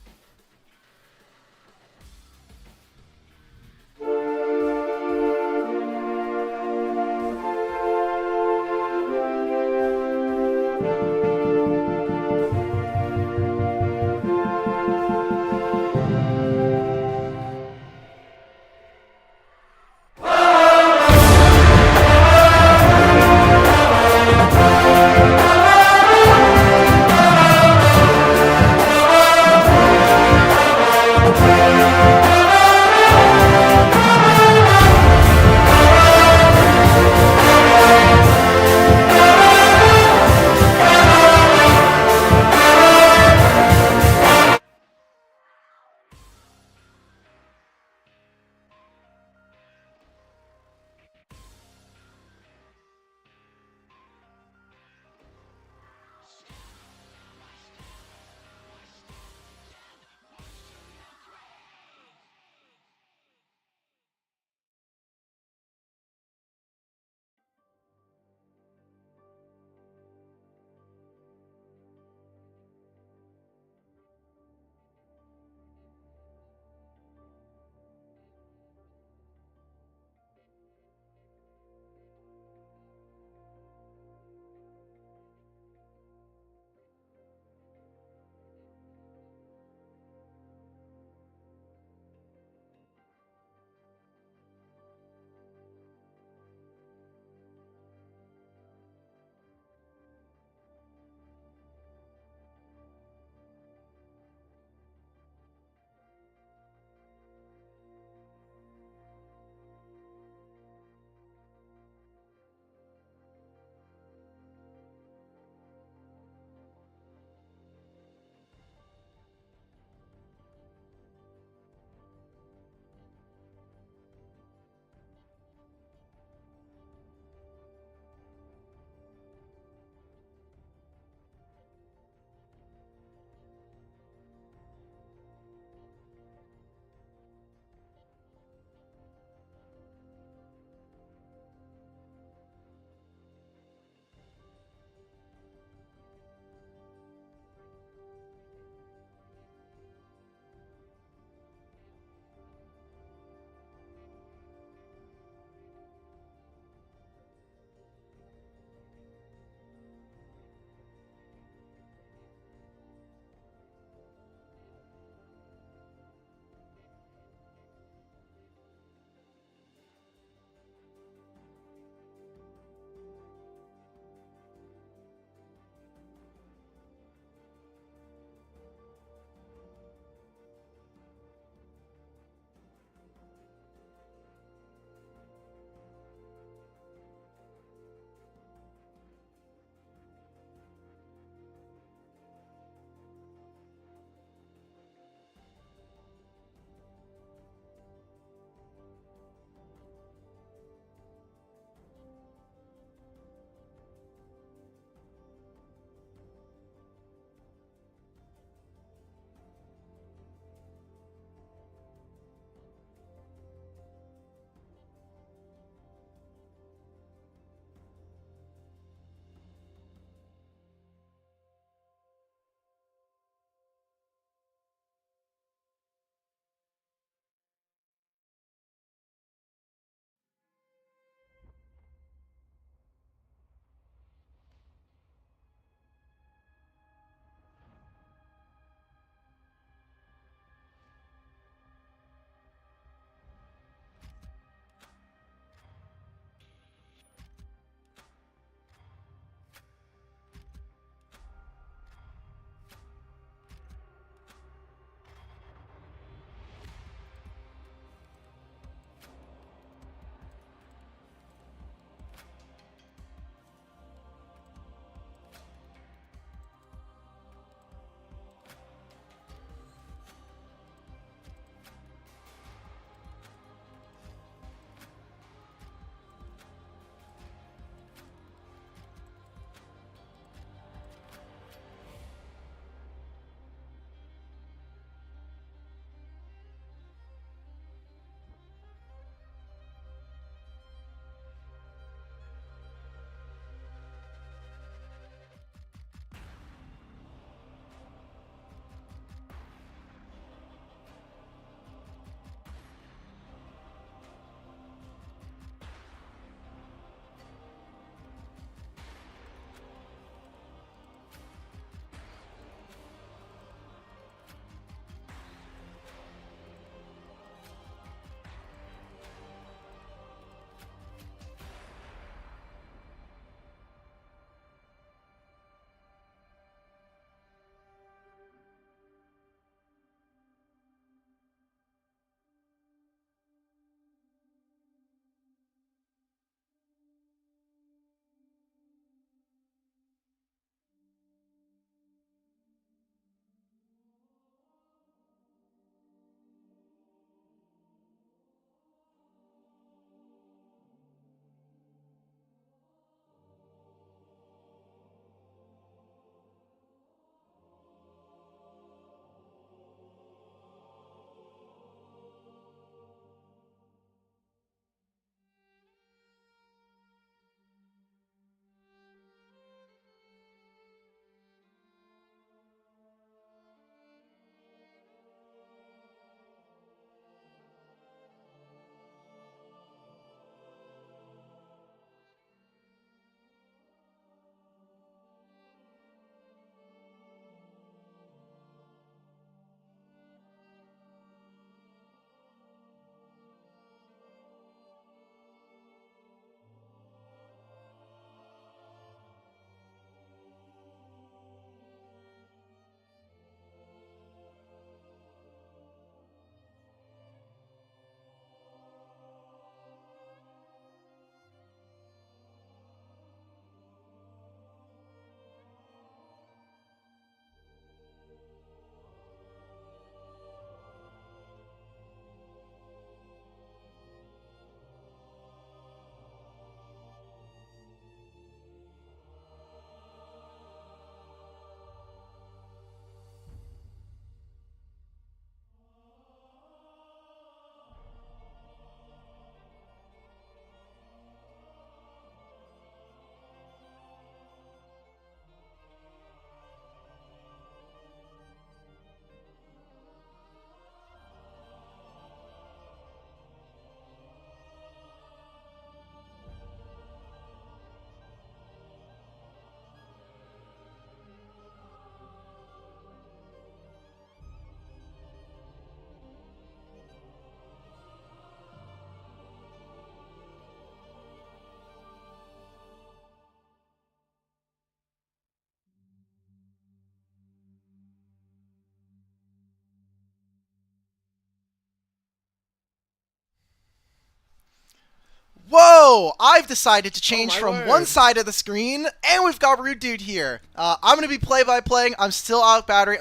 no! I've decided to change my from word. one side of the screen, and we've got Rude Dude here. I'm going to be play-by-playing. I'm still out of battery.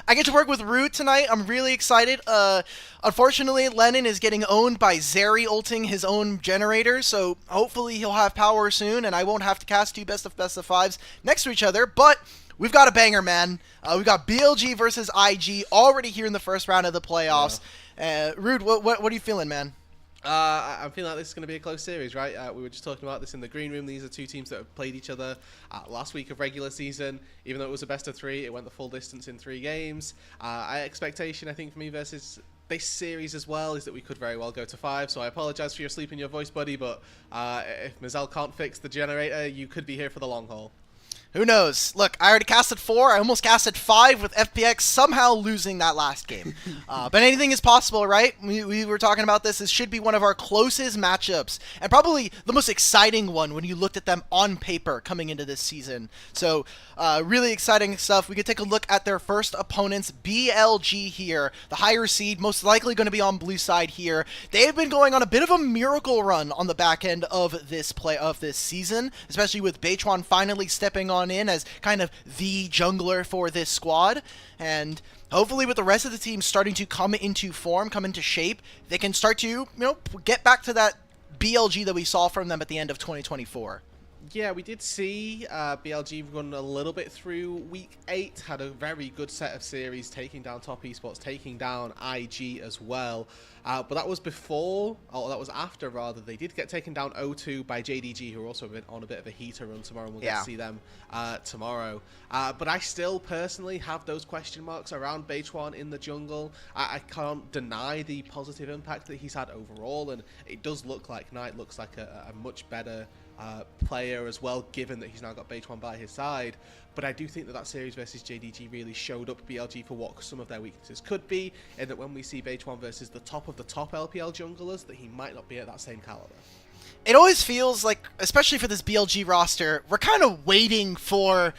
I get to work with Rude tonight. I'm really excited. Unfortunately, Lennon is getting owned by Zeri ulting his own generator, so hopefully he'll have power soon, and I won't have to cast two best of 5s next to each other, but we've got a banger, man. We've got BLG versus IG already here in the first round of the playoffs. Rude, what are you feeling, man? I'm feeling like this is going to be a close series, right? We were just talking about this in the green room. These are two teams that have played each other last week of regular season. Even though it was a best of 3, it went the full distance in 3 games. Expectation, I think, for me versus this series as well is that we could very well go to 5. So I apologize for your sleep in your voice, buddy, but if Mazel can't fix the generator, you could be here for the long haul. Who knows? Look, I already casted 4. I almost casted 5 with FPX somehow losing that last game. But anything is possible, right? We were talking about this. This should be one of our closest matchups, and probably the most exciting one when you looked at them on paper coming into this season. So really exciting stuff. We could take a look at their first opponents, BLG here, the higher seed, most likely going to be on blue side here. They have been going on a bit of a miracle run on the back end of this season, especially with Beichuan finally stepping on in as kind of the jungler for this squad, and hopefully with the rest of the team starting to come into form, come into shape, they can start to, get back to that BLG that we saw from them at the end of 2024. Yeah, we did see BLG run a little bit through week 8, had a very good set of series, taking down Top Esports, taking down IG as well. But that was before, or that was after rather, they did get taken down 0-2 by JDG, who are also on a bit of a heater run tomorrow, and we'll get to see them tomorrow. But I still personally have those question marks around Beichuan in the jungle. I can't deny the positive impact that he's had overall, and it does look like Knight looks like a much better player as well, given that he's now got Beichuan by his side. But I do think that series versus JDG really showed up BLG for what some of their weaknesses could be, and that when we see Beichuan versus the top of the top LPL junglers, that he might not be at that same caliber. It always feels like, especially for this BLG roster, we're kind of waiting for,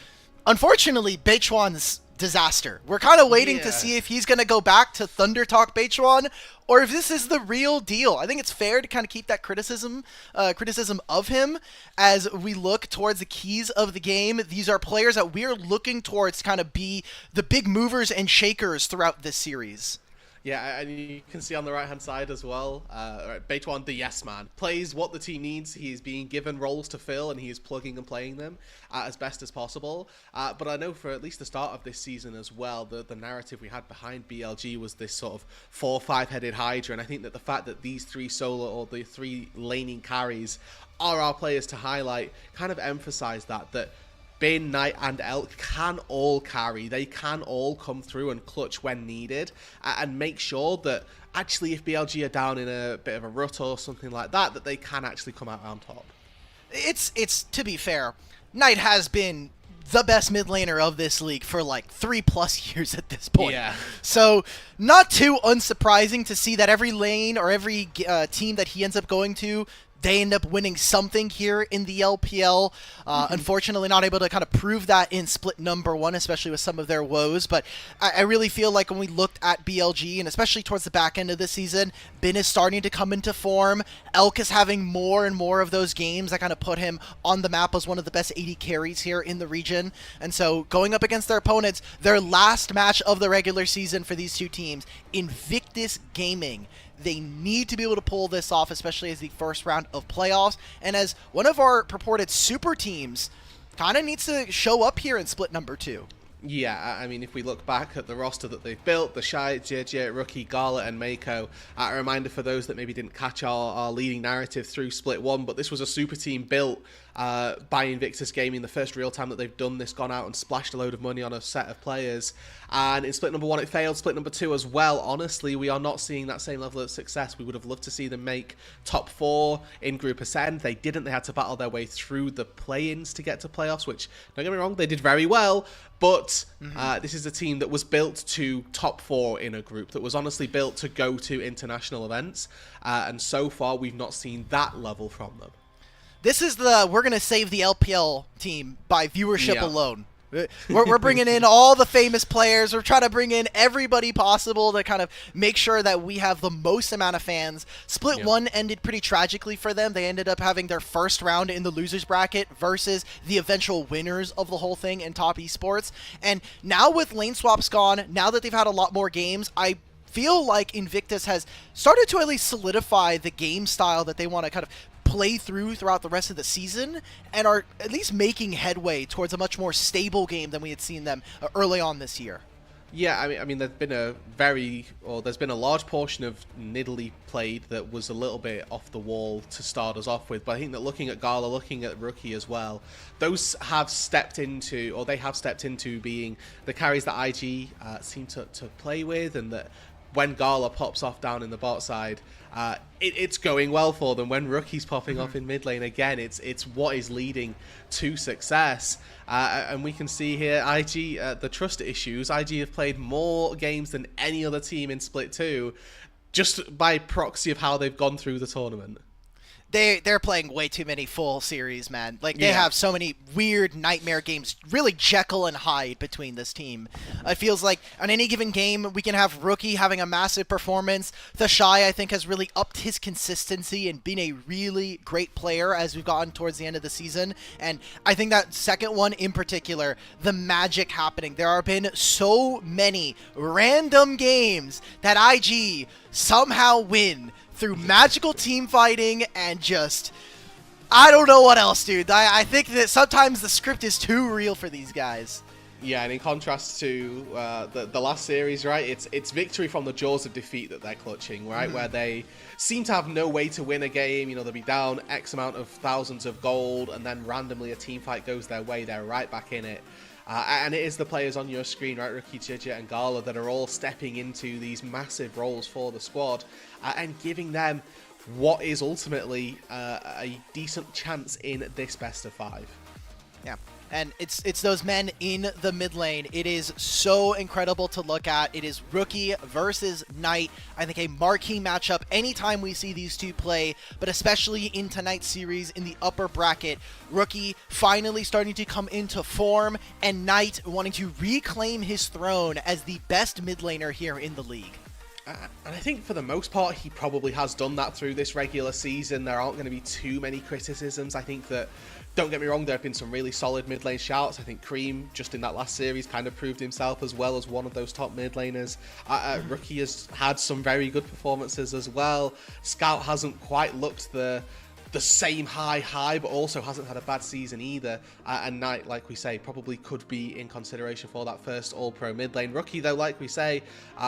unfortunately, Beichuan's disaster. We're kind of waiting to see if he's going to go back to Thunder Talk Beichuan, or if this is the real deal. I think it's fair to kind of keep that criticism of him as we look towards the keys of the game. These are players that we're looking towards to kind of be the big movers and shakers throughout this series. Yeah, and you can see on the right-hand side as well, Beichuan, the yes man, plays what the team needs. He is being given roles to fill, and he is plugging and playing them as best as possible. But I know for at least the start of this season as well, the narrative we had behind BLG was this sort of 4 or 5-headed Hydra, and I think that the fact that these 3 solo or the 3 laning carries are our players to highlight kind of emphasize that Bin, Knight, and Elk can all carry. They can all come through and clutch when needed, and make sure that actually if BLG are down in a bit of a rut or something like that, that they can actually come out on top. It's to be fair, Knight has been the best mid laner of this league for like 3+ years at this point. Yeah. So not too unsurprising to see that every lane or every team that he ends up going to, they end up winning something here in the LPL. Unfortunately, not able to kind of prove that in split number 1, especially with some of their woes. But I really feel like when we looked at BLG, and especially towards the back end of the season, Bin is starting to come into form. Elk is having more and more of those games that kind of put him on the map as one of the best AD carries here in the region. And so going up against their opponents, their last match of the regular season for these two teams, Invictus Gaming, they need to be able to pull this off, especially as the first round of playoffs. And as one of our purported super teams, kind of needs to show up here in split number 2. Yeah, I mean, if we look back at the roster that they've built, the Shy, JJ, Rookie, Gala, and Mako, a reminder for those that maybe didn't catch our leading narrative through Split 1, but this was a super team built by Invictus Gaming, the first real time that they've done this, gone out and splashed a load of money on a set of players. And in split number 1, it failed. Split number 2 as well. Honestly, we are not seeing that same level of success. We would have loved to see them make top 4 in Group Ascend. They didn't. They had to battle their way through the play-ins to get to playoffs, which, don't get me wrong, they did very well. But this is a team that was built to top 4 in a group, that was honestly built to go to international events. And so far, we've not seen that level from them. This is we're going to save the LPL team by viewership alone. We're bringing in all the famous players. We're trying to bring in everybody possible to kind of make sure that we have the most amount of fans. Split 1 ended pretty tragically for them. They ended up having their first round in the losers bracket versus the eventual winners of the whole thing in Top Esports. And now with lane swaps gone, now that they've had a lot more games, I feel like Invictus has started to at least solidify the game style that they want to kind of play throughout the rest of the season, and are at least making headway towards a much more stable game than we had seen them early on this year. Yeah, I mean, there's been a large portion of Nidalee played that was a little bit off the wall to start us off with. But I think that looking at Gala, looking at Rookie as well, those have stepped into being the carries that IG seem to play with, and that when Gala pops off down in the bot side, it's going well for them. When Rookie's popping off in mid lane again, it's what is leading to success. And we can see here, IG, the trust issues. IG have played more games than any other team in Split 2, just by proxy of how they've gone through the tournament. They're playing way too many full series, man. Like, they have so many weird nightmare games, really Jekyll and Hyde between this team. It feels like on any given game, we can have Rookie having a massive performance. The Shy, I think, has really upped his consistency and been a really great player as we've gotten towards the end of the season. And I think that second one in particular, the magic happening. There have been so many random games that IG somehow win through magical team fighting and just, I don't know what else, dude. I think that sometimes the script is too real for these guys. Yeah, and in contrast to the last series, right, it's victory from the jaws of defeat that they're clutching, right, where they seem to have no way to win a game. You know, they'll be down X amount of thousands of gold, and then randomly a team fight goes their way. They're right back in it. And it is the players on your screen, right, Rookie, Jidget, and Gala, that are all stepping into these massive roles for the squad and giving them what is ultimately a decent chance in this best of 5. Yeah, and it's those men in the mid lane. It is so incredible to look at. It is Rookie versus Knight. I think a marquee matchup anytime we see these two play, but especially in tonight's series in the upper bracket. Rookie finally starting to come into form, and Knight wanting to reclaim his throne as the best mid laner here in the league. And I think for the most part, he probably has done that through this regular season. There aren't going to be too many criticisms. I think that, don't get me wrong, there have been some really solid mid lane shouts. I think Cream, just in that last series, kind of proved himself as well as one of those top mid laners. Rookie has had some very good performances as well. Scout hasn't quite looked the same high, but also hasn't had a bad season either. And Knight, like we say, probably could be in consideration for that first All-Pro mid lane. Rookie, though, like we say,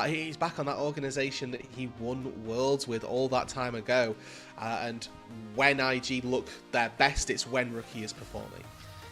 he's back on that organization that he won Worlds with all that time ago. And when IG look their best, it's when Rookie is performing.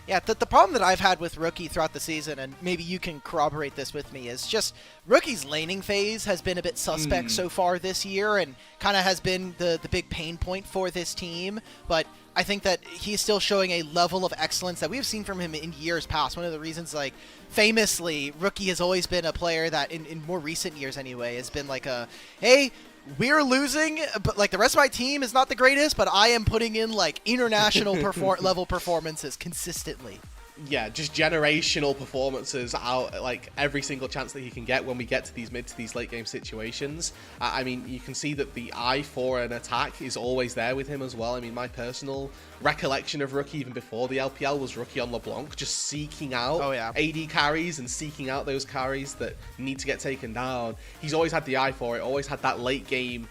Yeah, the problem that I've had with Rookie throughout the season, and maybe you can corroborate this with me, is just Rookie's laning phase has been a bit suspect so far this year, and kind of has been the big pain point for this team. But I think that he's still showing a level of excellence that we've seen from him in years past. One of the reasons, like, famously, Rookie has always been a player that, in more recent years anyway, has been like a, hey, we're losing, but like the rest of my team is not the greatest, but I am putting in like international level performances consistently. Yeah, just generational performances out like every single chance that he can get when we get to these mid to these late game situations. I mean, you can see that the eye for an attack is always there with him as well. I mean, my personal recollection of Rookie even before the LPL was Rookie on LeBlanc, just seeking out AD carries and seeking out those carries that need to get taken down. He's always had the eye for it, always had that late game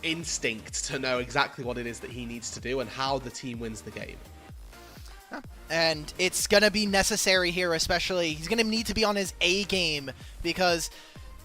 instinct to know exactly what it is that he needs to do and how the team wins the game. And it's going to be necessary here, especially. He's going to need to be on his A game, because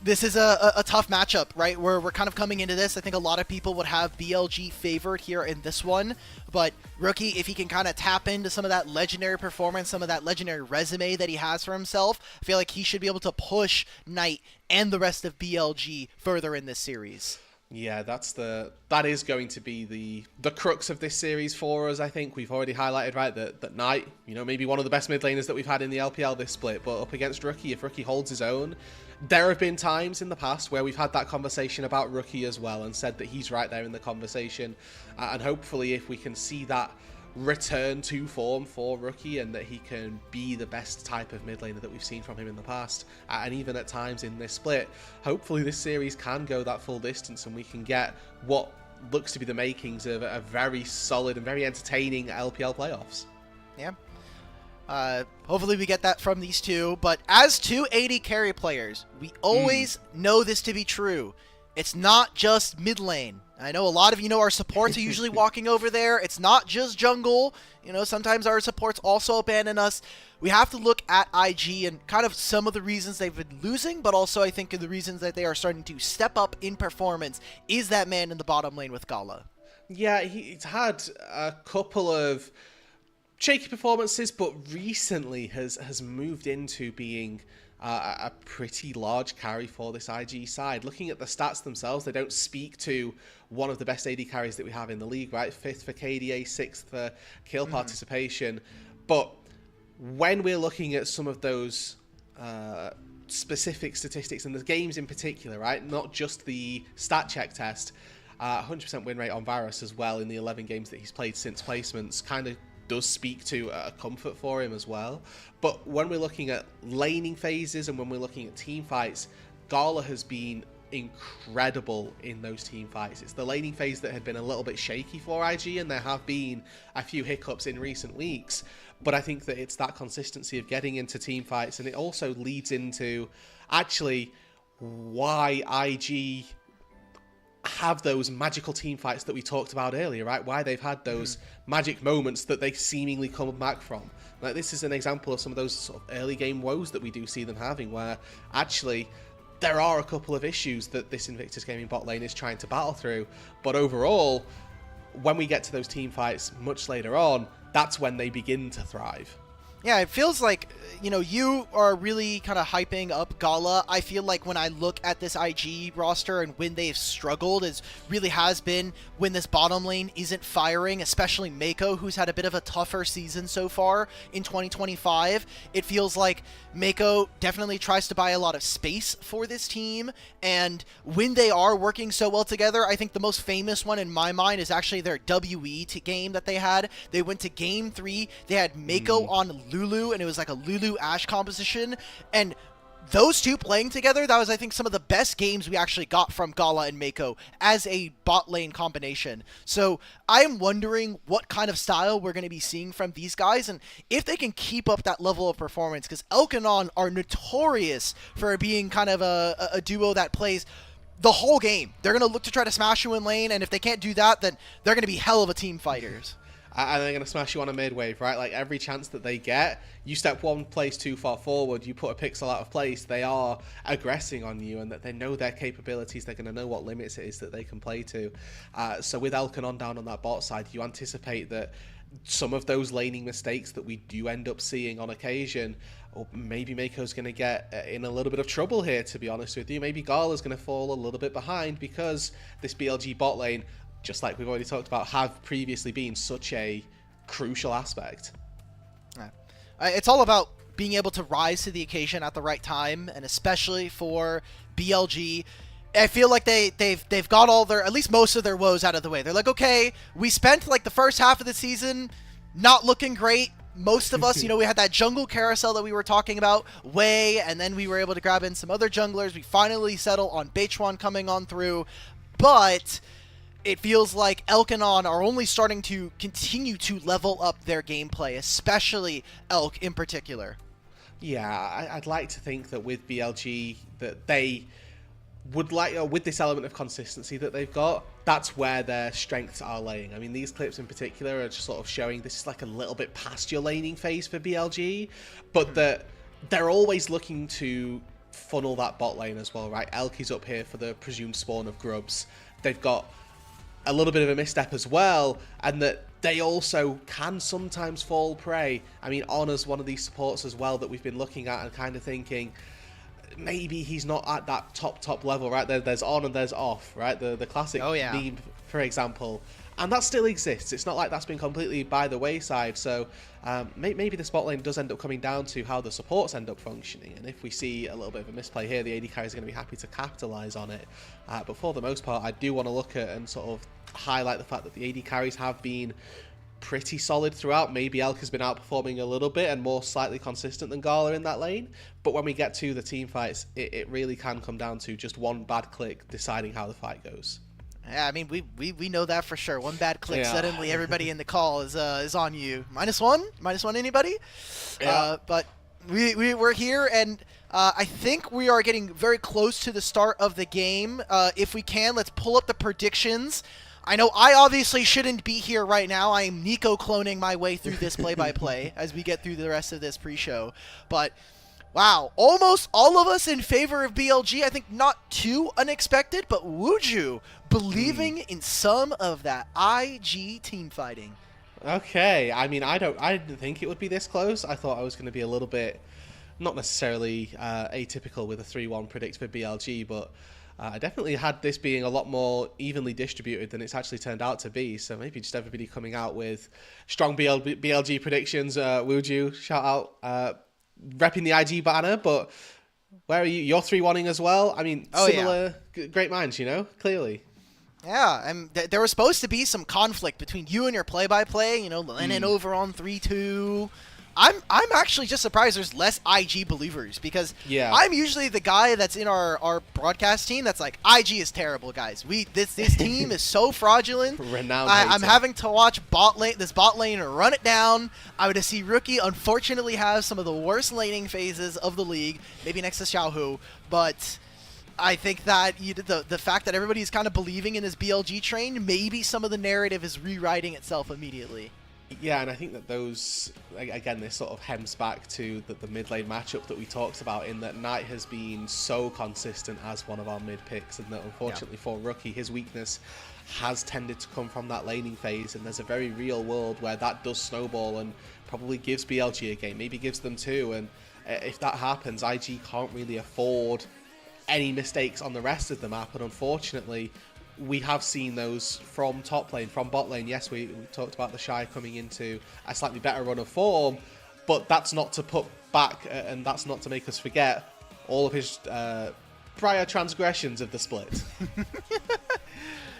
this is a tough matchup, right? We're kind of coming into this. I think a lot of people would have BLG favored here in this one. But Rookie, if he can kind of tap into some of that legendary performance, some of that legendary resume that he has for himself, I feel like he should be able to push Knight and the rest of BLG further in this series. Yeah, that is going to be the crux of this series for us. I think we've already highlighted, right, that Knight, you know, maybe one of the best mid laners that we've had in the LPL this split, but up against Rookie, if Rookie holds his own, there have been times in the past where we've had that conversation about Rookie as well and said that he's right there in the conversation. And hopefully if we can see that return to form for Rookie, and that he can be the best type of mid laner that we've seen from him in the past, and even at times in this split. Hopefully this series can go that full distance and we can get what looks to be the makings of a very solid and very entertaining LPL playoffs. Yeah. Hopefully we get that from these two, but as two AD carry players, we always know this to be true. It's not just mid lane. I know a lot of our supports are usually walking over there. It's not just jungle. Sometimes our supports also abandon us. We have to look at IG and kind of some of the reasons they've been losing, but also I think the reasons that they are starting to step up in performance is that man in the bottom lane with Gala. Yeah, he's had a couple of shaky performances, but recently has moved into being a pretty large carry for this IG side. Looking at the stats themselves, they don't speak to one of the best AD carries that we have in the league, right? 5th for KDA, 6th for kill participation. But when we're looking at some of those specific statistics and the games in particular, right? Not just the stat check test, 100% win rate on Varus as well in the 11 games that he's played since placements kind of does speak to a comfort for him as well. But when we're looking at laning phases and when we're looking at team fights, Gala has been incredible in those team fights. It's the laning phase that had been a little bit shaky for IG, and there have been a few hiccups in recent weeks, but I think that it's that consistency of getting into team fights, and it also leads into actually why IG have those magical team fights that we talked about earlier, right? Why they've had those magic moments that they seemingly come back from. Like, this is an example of some of those sort of early game woes that we do see them having, where actually there are a couple of issues that this Invictus Gaming bot lane is trying to battle through, but overall, when we get to those team fights much later on, that's when they begin to thrive. Yeah, it feels like, you are really kind of hyping up Gala. I feel like when I look at this IG roster and when they've struggled, it really has been when this bottom lane isn't firing, especially Mako, who's had a bit of a tougher season so far in 2025. It feels like Mako definitely tries to buy a lot of space for this team, and when they are working so well together, I think the most famous one in my mind is actually their WE game that they had. They went to game 3, they had Mako on Lulu, and it was like a Lulu Ashe composition, and those two playing together, that was, I think, some of the best games we actually got from Gala and Mako as a bot lane combination. So I'm wondering what kind of style we're going to be seeing from these guys, and if they can keep up that level of performance, because Elkanon are notorious for being kind of a duo that plays the whole game. They're going to look to try to smash you in lane, and if they can't do that, then they're going to be hell of a team fighters. And they're going to smash you on a mid-wave, right? Like, every chance that they get, you step one place too far forward, you put a pixel out of place, they are aggressing on you, and that they know their capabilities, they're going to know what limits it is that they can play to. So with Elkanon down on that bot side, you anticipate that some of those laning mistakes that we do end up seeing on occasion, or maybe Mako's going to get in a little bit of trouble here, to be honest with you. Maybe Gala's going to fall a little bit behind because this BLG bot lane, just like we've already talked about, have previously been such a crucial aspect. It's all about being able to rise to the occasion at the right time, and especially for BLG, I feel like they've got all their, at least most of their woes out of the way. They're like, okay, we spent like the first half of the season not looking great. Most of us, we had that jungle carousel that we were talking about, and then we were able to grab in some other junglers. We finally settle on Beichuan coming on through, but it feels like Elkanon are only starting to continue to level up their gameplay, especially Elk in particular. Yeah, I'd like to think that with BLG, that they would like, with this element of consistency that they've got, that's where their strengths are laying. I mean, these clips in particular are just sort of showing this is like a little bit past your laning phase for BLG, but that they're always looking to funnel that bot lane as well, right? Elk is up here for the presumed spawn of grubs. They've got a little bit of a misstep as well, and that they also can sometimes fall prey. I mean, Honor's one of these supports as well that we've been looking at and kind of thinking, maybe he's not at that top level, right? There's on and there's off, right? The classic meme, for example. And that still exists. It's not like that's been completely by the wayside. So maybe the spot lane does end up coming down to how the supports end up functioning. And if we see a little bit of a misplay here, the AD carries are going to be happy to capitalize on it. But for the most part, I do want to look at and sort of highlight the fact that the AD carries have been pretty solid throughout. Maybe Elk has been outperforming a little bit and more slightly consistent than Gala in that lane. But when we get to the team fights, it really can come down to just one bad click deciding how the fight goes. Yeah, I mean, we know that for sure. One bad click, Yeah. suddenly everybody in the call is on you. -1 anybody? Yeah. But we're here, and I think we are getting very close to the start of the game. If we can, let's pull up the predictions. I know I obviously shouldn't be here right now. I am Nico cloning my way through this play-by-play as we get through the rest of this pre-show. But wow, almost all of us in favor of BLG. I think not too unexpected, but Wuju believing in some of that IG team fighting. Okay, I mean, I didn't think it would be this close. I thought I was going to be a little bit, not necessarily atypical with a 3-1 predict for BLG, but I definitely had this being a lot more evenly distributed than it's actually turned out to be. So maybe just everybody coming out with strong BLG predictions. Wuju, shout out, repping the IG banner, but where are you? You're 3-1ing as well. I mean, similar, great minds, clearly. Yeah, and there was supposed to be some conflict between you and your play-by-play, Lennon over on 3-2. I'm actually just surprised there's less IG believers, because I'm usually the guy that's in our broadcast team that's like, IG is terrible, guys. This team is so fraudulent. Renowned I'm hater. having to watch this bot lane run it down. I would see Rookie unfortunately have some of the worst laning phases of the league, maybe next to Xiaohu, but I think that the fact that everybody's kind of believing in this BLG train, maybe some of the narrative is rewriting itself immediately. Yeah, and I think that those, again, this sort of hems back to the mid lane matchup that we talked about, in that Knight has been so consistent as one of our mid picks, and that unfortunately for Rookie, his weakness has tended to come from that laning phase, and there's a very real world where that does snowball and probably gives BLG a game, maybe gives them two, and if that happens, IG can't really afford any mistakes on the rest of the map, and unfortunately we have seen those from top lane, from bot lane. Yes, we talked about the Shy coming into a slightly better run of form, but that's not to put back, and that's not to make us forget all of his prior transgressions of the split.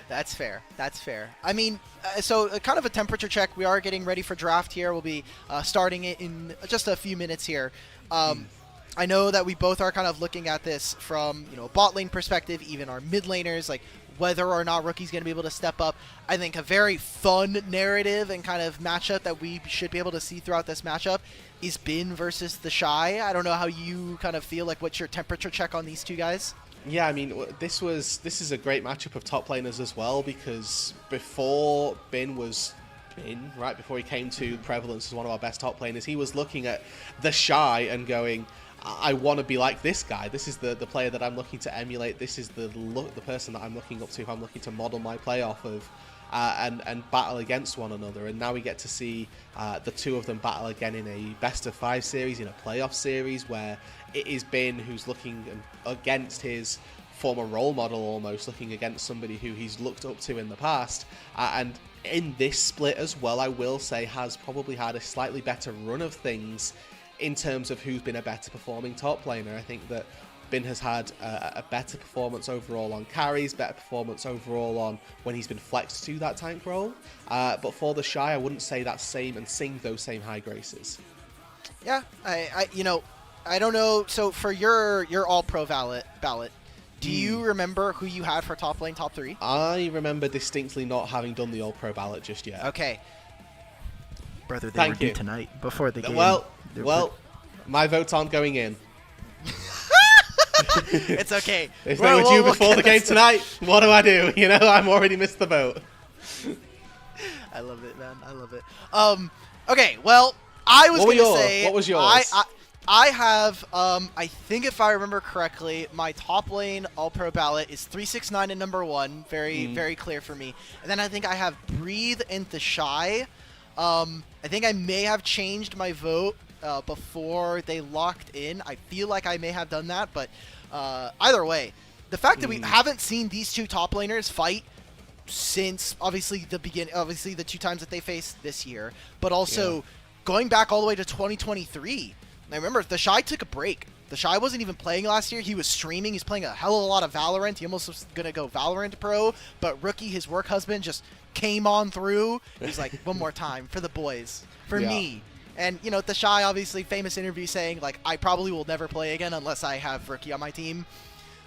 That's fair. That's fair. I mean, so kind of a temperature check. We are getting ready for draft here. We'll be starting it in just a few minutes here. I know that we both are kind of looking at this from, bot lane perspective, even our mid laners, like whether or not Rookie's going to be able to step up. I think a very fun narrative and kind of matchup that we should be able to see throughout this matchup is Bin versus the Shy. I don't know how you kind of feel, like what's your temperature check on these two guys? Yeah, I mean, this is a great matchup of top laners as well, because before Bin was Bin, right before he came to prevalence as one of our best top laners, he was looking at the Shy and going, I want to be like this guy. This is the player that I'm looking to emulate. This is the person that I'm looking up to, who I'm looking to model my play off of, and battle against one another. And now we get to see the two of them battle again in a best-of-5 series, in a playoff series, where it is Bin who's looking against his former role model, almost looking against somebody who he's looked up to in the past. And in this split as well, I will say, has probably had a slightly better run of things in terms of who's been a better performing top laner. I think that Bin has had a better performance overall on carries, better performance overall on when he's been flexed to that tank role. But for the Shy, I wouldn't say that same and sing those same high graces. Yeah, I don't know. So for your all-pro ballot, do you remember who you had for top lane, top 3? I remember distinctly not having done the all-pro ballot just yet. Okay. Brother, they Thank were due you. tonight, before the game. Well, my votes aren't going in. It's okay. If they were due before the game tonight, what do I do? I'm already missed the vote. I love it, man. I love it. Okay, well, I was going to say... What was yours? I have, I think if I remember correctly, my top lane all-pro ballot is 369 and number 1. Very clear for me. And then I think I have Breathe and the Shy. I think I may have changed my vote before they locked in. I feel like I may have done that, but either way, the fact that we haven't seen these two top laners fight since obviously the 2 times that they faced this year, but also going back all the way to 2023. I remember the Shy took a break. The Shy wasn't even playing last year. He was streaming. He's playing a hell of a lot of Valorant. He almost was going to go Valorant Pro, but Rookie, his work husband, just came on through. He's like, one more time for the boys, for me. And, you know, The Shy, obviously, famous interview saying, like, I probably will never play again unless I have Rookie on my team.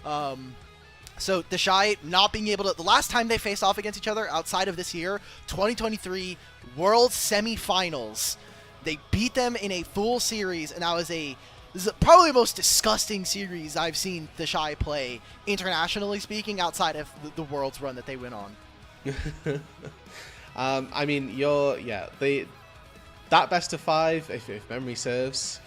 So The Shy not being able to... The last time they faced off against each other outside of this year, 2023 World Semifinals, they beat them in a full series, and that was this is probably the most disgusting series I've seen The Shy play, internationally speaking, outside of the Worlds run that they went on. I mean, that best of 5, if memory serves,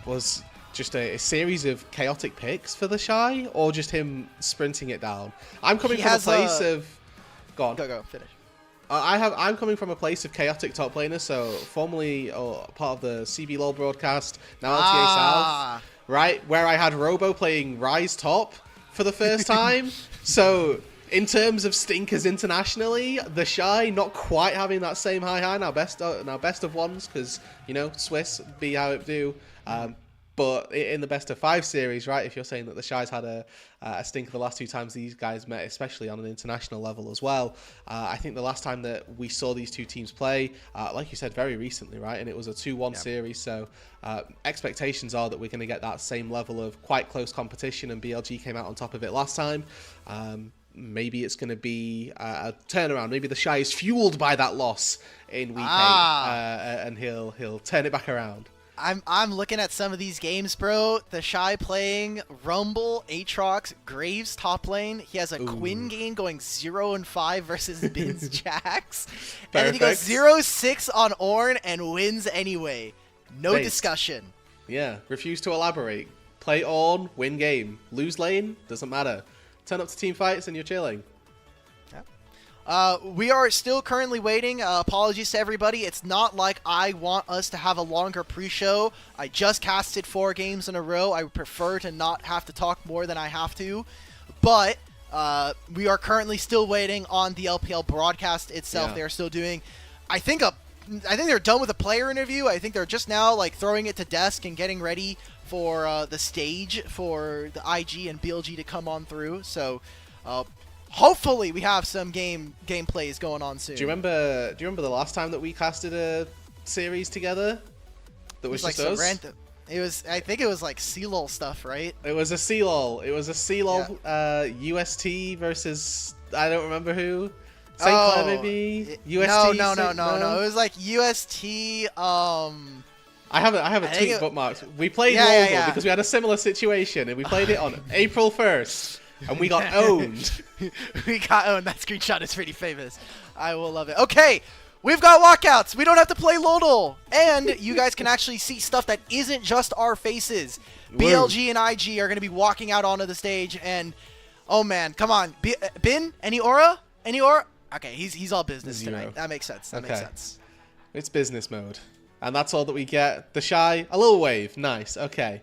was just a series of chaotic picks for The Shy, or just him sprinting it down. I'm coming from a place of... Go on. Go, finish. I'm coming from a place of chaotic top laner, so formerly part of the CB LoL broadcast, now LTA South, right, where I had Robo playing Rise top for the first time. So in terms of stinkers internationally, The Shy not quite having that same high now best of ones, because, you know, Swiss be how it do. But in the best of 5 series, right, if you're saying that The Shy's had a stinker the last 2 times these guys met, especially on an international level as well, I think the last time that we saw these 2 teams play, like you said, very recently, right, and it was a 2-1 series, so expectations are that we're going to get that same level of quite close competition, and BLG came out on top of it last time. Maybe it's going to be a turnaround. Maybe The Shy is fueled by that loss in week 8, and he'll turn it back around. I'm looking at some of these games, bro. The Shy playing Rumble, Aatrox, Graves top lane. He has a Quinn game going 0-5 versus Bin's Jax. And then he goes 0-6 on Ornn and wins anyway. No discussion. Yeah, refuse to elaborate. Play Ornn, win game. Lose lane, doesn't matter. Turn up to team fights and you're chilling. We are still currently waiting. Apologies to everybody. It's not like I want us to have a longer pre-show. I just casted 4 games in a row. I would prefer to not have to talk more than I have to. But we are currently still waiting on the LPL broadcast itself. Yeah. They are still doing, I think they're done with a player interview. I think they're just now like throwing it to desk and getting ready for the stage for the IG and BLG to come on through. So hopefully we have some gameplays going on soon. Do you remember the last time that we casted a series together? That was just us? Random. I think it was like CLOL stuff, right? It was a CLOL. UST versus I don't remember who. St. Clair maybe? UST? No. It was like UST. I have a tweet bookmarked. We played Robo because we had a similar situation, and we played it on April 1st. And we got owned. We got owned. That screenshot is pretty famous. I will love it. Okay, we've got walkouts. We don't have to play Lodal. And you guys can actually see stuff that isn't just our faces. BLG and IG are going to be walking out onto the stage. And, oh, man, come on. Bin, any aura? Any aura? Okay, he's all business tonight. That makes sense. That makes sense. It's business mode. And that's all that we get. The Shy, a little wave. Nice. Okay.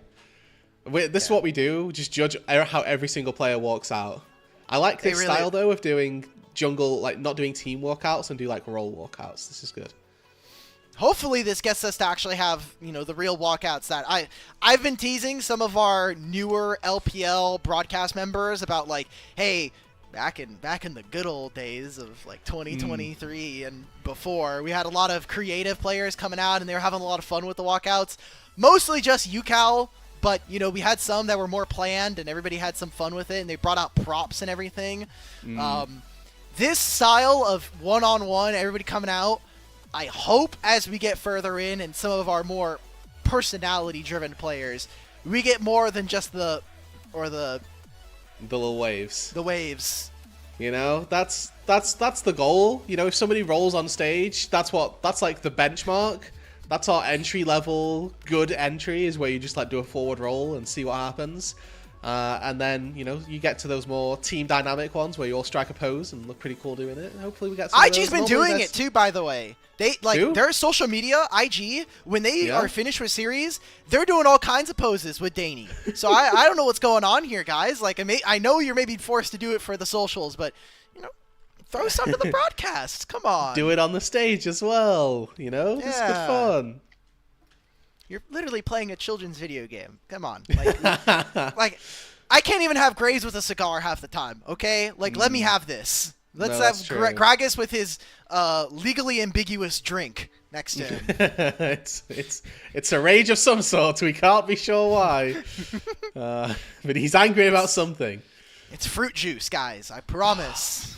This is what we do. Just judge how every single player walks out. I like this style though of doing jungle, like not doing team walkouts and do like role walkouts. This is good. Hopefully this gets us to actually have, you know, the real walkouts that I've been teasing some of our newer LPL broadcast members about, like, hey, back in the good old days of like 2023 and before, we had a lot of creative players coming out and they were having a lot of fun with the walkouts. Mostly just UCal. But, you know, we had some that were more planned and everybody had some fun with it and they brought out props and everything. This style of one-on-one, everybody coming out, I hope as we get further in and some of our more personality-driven players, we get more than just the little waves. The waves. You know, that's the goal. You know, if somebody rolls on stage, that's like the benchmark. That's our entry level good entry, is where you just like do a forward roll and see what happens. And then, you know, you get to those more team dynamic ones where you all strike a pose and look pretty cool doing it. Hopefully we get some IG's been doing it too, by the way. They their social media, IG, when they are finished with series, they're doing all kinds of poses with Danny. So I don't know what's going on here, guys. Like I know you're maybe forced to do it for the socials, but you know, throw some to the broadcast. Come on. Do it on the stage as well, you know? It's good fun. You're literally playing a children's video game. Come on. Like I can't even have Graves with a cigar half the time, okay? Like, let me have this. Let's No, have that's true. Gragas with his legally ambiguous drink next to him. it's a rage of some sort. We can't be sure why, but he's angry about something. It's fruit juice, guys. I promise.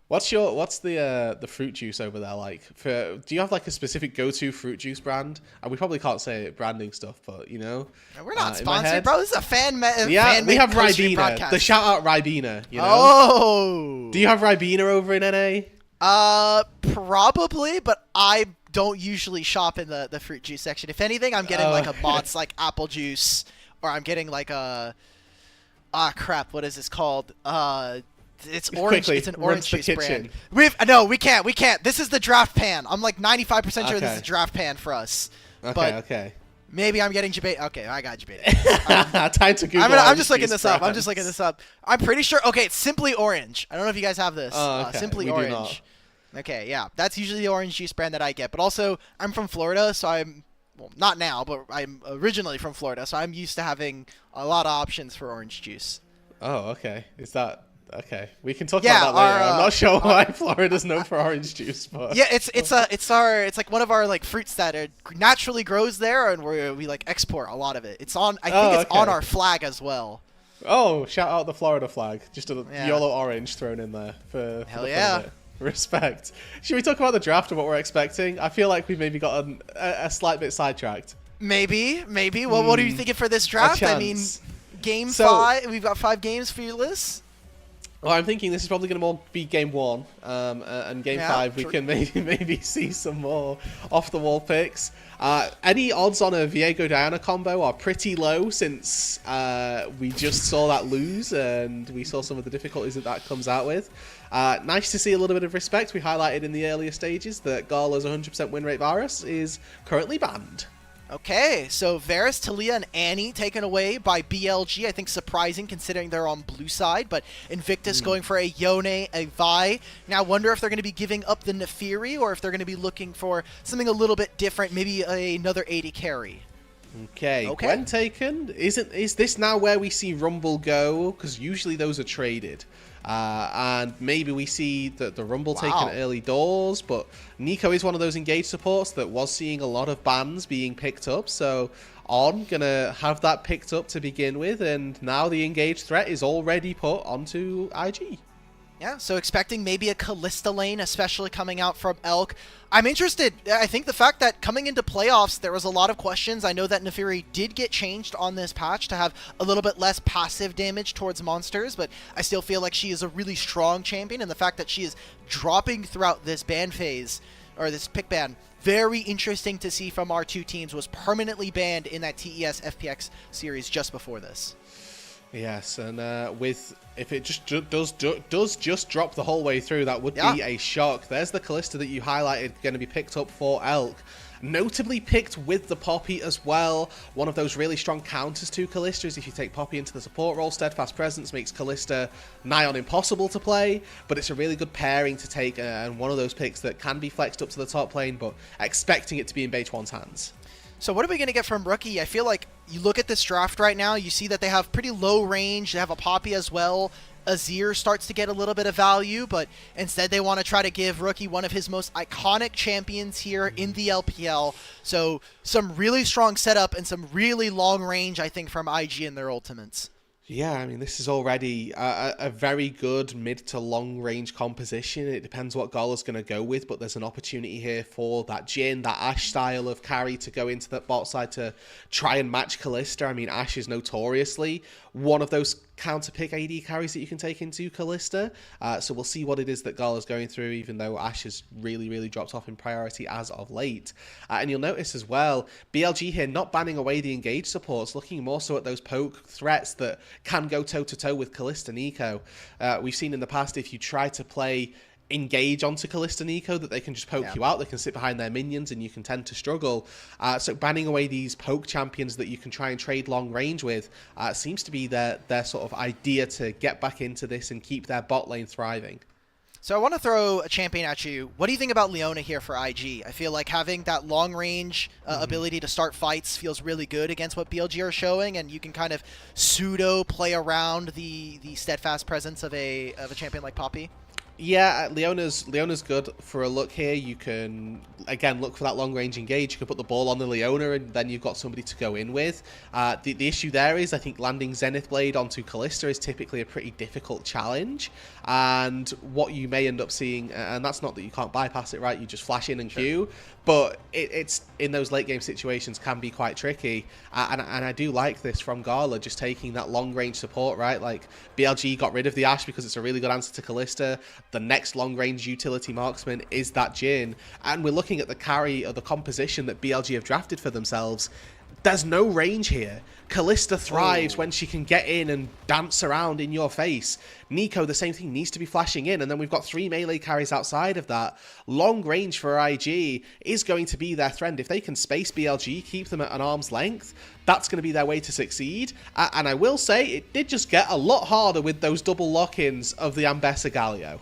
What's the fruit juice over there like? Do you have like a specific go-to fruit juice brand? And we probably can't say branding stuff, but you know, We're not in my sponsored, head- bro. This is a Yeah, we have post-stream Ribena. broadcast. The shout out Ribena. You know. Oh. Do you have Ribena over in NA? Probably, but I don't usually shop in the fruit juice section. If anything, I'm getting like a Mott's like apple juice, or I'm getting like a crap. What is this called? It's orange. Quickly, It's an run orange to the juice brand. kitchen. We can't. This is the draft pan. I'm like 95% sure this Okay. is a draft pan for us. Okay, But okay. maybe I'm getting Jabate. Okay, I got Jabate. Time to Google. I'm just looking juice this up. I'm brands. just looking this up. I'm pretty sure. Okay, it's Simply Orange. I don't know if you guys have this. Oh, okay. Simply We do Orange. not. Okay, yeah, that's usually the orange juice brand that I get. But also, I'm from Florida, so not now, but I'm originally from Florida, so I'm used to having a lot of options for orange juice. Oh, okay. Is that okay? We can talk Yeah, about that later. our, I'm not sure why Florida's known for orange juice, but Yeah, it's like one of our like fruits that are naturally grows there, and we like export a lot of it. It's on. I think it's on okay. our flag as well. Oh, shout out the Florida flag. Just a Yeah. yellow orange thrown in there for Hell the fun yeah. of it. Respect. Should we talk about the draft and what we're expecting? I feel like we've maybe gotten a slight bit sidetracked. Maybe. Well, what are you thinking for this draft? I mean, chance. game So- 5. We've got 5 games for your list. Well, I'm thinking this is probably going to be game 1, and game Yeah, 5 we true. can maybe see some more off the wall picks. Any odds on a Viego Diana combo are pretty low since we just saw that lose and we saw some of the difficulties that comes out with. Nice to see a little bit of respect. We highlighted in the earlier stages that Gala's 100% win rate Varus is currently banned. Okay, so Varus, Talia, and Annie taken away by BLG. I think surprising considering they're on blue side, but Invictus going for a Yone, a Vi. Now, wonder if they're going to be giving up the Nefiri or if they're going to be looking for something a little bit different, maybe another 80 carry. Okay, Gwen taken. Is this now where we see Rumble go? Because usually those are traded. And maybe we see the Rumble taken early doors, but Nico is one of those engaged supports that was seeing a lot of bans being picked up, so gonna have that picked up to begin with, and now the engaged threat is already put onto IG. Yeah, so expecting maybe a Kalista lane, especially coming out from Elk. I'm interested. I think the fact that coming into playoffs, there was a lot of questions. I know that Nefiri did get changed on this patch to have a little bit less passive damage towards monsters, but I still feel like she is a really strong champion, and the fact that she is dropping throughout this ban phase, or this pick ban, very interesting to see from our two teams, was permanently banned in that TES FPX series just before this. Yes, and if it just does just drop the whole way through, that would be a shock. There's the Kalista that you highlighted going to be picked up for Elk. Notably picked with the Poppy as well. One of those really strong counters to Kalista is if you take Poppy into the support role. Steadfast Presence makes Kalista nigh on impossible to play, but it's a really good pairing to take, and one of those picks that can be flexed up to the top lane, but expecting it to be in BH1's hands. So what are we going to get from Rookie? I feel like you look at this draft right now, you see that they have pretty low range. They have a Poppy as well. Azir starts to get a little bit of value, but instead they want to try to give Rookie one of his most iconic champions here in the LPL. So some really strong setup and some really long range, I think, from IG in their ultimates. Yeah, I mean, this is already a very good mid to long range composition. It depends what Gala's going to go with, but there's an opportunity here for that Jhin, that Ashe style of carry to go into that bot side to try and match Kalista. I mean, Ashe is notoriously one of those counter pick AD carries that you can take into Kalista. So we'll see what it is that Gala's going through, even though Ashe has really dropped off in priority as of late. And you'll notice as well, BLG here not banning away the engaged supports, looking more so at those poke threats that can go toe-to-toe with Kalista Nico. We've seen in the past, if you try to play engage onto Kalista Nico, that they can just poke you out, they can sit behind their minions and you can tend to struggle. So banning away these poke champions that you can try and trade long range with seems to be their sort of idea to get back into this and keep their bot lane thriving. So I want to throw a champion at you. What do you think about Leona here for IG? I feel like having that long range ability to start fights feels really good against what BLG are showing, and you can kind of pseudo play around the steadfast presence of a champion like Poppy. Yeah, Leona's good for a look here. You can, again, look for that long-range engage. You can put the ball on the Leona, and then you've got somebody to go in with. The issue there is, I think, landing Zenith Blade onto Kalista is typically a pretty difficult challenge. And what you may end up seeing, and that's not that you can't bypass it, right? You just flash in and Q. But it's in those late-game situations can be quite tricky. And I do like this from Gala, just taking that long-range support, right? Like, BLG got rid of the Ashe because it's a really good answer to Kalista. The next long-range utility marksman is that Jhin, and we're looking at the carry or the composition that BLG have drafted for themselves. There's no range here. Kalista thrives when she can get in and dance around in your face. Nico, the same thing, needs to be flashing in, and then we've got 3 melee carries outside of that. Long range for IG is going to be their friend. If they can space BLG, keep them at an arm's length, that's going to be their way to succeed. And I will say, it did just get a lot harder with those double lock-ins of the Ambessa Galio.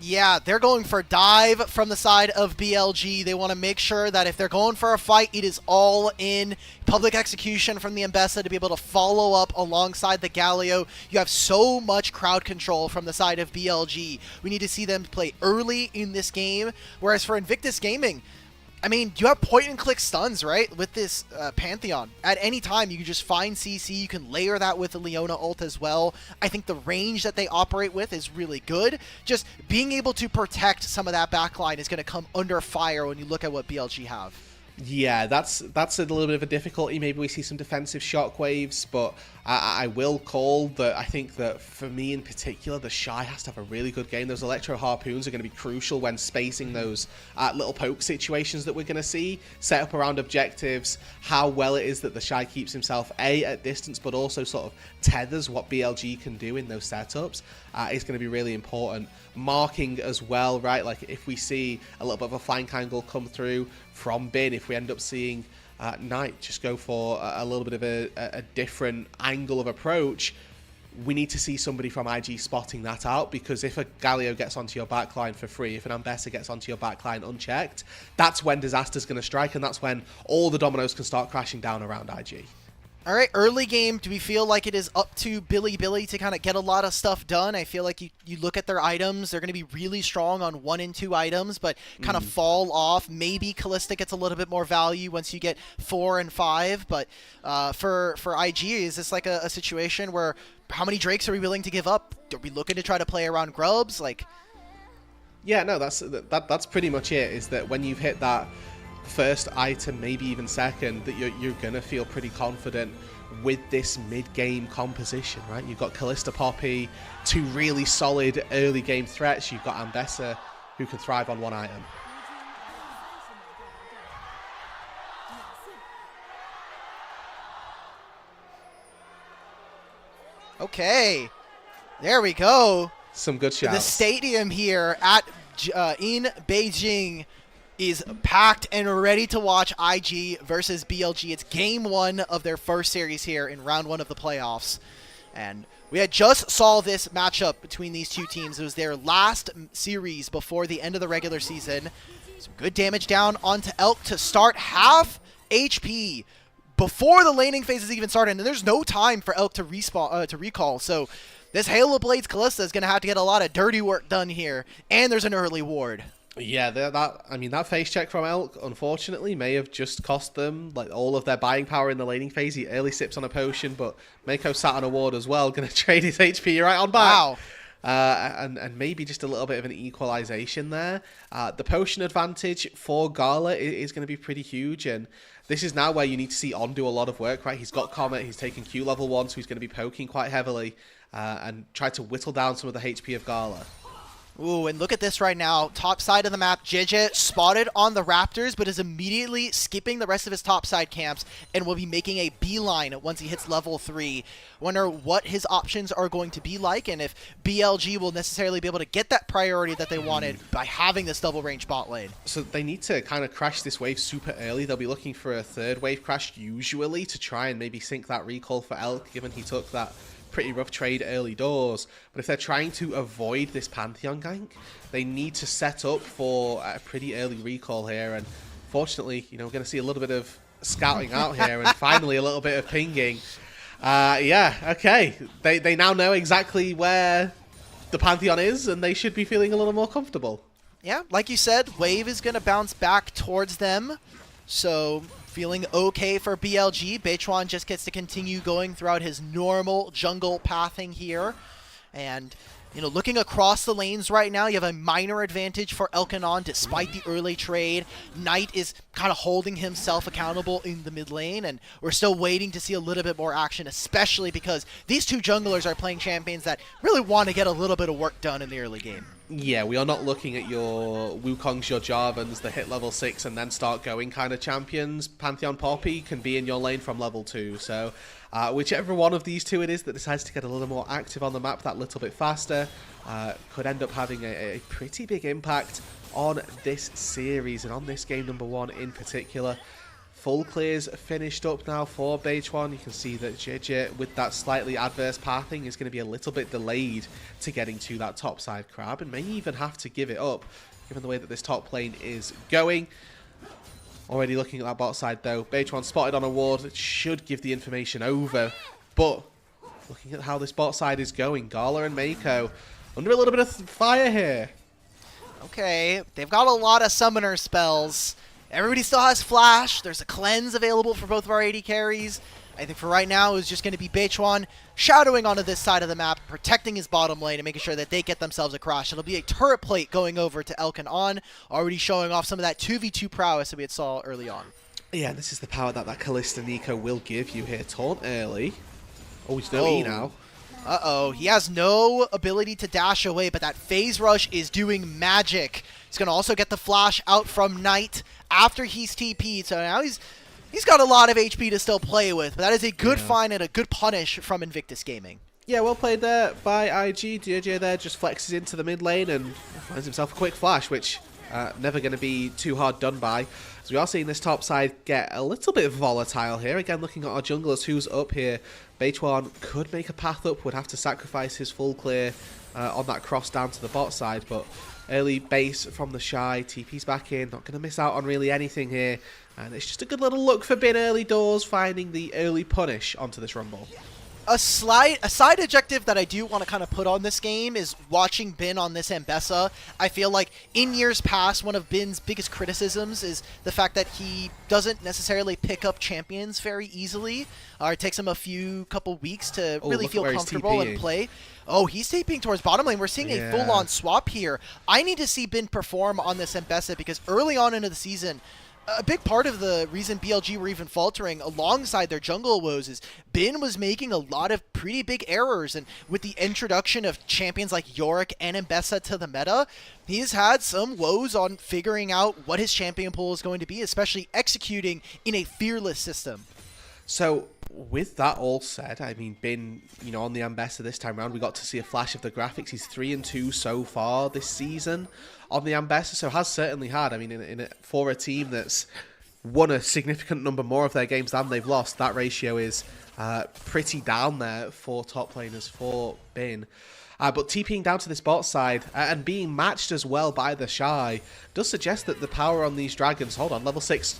Yeah, they're going for dive from the side of BLG. They want to make sure that if they're going for a fight, it is all in public execution from the Ambessa to be able to follow up alongside the Galio. You have so much crowd control from the side of BLG. We need to see them play early in this game, whereas for Invictus Gaming, I mean, you have point-and-click stuns, right, with this Pantheon. At any time, you can just find CC. You can layer that with the Leona ult as well. I think the range that they operate with is really good. Just being able to protect some of that backline is going to come under fire when you look at what BLG have. Yeah, that's a little bit of a difficulty. Maybe we see some defensive shockwaves, but I will call that. I think that for me in particular, the Shy has to have a really good game. Those Electro Harpoons are going to be crucial when spacing those little poke situations that we're going to see. Set up around objectives, how well it is that the Shy keeps himself at distance, but also sort of tethers what BLG can do in those setups is going to be really important. Marking as well, right? Like if we see a little bit of a flank angle come through from Bin, if we end up seeing Knight just go for a little bit of a different angle of approach, we need to see somebody from IG spotting that out, because if a Galio gets onto your backline for free, if an Ambessa gets onto your backline unchecked, that's when disaster's going to strike, and that's when all the dominoes can start crashing down around IG. All right, early game, do we feel like it is up to Billy to kind of get a lot of stuff done? I feel like you look at their items, they're going to be really strong on 1 and 2 items, but kind of fall off. Maybe Kalista gets a little bit more value once you get 4 and 5, but for IG, is this like a situation where how many Drakes are we willing to give up? Are we looking to try to play around Grubs? Like, yeah, no, that's pretty much it, is that when you've hit that first item, maybe even second, that you're gonna feel pretty confident with this mid-game composition, right? You've got Kalista, Poppy, 2 really solid early game threats. You've got Ambessa, who can thrive on 1 item. okay, there we go. Some good shots. The stadium here at in Beijing is packed and ready to watch IG versus BLG. It's game 1 of their first series here in round 1 of the playoffs. And we had just saw this matchup between these two teams. It was their last series before the end of the regular season. Some good damage down onto Elk to start, half HP before the laning phase has even started. And there's no time for Elk to respawn, to recall. So this Halo Blades Kalista is going to have to get a lot of dirty work done here. And there's an early ward. Yeah, that face check from Elk, unfortunately, may have just cost them like all of their buying power in the laning phase. He early sips on a potion, but Mako sat on a ward as well, going to trade his HP right on back. Wow. And maybe just a little bit of an equalization there. The potion advantage for Gala is going to be pretty huge, and this is now where you need to see On do a lot of work, right? He's got Comet, he's taken Q level 1, so he's going to be poking quite heavily and try to whittle down some of the HP of Gala. Ooh, and look at this right now. Top side of the map, JJ spotted on the Raptors, but is immediately skipping the rest of his top side camps and will be making a beeline once he hits level 3. Wonder what his options are going to be like, and if BLG will necessarily be able to get that priority that they wanted by having this double range bot lane. So they need to kind of crash this wave super early. They'll be looking for a 3rd wave crash usually to try and maybe sync that recall for Elk, given he took that pretty rough trade early doors. But if they're trying to avoid this Pantheon gank, they need to set up for a pretty early recall here. And fortunately, you know, we're going to see a little bit of scouting out here and finally a little bit of pinging. Yeah, okay. They now know exactly where the Pantheon is, and they should be feeling a little more comfortable. Yeah, like you said, Wave is going to bounce back towards them. So, feeling okay for BLG. Beichuan just gets to continue going throughout his normal jungle pathing here. And, you know, looking across the lanes right now, you have a minor advantage for Elkanon despite the early trade. Knight is kind of holding himself accountable in the mid lane, and we're still waiting to see a little bit more action, especially because these two junglers are playing champions that really want to get a little bit of work done in the early game. Yeah, we are not looking at your Wukongs, your Jarvans, the hit level 6 and then start going kind of champions. Pantheon Poppy can be in your lane from level 2, so whichever one of these two it is that decides to get a little more active on the map that little bit faster could end up having a pretty big impact on this series and on this game number 1 in particular. Full clears finished up now for Beichuan. You can see that JJ, with that slightly adverse pathing, is going to be a little bit delayed to getting to that top side crab and may even have to give it up, given the way that this top lane is going. Already looking at that bot side though. Beichuan spotted on a ward that should give the information over, but looking at how this bot side is going, Gala and Mako under a little bit of fire here. Okay, they've got a lot of summoner spells. Everybody still has Flash. There's a cleanse available for both of our AD carries. I think for right now, it's just going to be Beichuan shadowing onto this side of the map, protecting his bottom lane and making sure that they get themselves a crash. It'll be a turret plate going over to Elkanon, already showing off some of that 2v2 prowess that we had saw early on. Yeah, this is the power that Kalista Nico will give you here. Taunt early. Oh, he's no E now. Uh-oh, he has no ability to dash away, but that phase rush is doing magic. He's going to also get the flash out from Knight after he's TP'd, so now he's got a lot of HP to still play with, but that is a good find and a good punish from Invictus Gaming. Yeah, well played there by IG. JJ there just flexes into the mid lane and finds himself a quick flash, which never going to be too hard done by. So we are seeing this top side get a little bit volatile here. Again, looking at our junglers, who's up here. Beichuan could make a path up, would have to sacrifice his full clear on that cross down to the bot side, but early base from the Shy. TP's back in, not going to miss out on really anything here. And it's just a good little look for Bin early doors, finding the early punish onto this Rumble. A side objective that I do want to kind of put on this game is watching Bin on this Ambessa. I feel like in years past, one of Bin's biggest criticisms is the fact that he doesn't necessarily pick up champions very easily. It takes him a couple weeks to really feel comfortable and play. Oh, he's TPing towards bottom lane. We're seeing a full-on swap here. I need to see Bin perform on this Ambessa because early on into the season, a big part of the reason BLG were even faltering alongside their jungle woes is Bin was making a lot of pretty big errors, and with the introduction of champions like Yorick and Ambessa to the meta, he's had some woes on figuring out what his champion pool is going to be, especially executing in a fearless system. So, with that all said, I mean, Bin, you know, on the Ambessa this time around, we got to see a flash of the graphics. He's 3-2 so far this season on the Ambessa, so has certainly had, I mean, for a team that's won a significant number more of their games than they've lost, that ratio is pretty down there for top laners for Bin. But TPing down to this bot side and being matched as well by the Shy does suggest that the power on these dragons, hold on, level 6.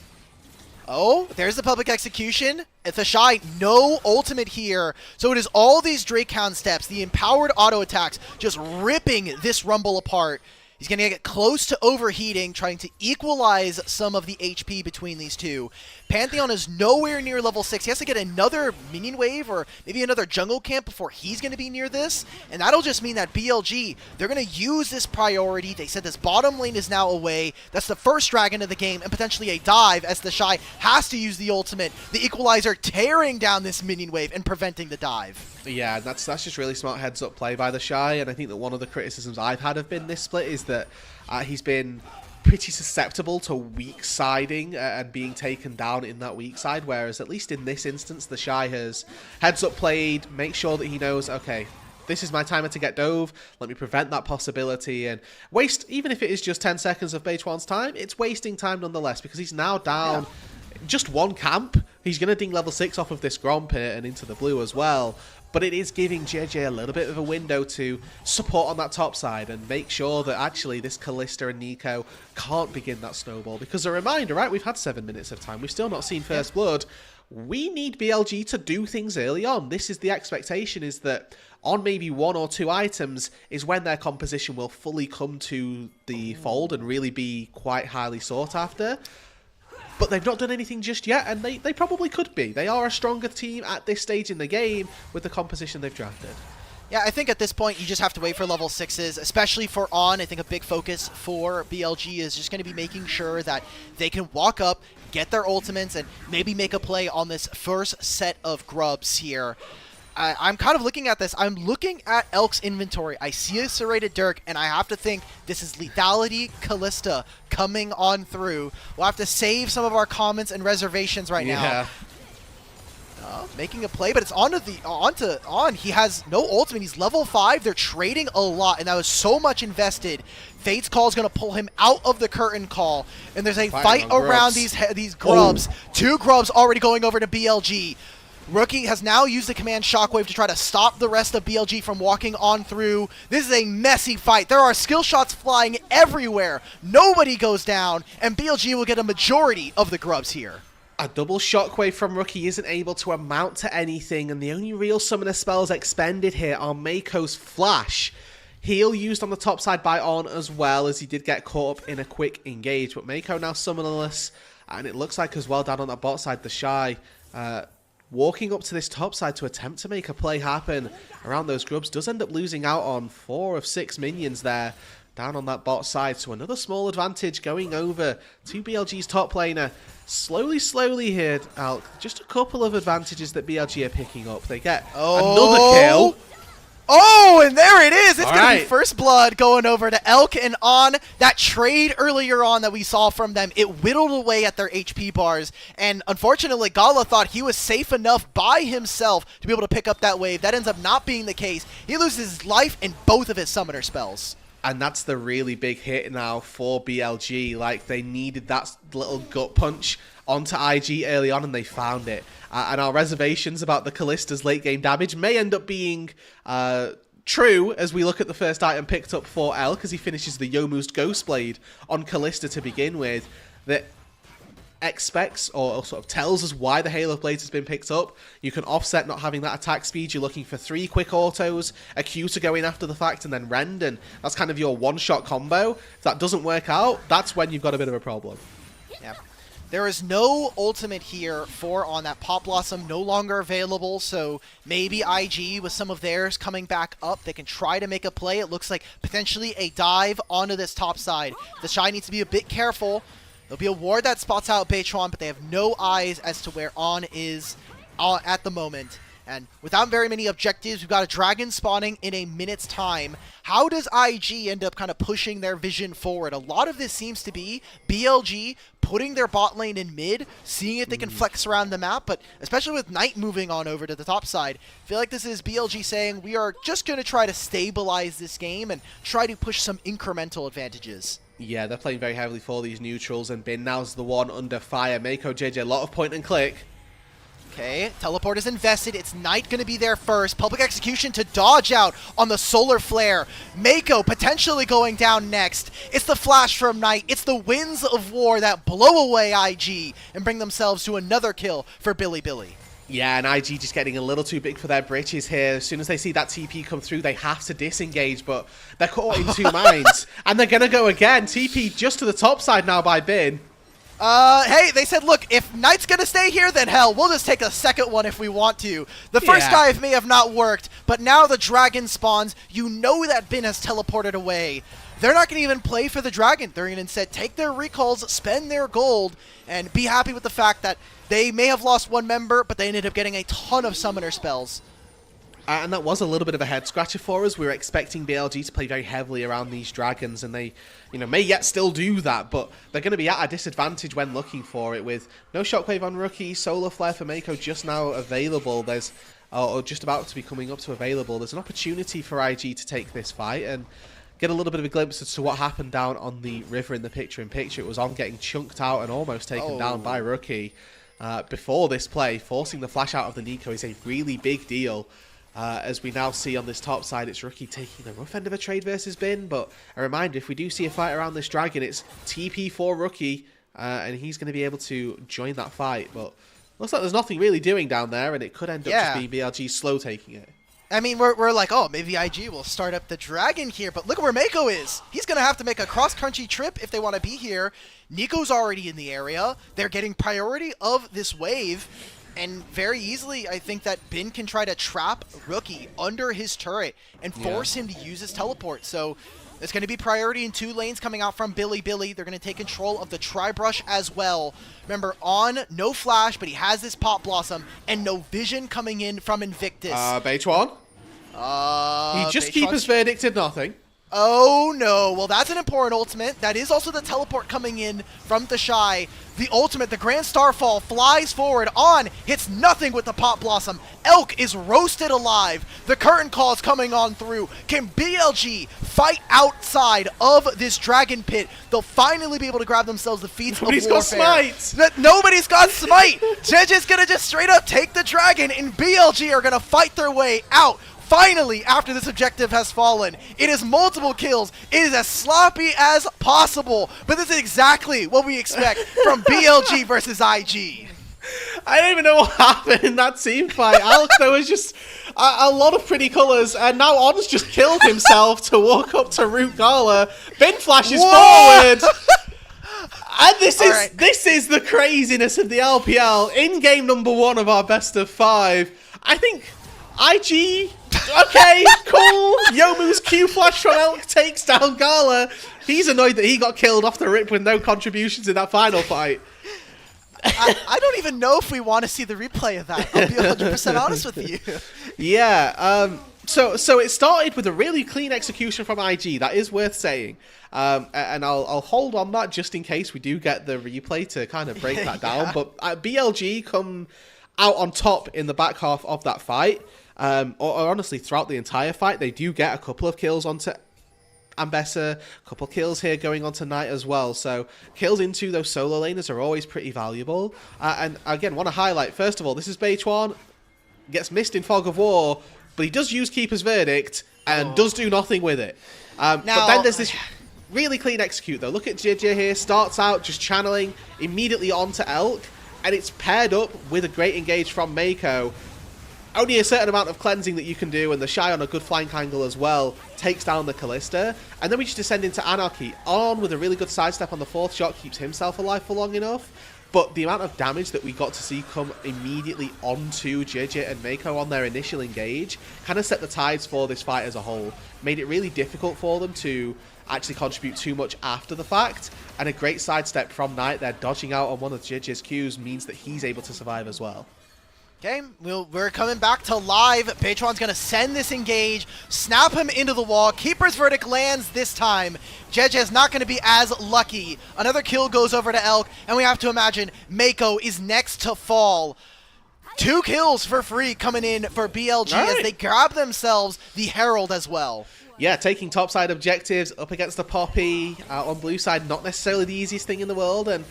Oh, there's the public execution. It's a Shy, no ultimate here. So it is all these Drakehound steps, the empowered auto attacks, just ripping this Rumble apart. He's going to get close to overheating, trying to equalize some of the HP between these two. Pantheon is nowhere near level 6. He has to get another minion wave or maybe another jungle camp before he's going to be near this. And that'll just mean that BLG, they're going to use this priority. They said this bottom lane is now away. That's the first dragon of the game and potentially a dive as the Shy has to use the ultimate. The equalizer tearing down this minion wave and preventing the dive. Yeah, that's just really smart heads-up play by the Shy, and I think that one of the criticisms I've had of Bin this split is that he's been pretty susceptible to weak siding and being taken down in that weak side, whereas at least in this instance, the Shy has heads-up played, make sure that he knows, okay, this is my timer to get dove, let me prevent that possibility, and waste, even if it is just 10 seconds of Beichuan's time, it's wasting time nonetheless, because he's now down just one camp. He's going to ding level 6 off of this Gromp here and into the blue as well. but it is giving JJ a little bit of a window to support on that top side and make sure that actually this Kalista and Nico can't begin that snowball. Because a reminder, right, we've had 7 minutes of time, we've still not seen First Blood. We need BLG to do things early on. This is the expectation, is that on maybe 1 or 2 items is when their composition will fully come to the fold and really be quite highly sought after. But they've not done anything just yet, and they probably could be. They are a stronger team at this stage in the game with the composition they've drafted. Yeah, I think at this point you just have to wait for level 6s, especially for On. I think a big focus for BLG is just going to be making sure that they can walk up, get their ultimates, and maybe make a play on this first set of grubs here. I'm kind of looking at this. I'm looking at Elk's inventory. I see a serrated Dirk, and I have to think this is Lethality Kalista coming on through. We'll have to save some of our comments and reservations right now. Making a play, but it's onto On. He has no ultimate. He's level 5. They're trading a lot, and that was so much invested. Fate's Call is going to pull him out of the curtain call, and there's a fight around these grubs. Oh. 2 grubs already going over to BLG. Rookie has now used the command Shockwave to try to stop the rest of BLG from walking on through. This is a messy fight. There are skill shots flying everywhere. Nobody goes down, and BLG will get a majority of the grubs here. A double Shockwave from Rookie isn't able to amount to anything, and the only real summoner spells expended here are Mako's Flash. Heal used on the top side by On as well, as he did get caught up in a quick engage, but Mako now summonerless, and it looks like as well down on that bot side, the Shy walking up to this top side to attempt to make a play happen around those grubs does end up losing out on 4 of 6 minions there down on that bot side. So another small advantage going over to BLG's top laner. Slowly here, Alk. Just a couple of advantages that BLG are picking up. They get another kill. Oh, and there it is. It's going to be First Blood going over to Elk and On. That trade earlier on that we saw from them, it whittled away at their HP bars. And unfortunately, Gala thought he was safe enough by himself to be able to pick up that wave. That ends up not being the case. He loses his life and both of his summoner spells. And that's the really big hit now for BLG. Like, they needed that little gut punch onto IG early on, and they found it. And our reservations about the Kalista's late game damage may end up being true as we look at the first item picked up for L, because he finishes the Yomu's Ghostblade on Kalista to begin with. That expects or sort of tells us why the Halo Blades has been picked up. You can offset not having that attack speed. You're looking for 3 quick autos, a Q to go in after the fact, and then rend, and that's kind of your one-shot combo. If that doesn't work out, that's when you've got a bit of a problem. Yeah. There is no ultimate here for On. That Pop Blossom no longer available, so maybe IG with some of theirs coming back up, they can try to make a play. It looks like potentially a dive onto this top side. The Shy needs to be a bit careful. There'll be a ward that spots out Beitron, but they have no eyes as to where On is at the moment. And without very many objectives, we've got a dragon spawning in a minute's time. How does IG end up kind of pushing their vision forward? A lot of this seems to be BLG putting their bot lane in mid, seeing if they can flex around the map, but especially with Knight moving on over to the top side, I feel like this is BLG saying we are just going to try to stabilize this game and try to push some incremental advantages. Yeah, they're playing very heavily for these neutrals, and Bin now's the one under fire. Mako, JJ, a lot of point and click. Okay, teleport is invested. It's Knight going to be there first. Public execution to dodge out on the solar flare. Mako potentially going down next. It's the flash from Knight. It's the winds of war that blow away IG and bring themselves to another kill for Billy. Yeah, and IG just getting a little too big for their britches here. As soon as they see that TP come through, they have to disengage, but they're caught in 2 minds. And they're going to go again. TP just to the top side now by Bin. Hey, they said, look, if Knight's gonna stay here, then hell, we'll just take a second one if we want to. The first dive may have not worked, but now the dragon spawns. You know that Bin has teleported away. They're not gonna even play for the dragon. They're gonna instead take their recalls, spend their gold, and be happy with the fact that they may have lost 1 member, but they ended up getting a ton of summoner spells. And that was a little bit of a head scratcher for us. We were expecting BLG to play very heavily around these dragons, and they, may yet still do that, but they're going to be at a disadvantage when looking for it. With no Shockwave on Rookie, Solar Flare for Mako just now available. There's, or just about to be coming up to available. There's an opportunity for IG to take this fight and get a little bit of a glimpse as to what happened down on the river in the picture-in-picture. It was On getting chunked out and almost taken down by Rookie before this play. Forcing the flash out of the Nico is a really big deal. As we now see on this top side, it's Rookie taking the rough end of a trade versus Bin. But a reminder, if we do see a fight around this dragon, it's TP for Rookie, and he's going to be able to join that fight. But looks like there's nothing really doing down there, and it could end up just being BLG slow taking it. I mean, we're like, oh, maybe IG will start up the dragon here, but look at where Mako is. He's going to have to make a cross-country trip if they want to be here. Nico's already in the area. They're getting priority of this wave. And very easily, I think that Bin can try to trap Rookie under his turret and force him to use his teleport. So there's going to be priority in 2 lanes coming out from Billy. They're going to take control of the Tri-Brush as well. Remember, On, no flash, but he has this Pop Blossom, and no vision coming in from Invictus. Beichuan? He just keep his verdict did nothing. Oh no, well that's an important ultimate. That is also the teleport coming in from the Shy. The ultimate, the Grand Starfall, flies forward. On, hits nothing with the Pop Blossom. Elk is roasted alive. The curtain call is coming on through. Can BLG fight outside of this dragon pit? They'll finally be able to grab themselves the feats of warfare. Nobody's got Smite! Nobody's got Smite! JJ's gonna just straight up take the dragon, and BLG are gonna fight their way out. Finally, after this objective has fallen, it is multiple kills. It is as sloppy as possible, but this is exactly what we expect from BLG versus IG. I don't even know what happened in that team fight. Alex, there was just a lot of pretty colours, and now On's just killed himself to walk up to Root Gala. Bin flashes forward. And this is the craziness of the LPL. In game number 1 of our best of 5, I think IG... Okay, cool. Yomu's Q flash from Elk takes down Gala. He's annoyed that he got killed off the rip with no contributions in that final fight. I don't even know if we want to see the replay of that. I'll be 100% honest with you. Yeah. So it started with a really clean execution from IG. That is worth saying. And I'll hold on that just in case we do get the replay to kind of break that down. But BLG come out on top in the back half of that fight. Or honestly, throughout the entire fight, they do get a couple of kills onto Ambessa, a couple of kills here going on tonight as well. So kills into those solo laners are always pretty valuable. And again, want to highlight, first of all, this is Beichuan, gets missed in Fog of War, but he does use Keeper's Verdict and does do nothing with it. But then there's this really clean execute though. Look at JJ here, starts out just channeling immediately onto Elk, and it's paired up with a great engage from Mako. Only a certain amount of cleansing that you can do, and the Shy on a good flank angle as well takes down the Callista. And then we just descend into Anarchy. On with a really good sidestep on the 4th shot, keeps himself alive for long enough. But the amount of damage that we got to see come immediately onto JJ and Mako on their initial engage kind of set the tides for this fight as a whole. Made it really difficult for them to actually contribute too much after the fact. And a great sidestep from Knight there, dodging out on one of JJ's Qs, means that he's able to survive as well. Okay, we're coming back to live. Beichuan's going to send this engage, snap him into the wall. Keeper's Verdict lands this time. JJ's not going to be as lucky. Another kill goes over to Elk, and we have to imagine Mako is next to fall. 2 kills for free coming in for BLG as they grab themselves the Herald as well. Yeah, taking topside objectives up against the Poppy. On blue side, not necessarily the easiest thing in the world, and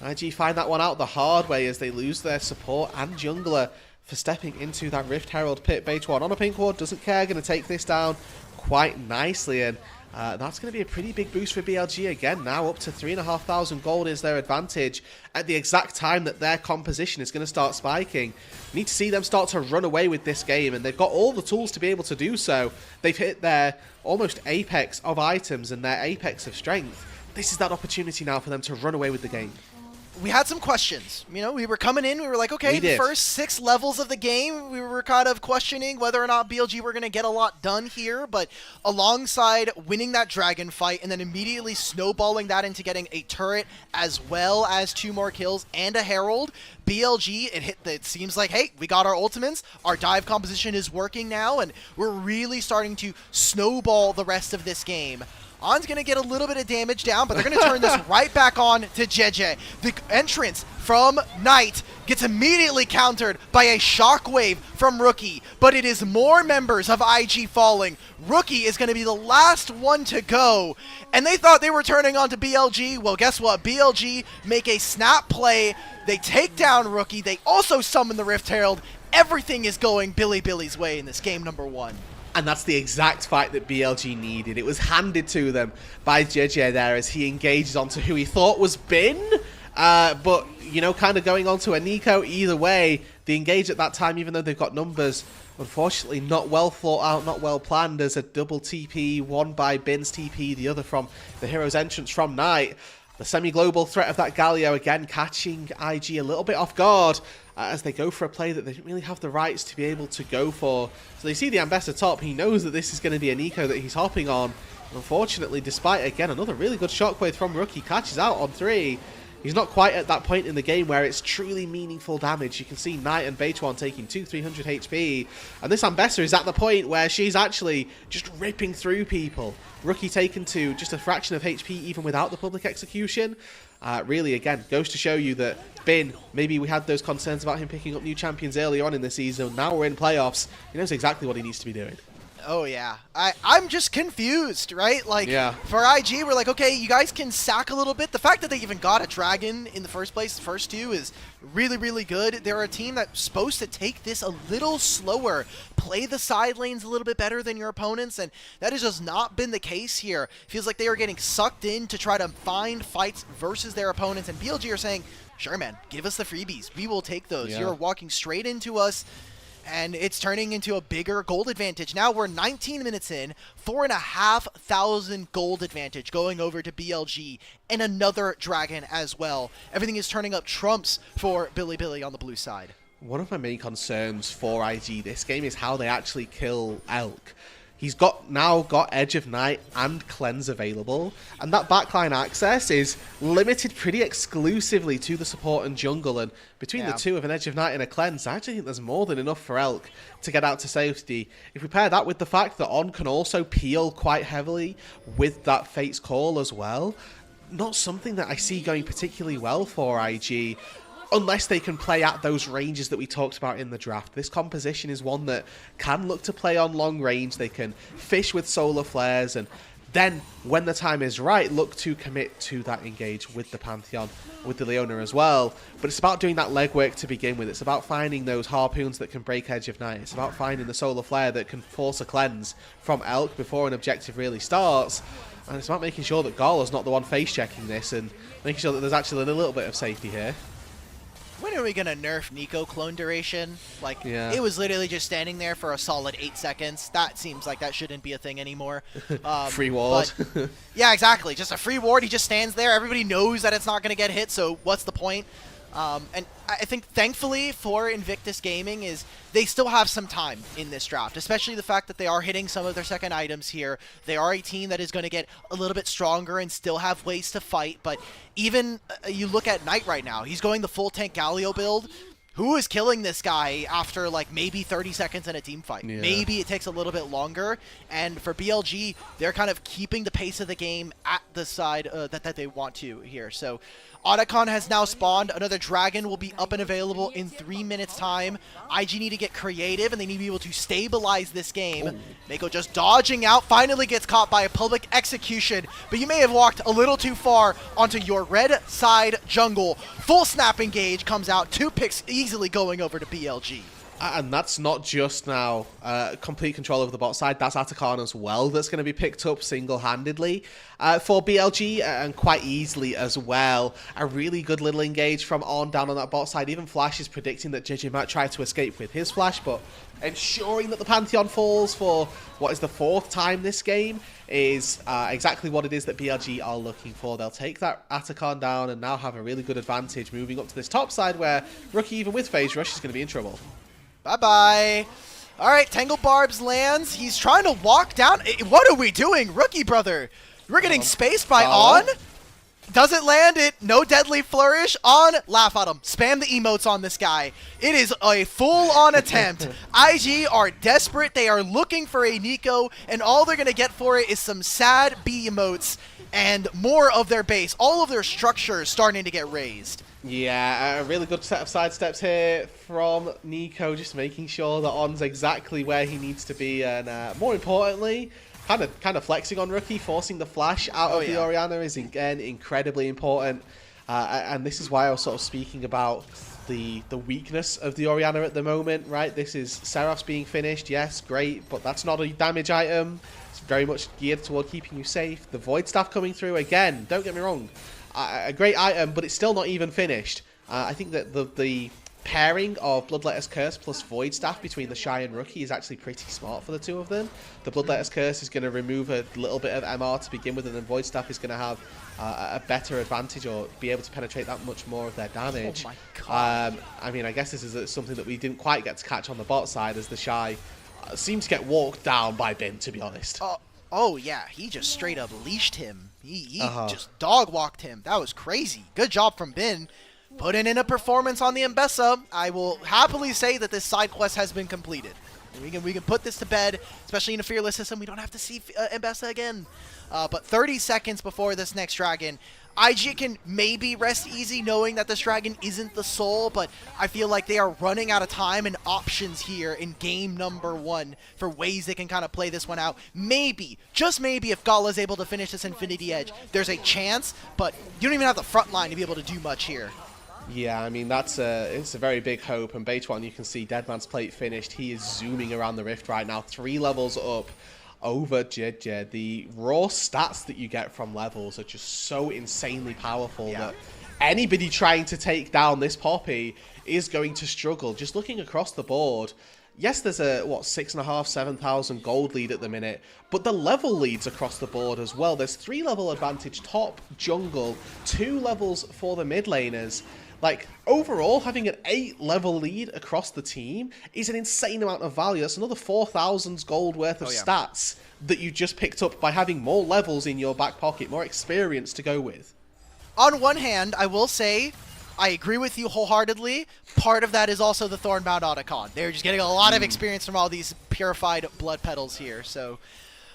IG find that one out the hard way as they lose their support and jungler for stepping into that Rift Herald pit. Beichuan on a pink ward, doesn't care, going to take this down quite nicely, and that's going to be a pretty big boost for BLG again. Now up to 3,500 gold is their advantage at the exact time that their composition is going to start spiking. We need to see them start to run away with this game, and they've got all the tools to be able to do so. They've hit their almost apex of items and their apex of strength. This is that opportunity now for them to run away with the game. We had some questions. You know, we were coming in, we were like, okay, the first 6 levels of the game, we were kind of questioning whether or not BLG were going to get a lot done here, but alongside winning that dragon fight and then immediately snowballing that into getting a turret as well as 2 more kills and a Herald, BLG, it seems like, hey, we got our ultimates, our dive composition is working now, and we're really starting to snowball the rest of this game. On's going to get a little bit of damage down, but they're going to turn this right back on to JJ. The entrance from Knight gets immediately countered by a shockwave from Rookie, but it is more members of IG falling. Rookie is going to be the last one to go, and they thought they were turning on to BLG. Well, guess what? BLG make a snap play. They take down Rookie. They also summon the Rift Herald, everything is going Billy's way in this game number 1. And that's the exact fight that BLG needed. It was handed to them by JJ there as he engages onto who he thought was Bin. But, you know, kind of going on to a Nico. Either way, the engage at that time, even though they've got numbers, unfortunately not well thought out, not well planned, as a double TP, one by Bin's TP, the other from the hero's entrance from Knight. The semi-global threat of that Galio again catching IG a little bit off guard as they go for a play that they didn't really have the rights to be able to go for. So they see the Ambassador top. He knows that this is going to be a Nico that he's hopping on. And unfortunately, despite, again, another really good shockwave from Rookie, catches out on 3. He's not quite at that point in the game where it's truly meaningful damage. You can see Knight and Beituan taking 300 HP. And this Ambessa is at the point where she's actually just ripping through people. Rookie taken to just a fraction of HP even without the public execution. Really, again, goes to show you that Bin, maybe we had those concerns about him picking up new champions earlier on in the season. Now we're in playoffs. He knows exactly what he needs to be doing. Oh, yeah. I'm just confused, right? Like, yeah. For IG, we're like, okay, you guys can sack a little bit. The fact that they even got a dragon in the first place, the first 2, is really, really good. They're a team that's supposed to take this a little slower, play the side lanes a little bit better than your opponents, and that has just not been the case here. Feels like they are getting sucked in to try to find fights versus their opponents, and BLG are saying, sure, man, give us the freebies. We will take those. Yeah. You're walking straight into us. And it's turning into a bigger gold advantage. Now we're 19 minutes in, 4,500 gold advantage going over to BLG, and another dragon as well. Everything is turning up trumps for Billy on the blue side. One of my main concerns for IG this game is how they actually kill Elk. He's now got Edge of Night and Cleanse available, and that backline access is limited pretty exclusively to the support and jungle, and between the two of an Edge of Night and a Cleanse, I actually think there's more than enough for Elk to get out to safety. If we pair that with the fact that On can also peel quite heavily with that Fate's Call as well, not something that I see going particularly well for IG. Unless they can play at those ranges that we talked about in the draft. This composition is one that can look to play on long range. They can fish with solar flares, and then, when the time is right, look to commit to that engage with the Pantheon, with the Leona as well. But it's about doing that legwork to begin with. It's about finding those harpoons that can break Edge of Night. It's about finding the solar flare that can force a cleanse from Elk before an objective really starts. And it's about making sure that Gala's not the one face-checking this, and making sure that there's actually a little bit of safety here. When are we going to nerf Nico clone duration? Like, It was literally just standing there for a solid 8 seconds. That seems like that shouldn't be a thing anymore. Free ward. Yeah, exactly. Just a free ward. He just stands there. Everybody knows that it's not going to get hit, so what's the point? And I think, thankfully, for Invictus Gaming is they still have some time in this draft, especially the fact that they are hitting some of their second items here. They are a team that is going to get a little bit stronger and still have ways to fight, but even you look at Knight right now, he's going the full tank Galio build. Who is killing this guy after like maybe 30 seconds in a team fight? Yeah. Maybe it takes a little bit longer, and for BLG, they're kind of keeping the pace of the game at the side that they want to here. So Otacon has now spawned. Another dragon will be up and available in 3 minutes time. IG need to get creative, and they need to be able to stabilize this game. Mako just dodging out, finally gets caught by a public execution, but you may have walked a little too far onto your red side jungle. Full snap engage comes out, 2 picks easily going over to BLG. And that's not just now complete control over the bot side, that's Atacon as well that's going to be picked up single-handedly for BLG, and quite easily as well. A really good little engage from On down on that bot side. Even Flash is predicting that JJ might try to escape with his Flash, but ensuring that the Pantheon falls for what is the 4th time this game is exactly what it is that BLG are looking for. They'll take that Atacon down and now have a really good advantage moving up to this top side where Rookie, even with Phase Rush, is going to be in trouble. Bye-bye. All right, Tangle Barbs lands. He's trying to walk down. What are we doing, Rookie brother? We're getting spaced by On. Doesn't land it. No deadly flourish. On. Laugh at him. Spam the emotes on this guy. It is a full-on attempt. IG are desperate. They are looking for a Nico, and all they're going to get for it is some sad B emotes and more of their base. All of their structures starting to get raised. Yeah, a really good set of sidesteps here from Nico, just making sure that On's exactly where he needs to be, and more importantly, kind of flexing on Rookie, forcing the flash out of the Orianna is again incredibly important. And this is why I was sort of speaking about the weakness of the Orianna at the moment, right? This is Seraph's being finished, yes, great, but that's not a damage item. It's very much geared toward keeping you safe. The Void Staff coming through, again, don't get me wrong, a great item, but it's still not even finished. I think that the pairing of Bloodletter's Curse plus Void Staff between the Shy and Rookie is actually pretty smart for the two of them. The Bloodletter's Curse is going to remove a little bit of MR to begin with, and then Void Staff is going to have a better advantage or be able to penetrate that much more of their damage. Oh my god. I mean, I guess this is something that we didn't quite get to catch on the bot side, as the Shy seemed to get walked down by Bin, to be honest. Oh yeah, he just straight up leashed him. He just dog walked him. That was crazy. Good job from Bin. Putting in a performance on the Mbessa. I will happily say that this side quest has been completed. We can put this to bed, especially in a fearless system. We don't have to see Mbessa again. But 30 seconds before this next dragon, IG can maybe rest easy knowing that this dragon isn't the soul, but I feel like they are running out of time and options here in game number 1 for ways they can kind of play this one out. Maybe, just maybe, if Gala is able to finish this Infinity Edge, there's a chance, but you don't even have the front line to be able to do much here. Yeah, I mean, it's a very big hope, and Beitwan, you can see Deadman's Plate finished. He is zooming around the Rift right now, 3 levels up over Jed. The raw stats that you get from levels are just so insanely powerful that anybody trying to take down this Poppy is going to struggle. Just looking across the board, yes, there's a, 6,500, 7,000 gold lead at the minute, but the level leads across the board as well. There's 3 level advantage top, jungle, 2 levels for the mid laners. Like, overall, having an 8 level lead across the team is an insane amount of value. That's another 4,000 gold worth of stats that you just picked up by having more levels in your back pocket, more experience to go with. On one hand, I will say, I agree with you wholeheartedly. Part of that is also the Thornbound Otacon. They're just getting a lot of experience from all these purified blood petals here. So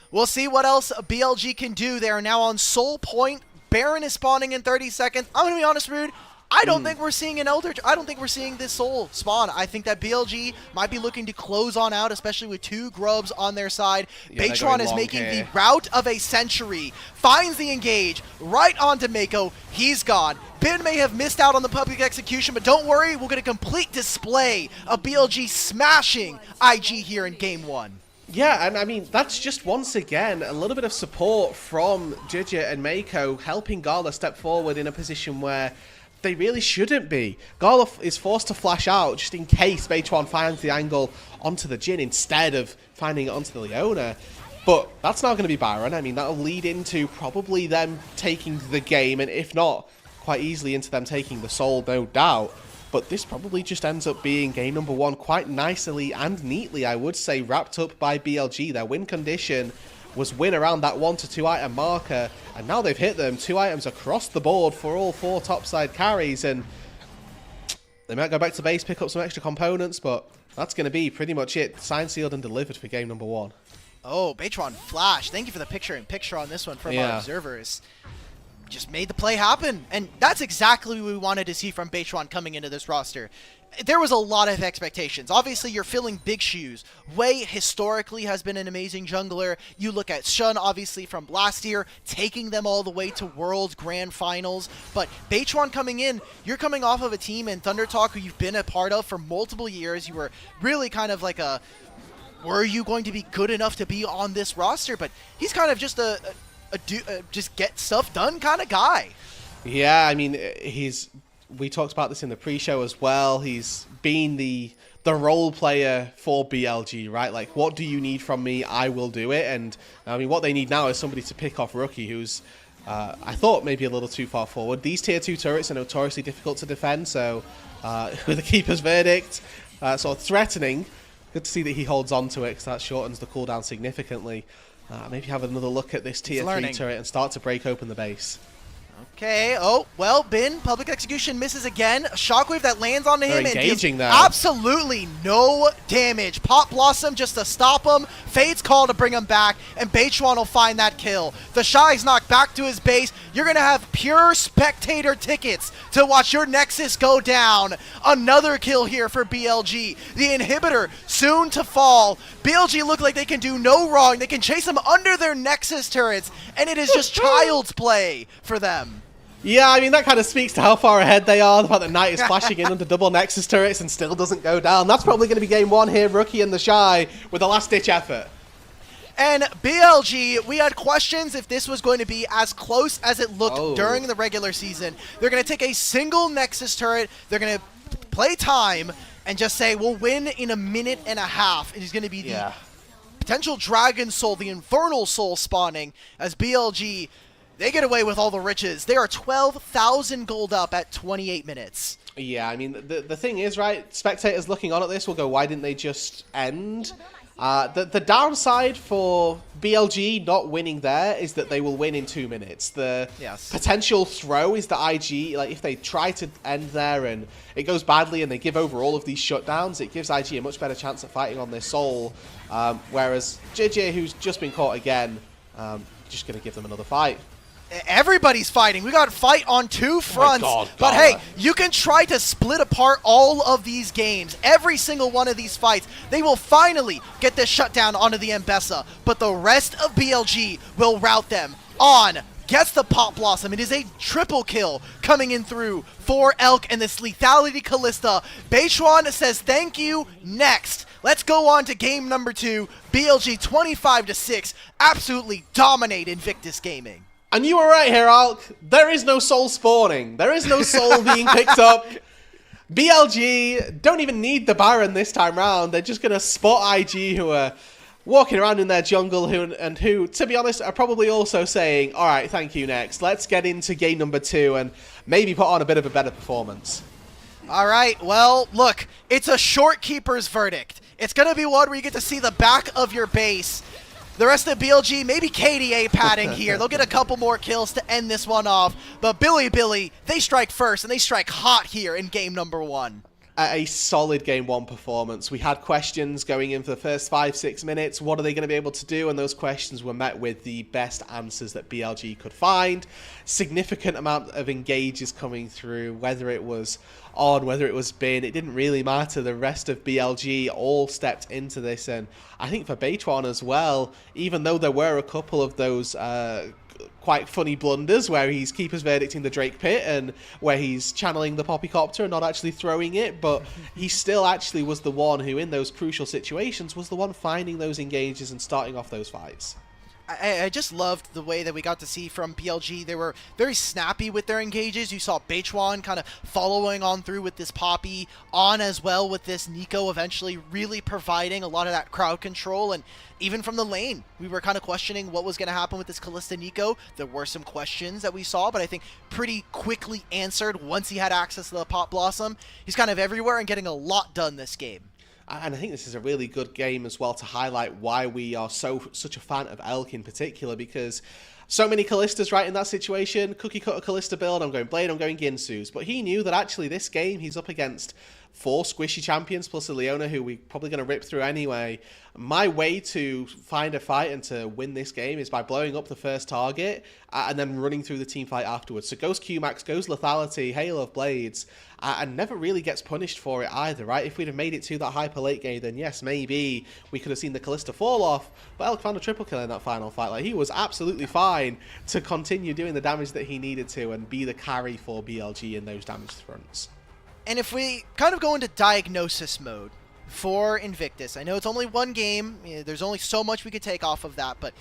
we'll see what else BLG can do. They are now on Soul Point. Baron is spawning in 30 seconds. I'm going to be honest, Rude. I don't think we're seeing an Elder. I don't think we're seeing this Soul spawn. I think that BLG might be looking to close on out, especially with 2 grubs on their side. Yeah, Beitwan is making the route of a century. Finds the engage right onto Mako. He's gone. Bin may have missed out on the public execution, but don't worry. We'll get a complete display of BLG smashing IG here in Game 1. Yeah, and I mean, that's just once again a little bit of support from Judge and Mako, helping Gala step forward in a position where they really shouldn't be. Gala is forced to flash out just in case Beitwan finds the angle onto the Jhin instead of finding it onto the Leona. But that's not going to be Baron. I mean, that'll lead into probably them taking the game, and if not, quite easily into them taking the Soul, no doubt. But this probably just ends up being game number 1 quite nicely and neatly, I would say, wrapped up by BLG. Their win condition was win around that 1 to 2 item marker, and now they've hit them 2 items across the board for all 4 topside carries, and they might go back to base, pick up some extra components, but that's going to be pretty much it. Signed, sealed, and delivered for game number 1. Oh, Beitwan Flash. Thank you for the picture-in-picture on this one from our observers. Just made the play happen, and that's exactly what we wanted to see from Beitwan coming into this roster. There was a lot of expectations. Obviously, you're filling big shoes. Wei historically has been an amazing jungler. You look at Shun, obviously, from last year, taking them all the way to Worlds Grand Finals. But Beitwan coming in, you're coming off of a team in Thunder Talk who you've been a part of for multiple years. You were really kind of like a, were you going to be good enough to be on this roster? But he's kind of just a just get stuff done kind of guy. Yeah, I mean, we talked about this in the pre-show as well. He's been the role player for BLG, right? Like, what do you need from me? I will do it. And I mean, what they need now is somebody to pick off Rookie, who's I thought maybe a little too far forward. These tier 2 turrets are notoriously difficult to defend, so with the Keeper's Verdict sort of threatening, good to see that he holds on to it, because that shortens the cooldown significantly. Maybe have another look at this tier 3 turret and start to break open the base. Okay, oh, well, Bin, public execution misses again. A shockwave that lands onto him and deals absolutely no damage. Pop Blossom just to stop him. Fade's call to bring him back, and Beitwan will find that kill. The Shy's knocked back to his base. You're going to have pure spectator tickets to watch your Nexus go down. Another kill here for BLG. The inhibitor soon to fall. BLG look like they can do no wrong. They can chase him under their Nexus turrets, and it is just child's play for them. Yeah, I mean, that kind of speaks to how far ahead they are. The fact that Knight is flashing in under double Nexus turrets and still doesn't go down. That's probably going to be game one here. Rookie and the Shy with a last-ditch effort. And BLG, we had questions if this was going to be as close as it looked during the regular season. They're going to take a single Nexus turret. They're going to play time and just say, we'll win in a minute and a half. It is going to be the potential Dragon Soul, the Infernal Soul spawning as BLG... They get away with all the riches. They are 12,000 gold up at 28 minutes. Yeah, I mean, the thing is, right, spectators looking on at this will go, why didn't they just end? The downside for BLG not winning there is that they will win in 2 minutes. The potential throw is that IG, like if they try to end there and it goes badly and they give over all of these shutdowns, it gives IG a much better chance at fighting on their soul. Whereas JJ, who's just been caught again, just going to give them another fight. Everybody's fighting. We got fight on two fronts. God, but hey, you can try to split apart all of these games. Every single one of these fights, they will finally get this shutdown onto the Mbessa. But the rest of BLG will rout them on. Gets the Pop Blossom. It is a triple kill coming in through for Elk and this Lethality Callista. Beichuan says thank you. Next. Let's go on to game number 2. BLG 25-6. Absolutely dominate Invictus Gaming. And you were right here, Alk. There is no soul spawning. There is no soul being picked up. BLG don't even need the Baron this time round. They're just going to spot IG, who are walking around in their jungle, who, to be honest, are probably also saying, all right, thank you, next. Let's get into game number 2 and maybe put on a bit of a better performance. All right, well, look, it's a short keeper's verdict. It's going to be one where you get to see the back of your base. The rest of BLG, maybe KDA padding here. They'll get a couple more kills to end this one off. But Billy, they strike first, and they strike hot here in game number 1. A solid game 1 performance. We had questions going in for the first 5-6 minutes. What are they going to be able to do? And those questions were met with the best answers that BLG could find. Significant amount of engages coming through, whether it was on, whether it was bin, it didn't really matter. The rest of BLG all stepped into this, and I think for Beichuan as well, even though there were a couple of those quite funny blunders where he's keeper's verdicting the Drake Pit and where he's channeling the Poppycopter and not actually throwing it, but he still actually was the one who, in those crucial situations, was the one finding those engages and starting off those fights. I just loved the way that we got to see from BLG. They were very snappy with their engages. You saw Beichuan kind of following on through with this Poppy, on as well with this Nico, eventually really providing a lot of that crowd control. And even from the lane, we were kind of questioning what was going to happen with this Callista Nico. There were some questions that we saw, but I think pretty quickly answered once he had access to the Pop Blossom. He's kind of everywhere and getting a lot done this game. And I think this is a really good game as well to highlight why we are such a fan of Elk in particular, because so many Callistas right in that situation. Cookie cutter Callista build, I'm going Blade, I'm going Ginsu's. But he knew that actually this game he's up against 4 squishy champions plus a Leona who we're probably going to rip through anyway. My way to find a fight and to win this game is by blowing up the first target and then running through the team fight afterwards. So goes Q-Max, goes Lethality, Hail of Blades, and never really gets punished for it either, right? If we'd have made it to that hyper late game, then yes, maybe we could have seen the Callista fall off, but Elk found a triple kill in that final fight. Like, he was absolutely fine to continue doing the damage that he needed to and be the carry for BLG in those damage fronts. And if we kind of go into diagnosis mode for Invictus, I know it's only one game, there's only so much we could take off of that, but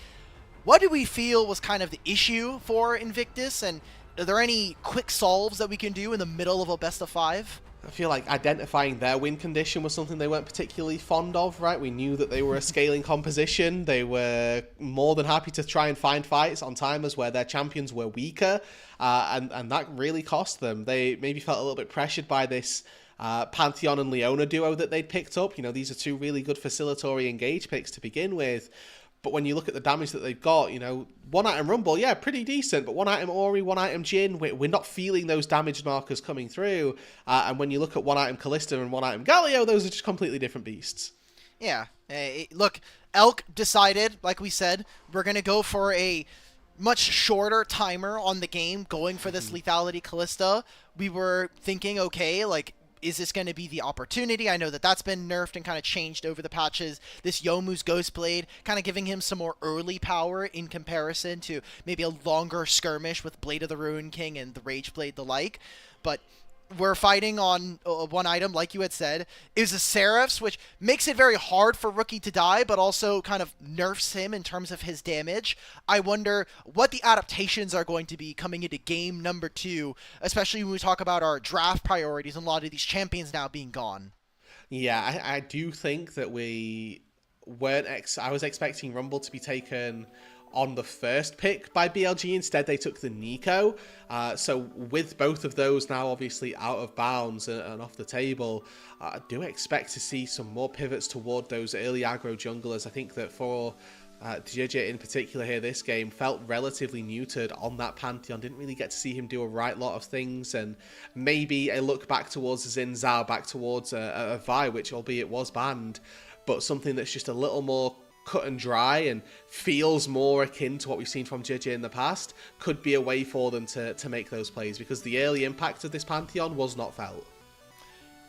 what do we feel was kind of the issue for Invictus, and are there any quick solves that we can do in the middle of a best of 5? I feel like identifying their win condition was something they weren't particularly fond of, right? We knew that they were a scaling composition. They were more than happy to try and find fights on timers where their champions were weaker, and that really cost them. They maybe felt a little bit pressured by this Pantheon and Leona duo that they'd picked up. You know, these are 2 really good facilitatory engage picks to begin with. But when you look at the damage that they've got, you know, 1 item Rumble, yeah, pretty decent. But 1 item Ori, 1 item Jhin, we're not feeling those damage markers coming through. And when you look at 1 item Callista and 1 item Galio, those are just completely different beasts. Yeah. Look, Elk decided, like we said, we're going to go for a much shorter timer on the game, going for this Lethality Callista. We were thinking, okay, like, is this going to be the opportunity? I know that that's been nerfed and kind of changed over the patches. This Youmuu's Ghost Blade kind of giving him some more early power in comparison to maybe a longer skirmish with Blade of the Ruin King and the Rage Blade the like. But we're fighting on one item, like you had said, is a Seraphs, which makes it very hard for Rookie to die, but also kind of nerfs him in terms of his damage. I wonder what the adaptations are going to be coming into game number 2, especially when we talk about our draft priorities and a lot of these champions now being gone. Yeah, I do think that we weren't... I was expecting Rumble to be taken on the first pick by BLG. Instead, they took the Nico. So with both of those now obviously out of bounds and off the table, I do expect to see some more pivots toward those early aggro junglers. I think that for JJ in particular here, this game felt relatively neutered on that Pantheon. Didn't really get to see him do a right lot of things, and maybe a look back towards Xin Zhao, back towards a Vi, which albeit was banned, but something that's just a little more cut and dry and feels more akin to what we've seen from JJ in the past, could be a way for them to make those plays, because the early impact of this Pantheon was not felt.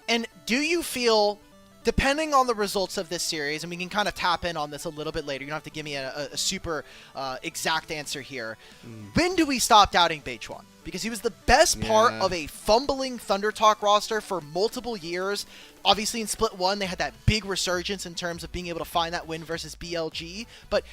And do you feel, depending on the results of this series, and we can kind of tap in on this a little bit later, you don't have to give me a super exact answer here, when do we stop doubting Beichuan? Because he was the best part of a fumbling Thunder Talk roster for multiple years. Obviously in Split 1, they had that big resurgence in terms of being able to find that win versus BLG. But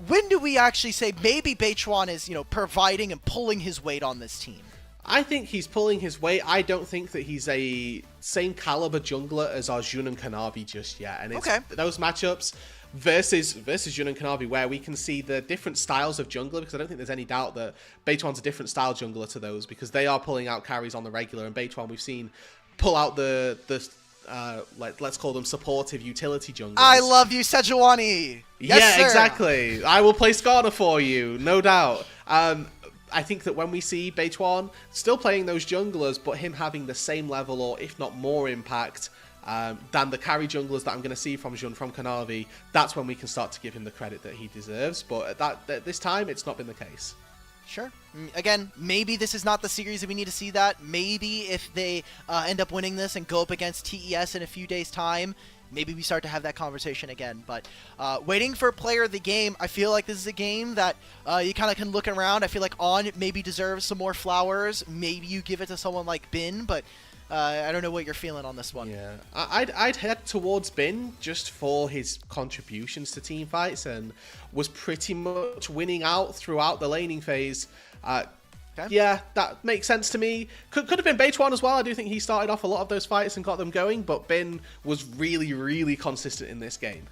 when do we actually say maybe Beichuan is, providing and pulling his weight on this team? I think he's pulling his weight. I don't think that he's a same caliber jungler as our Jun and Kanavi just yet. And it's those matchups versus Jun and Kanavi where we can see the different styles of jungler, because I don't think there's any doubt that Beichuan's a different style jungler to those, because they are pulling out carries on the regular, and Beichuan we've seen pull out the let's call them supportive utility junglers. I love you, Sejuani! Yes, sir. Exactly. I will play Skarner for you, no doubt. I think that when we see Beichuan still playing those junglers, but him having the same level or if not more impact than the carry junglers that I'm going to see from Jun, from Kanavi, that's when we can start to give him the credit that he deserves. But at this time, it's not been the case. Sure. Again, maybe this is not the series that we need to see that. Maybe if they end up winning this and go up against TES in a few days' time, maybe we start to have that conversation again. But waiting for player of the game, I feel like this is a game that you kind of can look around. I feel like On maybe deserves some more flowers. Maybe you give it to someone like Bin, but I don't know what you're feeling on this one. Yeah, I'd head towards Bin just for his contributions to team fights, and was pretty much winning out throughout the laning phase. Yeah, that makes sense to me. Could have been Beichuan as well. I do think he started off a lot of those fights and got them going, but Bin was really, really consistent in this game.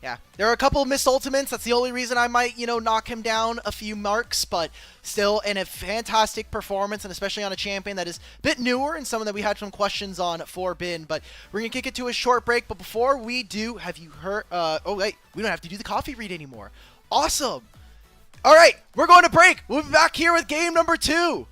Yeah, there are a couple of missed ultimates. That's the only reason I might, knock him down a few marks, but still in a fantastic performance, and especially on a champion that is a bit newer and someone that we had some questions on for Bin. But we're going to kick it to a short break, but before we do, have you heard... oh, wait, we don't have to do the coffee read anymore. Awesome! All right, we're going to break. We'll be back here with game number 2.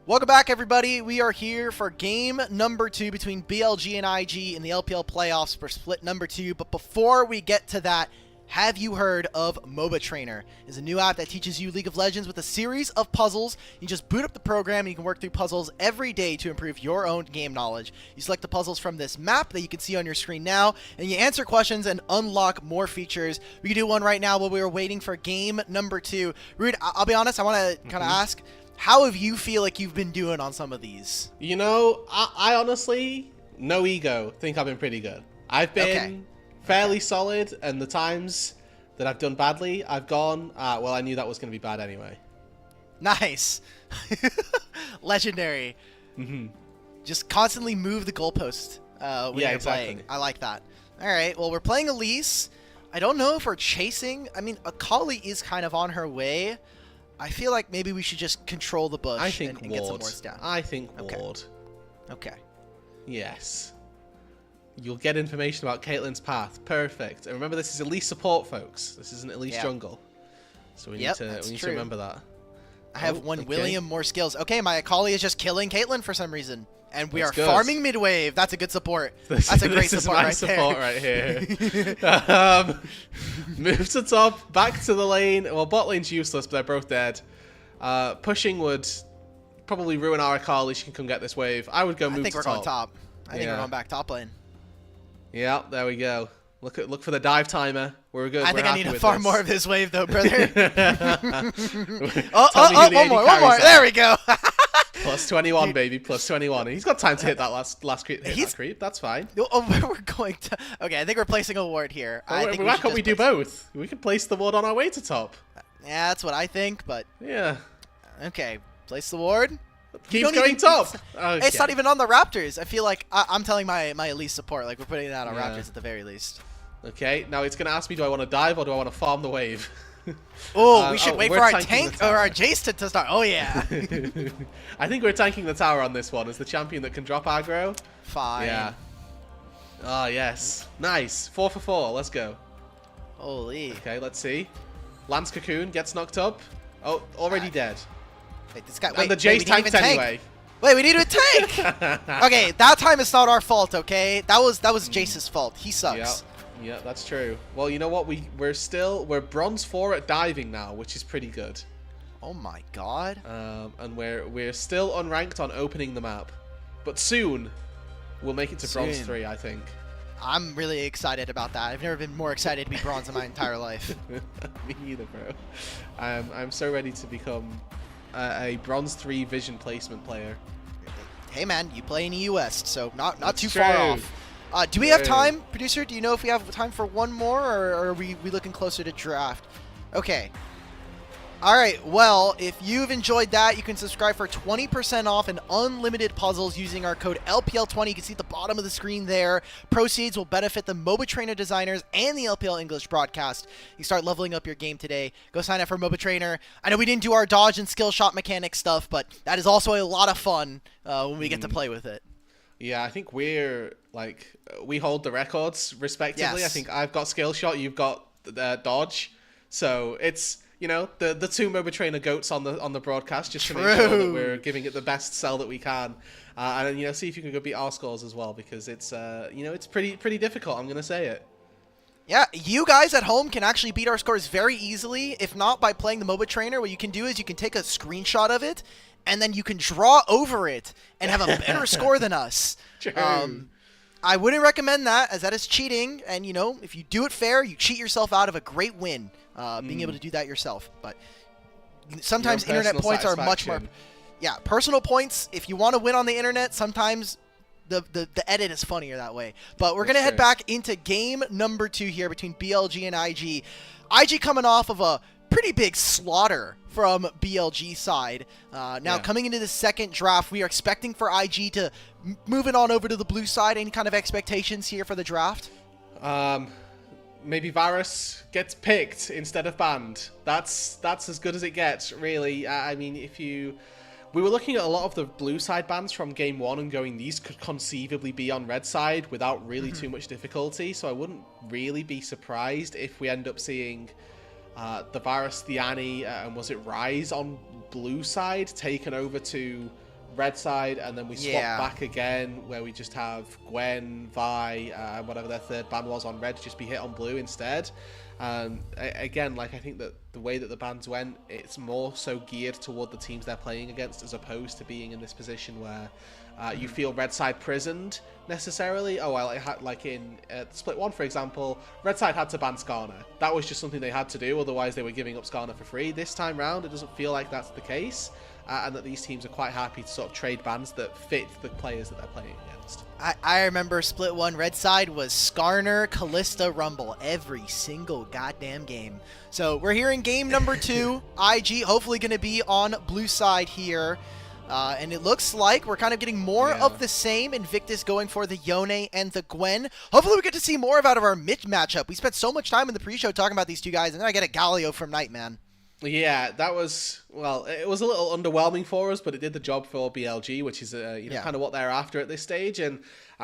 Welcome back, everybody. We are here for game number 2 between BLG and IG in the LPL playoffs for split number 2. But before we get to that, have you heard of MOBA Trainer? It's a new app that teaches you League of Legends with a series of puzzles. You just boot up the program and you can work through puzzles every day to improve your own game knowledge. You select the puzzles from this map that you can see on your screen now, and you answer questions and unlock more features. We can do one right now while we were waiting for game number 2. Rude, I'll be honest, I want to kind of ask, how have you feel like you've been doing on some of these? You know, I honestly, no ego, think I've been pretty good. I've been fairly solid, and the times that I've done badly, I've gone, well, I knew that was going to be bad anyway. Nice. Legendary. Just constantly move the goalpost when you're playing. I like that. All right, well, we're playing Elise. I don't know if we're chasing. I mean, Akali is kind of on her way. I feel like maybe we should just control the bush and get some wards down. I think ward. Okay. Yes. You'll get information about Caitlyn's path. Perfect. And remember, this is Elise support, folks. This isn't Elise jungle. So we need to remember that. I have William more skills. Okay, my Akali is just killing Caitlyn for some reason. And we are farming mid-wave. That's a good support. That's a great support right there. Right here. Move to top, back to the lane. Well, bot lane's useless, but they're both dead. Pushing would probably ruin our Akali. She can come get this wave. I would go move to top. I think we're going top. I think we're going back top lane. Yeah, there we go. Look for the dive timer. We're good. I think I need to farm more of this wave, though, brother. One more. There we go. Plus 21, baby. Plus 21. He's got time to hit that last creep. That creep. That's fine. Oh, we're going to. Okay, I think we're placing a ward here. Why can't we do both? We could place the ward on our way to top. Yeah, that's what I think, but. Yeah. Okay, place the ward. Keeps going top. Okay. It's not even on the Raptors. I feel like I'm telling my Elise support, like we're putting that on Raptors at the very least. Okay, now it's going to ask me, do I want to dive or do I want to farm the wave? Oh, we should wait for our tank or our Jace to start. Oh, yeah. I think we're tanking the tower on this one as the champion that can drop aggro. Fine. Yeah. Oh, yes. Nice. 4 for 4. Let's go. Holy. Okay, let's see. Lance Cocoon gets knocked up. Oh, already dead. Wait, this guy. And the Jace tanked anyway. Wait, we need to tank. Okay, that time it's not our fault. Okay, that was Jace's fault. He sucks. Yeah, that's true. Well, you know what? We're bronze 4 at diving now, which is pretty good. Oh my god. And we're still unranked on opening the map, but soon we'll make it to bronze 3, I think. I'm really excited about that. I've never been more excited to be bronze in my entire life. Me either, bro. I'm so ready to become a bronze 3 vision placement player. Hey man, you play in the US, so not too far off. Do we have time, producer? Do you know if we have time for one more, or are we looking closer to draft? Okay. All right. Well, if you've enjoyed that, you can subscribe for 20% off and unlimited puzzles using our code LPL20. You can see at the bottom of the screen there. Proceeds will benefit the MOBA Trainer designers and the LPL English broadcast. You start leveling up your game today. Go sign up for MOBA Trainer. I know we didn't do our dodge and skill shot mechanic stuff, but that is also a lot of fun when we get to play with it. Yeah, I think we hold the records respectively. Yes. I think I've got skill shot, you've got dodge. So it's, you know, the 2 MOBA Trainer goats on the broadcast, just to make sure that we're giving it the best sell that we can. And, you know, see if you can go beat our scores as well, because it's, you know, it's pretty difficult, I'm going to say it. Yeah, you guys at home can actually beat our scores very easily, if not by playing the MOBA Trainer. What you can do is you can take a screenshot of it, and then you can draw over it and have a better score than us. True. I wouldn't recommend that, as that is cheating. And, you know, if you do it fair, you cheat yourself out of a great win, being able to do that yourself. But sometimes internet points are much more... Yeah, personal points, if you want to win on the internet, sometimes the edit is funnier that way. But we're going to head back into game number 2 here between BLG and IG. IG coming off of a pretty big slaughter from BLG side. Coming into the second draft, we are expecting for IG to move it on over to the blue side. Any kind of expectations here for the draft? Maybe Varus gets picked instead of banned. That's as good as it gets, really. I mean, we were looking at a lot of the blue side bans from game 1 and going, these could conceivably be on red side without really too much difficulty. So I wouldn't really be surprised if we end up seeing the Varus, the Annie, and was it Rise on blue side taken over to red side, and then we swap Yeah. back again, where we just have Gwen, Vi, whatever their third ban was on red, just be hit on blue instead. Again, like, I think that the way that the bans went, it's more so geared toward the teams they're playing against, as opposed to being in this position where you feel red side prisoned necessarily. Oh, well, like in Split 1, for example, red side had to ban Skarner. That was just something they had to do, otherwise they were giving up Skarner for free. This time round, it doesn't feel like that's the case, and that these teams are quite happy to sort of trade bans that fit the players that they're playing against. I remember Split 1 red side was Skarner, Callista, Rumble every single goddamn game. So we're here in game number 2. IG hopefully going to be on blue side here. And it looks like we're kind of getting more of the same. Invictus going for the Yone and the Gwen. Hopefully we get to see more out of our mid matchup. We spent so much time in the pre-show talking about these two guys, and then I get a Galio from Nightman. Yeah, that was, well, it was a little underwhelming for us, but it did the job for BLG, which is kind of what they're after at this stage. And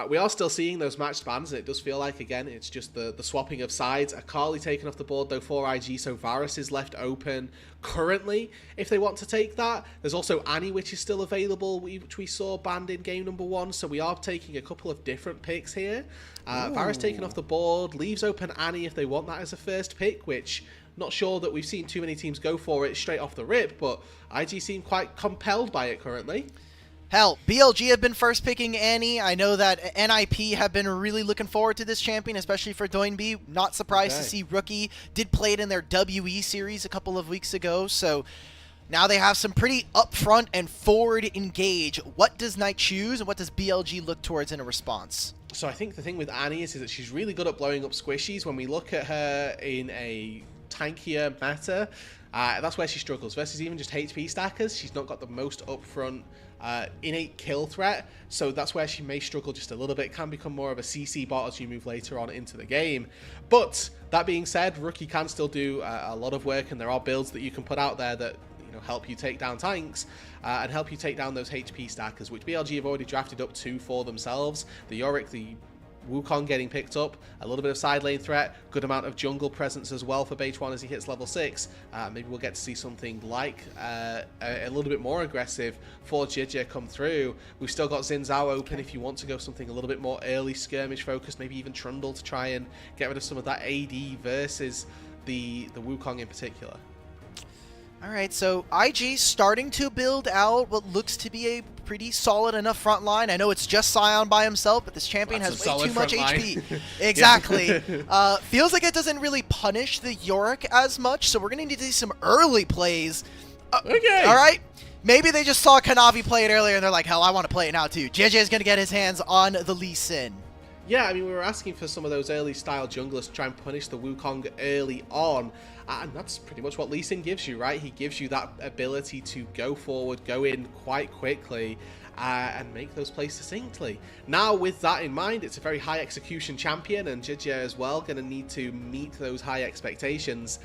we are still seeing those matched bans, and it does feel like, again, it's just the swapping of sides. Akali taken off the board, though, for IG, so Varus is left open currently if they want to take that. There's also Annie, which is still available, which we saw banned in game number 1, so we are taking a couple of different picks here. Varus taken off the board, leaves open Annie if they want that as a first pick, which... not sure that we've seen too many teams go for it straight off the rip, but IG seem quite compelled by it currently. Hell, BLG have been first picking Annie. I know that NIP have been really looking forward to this champion, especially for Doinby. Not surprised to see Rookie did play it in their WE series a couple of weeks ago, so now they have some pretty upfront and forward engage. What does Knight choose, and what does BLG look towards in a response? So I think the thing with Annie is that she's really good at blowing up squishies. When we look at her in a tankier meta, that's where she struggles versus even just HP stackers. She's not got the most upfront innate kill threat, so that's where she may struggle just a little bit. Can become more of a CC bot as you move later on into the game. But that being said, Rookie can still do a lot of work, and there are builds that you can put out there that help you take down tanks and help you take down those HP stackers, which BLG have already drafted up 2 for themselves. The Yorick, the Wukong getting picked up, a little bit of side lane threat, good amount of jungle presence as well for Beige1 as he hits level 6. Maybe we'll get to see something like a little bit more aggressive for Jijia come through. We've still got Xin Zhao open if you want to go something a little bit more early skirmish focused, maybe even Trundle to try and get rid of some of that AD versus the Wukong in particular. Alright, so IG starting to build out what looks to be a pretty solid enough front line. I know it's just Sion by himself, but this champion has way too much HP. Exactly. Feels like it doesn't really punish the Yorick as much, so we're going to need to see some early plays. Okay. Alright. Maybe they just saw Kanavi play it earlier and they're like, hell, I want to play it now too. JJ is going to get his hands on the Lee Sin. Yeah, I mean, we were asking for some of those early style junglers to try and punish the Wukong early on, and that's pretty much what Lee Sin gives you, right? He gives you that ability to go forward, go in quite quickly, and make those plays succinctly. Now, with that in mind, it's a very high execution champion, and Jijia as well going to need to meet those high expectations,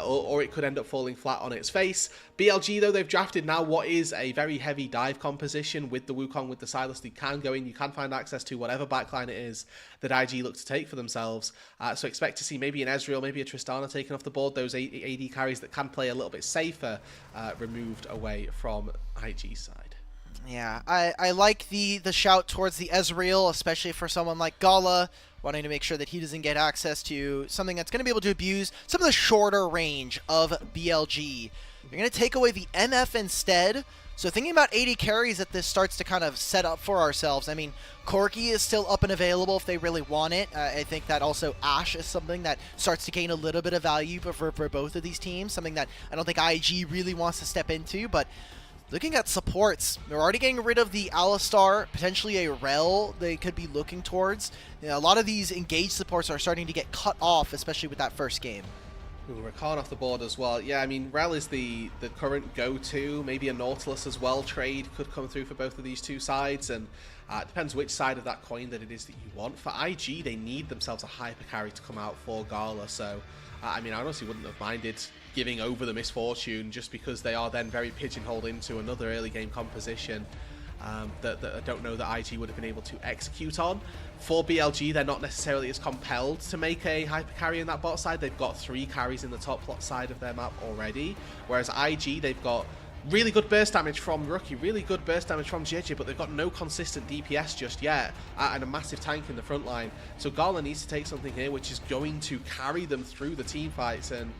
or it could end up falling flat on its face. BLG, though, they've drafted now what is a very heavy dive composition with the Wukong, with the Silas. You can go in, you can find access to whatever backline it is that IG look to take for themselves. So expect to see maybe an Ezreal, maybe a Tristana taken off the board, those AD carries that can play a little bit safer, removed away from IG's side. Yeah, I like the shout towards the Ezreal, especially for someone like Gala, wanting to make sure that he doesn't get access to something that's going to be able to abuse some of the shorter range of BLG. You're going to take away the MF instead. So thinking about 80 carries that this starts to kind of set up for ourselves. I mean, Corki is still up and available if they really want it. I think that also Ashe is something that starts to gain a little bit of value for both of these teams. Something that I don't think IG really wants to step into, but looking at supports, they're already getting rid of the Alistar, potentially a Rel they could be looking towards. You know, a lot of these engaged supports are starting to get cut off, especially with that first game. Ooh, Rakan off the board as well. Yeah, I mean, Rel is the current go-to. Maybe a Nautilus as well trade could come through for both of these two sides, and it depends which side of that coin that it is that you want. For IG, they need themselves a hyper carry to come out for Gala, so I mean, I honestly wouldn't have minded giving over the Misfortune just because they are then very pigeonholed into another early game composition that I don't know that IG would have been able to execute on. For BLG, they're not necessarily as compelled to make a hyper carry in that bot side. They've got 3 carries in the top plot side of their map already, whereas IG, they've got Really good burst damage from Rookie, really good burst damage from JJ, but they've got no consistent DPS just yet, and a massive tank in the front line. So Gala needs to take something here which is going to carry them through the team fights, and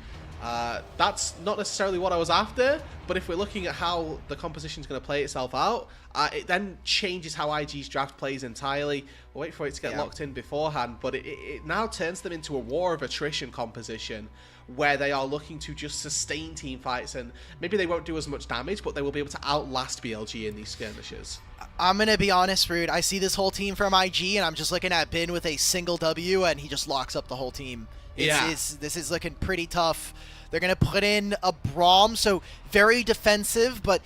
that's not necessarily what I was after, but if we're looking at how the composition is going to play itself out, it then changes how IG's draft plays entirely. We'll wait for it to get locked in beforehand, but it now turns them into a war of attrition composition, where they are looking to just sustain team fights, and maybe they won't do as much damage, but they will be able to outlast BLG in these skirmishes. I'm going to be honest, Rude. I see this whole team from IG, and I'm just looking at Bin with a single W, and he just locks up the whole team. This is looking pretty tough. They're going to put in a Braum, so very defensive, but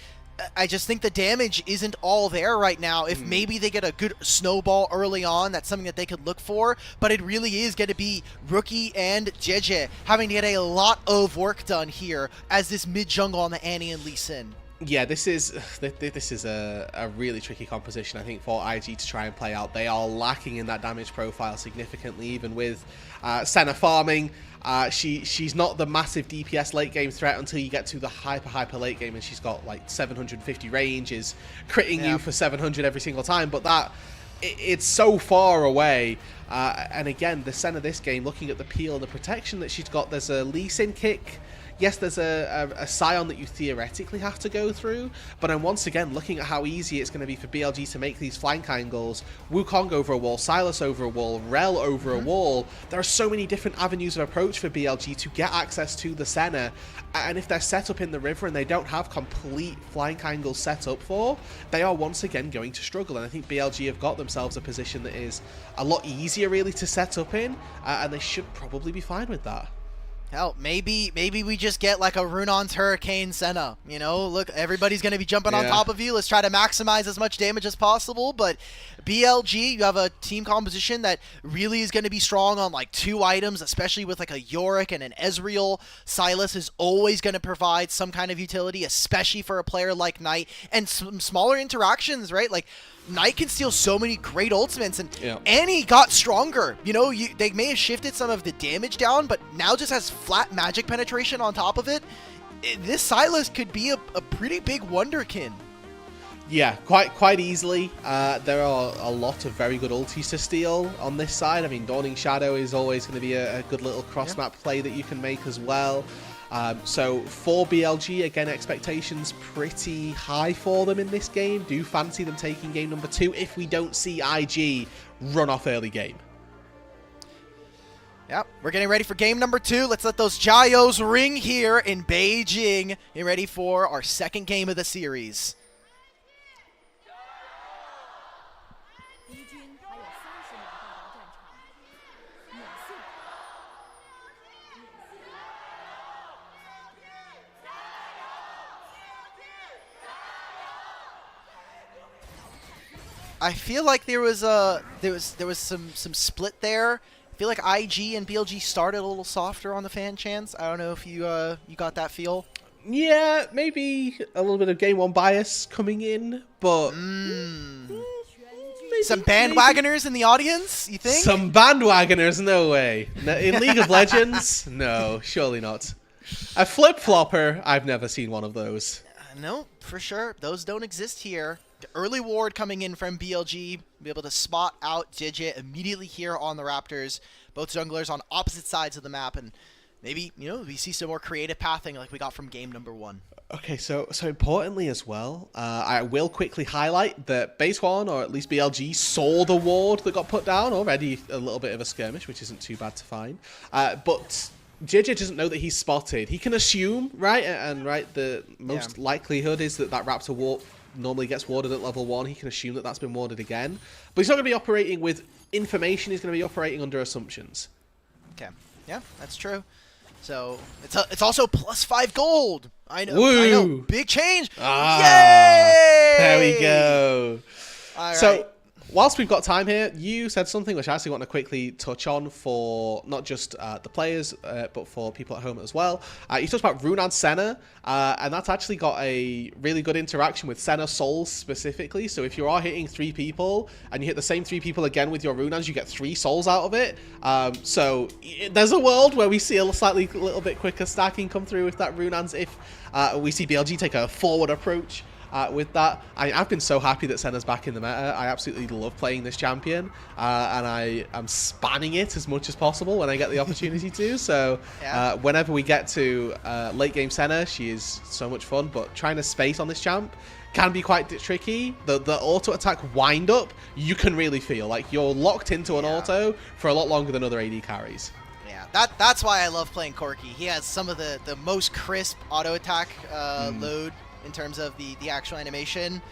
I just think the damage isn't all there right now. If maybe they get a good snowball early on, that's something that they could look for, but it really is going to be Rookie and JJ having to get a lot of work done here as this mid-jungle on the Annie and Lee Sin. Yeah, this is a really tricky composition, I think, for IG to try and play out. They are lacking in that damage profile significantly, even with Senna farming. She's not the massive DPS late game threat until you get to the hyper late game, and she's got like 750 range, is critting you for 700 every single time, but it's so far away. And again, the Senna this game, looking at the peel and the protection that she's got, there's a Lee Sin kick. Yes, there's a Scion that you theoretically have to go through, but I'm once again looking at how easy it's going to be for BLG to make these flank angles. Wukong over a wall, Silas over a wall, Rel over a wall. There are so many different avenues of approach for BLG to get access to the Senna, and if they're set up in the river and they don't have complete flank angles set up for, they are once again going to struggle. And I think BLG have got themselves a position that is a lot easier really to set up in, and they should probably be fine with that. Hell, maybe we just get like a Runon's Hurricane Senna. You know, look, everybody's going to be jumping on top of you. Let's try to maximize as much damage as possible. But BLG, you have a team composition that really is going to be strong on like 2 items, especially with like a Yorick and an Ezreal. Silas is always going to provide some kind of utility, especially for a player like Knight. And some smaller interactions, right? Like, Knight can steal so many great ultimates, and Annie got stronger. You know, they may have shifted some of the damage down, but now just has flat magic penetration on top of it. This Silas could be a pretty big wonderkin. Yeah, quite easily. There are a lot of very good ultis to steal on this side. I mean, Dawning Shadow is always going to be a good little cross-map play that you can make as well. So for BLG, again, expectations pretty high for them in this game. Do fancy them taking game number 2 if we don't see IG run off early game. Yep, we're getting ready for game number 2. Let's let those Jayos ring here in Beijing. Get ready for our second game of the series. 敌军还有30秒到达战场，免信。 I feel like there was some split there. I feel like IG and BLG started a little softer on the fan chants. I don't know if you got that feel. Yeah, maybe a little bit of game 1 bias coming in, but some bandwagoners in the audience, you think? Some bandwagoners, no way. In League of Legends, no, surely not. A flip-flopper, I've never seen one of those. No, for sure. Those don't exist here. The early ward coming in from BLG, be able to spot out JJ immediately here on the Raptors. Both junglers on opposite sides of the map, and maybe, you know, we see some more creative pathing like we got from game number 1. Okay, so importantly as well, I will quickly highlight that Base 1, or at least BLG, saw the ward that got put down. Already a little bit of a skirmish, which isn't too bad to find. But JJ doesn't know that he's spotted. He can assume, right? And right, the most likelihood is that Raptor ward normally gets warded at level 1. He can assume that that's been warded again. But he's not going to be operating with information. He's going to be operating under assumptions. Okay. Yeah, that's true. So it's also +5 gold. I know. Woo! I know. Big change. Ah, Yay! there we go. All So right. whilst we've got time here, you said something which I actually want to quickly touch on for not just the players, but for people at home as well. You talked about Runan Senna, and that's actually got a really good interaction with Senna souls specifically. So if you are hitting 3 people and you hit the same 3 people again with your Runans, you get 3 souls out of it. So there's a world where we see a little bit quicker stacking come through with that Runans if we see BLG take a forward approach. With that, I've been so happy that Senna's back in the meta. I absolutely love playing this champion, and I am spanning it as much as possible when I get the opportunity to. So whenever we get to late game Senna, she is so much fun, but trying to space on this champ can be quite tricky. The auto attack wind up, you can really feel like you're locked into an auto for a lot longer than other AD carries. Yeah, that's why I love playing Corki. He has some of the most crisp auto attack load in terms of the actual animation.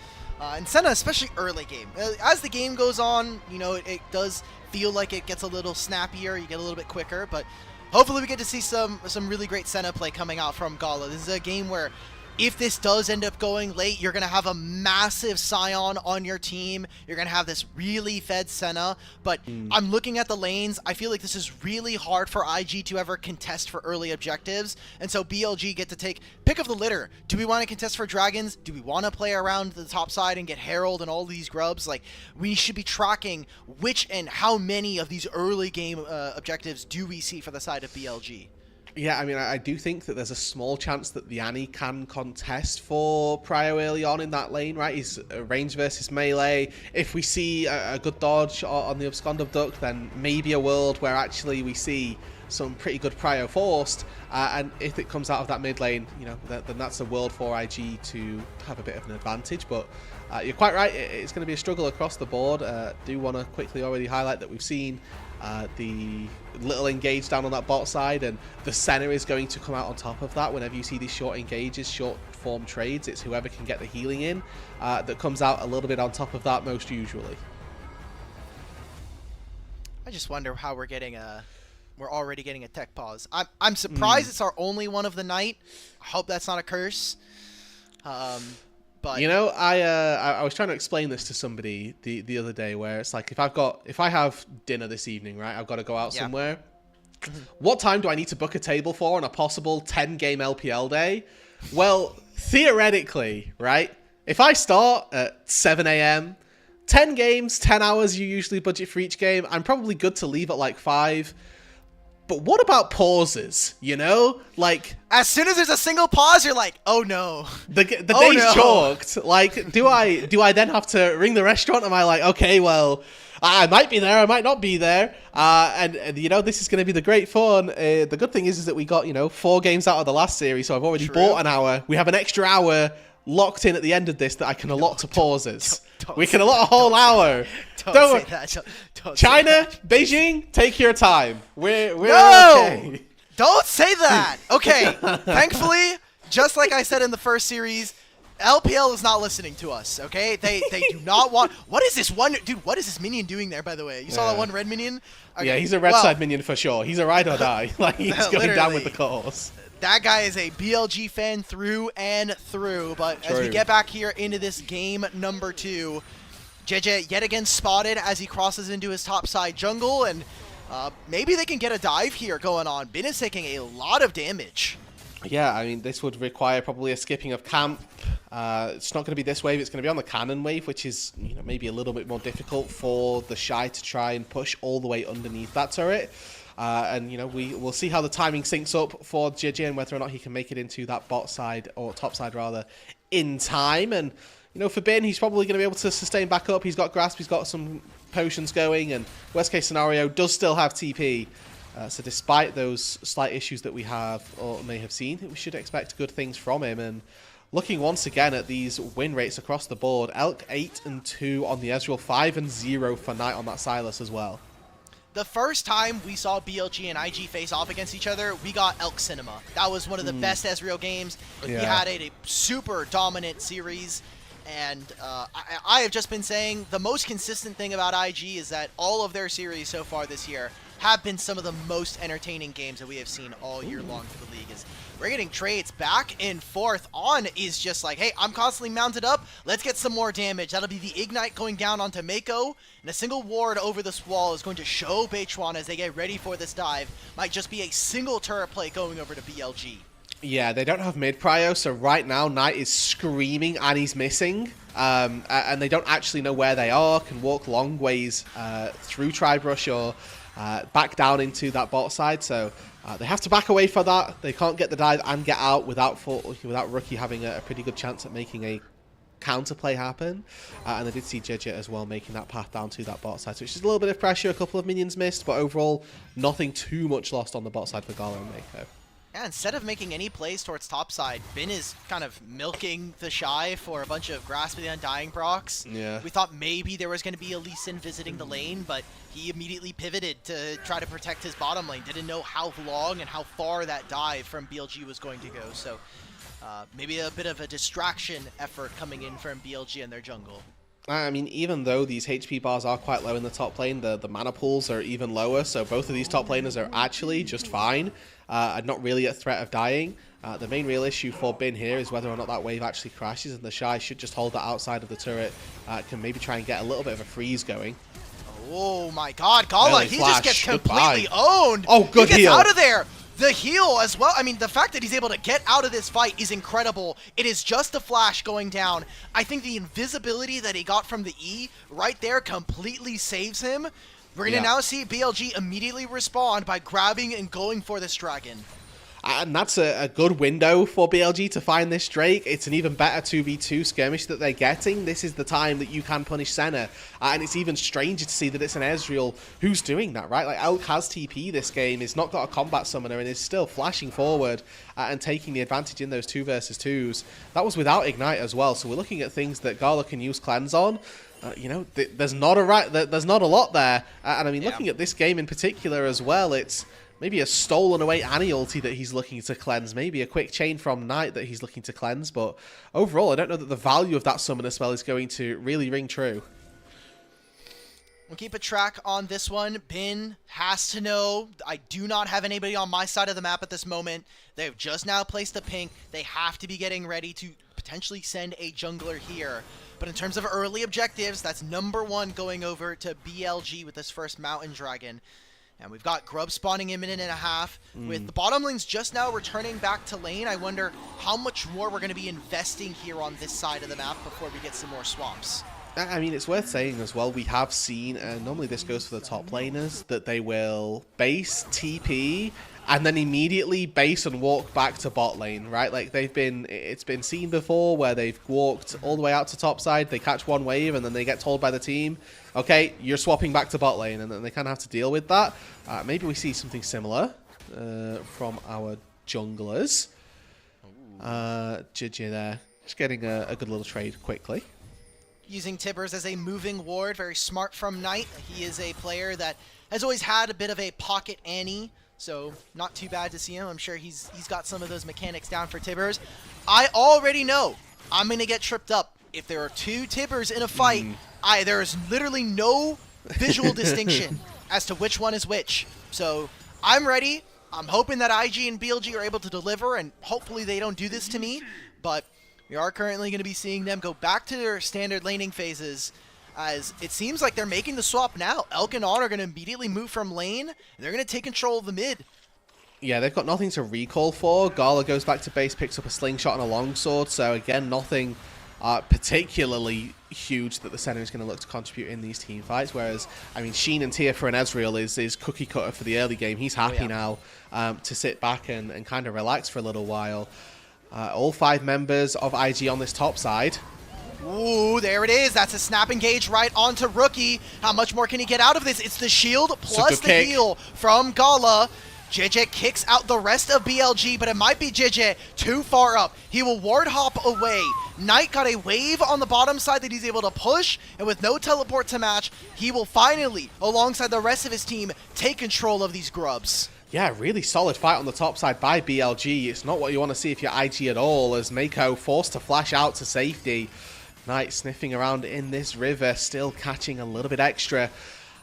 And Senna, especially early game. As the game goes on, you know, it does feel like it gets a little snappier, you get a little bit quicker, but hopefully we get to see some really great Senna play coming out from Gala. This is a game where if this does end up going late, you're going to have a massive Scion on your team. You're going to have this really fed Senna. But I'm looking at the lanes. I feel like this is really hard for IG to ever contest for early objectives. And so BLG get to take pick of the litter. Do we want to contest for Dragons? Do we want to play around the top side and get Herald and all these grubs? Like, we should be tracking which and how many of these early game objectives do we see for the side of BLG. Yeah, I mean, I do think that there's a small chance that the Annie can contest for Prio early on in that lane, right? He's range versus melee. If we see a good dodge on the Abscond Abduct, then maybe a world where actually we see some pretty good Prio forced. And if it comes out of that mid lane, you know, then that's a world for IG to have a bit of an advantage. But you're quite right, it's going to be a struggle across the board. Do want to quickly already highlight that we've seen the little engage down on that bot side, and the Senna is going to come out on top of that. Whenever you see these short engages, short form trades, it's whoever can get the healing in that comes out a little bit on top of that most usually. I just wonder how we're already getting a tech pause. I'm surprised it's our only one of the night. I hope that's not a curse. But you know, I was trying to explain this to somebody the other day, where it's like, if I have dinner this evening, right, I've got to go out somewhere. What time do I need to book a table for on a possible 10-game LPL day? Well, theoretically, right, if I start at 7 a.m., 10 games, 10 hours you usually budget for each game, I'm probably good to leave at like 5. But what about pauses, you know? Like, as soon as there's a single pause, you're like, oh no. The day's chalked. Like, do I then have to ring the restaurant? Am I like, okay, well, I might be there, I might not be there. And you know, this is going to be the great fun. The good thing is that we got, you know, 4 games out of the last series, so I've already bought an hour. We have an extra hour locked in at the end of this that I can allot to pauses. We can allot a whole hour. Don't say that. Don't China, say that. Beijing, take your time. We're no! okay. Don't say that. Okay. Thankfully, just like I said in the first series, LPL is not listening to us, okay? They do not want... What is this one... Dude, what is this minion doing there, by the way? You saw that one red minion? Okay. Yeah, he's a red side minion for sure. He's a ride or die. Like, he's going down with the cause. That guy is a BLG fan through and through. But as we get back here into this game number 2, JJ yet again spotted as he crosses into his top side jungle, and maybe they can get a dive here going on. Bin is taking a lot of damage. Yeah, I mean, this would require probably a skipping of camp. It's not going to be this wave, it's going to be on the cannon wave, which is, you know, maybe a little bit more difficult for the Shy to try and push all the way underneath that turret. And, you know, we'll see how the timing syncs up for JJ and whether or not he can make it into that bot side, or top side rather, in time. And, you know, for Bin, he's probably going to be able to sustain back up. He's got Grasp, he's got some potions going, and worst case scenario, does still have TP. So despite those slight issues that we have, or may have seen, we should expect good things from him. And looking once again at these win rates across the board, Elk 8-2 on the Ezreal, 5-0 for Knight on that Sylas as well. The first time we saw BLG and IG face off against each other, we got Elk Cinema. That was one of the best Ezreal games. Yeah. He had a super dominant series. And I have just been saying the most consistent thing about IG is that all of their series so far this year have been some of the most entertaining games that we have seen all year long for the league. Is we're getting trades back and forth. On is just like, hey, I'm constantly mounted up. Let's get some more damage. That'll be the Ignite going down onto Mako. And a single ward over this wall is going to show Beichuan as they get ready for this dive. Might just be a single turret play going over to BLG. Yeah, they don't have mid prio, so right now Knight is screaming and he's missing. And they don't actually know where they are, can walk long ways through Tribrush or back down into that bot side, so they have to back away for that. They can't get the dive and get out without Rookie having a pretty good chance at making a counterplay happen. And they did see Jidget as well making that path down to that bot side, so it's just a little bit of pressure, a couple of minions missed, but overall nothing too much lost on the bot side for Gala and Mako. Yeah, instead of making any plays towards topside, Bin is kind of milking the Shy for a bunch of Grasp of the Undying procs. Yeah. We thought maybe there was going to be a Lee Sin visiting the lane, but he immediately pivoted to try to protect his bottom lane. Didn't know how long and how far that dive from BLG was going to go, so maybe a bit of a distraction effort coming in from BLG and their jungle. I mean, even though these HP bars are quite low in the top lane, the mana pools are even lower, so both of these top laners are actually just fine, and not really at threat of dying. The main real issue for Bin here is whether or not that wave actually crashes, and the Shy should just hold that outside of the turret, can maybe try and get a little bit of a freeze going. Oh my god, Gala, he just gets completely owned! Oh, good heal! He gets heal. out of there! The heal as well. I mean, the fact that he's able to get out of this fight is incredible. It is just a flash going down. I think the invisibility that he got from the E right there completely saves him. We're going to now see BLG immediately respond by grabbing and going for this dragon. And that's a good window for BLG to find this Drake. It's an even better 2v2 skirmish that they're getting. This is the time that you can punish Senna. And it's even stranger to see that it's an Ezreal who's doing that, right? Like, Elk has TP this game. He's not got a combat summoner and is still flashing forward and taking the advantage in those 2 versus 2s. That was without Ignite as well. So we're looking at things that Gala can use Cleanse on. You know, there's not a lot there. And I mean, looking at this game in particular as well, it's maybe a stolen away Annie ulti that he's looking to cleanse. Maybe a quick chain from Knight that he's looking to cleanse. But overall, I don't know that the value of that summoner spell is going to really ring true. We'll keep a track on this one. Bin has to know I do not have anybody on my side of the map at this moment. They've just now placed a pink. They have to be getting ready to potentially send a jungler here. But in terms of early objectives, that's #1 going over to BLG with this first Mountain Dragon. And we've got Grub spawning in a minute and a half. With the bottom lanes just now returning back to lane, I wonder how much more we're going to be investing here on this side of the map before we get some more swamps. I mean, it's worth saying as well, we have seen, and normally this goes for the top laners, that they will base, TP, and then immediately base and walk back to bot lane, right? Like, it's been seen before where they've walked all the way out to top side, they catch one wave, and then they get told by the team, okay, you're swapping back to bot lane, and then they kind of have to deal with that. Maybe we see something similar from our junglers. Gigi there, just getting a good little trade quickly. Using Tibbers as a moving ward, very smart from Knight. He is a player that has always had a bit of a pocket Annie, so not too bad to see him. I'm sure he's got some of those mechanics down for Tibbers. I already know I'm going to get tripped up. If there are 2 Tibbers in a fight, there is literally no visual distinction as to which one is which. So I'm ready. I'm hoping that IG and BLG are able to deliver, and hopefully they don't do this to me, but we are currently going to be seeing them go back to their standard laning phases, as it seems like they're making the swap now. Elk and On are going to immediately move from lane, and they're going to take control of the mid. Yeah, they've got nothing to recall for. Gala goes back to base, picks up a slingshot and a longsword, so again, nothing particularly huge that the center is going to look to contribute in these team fights, whereas, I mean, Sheen and Tia for an Ezreal is cookie cutter for the early game. He's happy now to sit back and kind of relax for a little while. All 5 members of IG on this top side. Ooh, there it is. That's a snap engage right onto Rookie. How much more can he get out of this? It's the shield plus the heal from Gala. JJ kicks out the rest of BLG, but it might be JJ too far up. He will ward hop away. Knight got a wave on the bottom side that he's able to push, and with no teleport to match, he will finally, alongside the rest of his team, take control of these grubs. Yeah, really solid fight on the top side by BLG. It's not what you want to see if you're IG at all, as Mako forced to flash out to safety. Knight sniffing around in this river, still catching a little bit extra.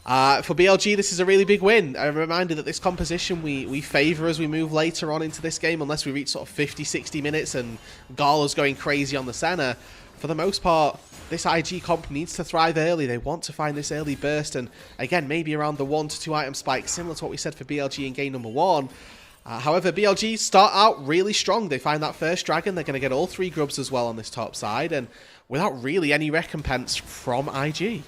For BLG, this is a really big win. A reminder that this composition we favour as we move later on into this game, unless we reach sort of 50-60 minutes and Gala's going crazy on the Senna. For the most part, this IG comp needs to thrive early. They want to find this early burst, and again, maybe around the 1 to 2 item spike, similar to what we said for BLG in game number 1. However, BLG start out really strong. They find that first dragon. They're going to get all 3 grubs as well on this top side, and without really any recompense from IG.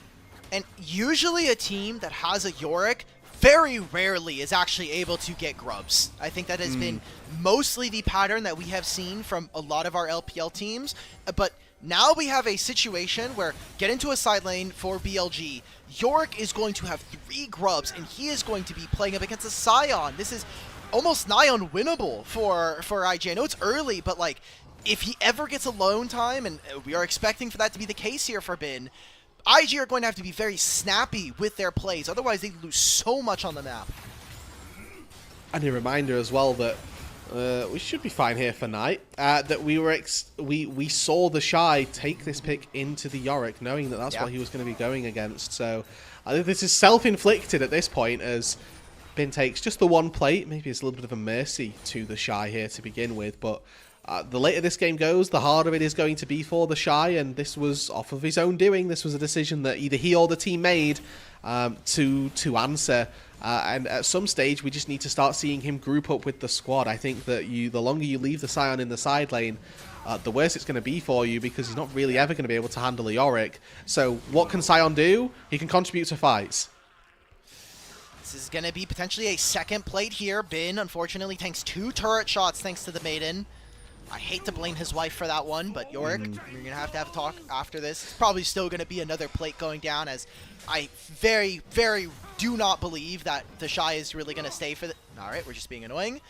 And usually a team that has a Yorick very rarely is actually able to get grubs. I think that has been mostly the pattern that we have seen from a lot of our LPL teams. But now we have a situation where get into a side lane for BLG. Yorick is going to have 3 grubs, and he is going to be playing up against a Scion. This is almost nigh unwinnable for IG. I know it's early, but like if he ever gets alone time, and we are expecting for that to be the case here for Bin, IG are going to have to be very snappy with their plays, otherwise they lose so much on the map. And a reminder as well that we should be fine here for Knight. That we saw the Shy take this pick into the Yorick, knowing that that's what he was going to be going against. So I think this is self-inflicted at this point, as Bin takes just the 1 plate. Maybe it's a little bit of a mercy to the Shy here to begin with, but the later this game goes, the harder it is going to be for the Shy, and this was off of his own doing. This was a decision that either he or the team made to answer. And at some stage, we just need to start seeing him group up with the squad. I think that the longer you leave the Scion in the side lane, the worse it's going to be for you, because he's not really ever going to be able to handle a Yorick. So what can Scion do? He can contribute to fights. This is going to be potentially a second plate here. Bin, unfortunately, tanks 2 turret shots thanks to the Maiden. I hate to blame his wife for that one, but Yorick, you're going to have a talk after this. It's probably still going to be another plate going down, as I very, very do not believe that the Shy is really going to stay for the... Alright, we're just being annoying.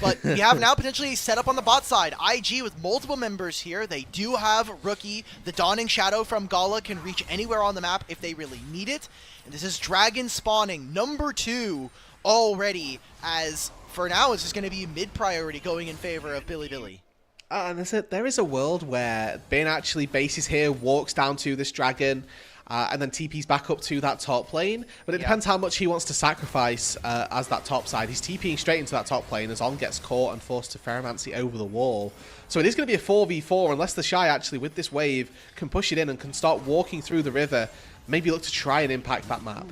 But we have now potentially set up on the bot side. IG with multiple members here. They do have Rookie. The Dawning Shadow from Gala can reach anywhere on the map if they really need it. And this is Dragon spawning number 2 already, as for now it's just going to be mid-priority going in favor of Billy. And there is a world where Bin actually bases here, walks down to this dragon, and then TP's back up to that top lane. But it depends how much he wants to sacrifice as that top side. He's TPing straight into that top lane as On gets caught and forced to Ferromancy over the wall. So it is going to be a 4v4 unless the Shy actually, with this wave, can push it in and can start walking through the river. Maybe look to try and impact that map.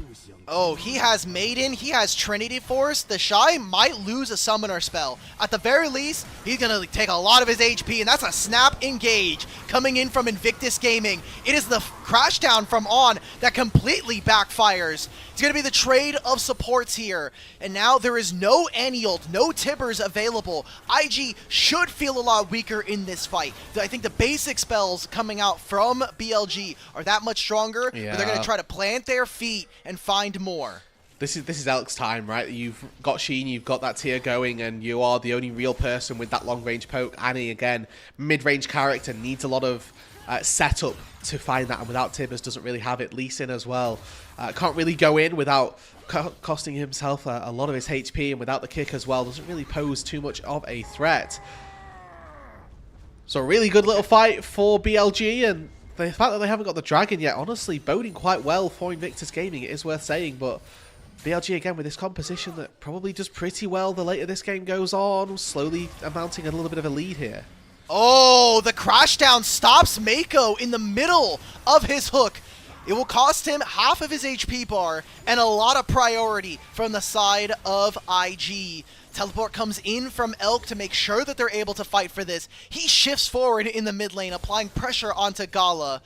Oh, he has Maiden, he has Trinity Force. The Shy might lose a Summoner spell. At the very least, he's going to take a lot of his HP, and that's a snap engage coming in from Invictus Gaming. It is the crash down from On that completely backfires. It's going to be the trade of supports here. And now there is no Anield, no Tibbers available. IG should feel a lot weaker in this fight. I think the basic spells coming out from BLG are that much stronger, but they're going to try to plant their feet and find more. This is Elk's time, right? You've got Sheen, you've got that tier going, and you are the only real person with that long-range poke. Annie, again, mid-range character, needs a lot of setup to find that, and without Tibbers, doesn't really have it. Lee Sin as well. Can't really go in without costing himself a lot of his HP, and without the kick as well, doesn't really pose too much of a threat. So a really good little fight for BLG, and the fact that they haven't got the dragon yet, honestly, boding quite well for Invictus Gaming, it is worth saying, but BLG again with this composition that probably does pretty well the later this game goes on, slowly amounting a little bit of a lead here. Oh, the crash down stops Mako in the middle of his hook. It will cost him half of his HP bar and a lot of priority from the side of IG. Teleport comes in from Elk to make sure that they're able to fight for this. He shifts forward in the mid lane, applying pressure onto Gala.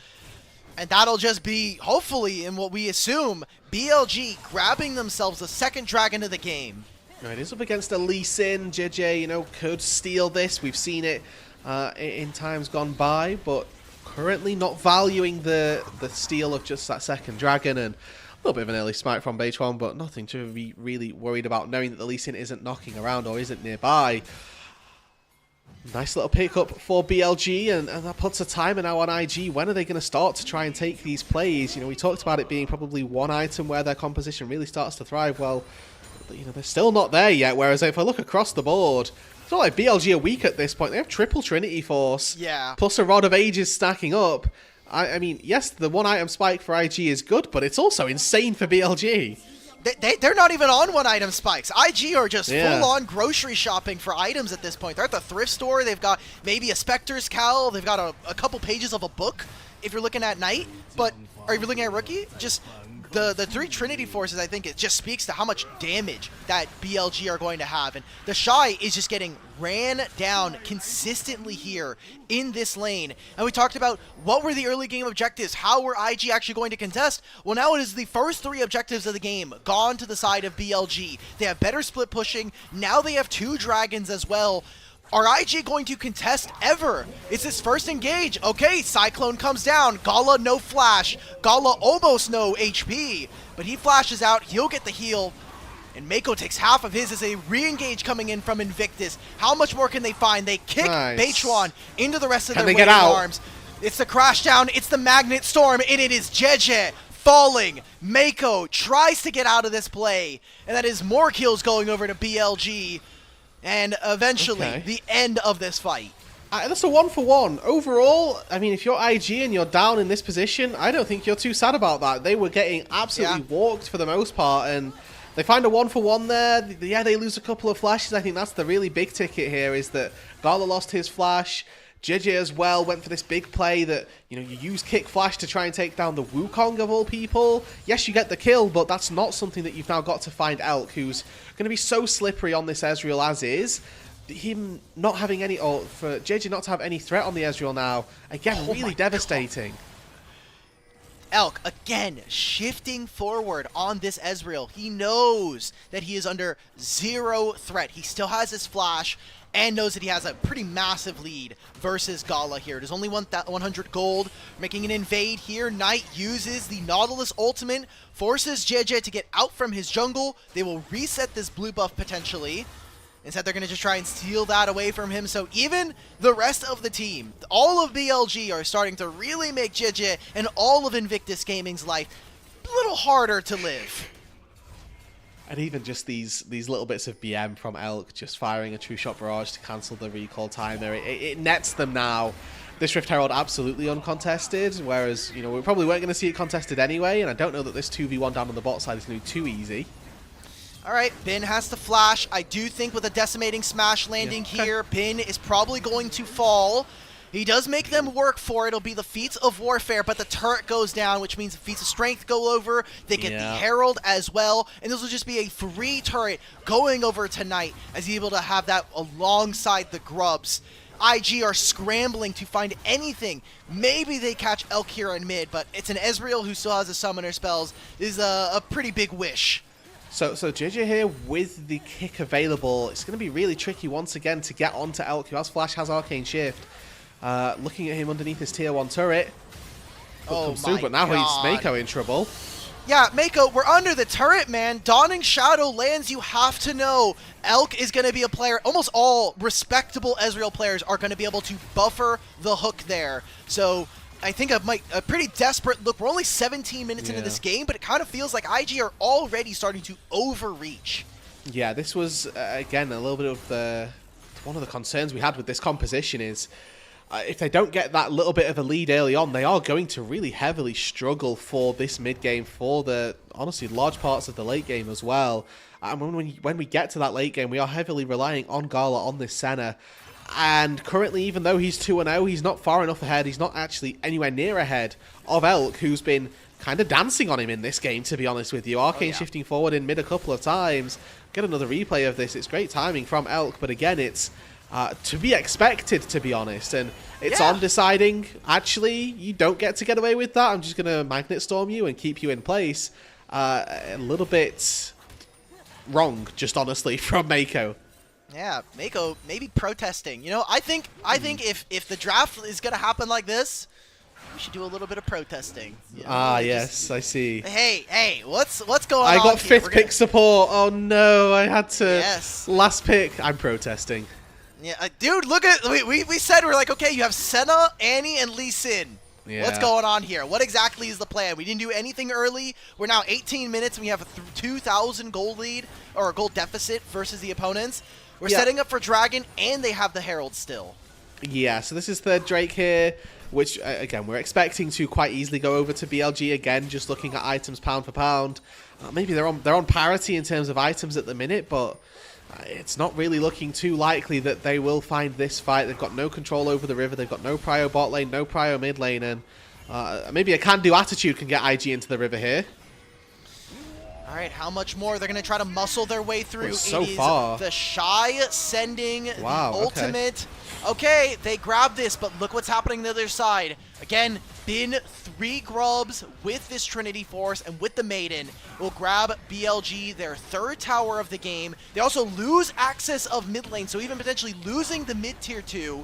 And that'll just be, hopefully, in what we assume, BLG grabbing themselves a second dragon of the game. It is up against a Lee Sin. JJ, could steal this. We've seen it in times gone by, but currently not valuing the steal of just that second dragon, and a little bit of an early smite from H1, but nothing to be really worried about, knowing that the Lee Sin isn't knocking around or isn't nearby. Nice little pickup for BLG, and that puts a timer now on IG. When are they going to start to try and take these plays? We talked about it being probably one item where their composition really starts to thrive. Well, they're still not there yet, whereas if I look across the board, it's not like BLG are weak at this point. They have triple Trinity Force, plus a Rod of Ages stacking up. I mean, yes, the one item spike for IG is good, but it's also insane for BLG. They're not even on one item spikes. IG are just Yeah. full on grocery shopping for items at this point. They're at the thrift store. They've got maybe a Spectre's cowl. They've got a couple pages of a book if you're looking at Knight. But or if you're looking at Rookie, just the three Trinity Forces, I think it just speaks to how much damage that BLG are going to have. And the Shy is just getting ran down consistently here in this lane. And we talked about what were the early game objectives, how were IG actually going to contest. Well, now it is the first three objectives of the game gone to the side of BLG. They have better split pushing. Now they have 2 dragons as well. Are IG going to contest ever? It's his first engage. Okay, Cyclone comes down. Gala no flash. Gala almost no HP. But he flashes out. He'll get the heal. And Mako takes half of his as a re-engage coming in from Invictus. How much more can they find? They kick Beichuan into the rest of their waiting arms. It's the crash down. It's the Magnet Storm. And it is Jeje falling. Mako tries to get out of this play. And that is more kills going over to BLG. And eventually, the end of this fight. That's a 1-for-1. Overall, I mean, if you're IG and you're down in this position, I don't think you're too sad about that. They were getting absolutely walked for the most part, and they find a 1-for-1 there. Yeah, they lose a couple of flashes. I think that's the really big ticket here, is that Gala lost his flash. JJ as well went for this big play that, you know, you use kick flash to try and take down the Wukong of all people. Yes, you get the kill, but that's not something that you've now got to find Elk, who's going to be so slippery on this Ezreal as is. Him not having any, or for JJ not to have any threat on the Ezreal now, again, really devastating. Elk, again, shifting forward on this Ezreal. He knows that he is under 0 threat. He still has his flash and knows that he has a pretty massive lead versus Gala here. It is only 100 gold, making an invade here. Knight uses the Nautilus ultimate, forces JJ to get out from his jungle. They will reset this blue buff potentially. Instead, they're going to just try and steal that away from him. So even the rest of the team, all of BLG are starting to really make JJ and all of Invictus Gaming's life a little harder to live. And even just these little bits of BM from Elk, just firing a True Shot Barrage to cancel the recall timer, it nets them now. This Rift Herald absolutely uncontested, whereas, you know, we probably weren't going to see it contested anyway, and I don't know that this 2v1 down on the bot side is going to be too easy. Alright, Bin has to flash. I do think with a decimating smash landing here, Bin is probably going to fall. He does make them work for it. It'll be the Feats of Warfare, but the turret goes down, which means the Feats of Strength go over. They get the Herald as well, and this will just be a free turret going over tonight as he's able to have that alongside the Grubs. IG are scrambling to find anything. Maybe they catch Elk here in mid, but it's an Ezreal who still has the summoner spells. This is a pretty big wish. So JJ here with the kick available. It's going to be really tricky once again to get onto Elk, who has Flash, has Arcane Shift. Looking at him underneath his tier 1 turret. But now he's Mako in trouble. Yeah, Mako, we're under the turret, man. Dawning Shadow lands, you have to know. Elk is going to be a player. Almost all respectable Ezreal players are going to be able to buffer the hook there. So I think a pretty desperate look. We're only 17 minutes into this game, but it kind of feels like IG are already starting to overreach. Yeah, this was, again, a little bit of one of the concerns we had with this composition is if they don't get that little bit of a lead early on, they are going to really heavily struggle for this mid game, for the, honestly, large parts of the late game as well. And when we get to that late game, we are heavily relying on Gala on this Senna. And currently, even though he's 2-0, he's not far enough ahead. He's not actually anywhere near ahead of Elk, who's been kind of dancing on him in this game, to be honest with you. Arcane shifting forward in mid a couple of times. Get another replay of this. It's great timing from Elk, but again, it's to be expected, to be honest. And it's on deciding, actually, you don't get to get away with that. I'm just going to Magnet Storm you and keep you in place. A little bit wrong, just honestly, from Mako. Yeah, Mako maybe protesting. You know, I think if the draft is gonna happen like this, we should do a little bit of protesting. You know, yes, I see. Hey, what's going on? I got 5th pick support. Oh no, I had to last pick. I'm protesting. Yeah, dude, look at we said we're like, okay, you have Senna, Annie, and Lee Sin. Yeah. What's going on here? What exactly is the plan? We didn't do anything early. We're now 18 minutes and we have a 2,000 gold lead or a gold deficit versus the opponents. We're setting up for Dragon, and they have the Herald still. Yeah, so this is third Drake here, which, again, we're expecting to quite easily go over to BLG again, just looking at items pound for pound. Maybe they're on parity in terms of items at the minute, but it's not really looking too likely that they will find this fight. They've got no control over the river, they've got no prio bot lane, no prio mid lane, and maybe a can-do attitude can get IG into the river here. All right, how much more? They're going to try to muscle their way through. Well, so it is far. the Shy sending the Wow, okay. ultimate. Okay, they grab this, but look what's happening on the other side. Again, Bin 3 grubs with this Trinity Force and with the Maiden will grab BLG, their third tower of the game. They also lose access of mid lane, so even potentially losing the mid tier 2.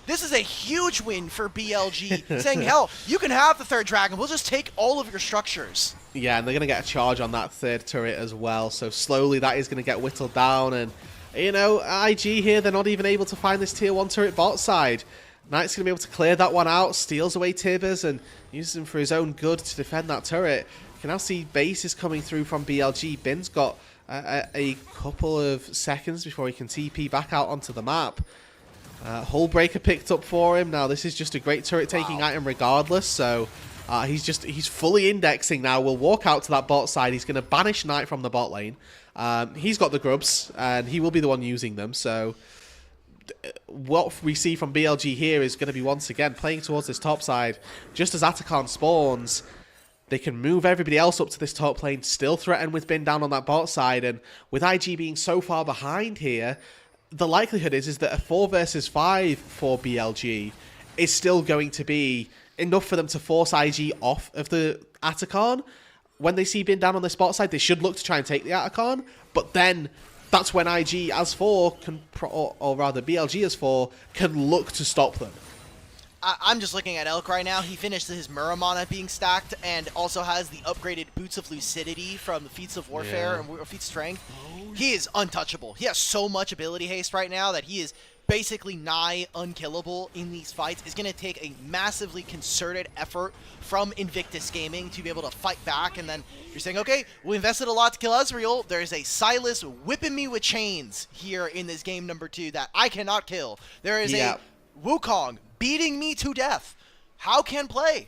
This is a huge win for BLG, saying, hell, you can have the third dragon. We'll just take all of your structures. Yeah, and they're going to get a charge on that third turret as well. So slowly that is going to get whittled down. And, you know, IG here, they're not even able to find this tier 1 turret bot side. Knight's going to be able to clear that one out, steals away Tibbers, and uses him for his own good to defend that turret. You can now see bases coming through from BLG. Bin's got a couple of seconds before he can TP back out onto the map. Hull Breaker picked up for him. Now, this is just a great turret-taking item regardless, so he's fully indexing now. We'll walk out to that bot side. He's going to banish Knight from the bot lane. He's got the grubs, and he will be the one using them, so what we see from BLG here is going to be once again playing towards this top side. Just as Atacon spawns, they can move everybody else up to this top lane, still threaten with Bin down on that bot side, and with IG being so far behind here, the likelihood is that a 4 versus 5 for BLG is still going to be enough for them to force IG off of the Atacon. When they see Bin down on the spot side, they should look to try and take the Atacon, but then that's when IG as 4, or rather BLG as 4, can look to stop them. I'm just looking at Elk right now. He finished his Muramana being stacked and also has the upgraded Boots of Lucidity from the Feats of Warfare and Feats of Strength. He is untouchable. He has so much ability haste right now that he is basically nigh unkillable in these fights. It's going to take a massively concerted effort from Invictus Gaming to be able to fight back, and then you're saying, okay, we invested a lot to kill Ezreal. There's a Silas whipping me with chains here in this game number 2 that I cannot kill. There is a Wukong beating me to death. How can play?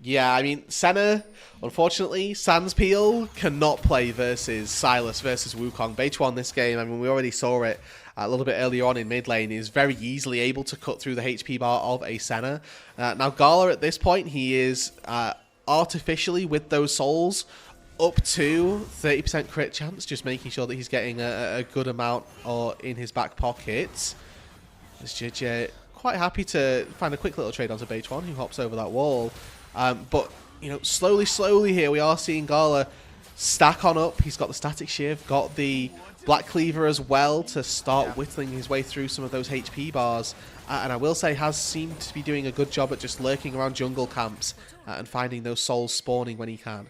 Yeah, I mean, Senna, unfortunately, Sanspeel cannot play versus Silas versus Wukong. Beige won this game. I mean, we already saw it a little bit earlier on in mid lane. He's very easily able to cut through the HP bar of a Senna. Now, Gala at this point, he is artificially, with those souls, up to 30% crit chance, just making sure that he's getting a good amount in his back pockets. As JJ quite happy to find a quick little trade onto Beige One, who hops over that wall. But, you know, slowly here, we are seeing Gala stack on up. He's got the Static Shiv, got the Black Cleaver as well to start whittling his way through some of those HP bars. And I will say has seemed to be doing a good job at just lurking around jungle camps and finding those souls spawning when he can.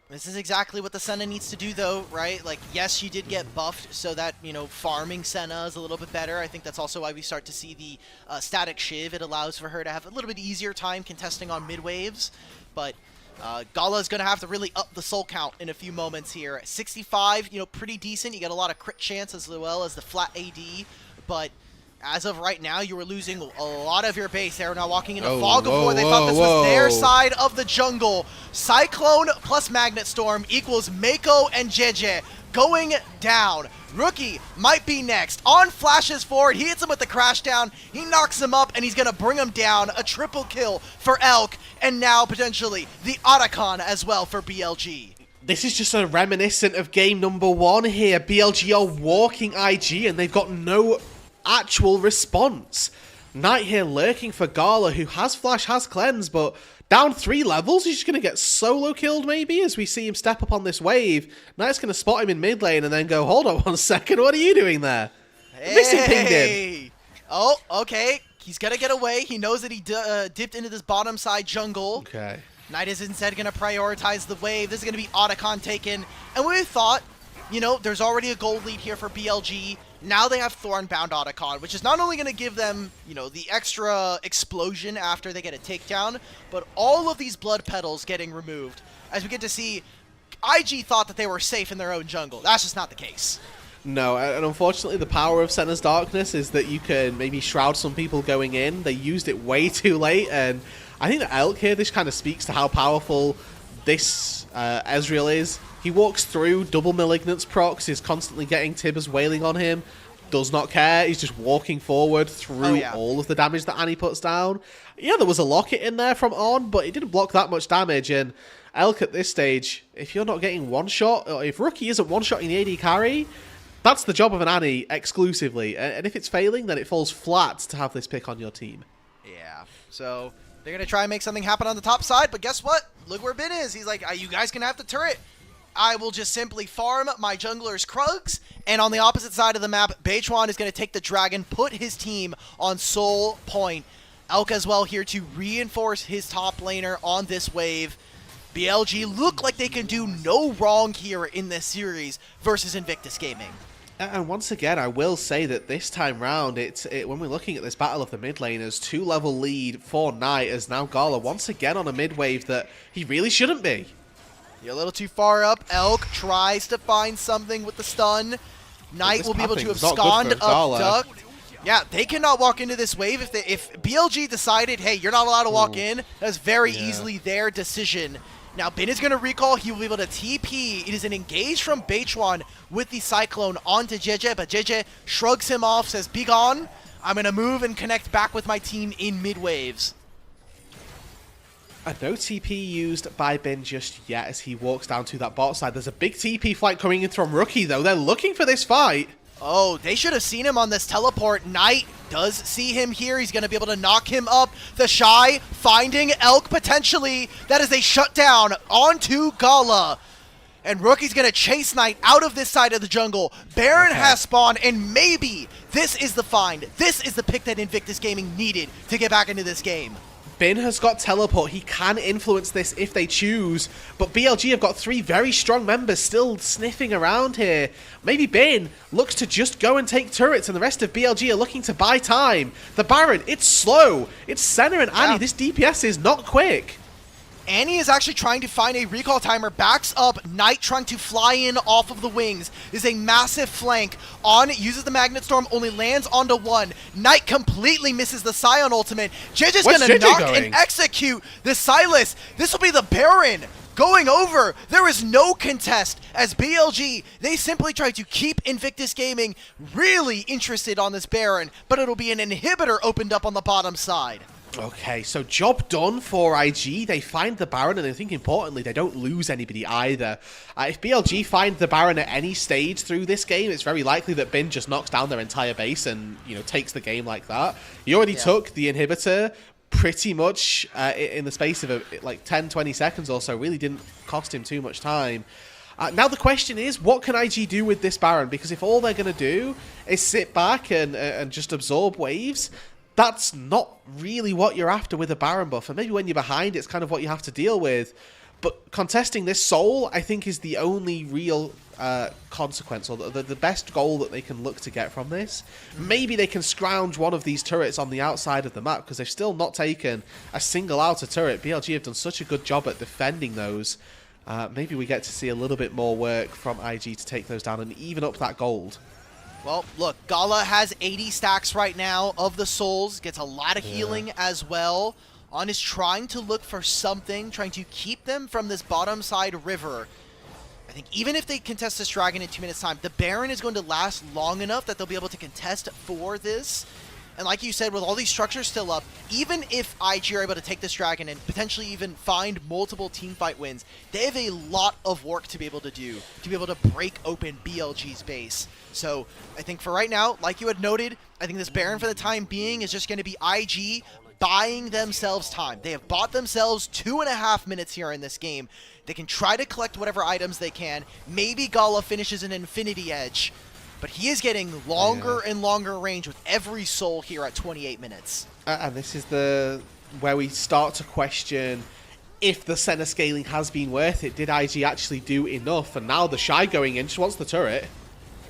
This is exactly what the Senna needs to do, though, right? Like, yes, she did get buffed so that, you know, farming Senna is a little bit better. I think that's also why we start to see the Static Shiv. It allows for her to have a little bit easier time contesting on mid waves. But Gala is going to have to really up the soul count in a few moments here. 65, you know, pretty decent. You get a lot of crit chance as well as the flat AD. But as of right now, you were losing a lot of your base. They are now walking into Fog of War. They thought this was their side of the jungle. Cyclone plus Magnet Storm equals Mako and JJ going down. Rookie might be next. On flashes forward, he hits him with the crash down. He knocks him up, and he's going to bring him down. A triple kill for Elk, and now potentially the Otacon as well for BLG. This is just a reminiscent of game number 1 here. BLG are walking IG, and they've got no actual response. Knight here lurking for Gala, who has flash, has cleanse, but down 3 levels, he's just going to get solo killed maybe as we see him step up on this wave. Knight's going to spot him in mid lane and then go, hold on 1 second, what are you doing there? Hey. Missing pinged him. Oh, okay. He's going to get away. He knows that he dipped into this bottom side jungle. Okay. Knight is instead going to prioritize the wave. This is going to be Otacon taken. And we thought, you know, there's already a gold lead here for BLG. Now they have Thornbound Otacon, which is not only going to give them, you know, the extra explosion after they get a takedown, but all of these blood petals getting removed. As we get to see, IG thought that they were safe in their own jungle. That's just not the case. No, and unfortunately the power of Senna's Darkness is that you can maybe shroud some people going in. They used it way too late, and I think that Elk here, this kind of speaks to how powerful this Ezreal is. He walks through double Malignance procs, is constantly getting Tibbers wailing on him, does not care, he's just walking forward through all of the damage that Annie puts down. Yeah, there was a locket in there from On, but it didn't block that much damage, and Elk at this stage, if you're not getting one shot, or if Rookie isn't one-shotting the AD carry, that's the job of an Annie exclusively, and if it's failing, then it falls flat to have this pick on your team. Yeah, so they're going to try and make something happen on the top side, but guess what? Look where Bin is. He's like, you guys can have the turret. I will just simply farm my jungler's Krugs, and on the opposite side of the map, Beichuan is going to take the dragon, put his team on Soul Point. Elk as well here to reinforce his top laner on this wave. BLG look like they can do no wrong here in this series versus Invictus Gaming. And once again, I will say that this time round, when we're looking at this battle of the mid laners, 2-level lead for Knight as now Gala once again on a mid wave that he really shouldn't be. You're a little too far up. Elk tries to find something with the stun. Knight will be able to abscond up duck. Yeah, they cannot walk into this wave. If BLG decided, hey, you're not allowed to walk in, that's very easily their decision. Now, Bin is going to recall. He will be able to TP. It is an engage from Beichuan with the Cyclone onto JJ, but JJ shrugs him off, says, be gone. I'm going to move and connect back with my team in mid-waves. No TP used by Bin just yet as he walks down to that bot side. There's a big TP flight coming in from Rookie, though. They're looking for this fight. Oh, they should have seen him on this teleport. Knight does see him here. He's going to be able to knock him up. The Shy finding Elk potentially. That is a shutdown onto Gala. And Rookie's going to chase Knight out of this side of the jungle. Baron has spawned, and maybe this is the find. This is the pick that Invictus Gaming needed to get back into this game. Bin has got teleport. He can influence this if they choose, but BLG have got 3 very strong members still sniffing around here. Maybe Bin looks to just go and take turrets, and the rest of BLG are looking to buy time. The Baron, it's slow. It's Senna and Annie. This DPS is not quick. Annie is actually trying to find a recall timer, backs up, Knight trying to fly in off of the wings. This is a massive flank. On uses the Magnet Storm, only lands onto one. Knight completely misses the Scion ultimate. JJ's going to knock and execute the Sylas. This will be the Baron going over. There is no contest as BLG, they simply try to keep Invictus Gaming really interested on this Baron, but it'll be an inhibitor opened up on the bottom side. Okay, so job done for IG. They find the Baron, and I think importantly, they don't lose anybody either. If BLG find the Baron at any stage through this game, it's very likely that Bin just knocks down their entire base and, you know, takes the game like that. He already took the inhibitor pretty much in the space of like 10-20 seconds or so. Really didn't cost him too much time. Now the question is, what can IG do with this Baron? Because if all they're going to do is sit back and just absorb waves, that's not really what you're after with a Baron buff. And maybe when you're behind, it's kind of what you have to deal with. But contesting this Soul, I think, is the only real consequence, or the best goal that they can look to get from this. Maybe they can scrounge one of these turrets on the outside of the map, because they've still not taken a single outer turret. BLG have done such a good job at defending those. Maybe we get to see a little bit more work from IG to take those down and even up that gold. Well, look, Gala has 80 stacks right now of the souls, gets a lot of healing as well. On is trying to look for something, trying to keep them from this bottom side river. I think even if they contest this dragon in 2 minutes time, the Baron is going to last long enough that they'll be able to contest for this. And like you said, with all these structures still up, even if IG are able to take this dragon and potentially even find multiple teamfight wins, they have a lot of work to be able to do, to be able to break open BLG's base. So I think for right now, like you had noted, I think this Baron for the time being is just going to be IG buying themselves time. They have bought themselves 2.5 minutes here in this game. They can try to collect whatever items they can. Maybe Gala finishes an Infinity Edge, but he is getting longer and longer range with every soul here at 28 minutes. And this is where we start to question if the Senna scaling has been worth it. Did IG actually do enough? And now the Shy going in, just wants the turret.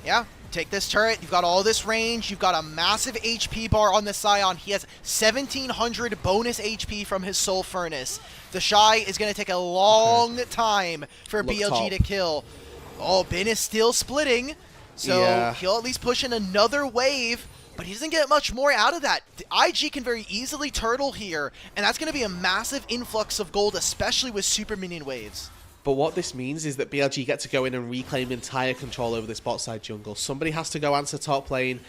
Yeah, take this turret. You've got all this range. You've got a massive HP bar on the Scion. He has 1,700 bonus HP from his Soul Furnace. The Shy is going to take a long time for BLG to kill. Oh, Bin is still splitting. So Yeah. he'll at least push in another wave, but he doesn't get much more out of that. The IG can very easily turtle here, and that's going to be a massive influx of gold, especially with super minion waves. But what this means is that BLG get to go in and reclaim entire control over this bot side jungle. Somebody has to go answer top lane.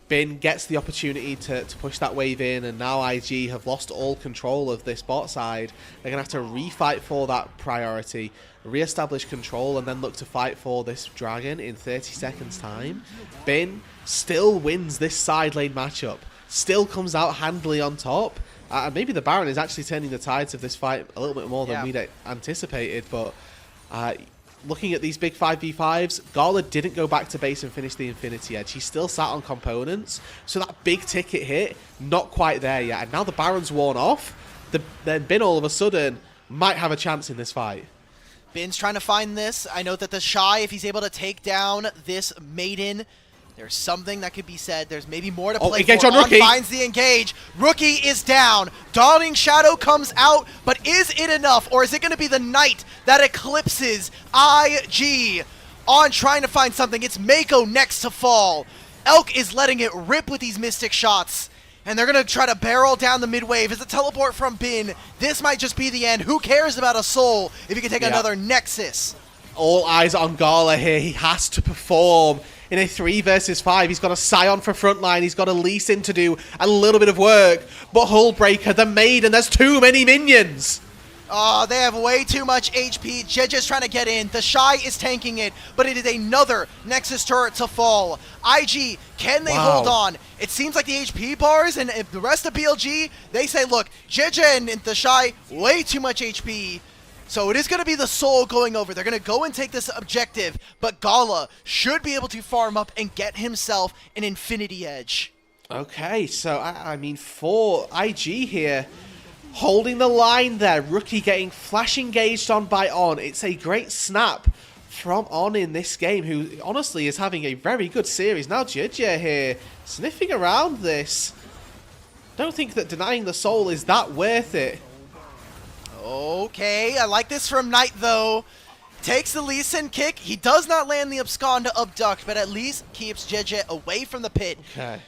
Bin gets the opportunity to push that wave in, and now IG have lost all control of this bot side. They're going to have to refight for that priority, re-establish control, and then look to fight for this dragon in 30 seconds time. Bin still wins this side lane matchup, still comes out handily on top. And maybe the Baron is actually turning the tides of this fight a little bit more than we'd anticipated, but looking at these big 5v5s, Gala didn't go back to base and finish the Infinity Edge. He still sat on components, so that big ticket hit, not quite there yet. And now the Baron's worn off, then Bin all of a sudden might have a chance in this fight. Bin's trying to find this. I know that the Shy, if he's able to take down this Maiden, there's something that could be said. There's maybe more to play engage for. on Rookie. Finds the engage. Rookie is down. Dawning Shadow comes out, but is it enough? Or is it going to be the Knight that eclipses IG? On trying to find something. It's Mako next to fall. Elk is letting it rip with these Mystic shots. And they're going to try to barrel down the mid wave. It's a teleport from Bin. This might just be the end. Who cares about a soul if you can take another Nexus? All eyes on Gala here. He has to perform in a 3 versus 5. He's got a Scion for frontline. He's got a Lee Sin to do a little bit of work. But Hullbreaker, the Maiden, there's too many minions. Oh, they have way too much HP. Jeje's trying to get in. The Shy is tanking it, but it is another Nexus turret to fall. IG, can they hold on? It seems like the HP bars and if the rest of BLG, they say, look, Jeje and the Shy, way too much HP. So it is going to be the Soul going over. They're going to go and take this objective, but Gala should be able to farm up and get himself an Infinity Edge. Okay, so, I mean, for IG here, holding the line there. Rookie getting flash engaged on by On. It's a great snap from On in this game, who honestly is having a very good series. Now Jeje here, sniffing around this. Don't think that denying the Soul is that worth it. Okay, I like this from Knight though. Takes the Lee Sin kick. He does not land the Abscond to abduct, but at least keeps Jeje away from the pit. Okay.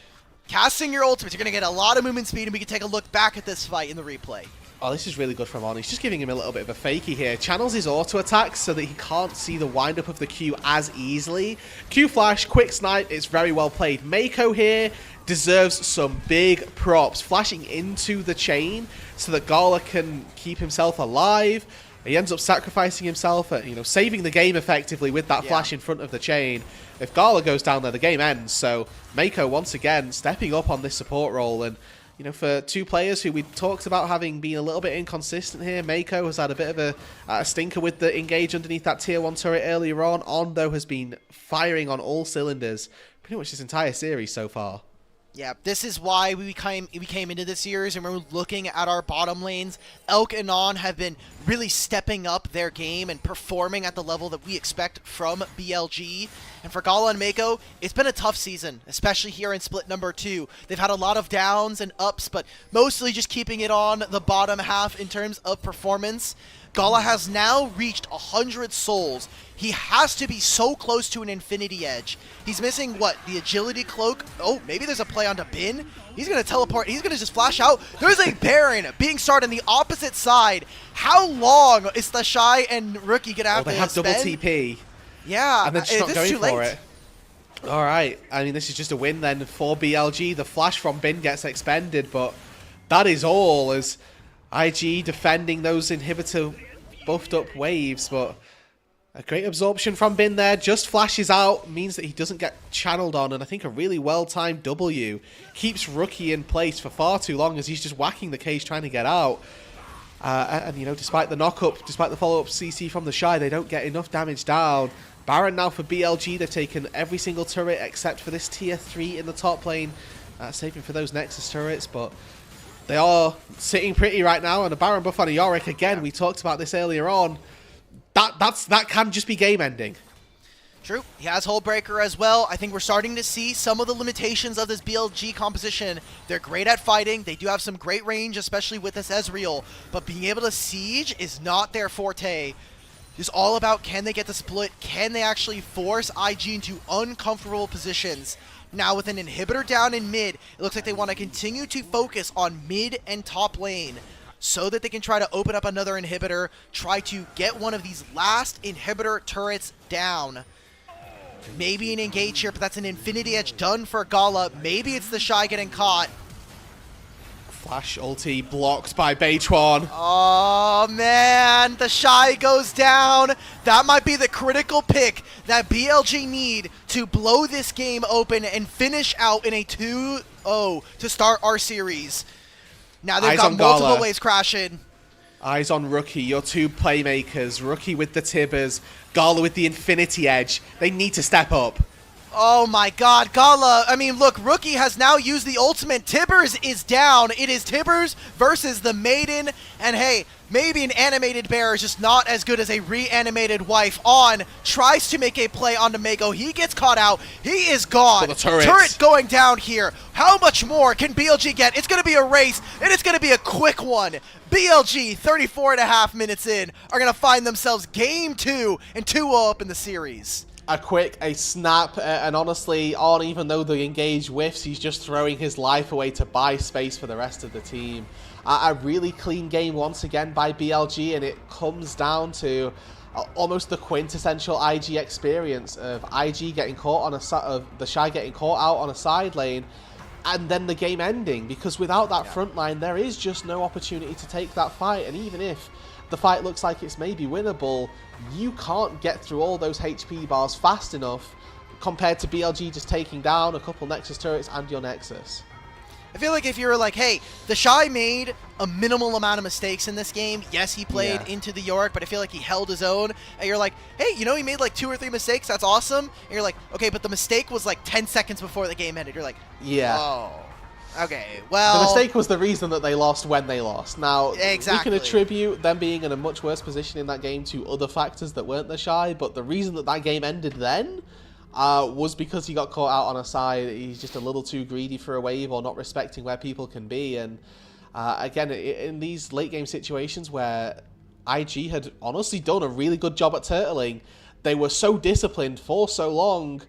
Casting your ultimates, you're going to get a lot of movement speed, and we can take a look back at this fight in the replay. Oh, this is really good from On. He's just giving him a little bit of a fakie here. Channels his auto attacks so that he can't see the windup of the Q as easily. Q flash, quick snipe, it's very well played. Mako here deserves some big props. Flashing into the chain so that Gala can keep himself alive. He ends up sacrificing himself, saving the game effectively with that flash in front of the chain. If Gala goes down there, the game ends. So Mako once again stepping up on this support role. And for two players who we talked about having been a little bit inconsistent here, Mako has had a bit of a stinker with the engage underneath that tier 1 turret earlier on. On, though, has been firing on all cylinders pretty much this entire series so far. Yeah, this is why we came into this series, and we're looking at our bottom lanes. Elk and On have been really stepping up their game and performing at the level that we expect from BLG. And for Gala and Mako, it's been a tough season, especially here in Split number 2. They've had a lot of downs and ups, but mostly just keeping it on the bottom half in terms of performance. Gala has now reached 100 souls. He has to be so close to an Infinity Edge. He's missing, what, the Agility Cloak? Oh, maybe there's a play onto Bin. He's going to teleport. He's going to just flash out. There's a Baron being started on the opposite side. How long is the Shy and Rookie going to have to They have spend? double TP. Yeah. And they're just not this going is too for late. it. All right. I mean, this is just a win then for BLG. The flash from Bin gets expended, but that is all as IG defending those inhibitor buffed up waves, but a great absorption from Bin there. Just flashes out, means that he doesn't get channeled on, and I think a really well-timed W keeps Rookie in place for far too long as he's just whacking the cage trying to get out. And despite the knock-up, despite the follow-up CC from the Shy, they don't get enough damage down. Baron now for BLG. They've taken every single turret except for this tier 3 in the top lane, saving for those Nexus turrets, but they are sitting pretty right now, and a Baron buff on a Yorick. Again, we talked about this earlier on. That can just be game ending. True. He has Hullbreaker as well. I think we're starting to see some of the limitations of this BLG composition. They're great at fighting. They do have some great range, especially with this Ezreal. But being able to siege is not their forte. is all about, can they get the split? Can they actually force IG into uncomfortable positions? Now with an inhibitor down in mid, it looks like they want to continue to focus on mid and top lane so that they can try to open up another inhibitor, try to get one of these last inhibitor turrets down. Maybe an engage here, but that's an Infinity Edge done for Gala. Maybe it's the Shy getting caught. Flash ulti blocked by Beitwan. Oh man, the Shy goes down. That might be the critical pick that BLG need to blow this game open and finish out in a 2-0 to start our series. Now they've Eyes got on multiple Gala. waves crashing. Eyes on Rookie, your two playmakers. Rookie with the Tibbers, Gala with the Infinity Edge. They need to step up. Oh my god, Gala, I mean, look, Rookie has now used the ultimate. Tibbers is down. It is Tibbers versus the Maiden. And hey, maybe an animated bear is just not as good as a reanimated wife. On, tries to make a play onto Mako. He gets caught out. He is gone. For the turret. Turret going down here. How much more can BLG get? It's going to be a race, and it's going to be a quick one. BLG, 34.5 minutes in, are going to find themselves game 2 and 2-0 up in the series. A snap, and honestly, On, even though the engage whiffs, he's just throwing his life away to buy space for the rest of the team. A really clean game once again by BLG, and it comes down to almost the quintessential IG experience of IG getting caught on the Shy getting caught out on a side lane, and then the game ending, because without that front line, there is just no opportunity to take that fight, and even if the fight looks like it's maybe winnable, you can't get through all those HP bars fast enough compared to BLG just taking down a couple Nexus turrets and your Nexus. I feel like if you were like, hey, the Shy made a minimal amount of mistakes in this game. Yes, he played into the York, but I feel like he held his own. And you're like, hey, you know, he made like 2 or 3 mistakes. That's awesome. And you're like, okay, but the mistake was like 10 seconds before the game ended. You're like, yeah. Oh, okay, well. The mistake was the reason that they lost when they lost. Now, exactly. we can attribute them being in a much worse position in that game to other factors that weren't the Shy, but the reason that that game ended then was because he got caught out on a side. He's just a little too greedy for a wave or not respecting where people can be. And again, in these late game situations where IG had honestly done a really good job at turtling, they were so disciplined for so long.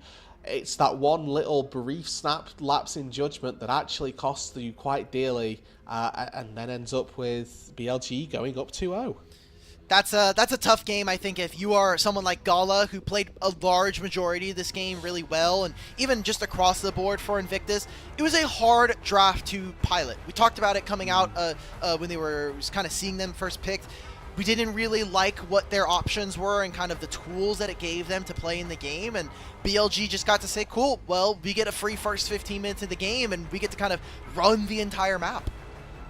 It's that one little brief snap lapse in judgment that actually costs you quite dearly, and then ends up with BLG going up 2-0. That's a tough game, I think, if you are someone like Gala, who played a large majority of this game really well, and even just across the board for Invictus. It was a hard draft to pilot. We talked about it coming out when they were kind of seeing them first picked. We didn't really like what their options were and kind of the tools that it gave them to play in the game, and BLG just got to say, cool, well, we get a free first 15 minutes of the game, and we get to kind of run the entire map.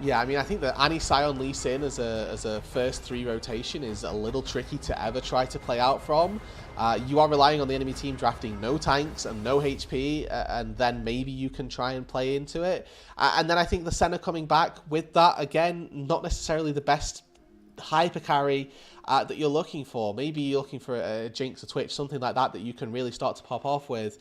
Yeah, I mean, I think that Annie Sion Lee Sin as a first 3 rotation is a little tricky to ever try to play out from. You are relying on the enemy team drafting no tanks and no HP, and then maybe you can try and play into it. And then I think the Senna coming back with that, again, not necessarily the best hyper carry that you're looking for. Maybe you're looking for a Jinx, a Twitch, something like that you can really start to pop off with.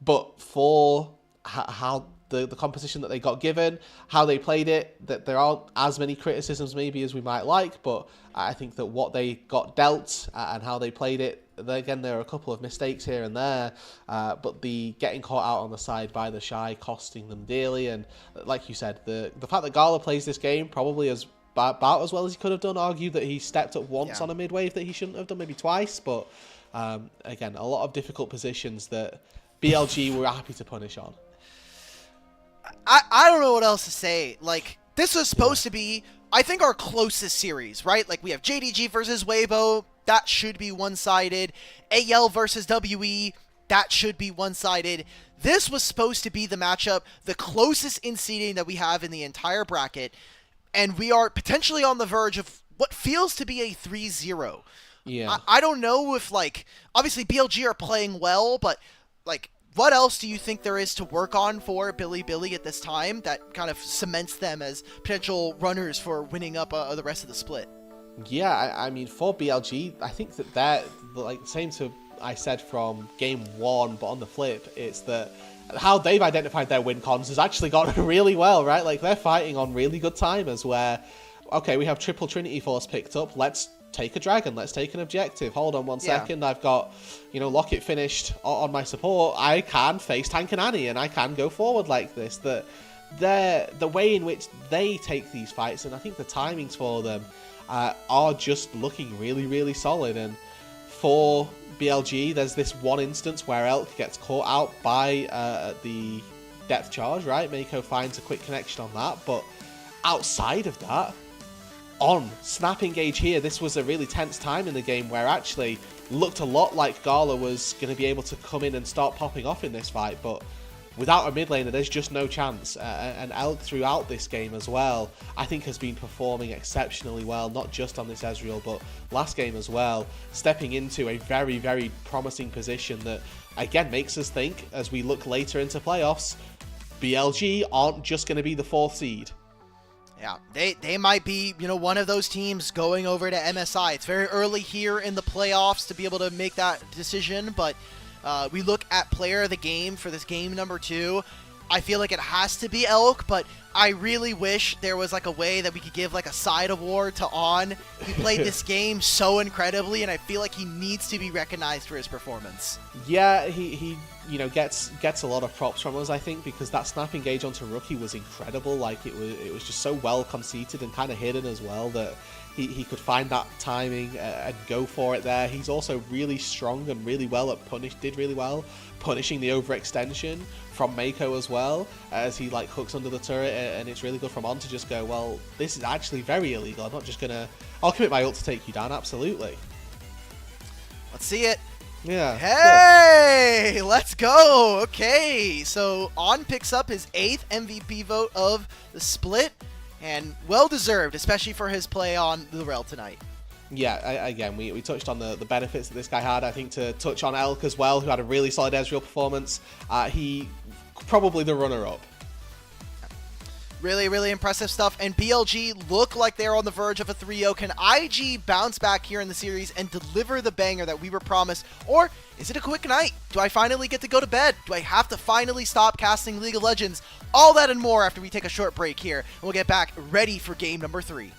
But for how the composition that they got given, how they played it, that there aren't as many criticisms maybe as we might like, but I think that what they got dealt and how they played it, again, there are a couple of mistakes here and there, but the getting caught out on the side by the Shy costing them dearly. And like you said, the fact that Gala plays this game probably as about as well as he could have done, argue that he stepped up once on a mid wave that he shouldn't have done, maybe twice, but again, a lot of difficult positions that BLG were happy to punish on. I don't know what else to say. Like, this was supposed to be, I think, our closest series, right? Like, we have JDG versus Weibo, that should be one-sided. AL versus WE, that should be one-sided. This was supposed to be the matchup, the closest in seeding that we have in the entire bracket, and we are potentially on the verge of what feels to be a 3-0. Yeah. I don't know if, like, obviously BLG are playing well, but, like, what else do you think there is to work on for Billy at this time that kind of cements them as potential runners for winning up the rest of the split? Yeah, I mean, for BLG, I think that like, same to I said from game 1, but on the flip, it's that how they've identified their win cons has actually gone really well, right? Like, they're fighting on really good timers where, okay, we have triple Trinity Force picked up, let's take a dragon. Let's take an objective. Hold on one Yeah. second. I've got, Locket finished on my support. I can face Tank and Annie, and I can go forward like this. The way in which they take these fights, and I think the timings for them are just looking really, really solid. And for BLG, there's this one instance where Elk gets caught out by the depth charge, right? Mako finds a quick connection on that, but outside of that, on Snap Engage here, this was a really tense time in the game where actually looked a lot like Gala was going to be able to come in and start popping off in this fight, but without a mid laner, there's just no chance. And Elk throughout this game as well, I think has been performing exceptionally well, not just on this Ezreal, but last game as well, stepping into a very, very promising position that, again, makes us think, as we look later into playoffs, BLG aren't just going to be the 4th seed. Yeah, they might be, one of those teams going over to MSI. It's very early here in the playoffs to be able to make that decision, but we look at player of the game for this game number 2. I feel like it has to be Elk, but I really wish there was like a way that we could give like a side award to On. He played this game so incredibly, and I feel like he needs to be recognized for his performance. Yeah, he gets a lot of props from us, I think, because that Snap Engage onto Rookie was incredible. Like it was just so well conceited and kind of hidden as well that he could find that timing and go for it there. He's also really strong and really well at did really well punishing the overextension from Mako as well, as he like hooks under the turret, and it's really good from On to just go, well, this is actually very illegal. I'm not just gonna, I'll commit my ult to take you down, absolutely. Let's see it. Yeah. Hey, let's go. Okay, so On picks up his 8th MVP vote of the split, and well-deserved, especially for his play on the Rel tonight. Yeah, again, we touched on the benefits that this guy had. I think to touch on Elk as well, who had a really solid Ezreal performance. He probably the runner-up. Really, really impressive stuff. And BLG look like they're on the verge of a 3-0. Can IG bounce back here in the series and deliver the banger that we were promised? Or is it a quick night? Do I finally get to go to bed? Do I have to finally stop casting League of Legends? All that and more after we take a short break here. And we'll get back ready for game number 3.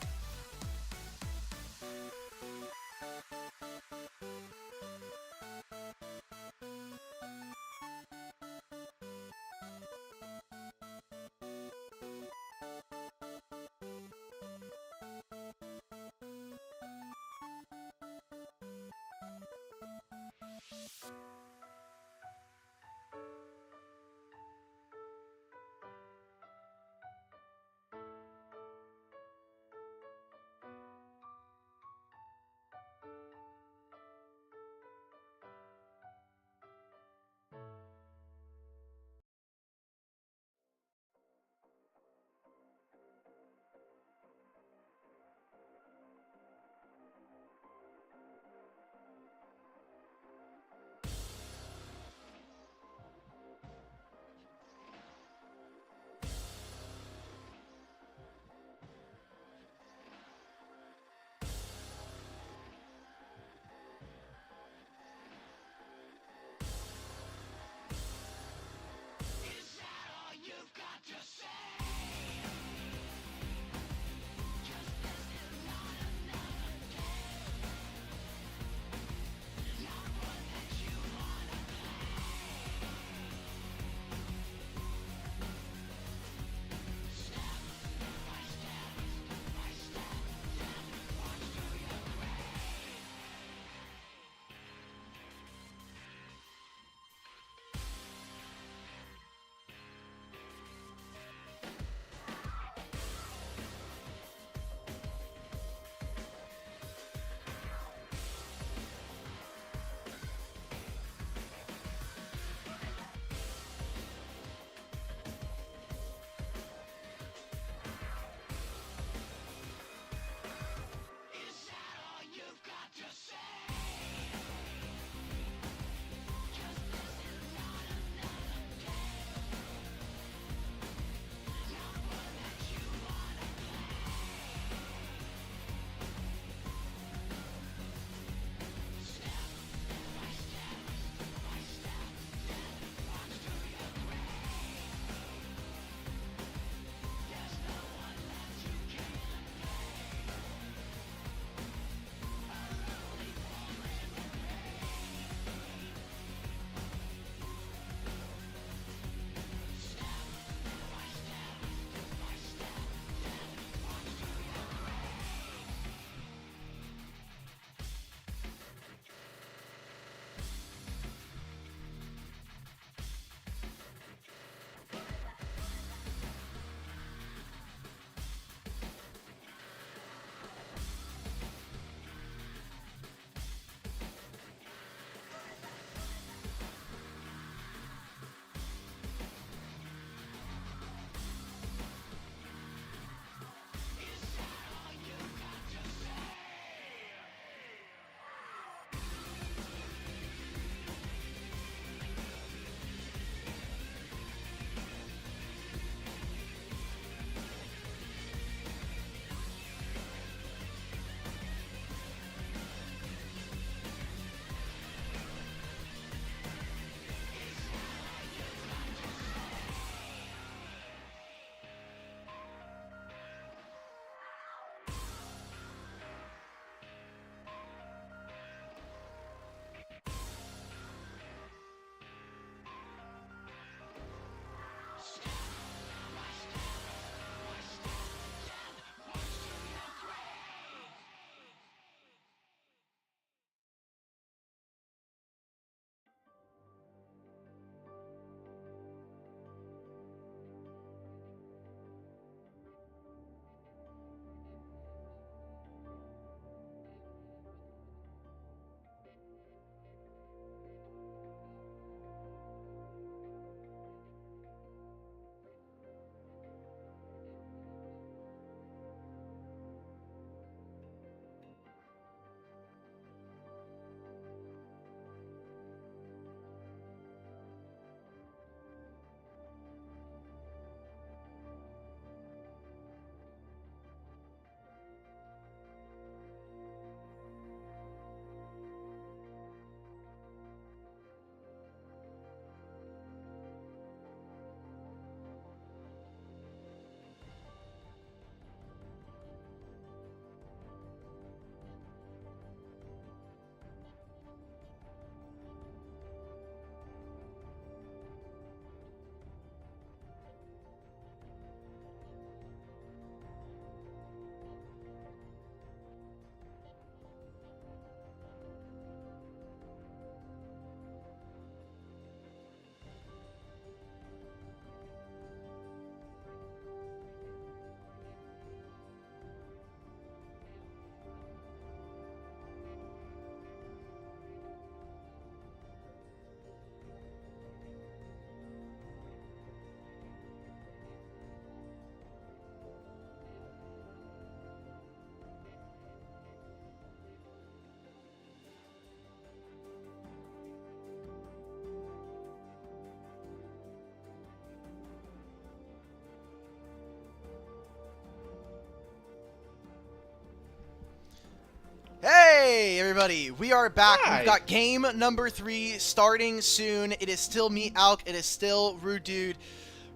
everybody. We are back. Hi. We've got game number 3 starting soon. It is still me, Alk. It is still Rude Dude.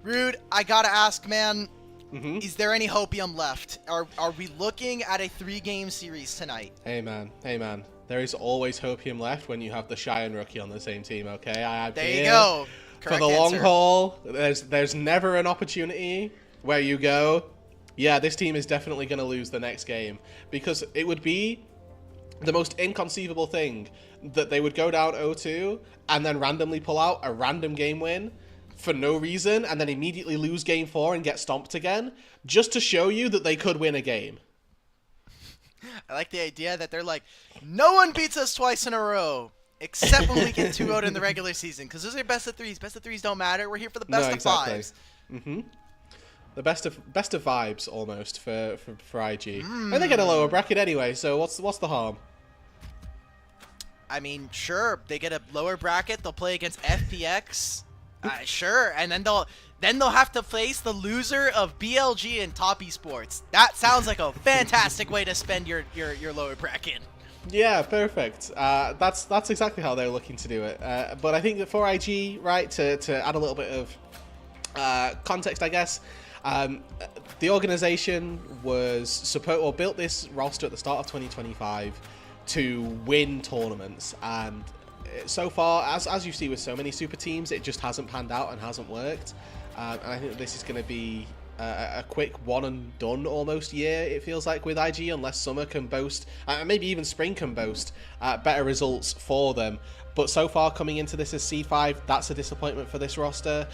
Rude, I gotta ask, man, is there any hopium left? Are we looking at a 3-game series tonight? Hey man. There is always hopium left when you have the Shy and Rookie on the same team, okay? There you go. For Correct the long answer. haul, there's never an opportunity where you go, yeah, this team is definitely going to lose the next game. Because it would be the most inconceivable thing that they would go down 0-2 and then randomly pull out a random game win for no reason and then immediately lose game 4 and get stomped again just to show you that they could win a game. I like the idea that they're like, no one beats us twice in a row. Except when we get 2-0 in the regular season, because those are best of 3s. Best of 3s don't matter. We're here for the best of 5s. The best of vibes almost for IG. And they get a lower bracket anyway, so what's the harm? I mean, sure, they get a lower bracket. They'll play against FPX. Sure, and then they'll have to face the loser of BLG and Top Esports. That sounds like a fantastic way to spend your lower bracket. Yeah, perfect. That's exactly how they're looking to do it. But I think that for IG, right, to add a little bit of context, I guess, the organization was built this roster at the start of 2025 to win tournaments, and so far, as you see with so many super teams, it just hasn't panned out and hasn't worked. And I think that this is going to be a quick one and done almost year, it feels like, with IG, unless summer can boast, maybe even spring can boast better results for them. But so far, coming into this as Seed 5, that's a disappointment for this roster.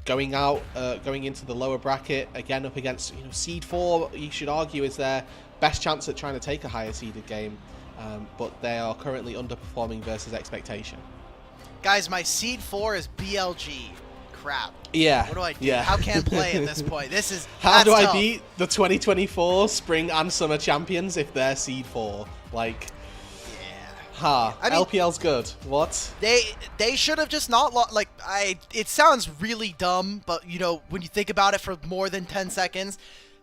Going into the lower bracket, again up against Seed 4, you should argue is their best chance at trying to take a higher seeded game. But they are currently underperforming versus expectation. Guys, my Seed 4 is BLG. Crap. Yeah. What do I do? Yeah. How can I play at this point? How do I tough. beat the 2024 Spring and Summer champions if they're Seed 4? Like, I mean, LPL's good. What? They should have just not it sounds really dumb, but when you think about it for more than 10 seconds,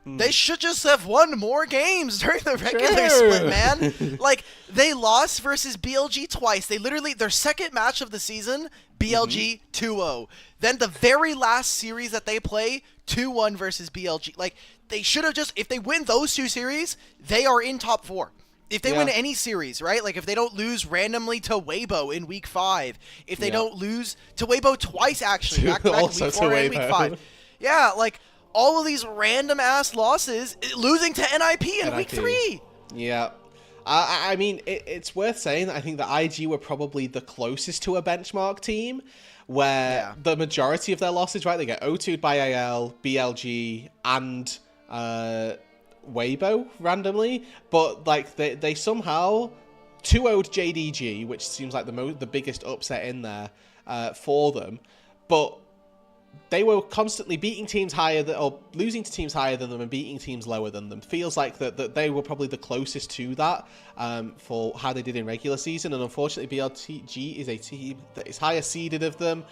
they should just have won more games during the regular split, man. Like, they lost versus BLG twice. They literally, their second match of the season, BLG 2-0. Then the very last series that they play, 2-1 versus BLG. Like, they should have just, if they win those 2 series, they are in top 4. If they win any series, right? Like, if they don't lose randomly to Weibo in week 5, if they don't lose to Weibo twice, actually, back to back in week 4 and week 5. Yeah, like, all of these random ass losses, losing to NIP in week 3. Yeah. I mean, it's worth saying that I think that IG were probably the closest to a benchmark team, where the majority of their losses, right, they get 0-2'd by AL, BLG, and Weibo randomly, but like they somehow 2-0'd JDG, which seems like the biggest upset in there for them, but they were constantly beating teams higher or losing to teams higher than them and beating teams lower than them. Feels like that they were probably the closest to that for how they did in regular season. And unfortunately, BLG is a team that is higher seeded of them,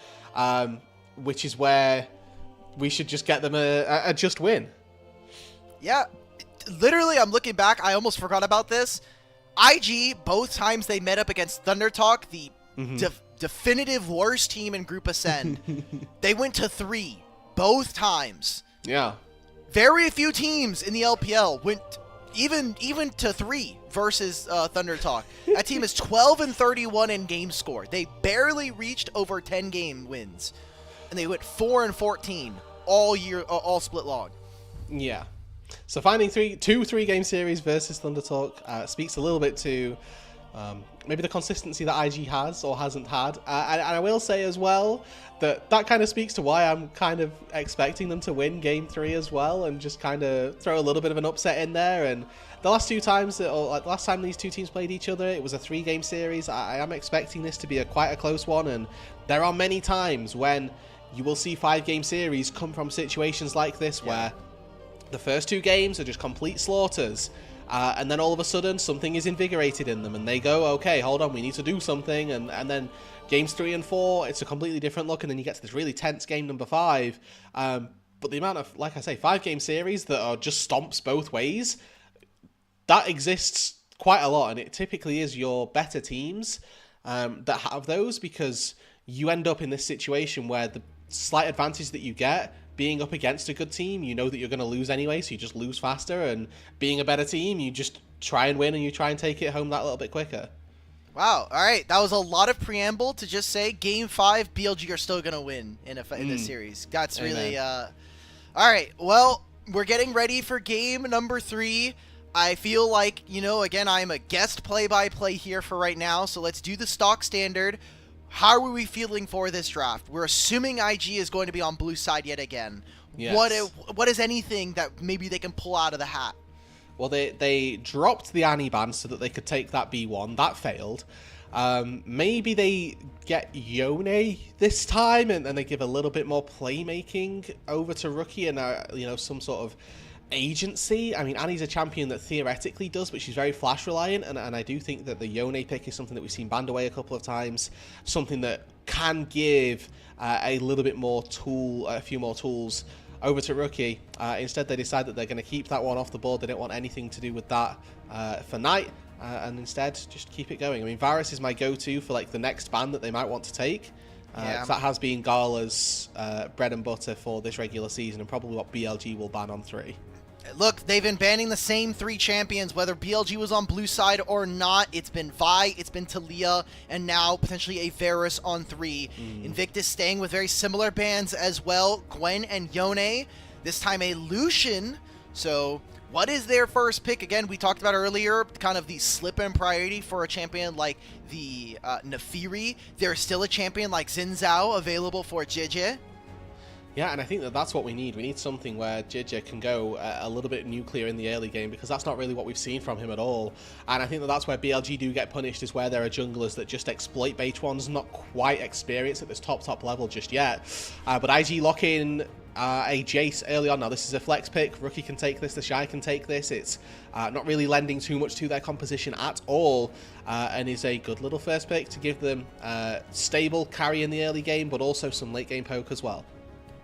which is where we should just get them a just win. Yeah, literally, I'm looking back. I almost forgot about this. IG, both times they met up against ThunderTalk, the definitive worst team in Group Ascend, they went to 3 both times. Yeah. Very few teams in the LPL went even to 3 versus ThunderTalk. That team is 12-31 in game score. They barely reached over 10 game wins, and they went 4-14 all year, all split long. Yeah. So finding 2 3-game series versus ThunderTalk speaks a little bit to maybe the consistency that IG has or hasn't had. And I will say as well that kind of speaks to why I'm kind of expecting them to win Game 3 as well, and just kind of throw a little bit of an upset in there. And the last 2 times, last time these 2 teams played each other, it was a 3-game series. I am expecting this to be quite a close one, and there are many times when you will see 5-game series come from situations like this where the first 2 games are just complete slaughters. And then all of a sudden something is invigorated in them and they go, okay, hold on, we need to do something. And then games 3 and 4, it's a completely different look. And then you get to this really tense game number 5. But the amount of, like I say, 5-game series that are just stomps both ways, that exists quite a lot, and it typically is your better teams that have those, because you end up in this situation where the slight advantage that you get being up against a good team, you know that you're going to lose anyway, so you just lose faster, and being a better team, you just try and win, and you try and take it home that little bit quicker. Wow, all right, that was a lot of preamble to just say Game 5, BLG are still going to win in this series. That's really... all right, well, we're getting ready for game number 3. I feel like, you know, again, I'm a guest play-by-play here for right now, so let's do the stock standard. How are we feeling for this draft? We're assuming IG is going to be on blue side yet again. Yes. What is anything that maybe they can pull out of the hat? Well, they dropped the Annie ban so that they could take that B1. That failed. Maybe they get Yone this time, and they give a little bit more playmaking over to Rookie, and you know, some sort of agency. I mean, Annie's a champion that theoretically does, but she's very flash reliant, and I do think that the Yone pick is something that we've seen banned away a couple of times, something that can give a little bit more a few more tools over to Rookie. Instead, they decide that they're going to keep that one off the board. They don't want anything to do with that for Knight, and instead just keep it going. I mean, Varus is my go-to for like the next ban that they might want to take. That has been Gala's bread and butter for this regular season, and probably what BLG will ban on 3. Look, they've been banning the same 3 champions, whether BLG was on blue side or not. It's been Vi, it's been Talia, and now potentially a Varus on 3. Invictus staying with very similar bans as well. Gwen and Yone. This time a Lucian. So what is their first pick? Again, we talked about earlier, kind of the slip in priority for a champion like the Nefiri. There's still a champion like Xin Zhao available for JJ. Yeah, and I think that that's what we need. We need something where JJ can go a little bit nuclear in the early game, because that's not really what we've seen from him at all. And I think that that's where BLG do get punished, is where there are junglers that just exploit base ones, not quite experienced at this top level just yet. But IG lock in a Jace early on. Now, this is a flex pick. Rookie can take this. The Shy can take this. It's not really lending too much to their composition at all, and is a good little first pick to give them stable carry in the early game, but also some late game poke as well.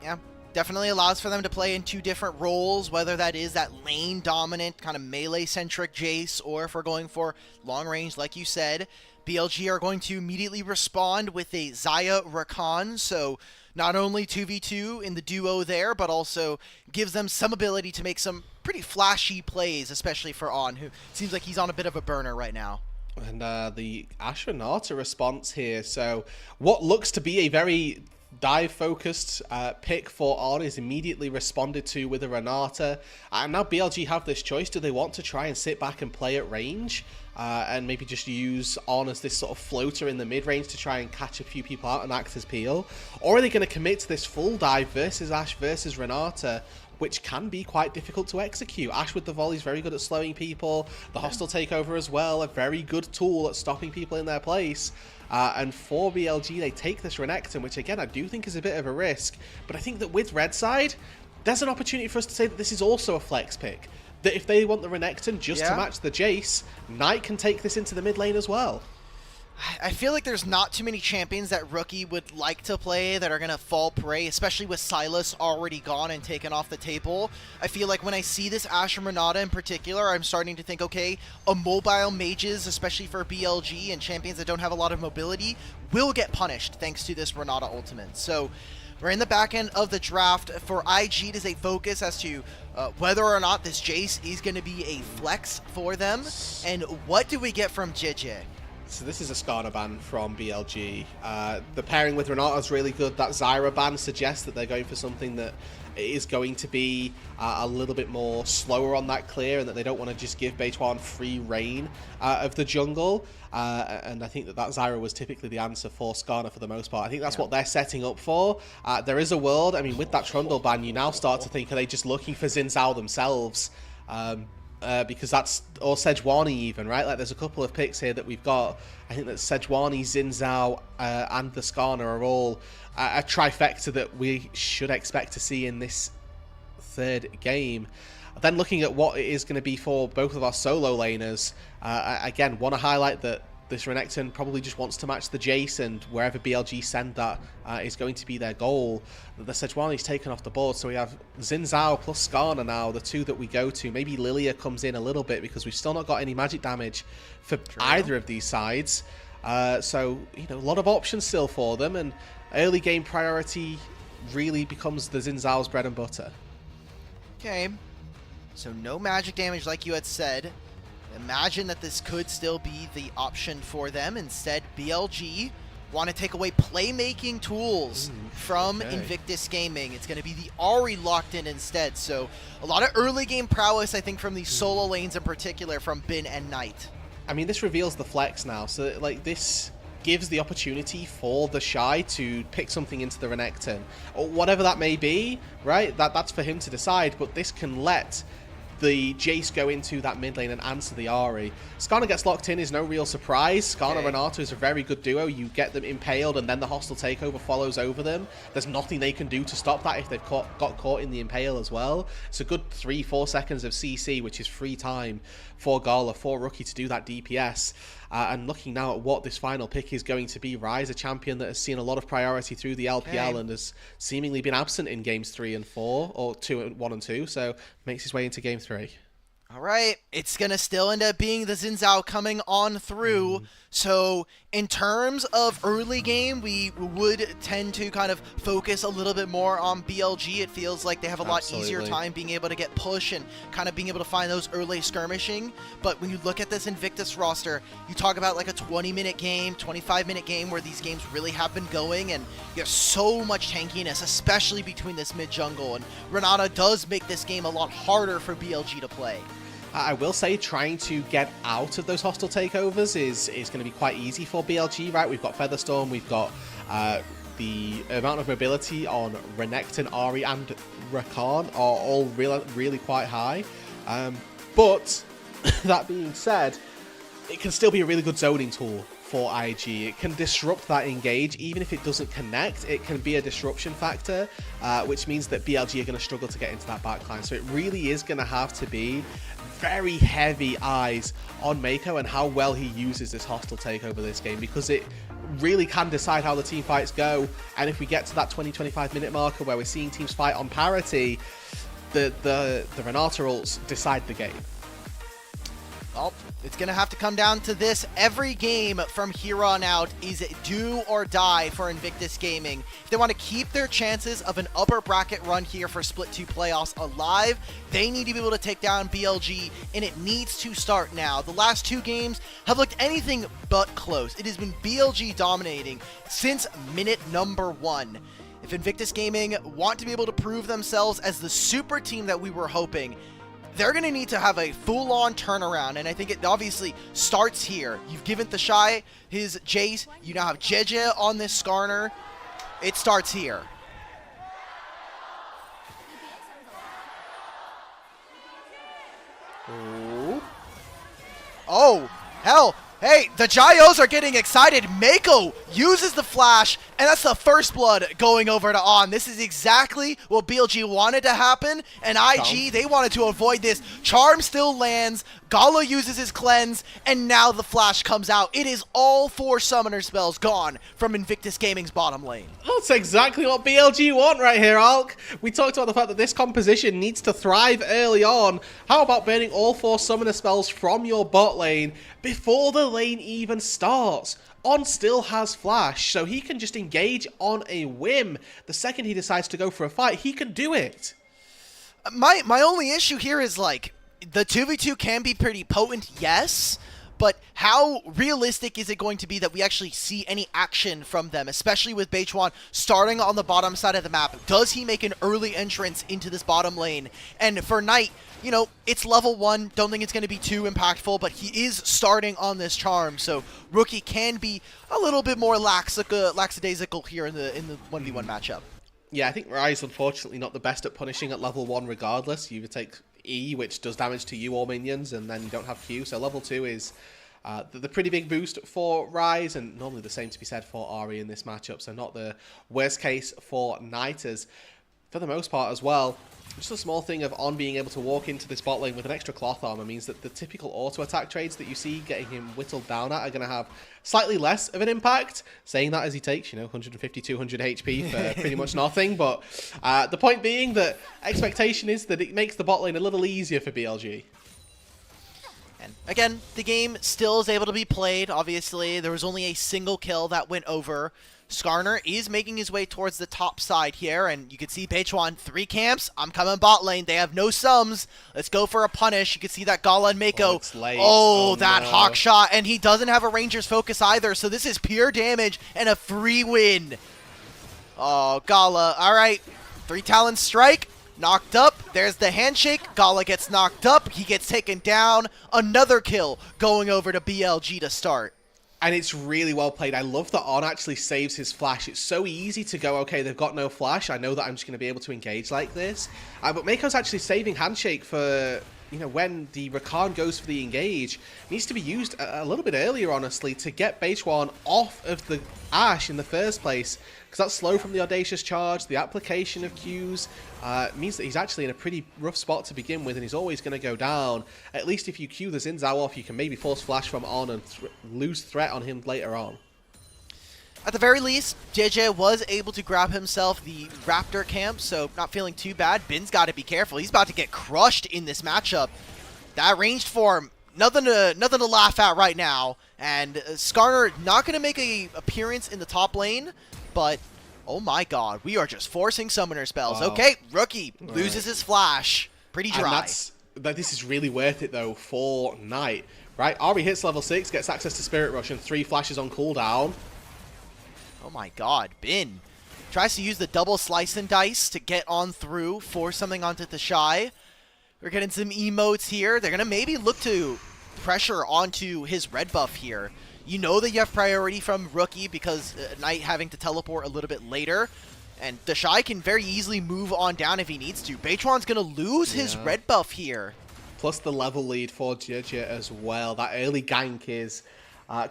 Yeah, definitely allows for them to play in 2 different roles, whether that is that lane dominant kind of melee centric Jace, or if we're going for long range like you said. BLG are going to immediately respond with a Xayah Rakan, so not only 2v2 in the duo there, but also gives them some ability to make some pretty flashy plays, especially for On, who seems like he's on a bit of a burner right now. And the Astronaut response here, so what looks to be a very dive-focused pick for On is immediately responded to with a Renata. And now BLG have this choice. Do they want to try and sit back and play at range? And maybe just use On as this sort of floater in the mid-range to try and catch a few people out and act as peel? Or are they going to commit to this full dive versus Ashe versus Renata, which can be quite difficult to execute? Ashe with the volley is very good at slowing people. The hostile takeover as well, a very good tool at stopping people in their place. And for BLG, they take this Renekton, which again, I do think is a bit of a risk. But I think that with red side, there's an opportunity for us to say that this is also a flex pick. That if they want the Renekton just to match the Jace, Knight can take this into the mid lane as well. I feel like there's not too many champions that Rookie would like to play that are going to fall prey, especially with Sylas already gone and taken off the table. I feel like when I see this Ashe and Renata in particular, I'm starting to think, okay, a mobile mages, especially for BLG and champions that don't have a lot of mobility, will get punished thanks to this Renata ultimate. So we're in the back end of the draft. For IG, it is a focus as to whether or not this Jace is going to be a flex for them. And what do we get from JJ? So this is a Skarner ban from BLG. The pairing with Renata is really good. That Zyra ban suggests that they're going for something that is going to be a little bit more slower on that clear, and that they don't want to just give Beituan free reign of the jungle. And I think that Zyra was typically the answer for Skarner for the most part. I think that's what they're setting up for. There is a world, I mean, with that Trundle ban, you now start to think, are they just looking for Xin Zhao themselves? Because that's, or Sejuani even, right? Like, there's a couple of picks here that we've got. I think that Sejuani, Xin Zhao, and the Skarner are all a trifecta that we should expect to see in this third game. Then looking at what it is going to be for both of our solo laners, again, want to highlight that this Renekton probably just wants to match the Jace, and wherever BLG send that is going to be their goal. The Sejuani's taken off the board, so we have Xin Zhao plus Skarner now, the two that we go to. Maybe Lilia comes in a little bit because we've still not got any magic damage for either of these sides. So, you know, a lot of options still for them, and early game priority really becomes the Xin Zhao's bread and butter. Okay, so no magic damage like you had said. Imagine that this could still be the option for them. Instead, BLG want to take away playmaking tools from Invictus Gaming. It's going to be the Ahri locked in instead. So a lot of early game prowess, I think, from these solo lanes in particular from Bin and Knight. I mean, this reveals the flex now. So, like, this gives the opportunity for the Shy to pick something into the Renekton, or whatever that may be, right? That's for him to decide, but this can let the Jace go into that mid lane and answer the Ahri. Skarner gets locked in is no real surprise. Skarner Renato is a very good duo. You get them impaled and then the hostile takeover follows over them. There's nothing they can do to stop that if they've got caught in the impale as well. It's a good 3-4 seconds of CC, which is free time for Gala, for Rookie to do that DPS. And looking now at what this final pick is going to be, Ryze, a champion that has seen a lot of priority through the LPL and has seemingly been absent in games 3 and 4, or 1 and 2, so makes his way into game 3. All right, it's going to still end up being the Xin Zhao coming on through. So in terms of early game, we would tend to kind of focus a little bit more on BLG. It feels like they have a lot easier time being able to get push and kind of being able to find those early skirmishing. But when you look at this Invictus roster, you talk about like a 20-minute game, 25-minute game where these games really have been going, and you have so much tankiness, especially between this mid-jungle. And Renata does make this game a lot harder for BLG to play. I will say trying to get out of those hostile takeovers is going to be quite easy for BLG, right? We've got Featherstorm, we've got the amount of mobility on Renekton, Ahri, and Rakan are all really quite high. But that being said, it can still be a really good zoning tool for IG. It can disrupt that engage. Even if it doesn't connect, it can be a disruption factor, which means that BLG are going to struggle to get into that backline. So it really is going to have to be very heavy eyes on Mako and how well he uses this hostile takeover this game, because it really can decide how the team fights go. And if we get to that 20-25 minute marker where we're seeing teams fight on parity, the Renata ults decide the game. Well, it's going to have to come down to this. Every game from here on out is do or die for Invictus Gaming. If they want to keep their chances of an upper bracket run here for Split 2 playoffs alive, they need to be able to take down BLG, and it needs to start now. The last 2 games have looked anything but close. It has been BLG dominating since minute number 1. If Invictus Gaming want to be able to prove themselves as the super team that we were hoping, they're going to need to have a full-on turnaround, and I think it obviously starts here. You've given the Shy his Jace. You now have Jeje on this Skarner. It starts here. Ooh. Oh, hell. Hey, the Jayos are getting excited. Mako uses the flash, and that's the first blood going over to On. This is exactly what BLG wanted to happen, and IG, they wanted to avoid this. Charm still lands, Gala uses his cleanse, and now the flash comes out. It is all 4 summoner spells gone from Invictus Gaming's bottom lane. That's exactly what BLG want right here, Alk. We talked about the fact that this composition needs to thrive early on. How about burning all 4 summoner spells from your bot lane before the lane even starts? On still has flash, so he can just engage on a whim. The second he decides to go for a fight, he can do it. My only issue here is, like, the 2v2 can be pretty potent, yes, but how realistic is it going to be that we actually see any action from them, especially with Beichuan starting on the bottom side of the map? Does he make an early entrance into this bottom lane? And for Knight, you know, it's level 1. Don't think it's going to be too impactful, but he is starting on this charm, so Rookie can be a little bit more lackadaisical here in the 1v1 matchup. Yeah, I think Ryze, unfortunately, not the best at punishing at level 1 regardless. You would take E, which does damage to you or minions, and then you don't have Q, so level 2 is the pretty big boost for Ryze, and normally the same to be said for Ahri in this matchup, so not the worst case for Knighters. For the most part as well, Just a small thing of On being able to walk into this bot lane with an extra cloth armor means that the typical auto attack trades that you see getting him whittled down at are going to have slightly less of an impact. Saying that as he takes, 150, 200 HP for pretty much nothing. But the point being that expectation is that it makes the bot lane a little easier for BLG. And again, the game still is able to be played. Obviously, there was only a single kill that went over. Skarner is making his way towards the top side here, and you can see Beichuan, 3 camps. I'm coming bot lane. They have no sums. Let's go for a punish. You can see that Gala and Mako. That hawk shot, and he doesn't have a Ranger's focus either, so this is pure damage and a free win. Oh, Gala. All right, 3 Talon strike. Knocked up. There's the handshake. Gala gets knocked up. He gets taken down. Another kill going over to BLG to start. And it's really well played. I love that On actually saves his flash. It's so easy to go, okay, they've got no flash. I know that I'm just going to be able to engage like this. But Mako's actually saving handshake for, when the Rakan goes for the engage. It needs to be used a little bit earlier, honestly, to get Beichuan off of the Ashe in the first place. Because that's slow from the Audacious Charge. The application of Qs means that he's actually in a pretty rough spot to begin with, and he's always going to go down. At least if you Q the Xin Zhao off, you can maybe force flash from On and lose threat on him later on. At the very least, JJ was able to grab himself the Raptor camp, so not feeling too bad. Bin's got to be careful. He's about to get crushed in this matchup. That ranged form, nothing to laugh at right now. And Skarner not going to make an appearance in the top lane, but oh my god, we are just forcing summoner spells. Wow. Okay, Rookie loses his flash. Pretty dry. This is really worth it though for Knight, right? Ari hits level 6, gets access to Spirit Rush and 3 flashes on cooldown. Oh my god, Bin tries to use the double slice and dice to get on through, force something onto the Shy. We're getting some emotes here. They're going to maybe look to pressure onto his red buff here. You know that you have priority from Rookie because Knight having to teleport a little bit later. And the Shy can very easily move on down if he needs to. Beichuan's going to lose his red buff here. Plus the level lead for Jia as well. That early gank is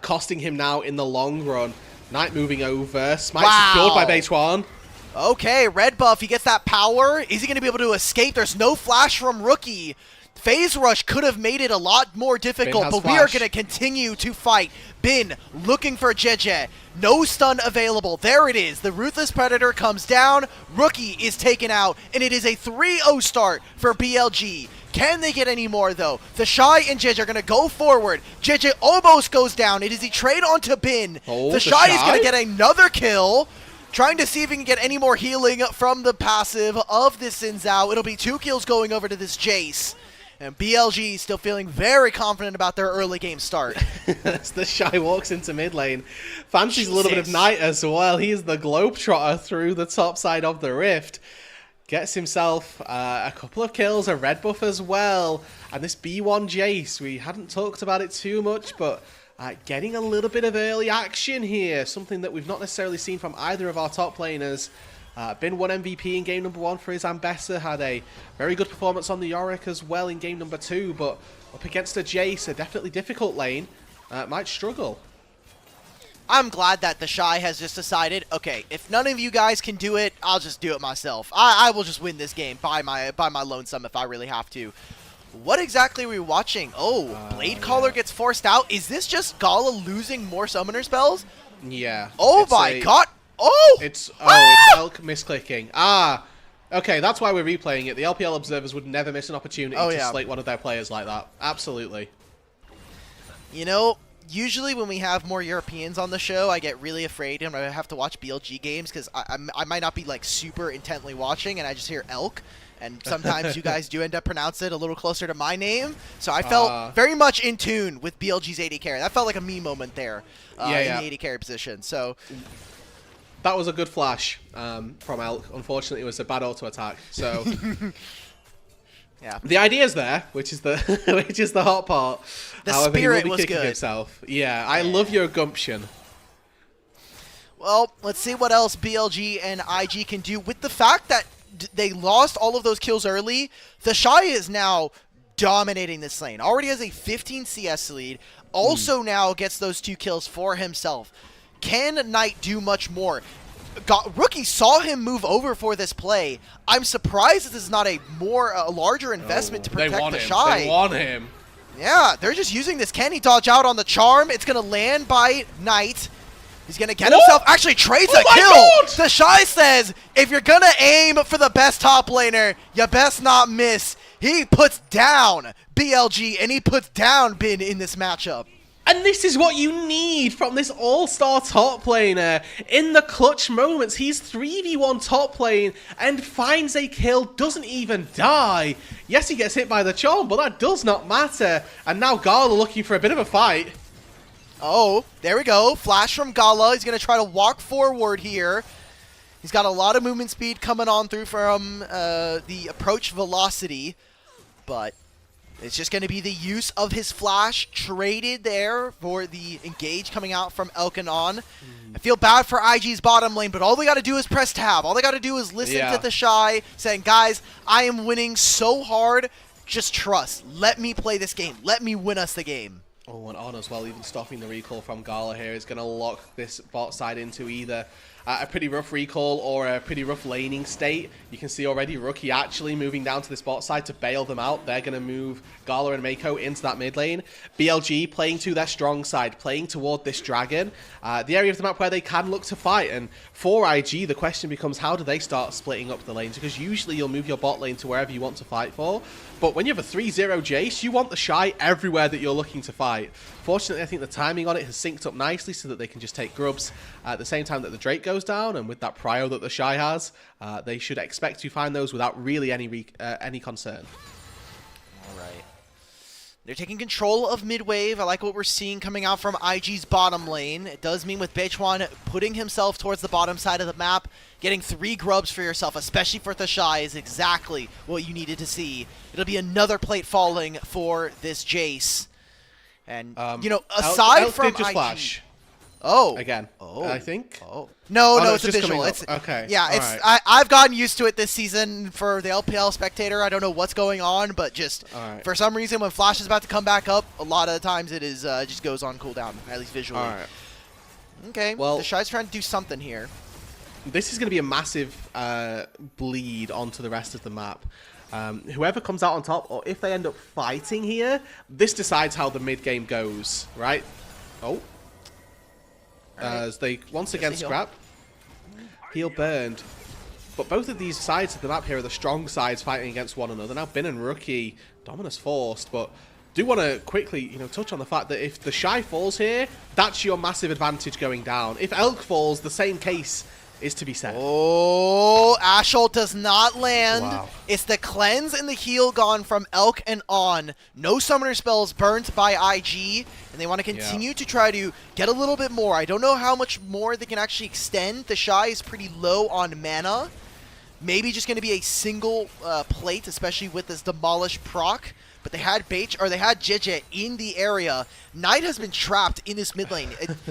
costing him now in the long run. Knight moving over. Smite secured by Beichuan. Okay, red buff. He gets that power. Is he going to be able to escape? There's no flash from Rookie. Phase Rush could have made it a lot more difficult, but we are going to continue to fight. Bin looking for Jeje. No stun available. There it is. The Ruthless Predator comes down. Rookie is taken out, and it is a 3-0 start for BLG. Can they get any more, though? The Shy and Jeje are going to go forward. Jeje almost goes down. It is a trade onto Bin. The Shy is going to get another kill. Trying to see if he can get any more healing from the passive of this Xin Zhao. It'll be 2 kills going over to this Jace. And BLG still feeling very confident about their early game start. As the Shy walks into mid lane. Fancies a little bit of Knight as well. He is the Globetrotter through the top side of the Rift. Gets himself a couple of kills, a red buff as well. And this B1 Jace, we hadn't talked about it too much, but getting a little bit of early action here. Something that we've not necessarily seen from either of our top laners. Been one MVP in game number 1 for his Ambessa, had a very good performance on the Yorick as well in game number 2, but up against a Jace, a definitely difficult lane, might struggle. I'm glad that the Shy has just decided, okay, if none of you guys can do it, I'll just do it myself. I will just win this game by my lonesome if I really have to. What exactly are we watching? Oh, Blade Caller gets forced out. Is this just Gala losing more summoner spells? Yeah. Oh my god. Oh! It's Elk misclicking. Okay, that's why we're replaying it. The LPL observers would never miss an opportunity to slate one of their players like that. Absolutely. You know, usually when we have more Europeans on the show, I get really afraid and I have to watch BLG games because I might not be like super intently watching and I just hear Elk. And sometimes you guys do end up pronouncing it a little closer to my name. So I felt very much in tune with BLG's AD carry. That felt like a me moment there in the AD carry position. So that was a good flash from Elk. Unfortunately, it was a bad auto attack. So yeah, the idea's there, which is the which is the hot part. The However, spirit he will be was kicking good. himself. Yeah, I love your gumption. Well, let's see what else BLG and IG can do with the fact that they lost all of those kills early. The Shy is now dominating this lane. Already has a 15 CS lead. Also now gets those 2 kills for himself. Can Knight do much more? Rookie saw him move over for this play. I'm surprised this is not a larger investment to protect the Shy. They want him. Yeah, they're just using this. Can he dodge out on the charm? It's going to land by Knight. He's going to get himself, actually trades a kill. God! The Shy says, if you're going to aim for the best top laner, you best not miss. He puts down BLG and he puts down Bin in this matchup. And this is what you need from this all-star top laner. In the clutch moments, he's 3v1 top lane and finds a kill, doesn't even die. Yes, he gets hit by the charm, but that does not matter. And now Gala looking for a bit of a fight. Oh, there we go. Flash from Gala. He's going to try to walk forward here. He's got a lot of movement speed coming on through from the approach velocity, but it's just going to be the use of his flash traded there for the engage coming out from Elkanon. I feel bad for IG's bottom lane, but all they got to do is press tab. All they got to do is listen to the Shy saying, guys, I am winning so hard. Just trust. Let me play this game. Let me win us the game. Oh, and on as well, even stopping the recall from Gala here is going to lock this bot side into either a pretty rough recall or a pretty rough laning state. You can see already Rookie actually moving down to this bot side to bail them out. They're going to move Gala and Mako into that mid lane. BLG playing to their strong side, playing toward this dragon, the area of the map where they can look to fight. And for IG, the question becomes, how do they start splitting up the lanes? Because usually you'll move your bot lane to wherever you want to fight for. But when you have a 3-0 Jace, you want the Shy everywhere that you're looking to fight. Fortunately, I think the timing on it has synced up nicely so that they can just take grubs at the same time that the Drake goes down. And with that prio that the Shy has, they should expect to find those without really any concern. All right. They're taking control of mid wave. I like what we're seeing coming out from IG's bottom lane. It does mean with Beichuan putting himself towards the bottom side of the map, getting 3 grubs for yourself, especially for the Shy, is exactly what you needed to see. It'll be another plate falling for this Jace. And, you know, aside from did just IG... flash. Oh. Again, I think. Oh. No, no, it's a just visual. coming It's up. Okay. Yeah, all it's right. I've gotten used to it this season for the LPL spectator. I don't know what's going on, but just for some reason when Flash is about to come back up, a lot of the times it is just goes on cooldown, at least visually. All right. Okay. Well, the Shy's trying to do something here. This is going to be a massive bleed onto the rest of the map. Whoever comes out on top, or if they end up fighting here, this decides how the mid game goes, right? Oh. As they once again scrap. Heal burned. But both of these sides of the map here are the strong sides fighting against one another. Now Bin and Rookie, Dominus forced, but do want to quickly, touch on the fact that if the Shy falls here, that's your massive advantage going down. If Elk falls, the same case is to be said. Oh, Ashol does not land. Wow. It's the cleanse and the heal gone from Elk and on. No summoner spells burnt by IG, and they want to continue to try to get a little bit more. I don't know how much more they can actually extend. The Shy is pretty low on mana. Maybe just going to be a single plate, especially with this Demolish proc. But they had JJ in the area. Knight has been trapped in this mid lane.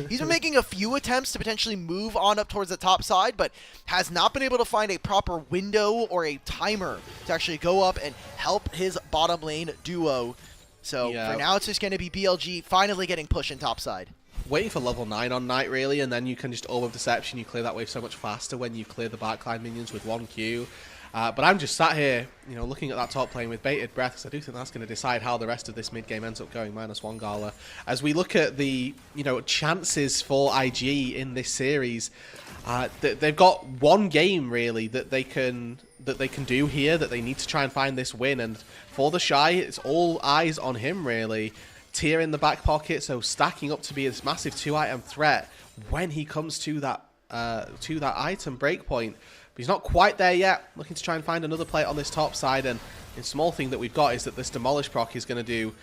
He's been making a few attempts to potentially move on up towards the top side, but has not been able to find a proper window or a timer to actually go up and help his bottom lane duo. So for now, it's just going to be BLG finally getting pushed in top side. Waiting for level 9 on Knight, really, and then you can just Orb of Deception. You clear that wave so much faster when you clear the backline minions with 1 Q. But I'm just sat here, looking at that top lane with bated breath, because I do think that's going to decide how the rest of this mid game ends up going. -1 Gala. As we look at the, chances for IG in this series, they've got one game really that they can do here, that they need to try and find this win. And for the Shy, it's all eyes on him really. Tier in the back pocket, so stacking up to be this massive 2-item threat when he comes to that item breakpoint. But he's not quite there yet. Looking to try and find another plate on this top side. And the small thing that we've got is that this Demolish proc is going to do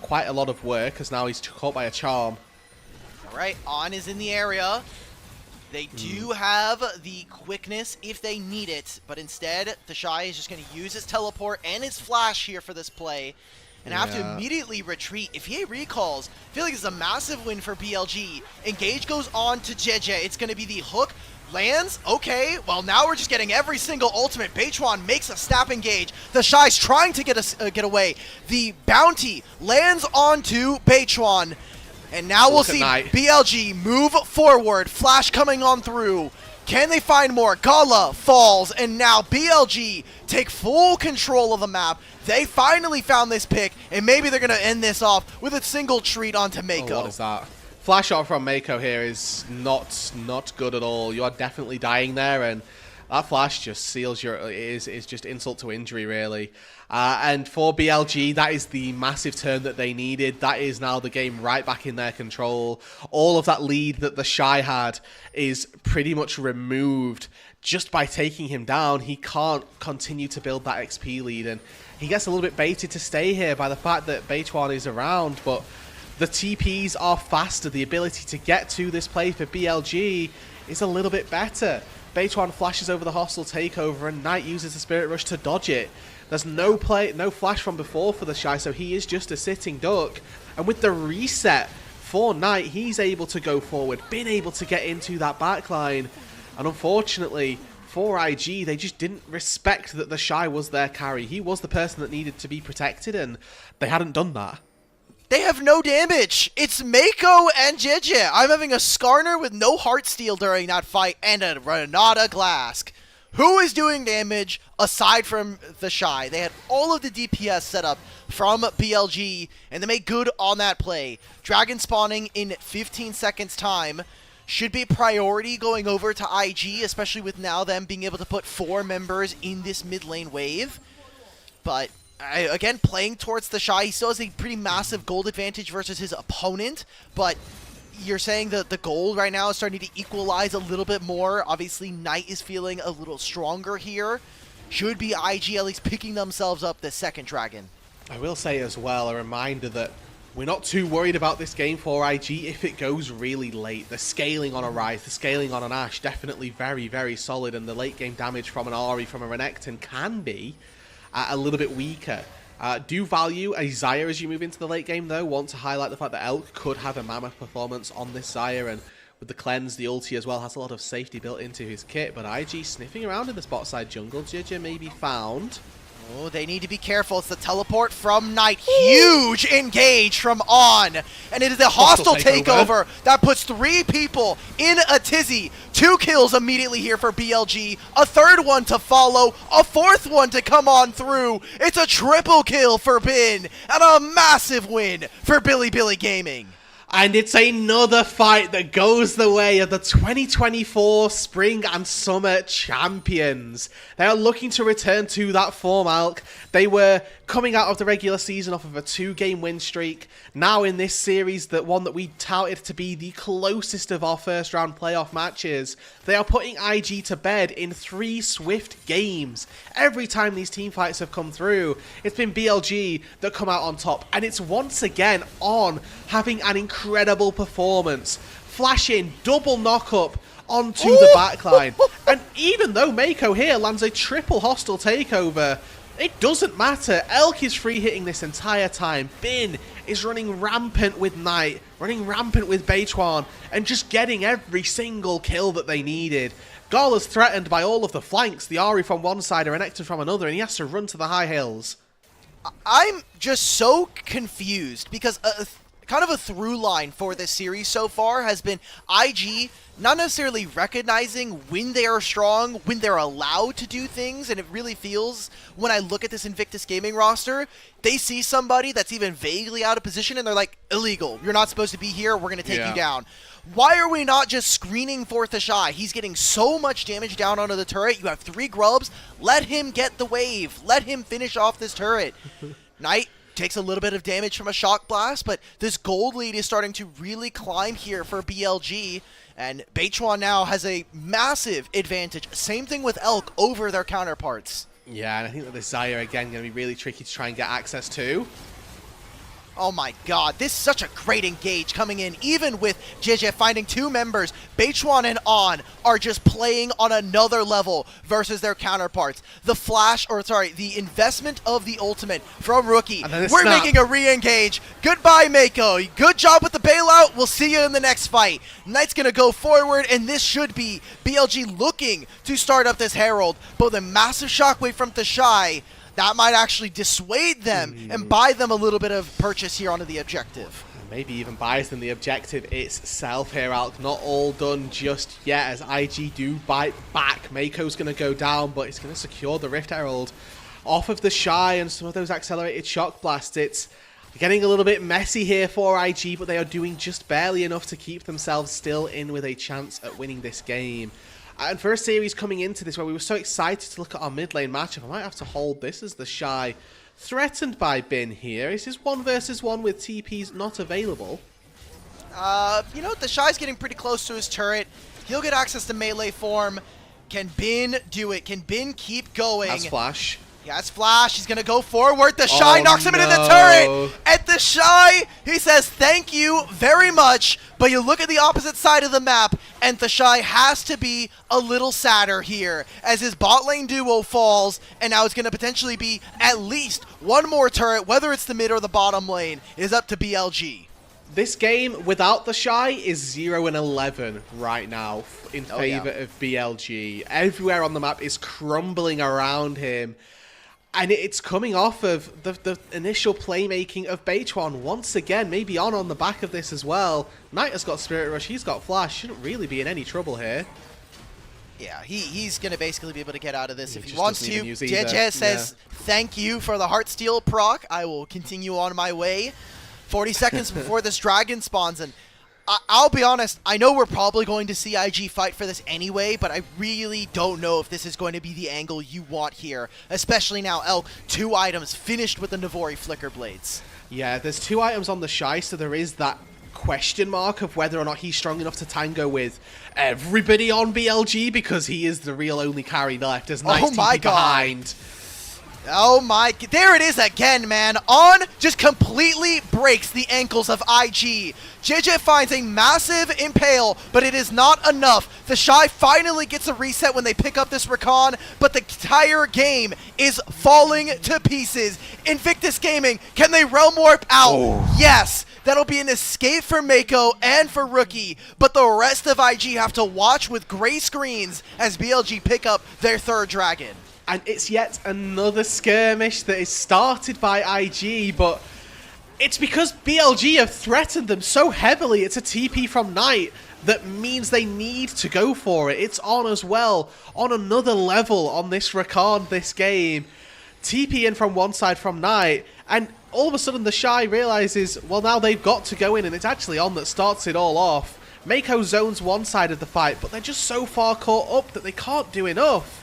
quite a lot of work, as now he's caught by a charm. All right, On is in the area. They do have the quickness if they need it, but instead the Shy is just going to use his teleport and his flash here for this play. And have to immediately retreat. If he recalls, I feel like it's a massive win for BLG. Engage goes on to JJ. It's going to be the hook. Lands? Okay. Well, now we're just getting every single ultimate. Beichuan makes a snap engage. The Shy's trying to get away. The bounty lands onto Beichuan. And now we'll see BLG move forward. Flash coming on through. Can they find more? Gala falls, and now BLG take full control of the map. They finally found this pick, and maybe they're going to end this off with a single treat onto Mako. Oh, what is that? Flash shot from Mako here is not good at all. You are definitely dying there, and that flash just seals your... is just insult to injury, really. And for BLG, that is the massive turn that they needed. That is now the game right back in their control. All of that lead that the Shy had is pretty much removed just by taking him down. He can't continue to build that XP lead, and he gets a little bit baited to stay here by the fact that Beichuan is around, but the TPs are faster. The ability to get to this play for BLG is a little bit better. Beichuan flashes over the hostile takeover, and Knight uses the Spirit Rush to dodge it. There's no flash from before for the Shy, so he is just a sitting duck. And with the reset for Knight, he's able to go forward, been able to get into that backline. And unfortunately, for IG, they just didn't respect that the Shy was their carry. He was the person that needed to be protected, and they hadn't done that. They have no damage. It's Mako and JJ. I'm having a Skarner with no Heartsteel during that fight and a Renata Glask. Who is doing damage aside from the Shy? They had all of the DPS set up from BLG, and they made good on that play. Dragon spawning in 15 seconds time should be priority going over to IG, especially with now them being able to put 4 members in this mid lane wave. But again, playing towards the Shy, he still has a pretty massive gold advantage versus his opponent, but you're saying that the gold right now is starting to equalize a little bit more. Obviously, Knight is feeling a little stronger here. Should be IG at least picking themselves up this second dragon. I will say as well, a reminder that we're not too worried about this game for IG if it goes really late. The scaling on a Ryze, the scaling on an Ashe, definitely very, very solid, and the late game damage from an Ahri, from a Renekton can be a little bit weaker. Do value a Xayah as you move into the late game, though. Want to highlight the fact that Elk could have a mammoth performance on this Xayah, and with the cleanse, the ulti as well has a lot of safety built into his kit. But IG sniffing around in the spot side jungle. JJ may be found. Oh, they need to be careful. It's the teleport from Knight. Huge engage from On. And it is a hostile takeover that puts 3 people in a tizzy. 2 kills immediately here for BLG. A third one to follow. A fourth one to come on through. It's a triple kill for Bin. And a massive win for Billy Gaming. And it's another fight that goes the way of the 2024 Spring and Summer Champions. They are looking to return to that form, Alk. They were coming out of the regular season off of a 2-game win streak. Now in this series, that one that we touted to be the closest of our first round playoff matches, they are putting IG to bed in 3 swift games. Every time these team fights have come through, it's been BLG that come out on top. And it's once again On having an incredible performance. Flash in, double knock up onto the backline. And even though Mako here lands a triple hostile takeover, it doesn't matter. Elk is free hitting this entire time. Bin is running rampant with Knight, running rampant with Beichuan, and just getting every single kill that they needed. Gala's threatened by all of the flanks, the Ahri from one side and Renekton from another, and he has to run to the high hills. I'm just so confused because kind of a through line for this series so far has been IG not necessarily recognizing when they are strong, when they're allowed to do things, and it really feels, when I look at this Invictus Gaming roster, they see somebody that's even vaguely out of position and they're like, illegal, you're not supposed to be here, we're going to take you down. Why are we not just screening for the Shy? He's getting so much damage down onto the turret, you have 3 grubs, let him get the wave, let him finish off this turret. Knight takes a little bit of damage from a shock blast, but this gold lead is starting to really climb here for BLG, and Beichuan now has a massive advantage. Same thing with Elk over their counterparts. Yeah, and I think that the Xayah, again, going to be really tricky to try and get access to. Oh my god, this is such a great engage coming in, even with JJ finding 2 members. Beichuan and On are just playing on another level versus their counterparts. The the investment of the ultimate from Rookie. We're making a re-engage. Goodbye, Mako. Good job with the bailout. We'll see you in the next fight. Knight's gonna go forward, and this should be BLG looking to start up this Herald. But the massive shockwave from the Shy, that might actually dissuade them and buy them a little bit of purchase here onto the objective. maybe even biased in the objective itself here, Alk. Not all done just yet as IG do bite back. Mako's going to go down, but he's going to secure the Rift Herald off of the Shy and some of those accelerated shock blasts. It's getting a little bit messy here for IG, but they are doing just barely enough to keep themselves still in with a chance at winning this game. And for a series coming into this where we were so excited to look at our mid lane matchup, I might have to hold this as the Shy threatened by Bin here. Is this 1 versus 1 with TPs not available? You know, the Shy's getting pretty close to his turret. He'll get access to melee form. Can Bin do it? Can Bin keep going? That's Flash. He has Flash. He's going to go forward. The Shy Oh, knocks him into the no. turret. At the Shy, he says, thank you very much. But you look at the opposite side of the map, and the Shy has to be a little sadder here as his bot lane duo falls, and now it's going to potentially be at least one more turret, whether it's the mid or the bottom lane, is up to BLG. This game without the Shy is 0-11 right now in favor of BLG. Everywhere on the map is crumbling around him. And it's coming off of the initial playmaking of Beichuan once again, maybe on the back of this as well. Knight has got Spirit Rush, he's got Flash, shouldn't really be in any trouble here. Yeah, he's going to basically be able to get out of this if he just wants doesn't to. even use either. JJ says, thank you for the Heartsteel proc. I will continue on my way. 40 seconds before this dragon spawns, and I'll be honest, I know we're probably going to see IG fight for this anyway, but I really don't know if this is going to be the angle you want here, especially now Elk, 2 items finished with the Navori Flicker Blades. Yeah, there's 2 items on the Shy, so there is that question mark of whether or not he's strong enough to tango with everybody on BLG, because he is the real only carry left as Knight's TP behind. Oh my, there it is again, man. On just completely breaks the ankles of IG. JJ finds a massive impale, but it is not enough. The Shy finally gets a reset when they pick up this recon, but the entire game is falling to pieces. Invictus Gaming, can they realm warp out? Oh. Yes. That'll be an escape for Mako and for Rookie, but the rest of IG have to watch with gray screens as BLG pick up their 3rd dragon. And it's yet another skirmish that is started by IG, but it's because BLG have threatened them so heavily. It's a TP from Knight that means they need to go for it. It's on as well, on another level on this recon, this game. TP in from one side from Knight, and all of a sudden the Shy realizes, well, now they've got to go in, and it's actually On that starts it all off. Mako zones one side of the fight, but they're just so far caught up that they can't do enough.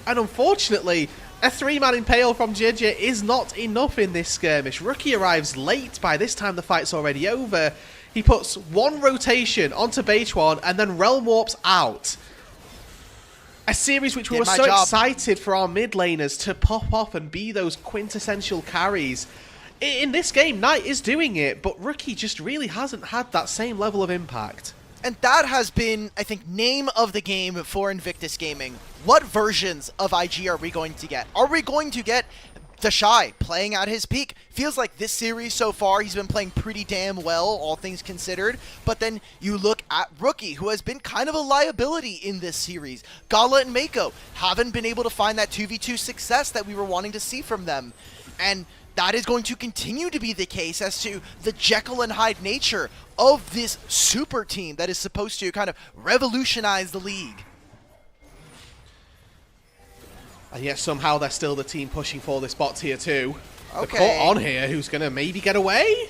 And unfortunately, a 3-man impale from JJ is not enough in this skirmish. Rookie arrives late. By this time, the fight's already over. He puts 1 rotation onto Beichuan and then realm warps out. A series which we were so excited for our mid laners to pop off and be those quintessential carries. In this game, Knight is doing it, but Rookie just really hasn't had that same level of impact. And that has been, I think, name of the game for Invictus Gaming. What versions of IG are we going to get? Are we going to get the Shy playing at his peak? Feels like this series so far, he's been playing pretty damn well, all things considered. But then you look at Rookie, who has been kind of a liability in this series. Gala and Mako haven't been able to find that 2v2 success that we were wanting to see from them. And that is going to continue to be the case as to the Jekyll and Hyde nature of this super team that is supposed to kind of revolutionize the league. And yet somehow they're still the team pushing for this bot tier 2. Okay. They're caught On here, who's going to maybe get away?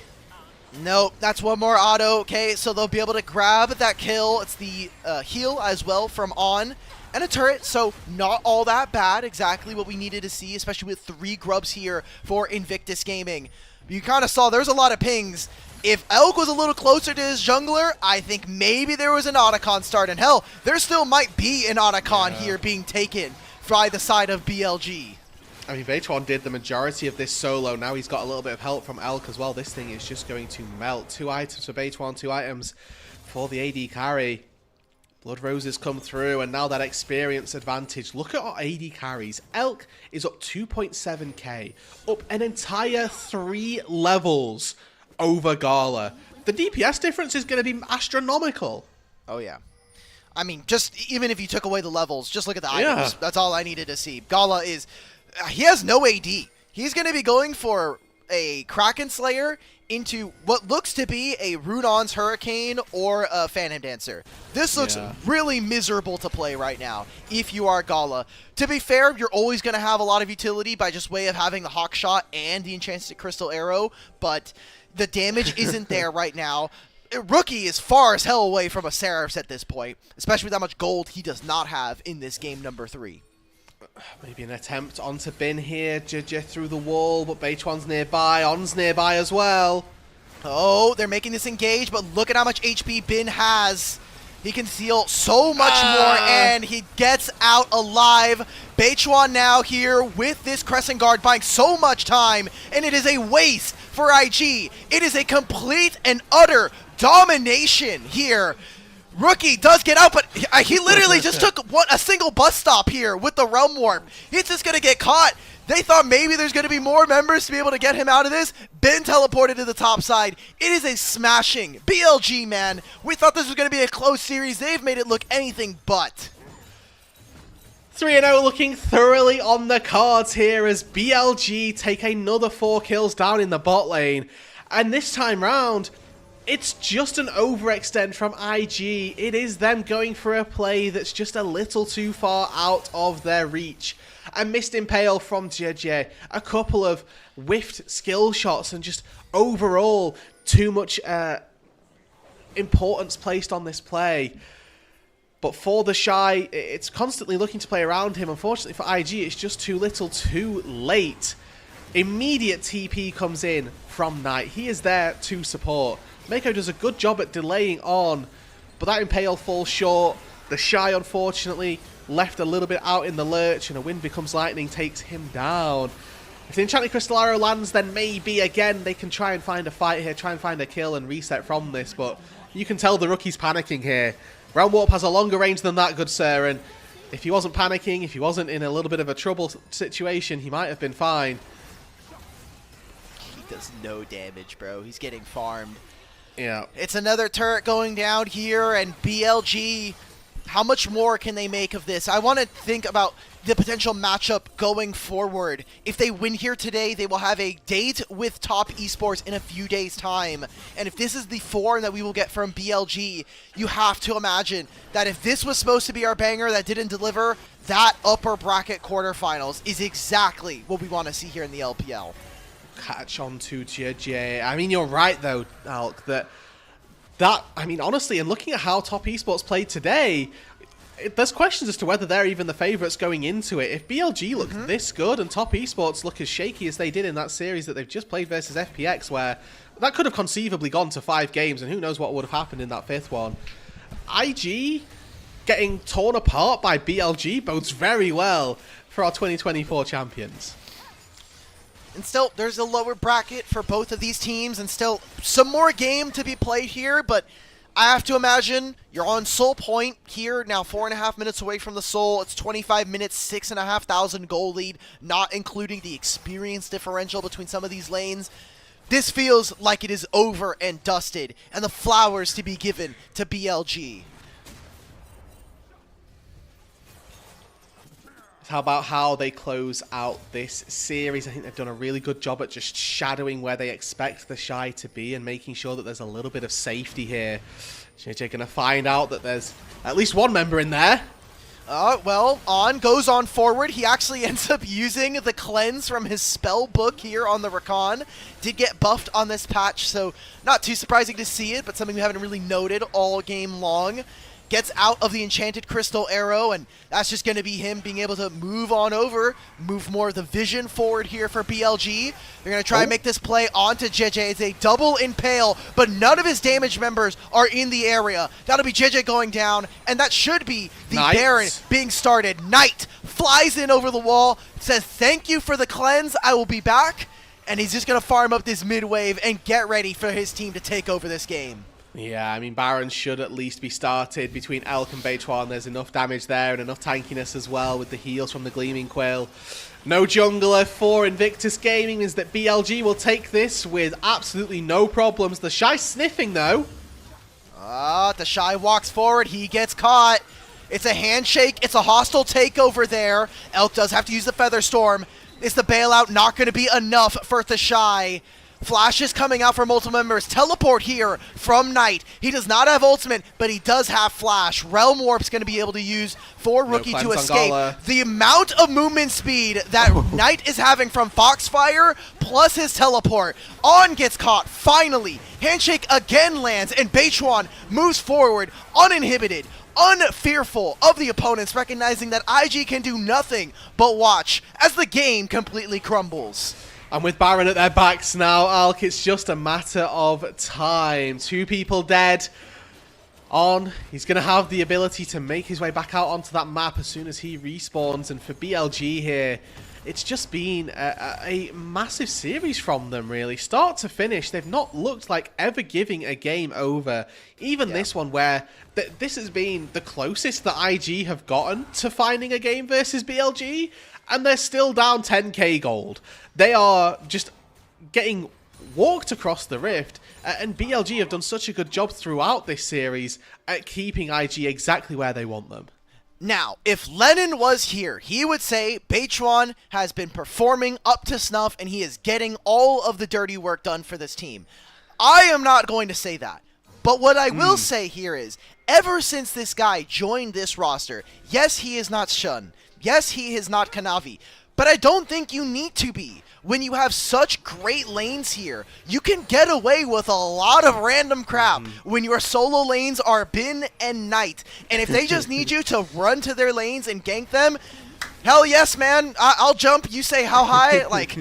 Nope, that's one more auto. Okay, so they'll be able to grab that kill. It's the heal as well from On. And a turret, so not all that bad. Exactly what we needed to see, especially with 3 grubs here for Invictus Gaming. You kind of saw there's a lot of pings. If Elk was a little closer to his jungler, I think maybe there was an Otacon start. And hell, there still might be an Otacon here being taken by the side of BLG. I mean, Beichuan did the majority of this solo. Now he's got a little bit of help from Elk as well. This thing is just going to melt. 2 items for Beichuan, 2 items for the AD carry. Blood Roses come through, and now that experience advantage. Look at our AD carries. Elk is up 2.7k, up an entire 3 levels over Gala. The DPS difference is going to be astronomical. Oh, yeah. I mean, just even if you took away the levels, just look at the items. That's all I needed to see. Gala is... he has no AD. He's going to be going for a Kraken Slayer into what looks to be a Runon's Hurricane or a Phantom Dancer. This looks really miserable to play right now if you are Gala. To be fair, you're always going to have a lot of utility by just way of having the Hawk Shot and the Enchanted Crystal Arrow, but the damage isn't there right now. Rookie is far as hell away from a Seraphs at this point, especially with how much gold he does not have in this game number 3. Maybe an attempt onto Bin here. JJ through the wall, but Beichuan's nearby. On's nearby as well. Oh, they're making this engage, but look at how much HP Bin has. He can steal so much more, and he gets out alive. Beichuan now here with this Crescent Guard buying so much time, and it is a waste for IG. It is a complete and utter domination here. Rookie does get out, but he literally just took a single bus stop here with the Realm Warp. He's just going to get caught. They thought maybe there's going to be more members to be able to get him out of this. Ben teleported to the top side. It is a smashing BLG, man. We thought this was going to be a close series. They've made it look anything but. 3-0 looking thoroughly on the cards here as BLG take another 4 kills down in the bot lane. And this time round, it's just an overextend from IG. It is them going for a play that's just a little too far out of their reach. A missed impale from JJ, a couple of whiffed skill shots, and just overall too much importance placed on this play. But for the Shy, it's constantly looking to play around him. Unfortunately for IG, it's just too little too late. Immediate TP comes in from Knight. He is there to support. Mako does a good job at delaying on, but that impale falls short. The Shy, unfortunately, left a little bit out in the lurch, and a Wind Becomes Lightning takes him down. If the Enchanted Crystal Arrow lands, then maybe, again, they can try and find a fight here, try and find a kill and reset from this, but you can tell the rookie's panicking here. Realm Warp has a longer range than that, good sir, and if he wasn't panicking, if he wasn't in a little bit of a trouble situation, he might have been fine. He does no damage, bro. He's getting farmed. Yeah. It's another turret going down here, and BLG, how much more can they make of this? I want to think about the potential matchup going forward. If they win here today, they will have a date with Top Esports in a few days' time. And if this is the form that we will get from BLG, you have to imagine that if this was supposed to be our banger that didn't deliver, that upper bracket quarterfinals is exactly what we want to see here in the LPL. Catch on to JJ. I mean, you're right, though, Alk, that I mean, honestly, and looking at how Top Esports played today, there's questions as to whether they're even the favourites going into it. If BLG look this good and Top Esports look as shaky as they did in that series that they've just played versus FPX, where that could have conceivably gone to 5 games, and who knows what would have happened in that 5th one. IG getting torn apart by BLG bodes very well for our 2024 champions. And still, there's a lower bracket for both of these teams, and still some more game to be played here, but I have to imagine you're on Soul Point here, now 4.5 minutes away from the Soul. It's 25 minutes, 6,500 goal lead, not including the experience differential between some of these lanes. This feels like it is over and dusted, and the flowers to be given to BLG. How about how they close out this series? I think they've done a really good job at just shadowing where they expect the Shy to be and making sure that there's a little bit of safety here. JJ going to find out that there's at least one member in there. Well, On goes on forward. He actually ends up using the cleanse from his spell book here on the Rakan. Did get buffed on this patch, so not too surprising to see it, but something we haven't really noted all game long. Gets out of the Enchanted Crystal Arrow, and that's just going to be him being able to move on over, move more of the vision forward here for BLG. They're going to try and make this play onto JJ. It's a double impale, but none of his damage members are in the area. That'll be JJ going down, and that should be the Baron being started. Knight flies in over the wall, says, "Thank you for the cleanse, I will be back," and he's just going to farm up this mid wave and get ready for his team to take over this game. Yeah, I mean, Baron should at least be started between Elk and Beichuan. There's enough damage there and enough tankiness as well with the heals from the Gleaming Quail. No jungler for Invictus Gaming means that BLG will take this with absolutely no problems. The Shy sniffing, though. The Shy walks forward. He gets caught. It's a handshake. It's a hostile takeover there. Elk does have to use the Feather Storm. Is the bailout not going to be enough for Thashai? Flash is coming out for multiple members. Teleport here from Knight. He does not have ultimate, but he does have Flash. Realm Warp's going to be able to use for Rookie to escape. The amount of movement speed that Knight is having from Foxfire plus his teleport. On gets caught, finally. Handshake again lands, and Beichuan moves forward uninhibited, unfearful of the opponents, recognizing that IG can do nothing but watch as the game completely crumbles. And with Baron at their backs now, Alk, it's just a matter of time. 2 people dead. On, he's going to have the ability to make his way back out onto that map as soon as he respawns. And for BLG here, it's just been a massive series from them, really. Start to finish, they've not looked like ever giving a game over. Even this one where this has been the closest that IG have gotten to finding a game versus BLG. And they're still down 10k gold. They are just getting walked across the rift. And BLG have done such a good job throughout this series at keeping IG exactly where they want them. Now, if Lennon was here, he would say Beichuan has been performing up to snuff and he is getting all of the dirty work done for this team. I am not going to say that. But what I will say here is, ever since this guy joined this roster, yes, he is not Shun. Yes, he is not Kanavi, but I don't think you need to be. When you have such great lanes here, you can get away with a lot of random crap when your solo lanes are Bin and Knight. And if they just need you to run to their lanes and gank them, hell yes, man, I'll jump. You say how high? like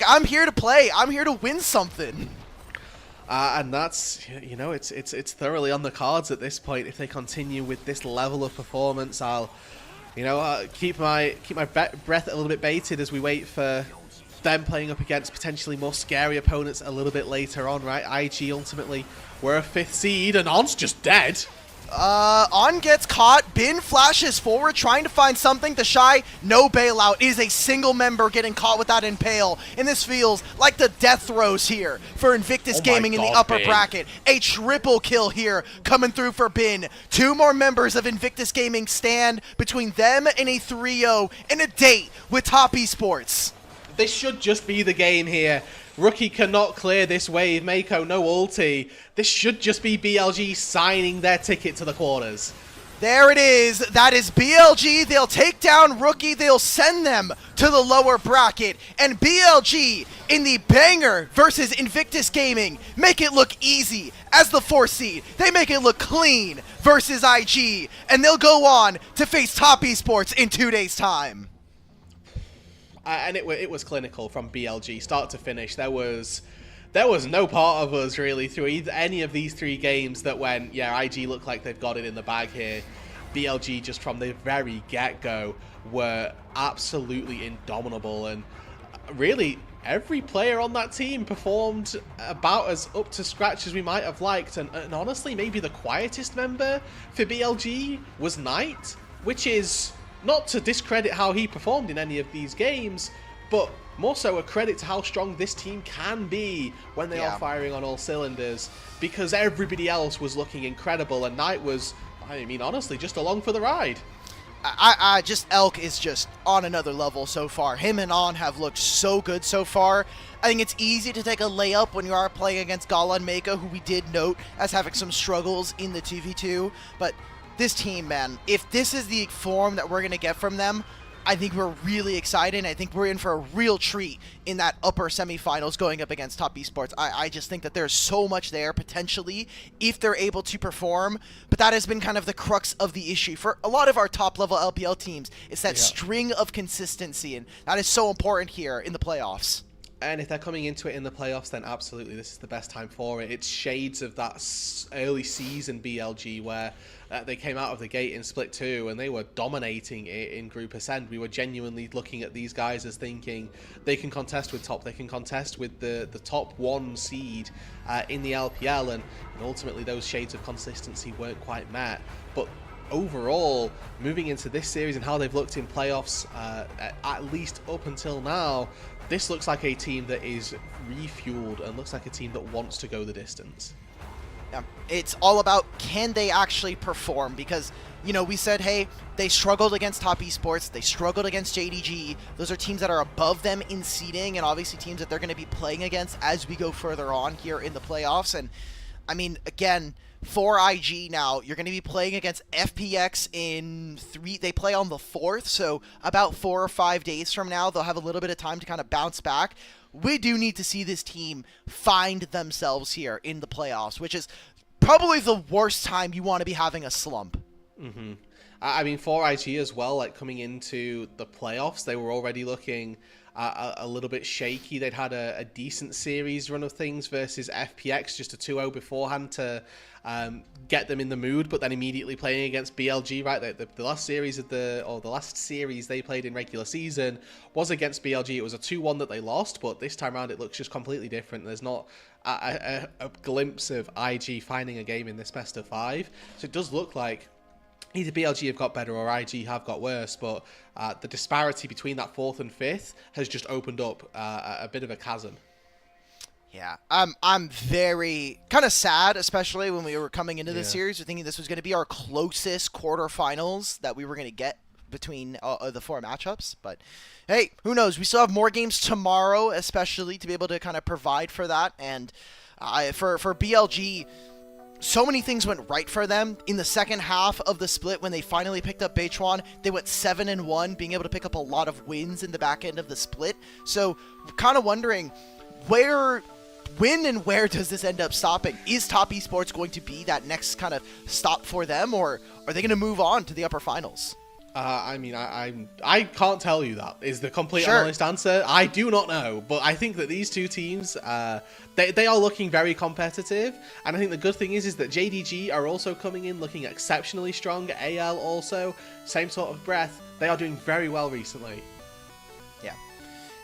I'm here to play. I'm here to win something. And that's, you know, it's thoroughly on the cards at this point. If they continue with this level of performance, I'll... keep my breath a little bit bated as we wait for them playing up against potentially more scary opponents a little bit later on, right? IG ultimately were a 5th seed, and On's just dead. On gets caught. Bin flashes forward, trying to find something. The Shy, no bailout. It is a single member getting caught with that impale. And this feels like the death throes here for Invictus Gaming in the upper bracket. A triple kill here coming through for Bin. 2 more members of Invictus Gaming stand between them and a 3-0 and a date with Top Esports. This should just be the game here. Rookie cannot clear this wave. Mako, no ulti. This should just be BLG signing their ticket to the quarters. There it is. That is BLG. They'll take down Rookie. They'll send them to the lower bracket. And BLG in the banger versus Invictus Gaming make it look easy as the 4th seed. They make it look clean versus IG. And they'll go on to face Top Esports in 2 days' time. And it was clinical from BLG, start to finish. There was no part of us really through any of these 3 games that went, yeah, IG look like they've got it in the bag here. BLG just from the very get-go were absolutely indomitable, and really every player on that team performed about as up to scratch as we might have liked. And honestly, maybe the quietest member for BLG was Knight, which is not to discredit how he performed in any of these games, but more so a credit to how strong this team can be when they are firing on all cylinders, because everybody else was looking incredible and Knight was, I mean, honestly, just along for the ride. Just Elk is just on another level so far. Him and On have looked so good so far. I think it's easy to take a layup when you are playing against Gala and Mako, who we did note as having some struggles in the 2v2, but this team, man, if this is the form that we're going to get from them, I think we're really excited. I think we're in for a real treat in that upper semifinals going up against Top Esports. I just think that there's so much there potentially if they're able to perform, but that has been kind of the crux of the issue for a lot of our top-level LPL teams. It's that string of consistency, and that is so important here in the playoffs. And if they're coming into it in the playoffs, then absolutely this is the best time for it. It's shades of that early season BLG where they came out of the gate in Split 2 and they were dominating it in Group Ascend. We were genuinely looking at these guys as thinking they can contest with top, they can contest with the top 1 seed in the LPL, and ultimately those shades of consistency weren't quite met. But overall, moving into this series and how they've looked in playoffs, at least up until now, this looks like a team that is refueled and looks like a team that wants to go the distance. It's all about, can they actually perform? Because, you know, we said, hey, they struggled against Top Esports, they struggled against JDG. Those are teams that are above them in seeding, and obviously teams that they're going to be playing against as we go further on here in the playoffs. And I mean, again, for IG now, you're going to be playing against FPX in 3. They play on the 4th, so about 4 or 5 days from now, they'll have a little bit of time to kind of bounce back. We do need to see this team find themselves here in the playoffs, which is probably the worst time you want to be having a slump. Mm-hmm. I mean, for IG as well, like coming into the playoffs, they were already looking a little bit shaky. They'd had a decent series run of things versus FPX, just a 2-0 beforehand to get them in the mood, but then immediately playing against BLG, right? The last series of the last series they played in regular season was against BLG. It was a 2-1 that they lost, but this time around it looks just completely different. There's not a glimpse of IG finding a game in this best of 5. So it does look like either BLG have got better or IG have got worse, but the disparity between that 4th and 5th has just opened up a bit of a chasm. Yeah, I'm very kind of sad, especially when we were coming into this series. We're thinking this was going to be our closest quarterfinals that we were going to get between the 4 matchups. But hey, who knows? We still have more games tomorrow, especially to be able to kind of provide for that. And for BLG, so many things went right for them in the second half of the split. When they finally picked up Beichuan, they went 7-1, being able to pick up a lot of wins in the back end of the split. So kind of wondering when and where does this end up stopping? Is Top Esports going to be that next kind of stop for them, or are they going to move on to the upper finals? I mean, I can't tell you that is the complete and honest answer. I do not know, but I think that these two teams, they are looking very competitive, and I think the good thing is that JDG are also coming in looking exceptionally strong. AL also, same sort of breath. They are doing very well recently. Yeah.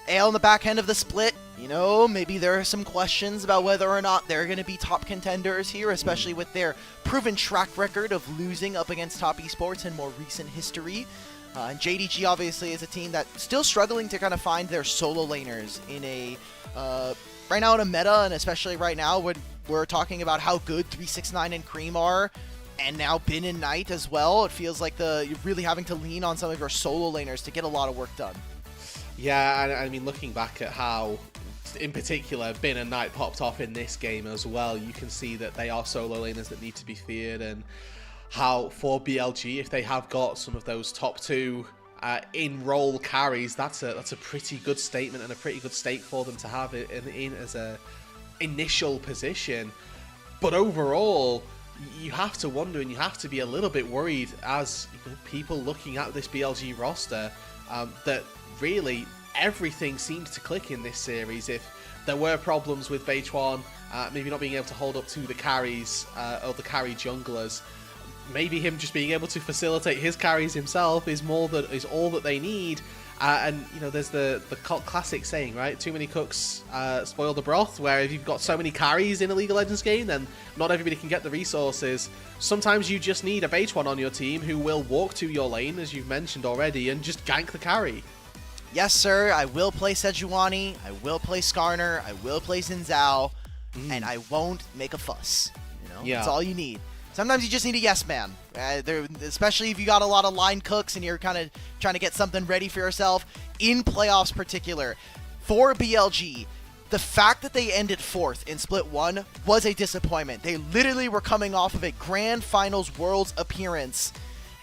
AL in the back end of the split, you know, maybe there are some questions about whether or not they're going to be top contenders here, especially with their proven track record of losing up against Top Esports in more recent history. And JDG obviously is a team that's still struggling to kind of find their solo laners in a right now in a meta, and especially right now when we're talking about how good 369 and Cream are, and now Bin and Knight as well. It feels like you're really having to lean on some of your solo laners to get a lot of work done. Yeah, and I mean, looking back at how, in particular, Bin and Knight popped off in this game as well, you can see that they are solo laners that need to be feared, and how for BLG, if they have got some of those top 2 in-role carries, that's a pretty good statement and a pretty good stake for them to have in as a initial position. But overall, you have to wonder and you have to be a little bit worried as people looking at this BLG roster that really everything seems to click in this series. If there were problems with Beichuan, maybe not being able to hold up to the carries or the carry junglers, maybe him just being able to facilitate his carries himself is all that they need. And you know, there's the classic saying, right? Too many cooks spoil the broth. Where if you've got so many carries in a League of Legends game, then not everybody can get the resources. Sometimes you just need a Beichuan on your team who will walk to your lane, as you've mentioned already, and just gank the carry. Yes, sir, I will play Sejuani, I will play Skarner, I will play Xin Zhao, and I won't make a fuss. You know, that's all you need. Sometimes you just need a yes man, especially if you got a lot of line cooks and you're kind of trying to get something ready for yourself. In playoffs particular, for BLG, the fact that they ended 4th in Split 1 was a disappointment. They literally were coming off of a Grand Finals Worlds appearance,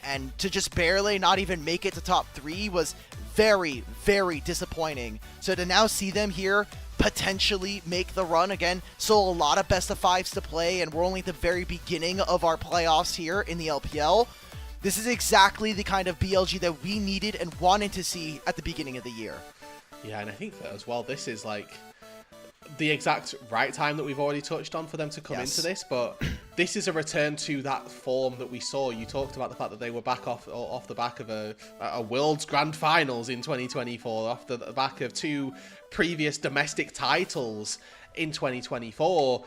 and to just barely not even make it to top 3 was very, very disappointing. So to now see them here potentially make the run again, still a lot of best of 5s to play, and we're only at the very beginning of our playoffs here in the LPL. This is exactly the kind of BLG that we needed and wanted to see at the beginning of the year. Yeah, and I think that as well, this is like the exact right time that we've already touched on for them to come into this, but this is a return to that form that we saw. You talked about the fact that they were back off the back of a World's Grand Finals in 2024, off the back of 2 previous domestic titles in 2024.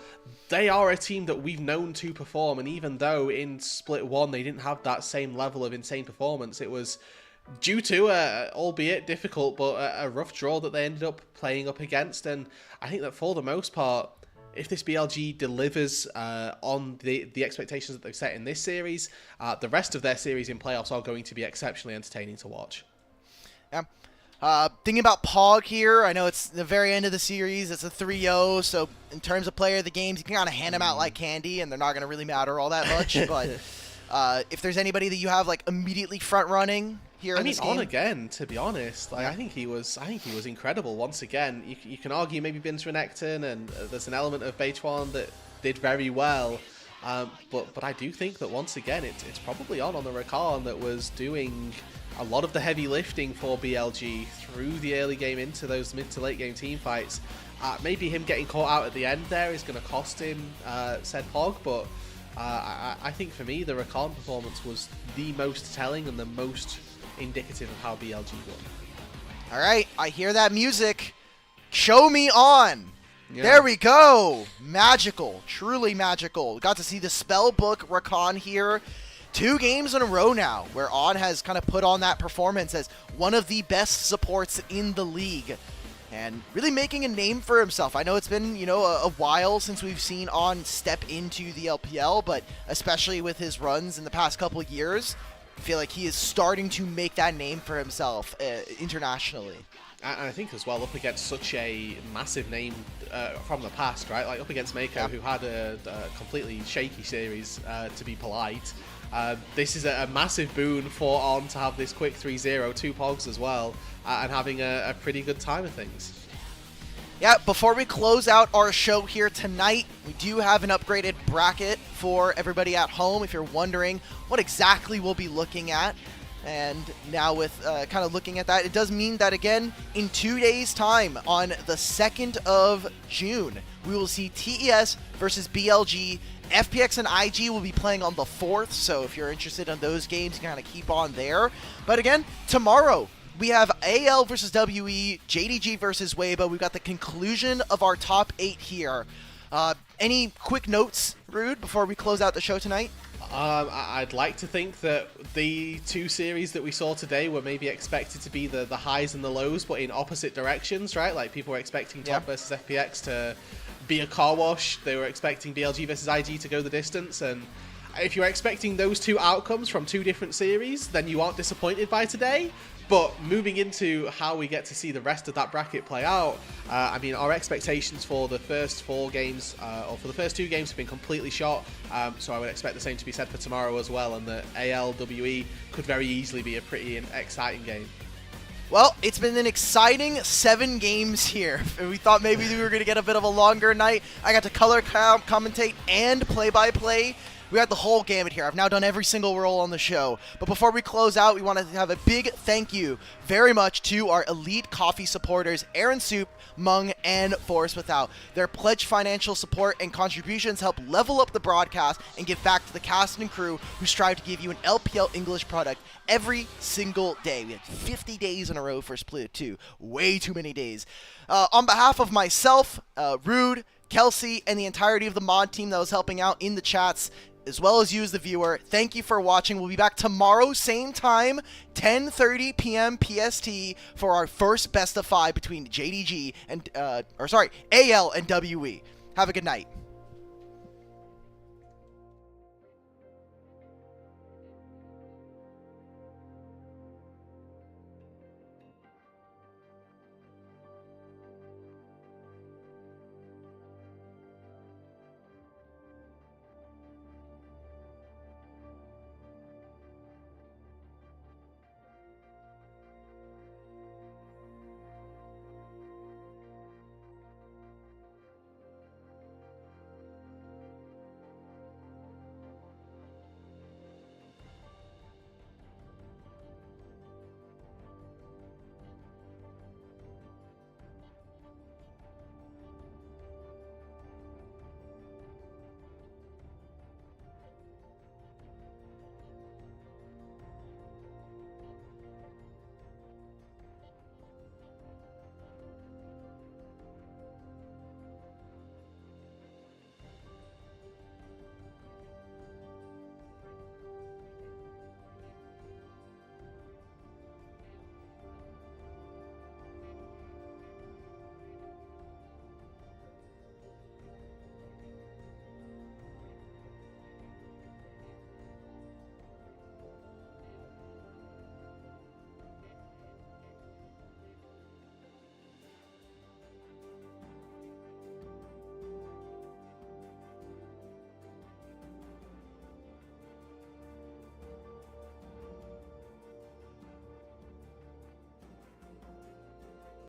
They are a team that we've known to perform, and even though in Split 1 they didn't have that same level of insane performance, it was due to albeit difficult, but a rough draw that they ended up playing up against. And I think that for the most part, if this BLG delivers on the expectations that they've set in this series, the rest of their series in playoffs are going to be exceptionally entertaining to watch. Yeah. Thinking about Pog here, I know it's the very end of the series. It's a 3-0, so in terms of player of the games, you can kind of hand them out like candy, and they're not going to really matter all that much. But if there's anybody that you have like immediately front running here in this game, On again, to be honest, like I think he was incredible once again. You can argue maybe Binz Renekton, and there's an element of Beituan that did very well. But I do think that once again, it's probably on the Rakan that was doing a lot of the heavy lifting for BLG through the early game into those mid to late game team fights. Maybe him getting caught out at the end there is going to cost him said Pog, but I think for me the Rakan performance was the most telling and the most indicative of how BLG won. all right, I hear that music. Show me on. Yeah. There we go. Magical, truly magical. Got to see the spellbook Rakan here. 2 games in a row now where On has kind of put on that performance as one of the best supports in the league and really making a name for himself. I know it's been, a while since we've seen On step into the LPL, but especially with his runs in the past couple of years, I feel like he is starting to make that name for himself internationally. And I think as well, up against such a massive name from the past, right? Like up against Mako, who had a completely shaky series, to be polite. This is a massive boon for On to have this quick 3-0, 2 Pogs as well, and having a pretty good time of things. Yeah, before we close out our show here tonight, we do have an upgraded bracket for everybody at home if you're wondering what exactly we'll be looking at. And now with kind of looking at that, it does mean that, again, in 2 days' time, on the 2nd of June, we will see TES versus BLG. FPX and IG will be playing on the 4th, so if you're interested in those games, you can kind of keep on there. But again, tomorrow, we have AL versus WE, JDG versus Weibo. We've got the conclusion of our top 8 here. Any quick notes, Rude, before we close out the show tonight? I'd like to think that the 2 series that we saw today were maybe expected to be the highs and the lows, but in opposite directions, right? Like people were expecting Top versus FPX to be a car wash. They were expecting BLG versus IG to go the distance. And if you're expecting those 2 outcomes from 2 different series, then you aren't disappointed by today. But moving into how we get to see the rest of that bracket play out, I mean, our expectations for the first 4 games, or for the first 2 games, have been completely shot. So I would expect the same to be said for tomorrow as well, and that ALWE could very easily be a pretty exciting game. Well, it's been an exciting 7 games here. We thought maybe we were going to get a bit of a longer night. I got to color commentate and play-by-play. We got the whole gamut here. I've now done every single role on the show. But before we close out, we want to have a big thank you very much to our elite coffee supporters, Aaron Soup, Mung, and Force Without. Their pledged financial support and contributions help level up the broadcast and give back to the cast and crew who strive to give you an LPL English product every single day. We had 50 days in a row for Split 2. Way too many days. On behalf of myself, Rude, Kelsey, and the entirety of the mod team that was helping out in the chats, as well as you as the viewer, thank you for watching. We'll be back tomorrow, same time, 10:30 p.m. PST, for our first best of 5 between JDG and, AL and WE. Have a good night.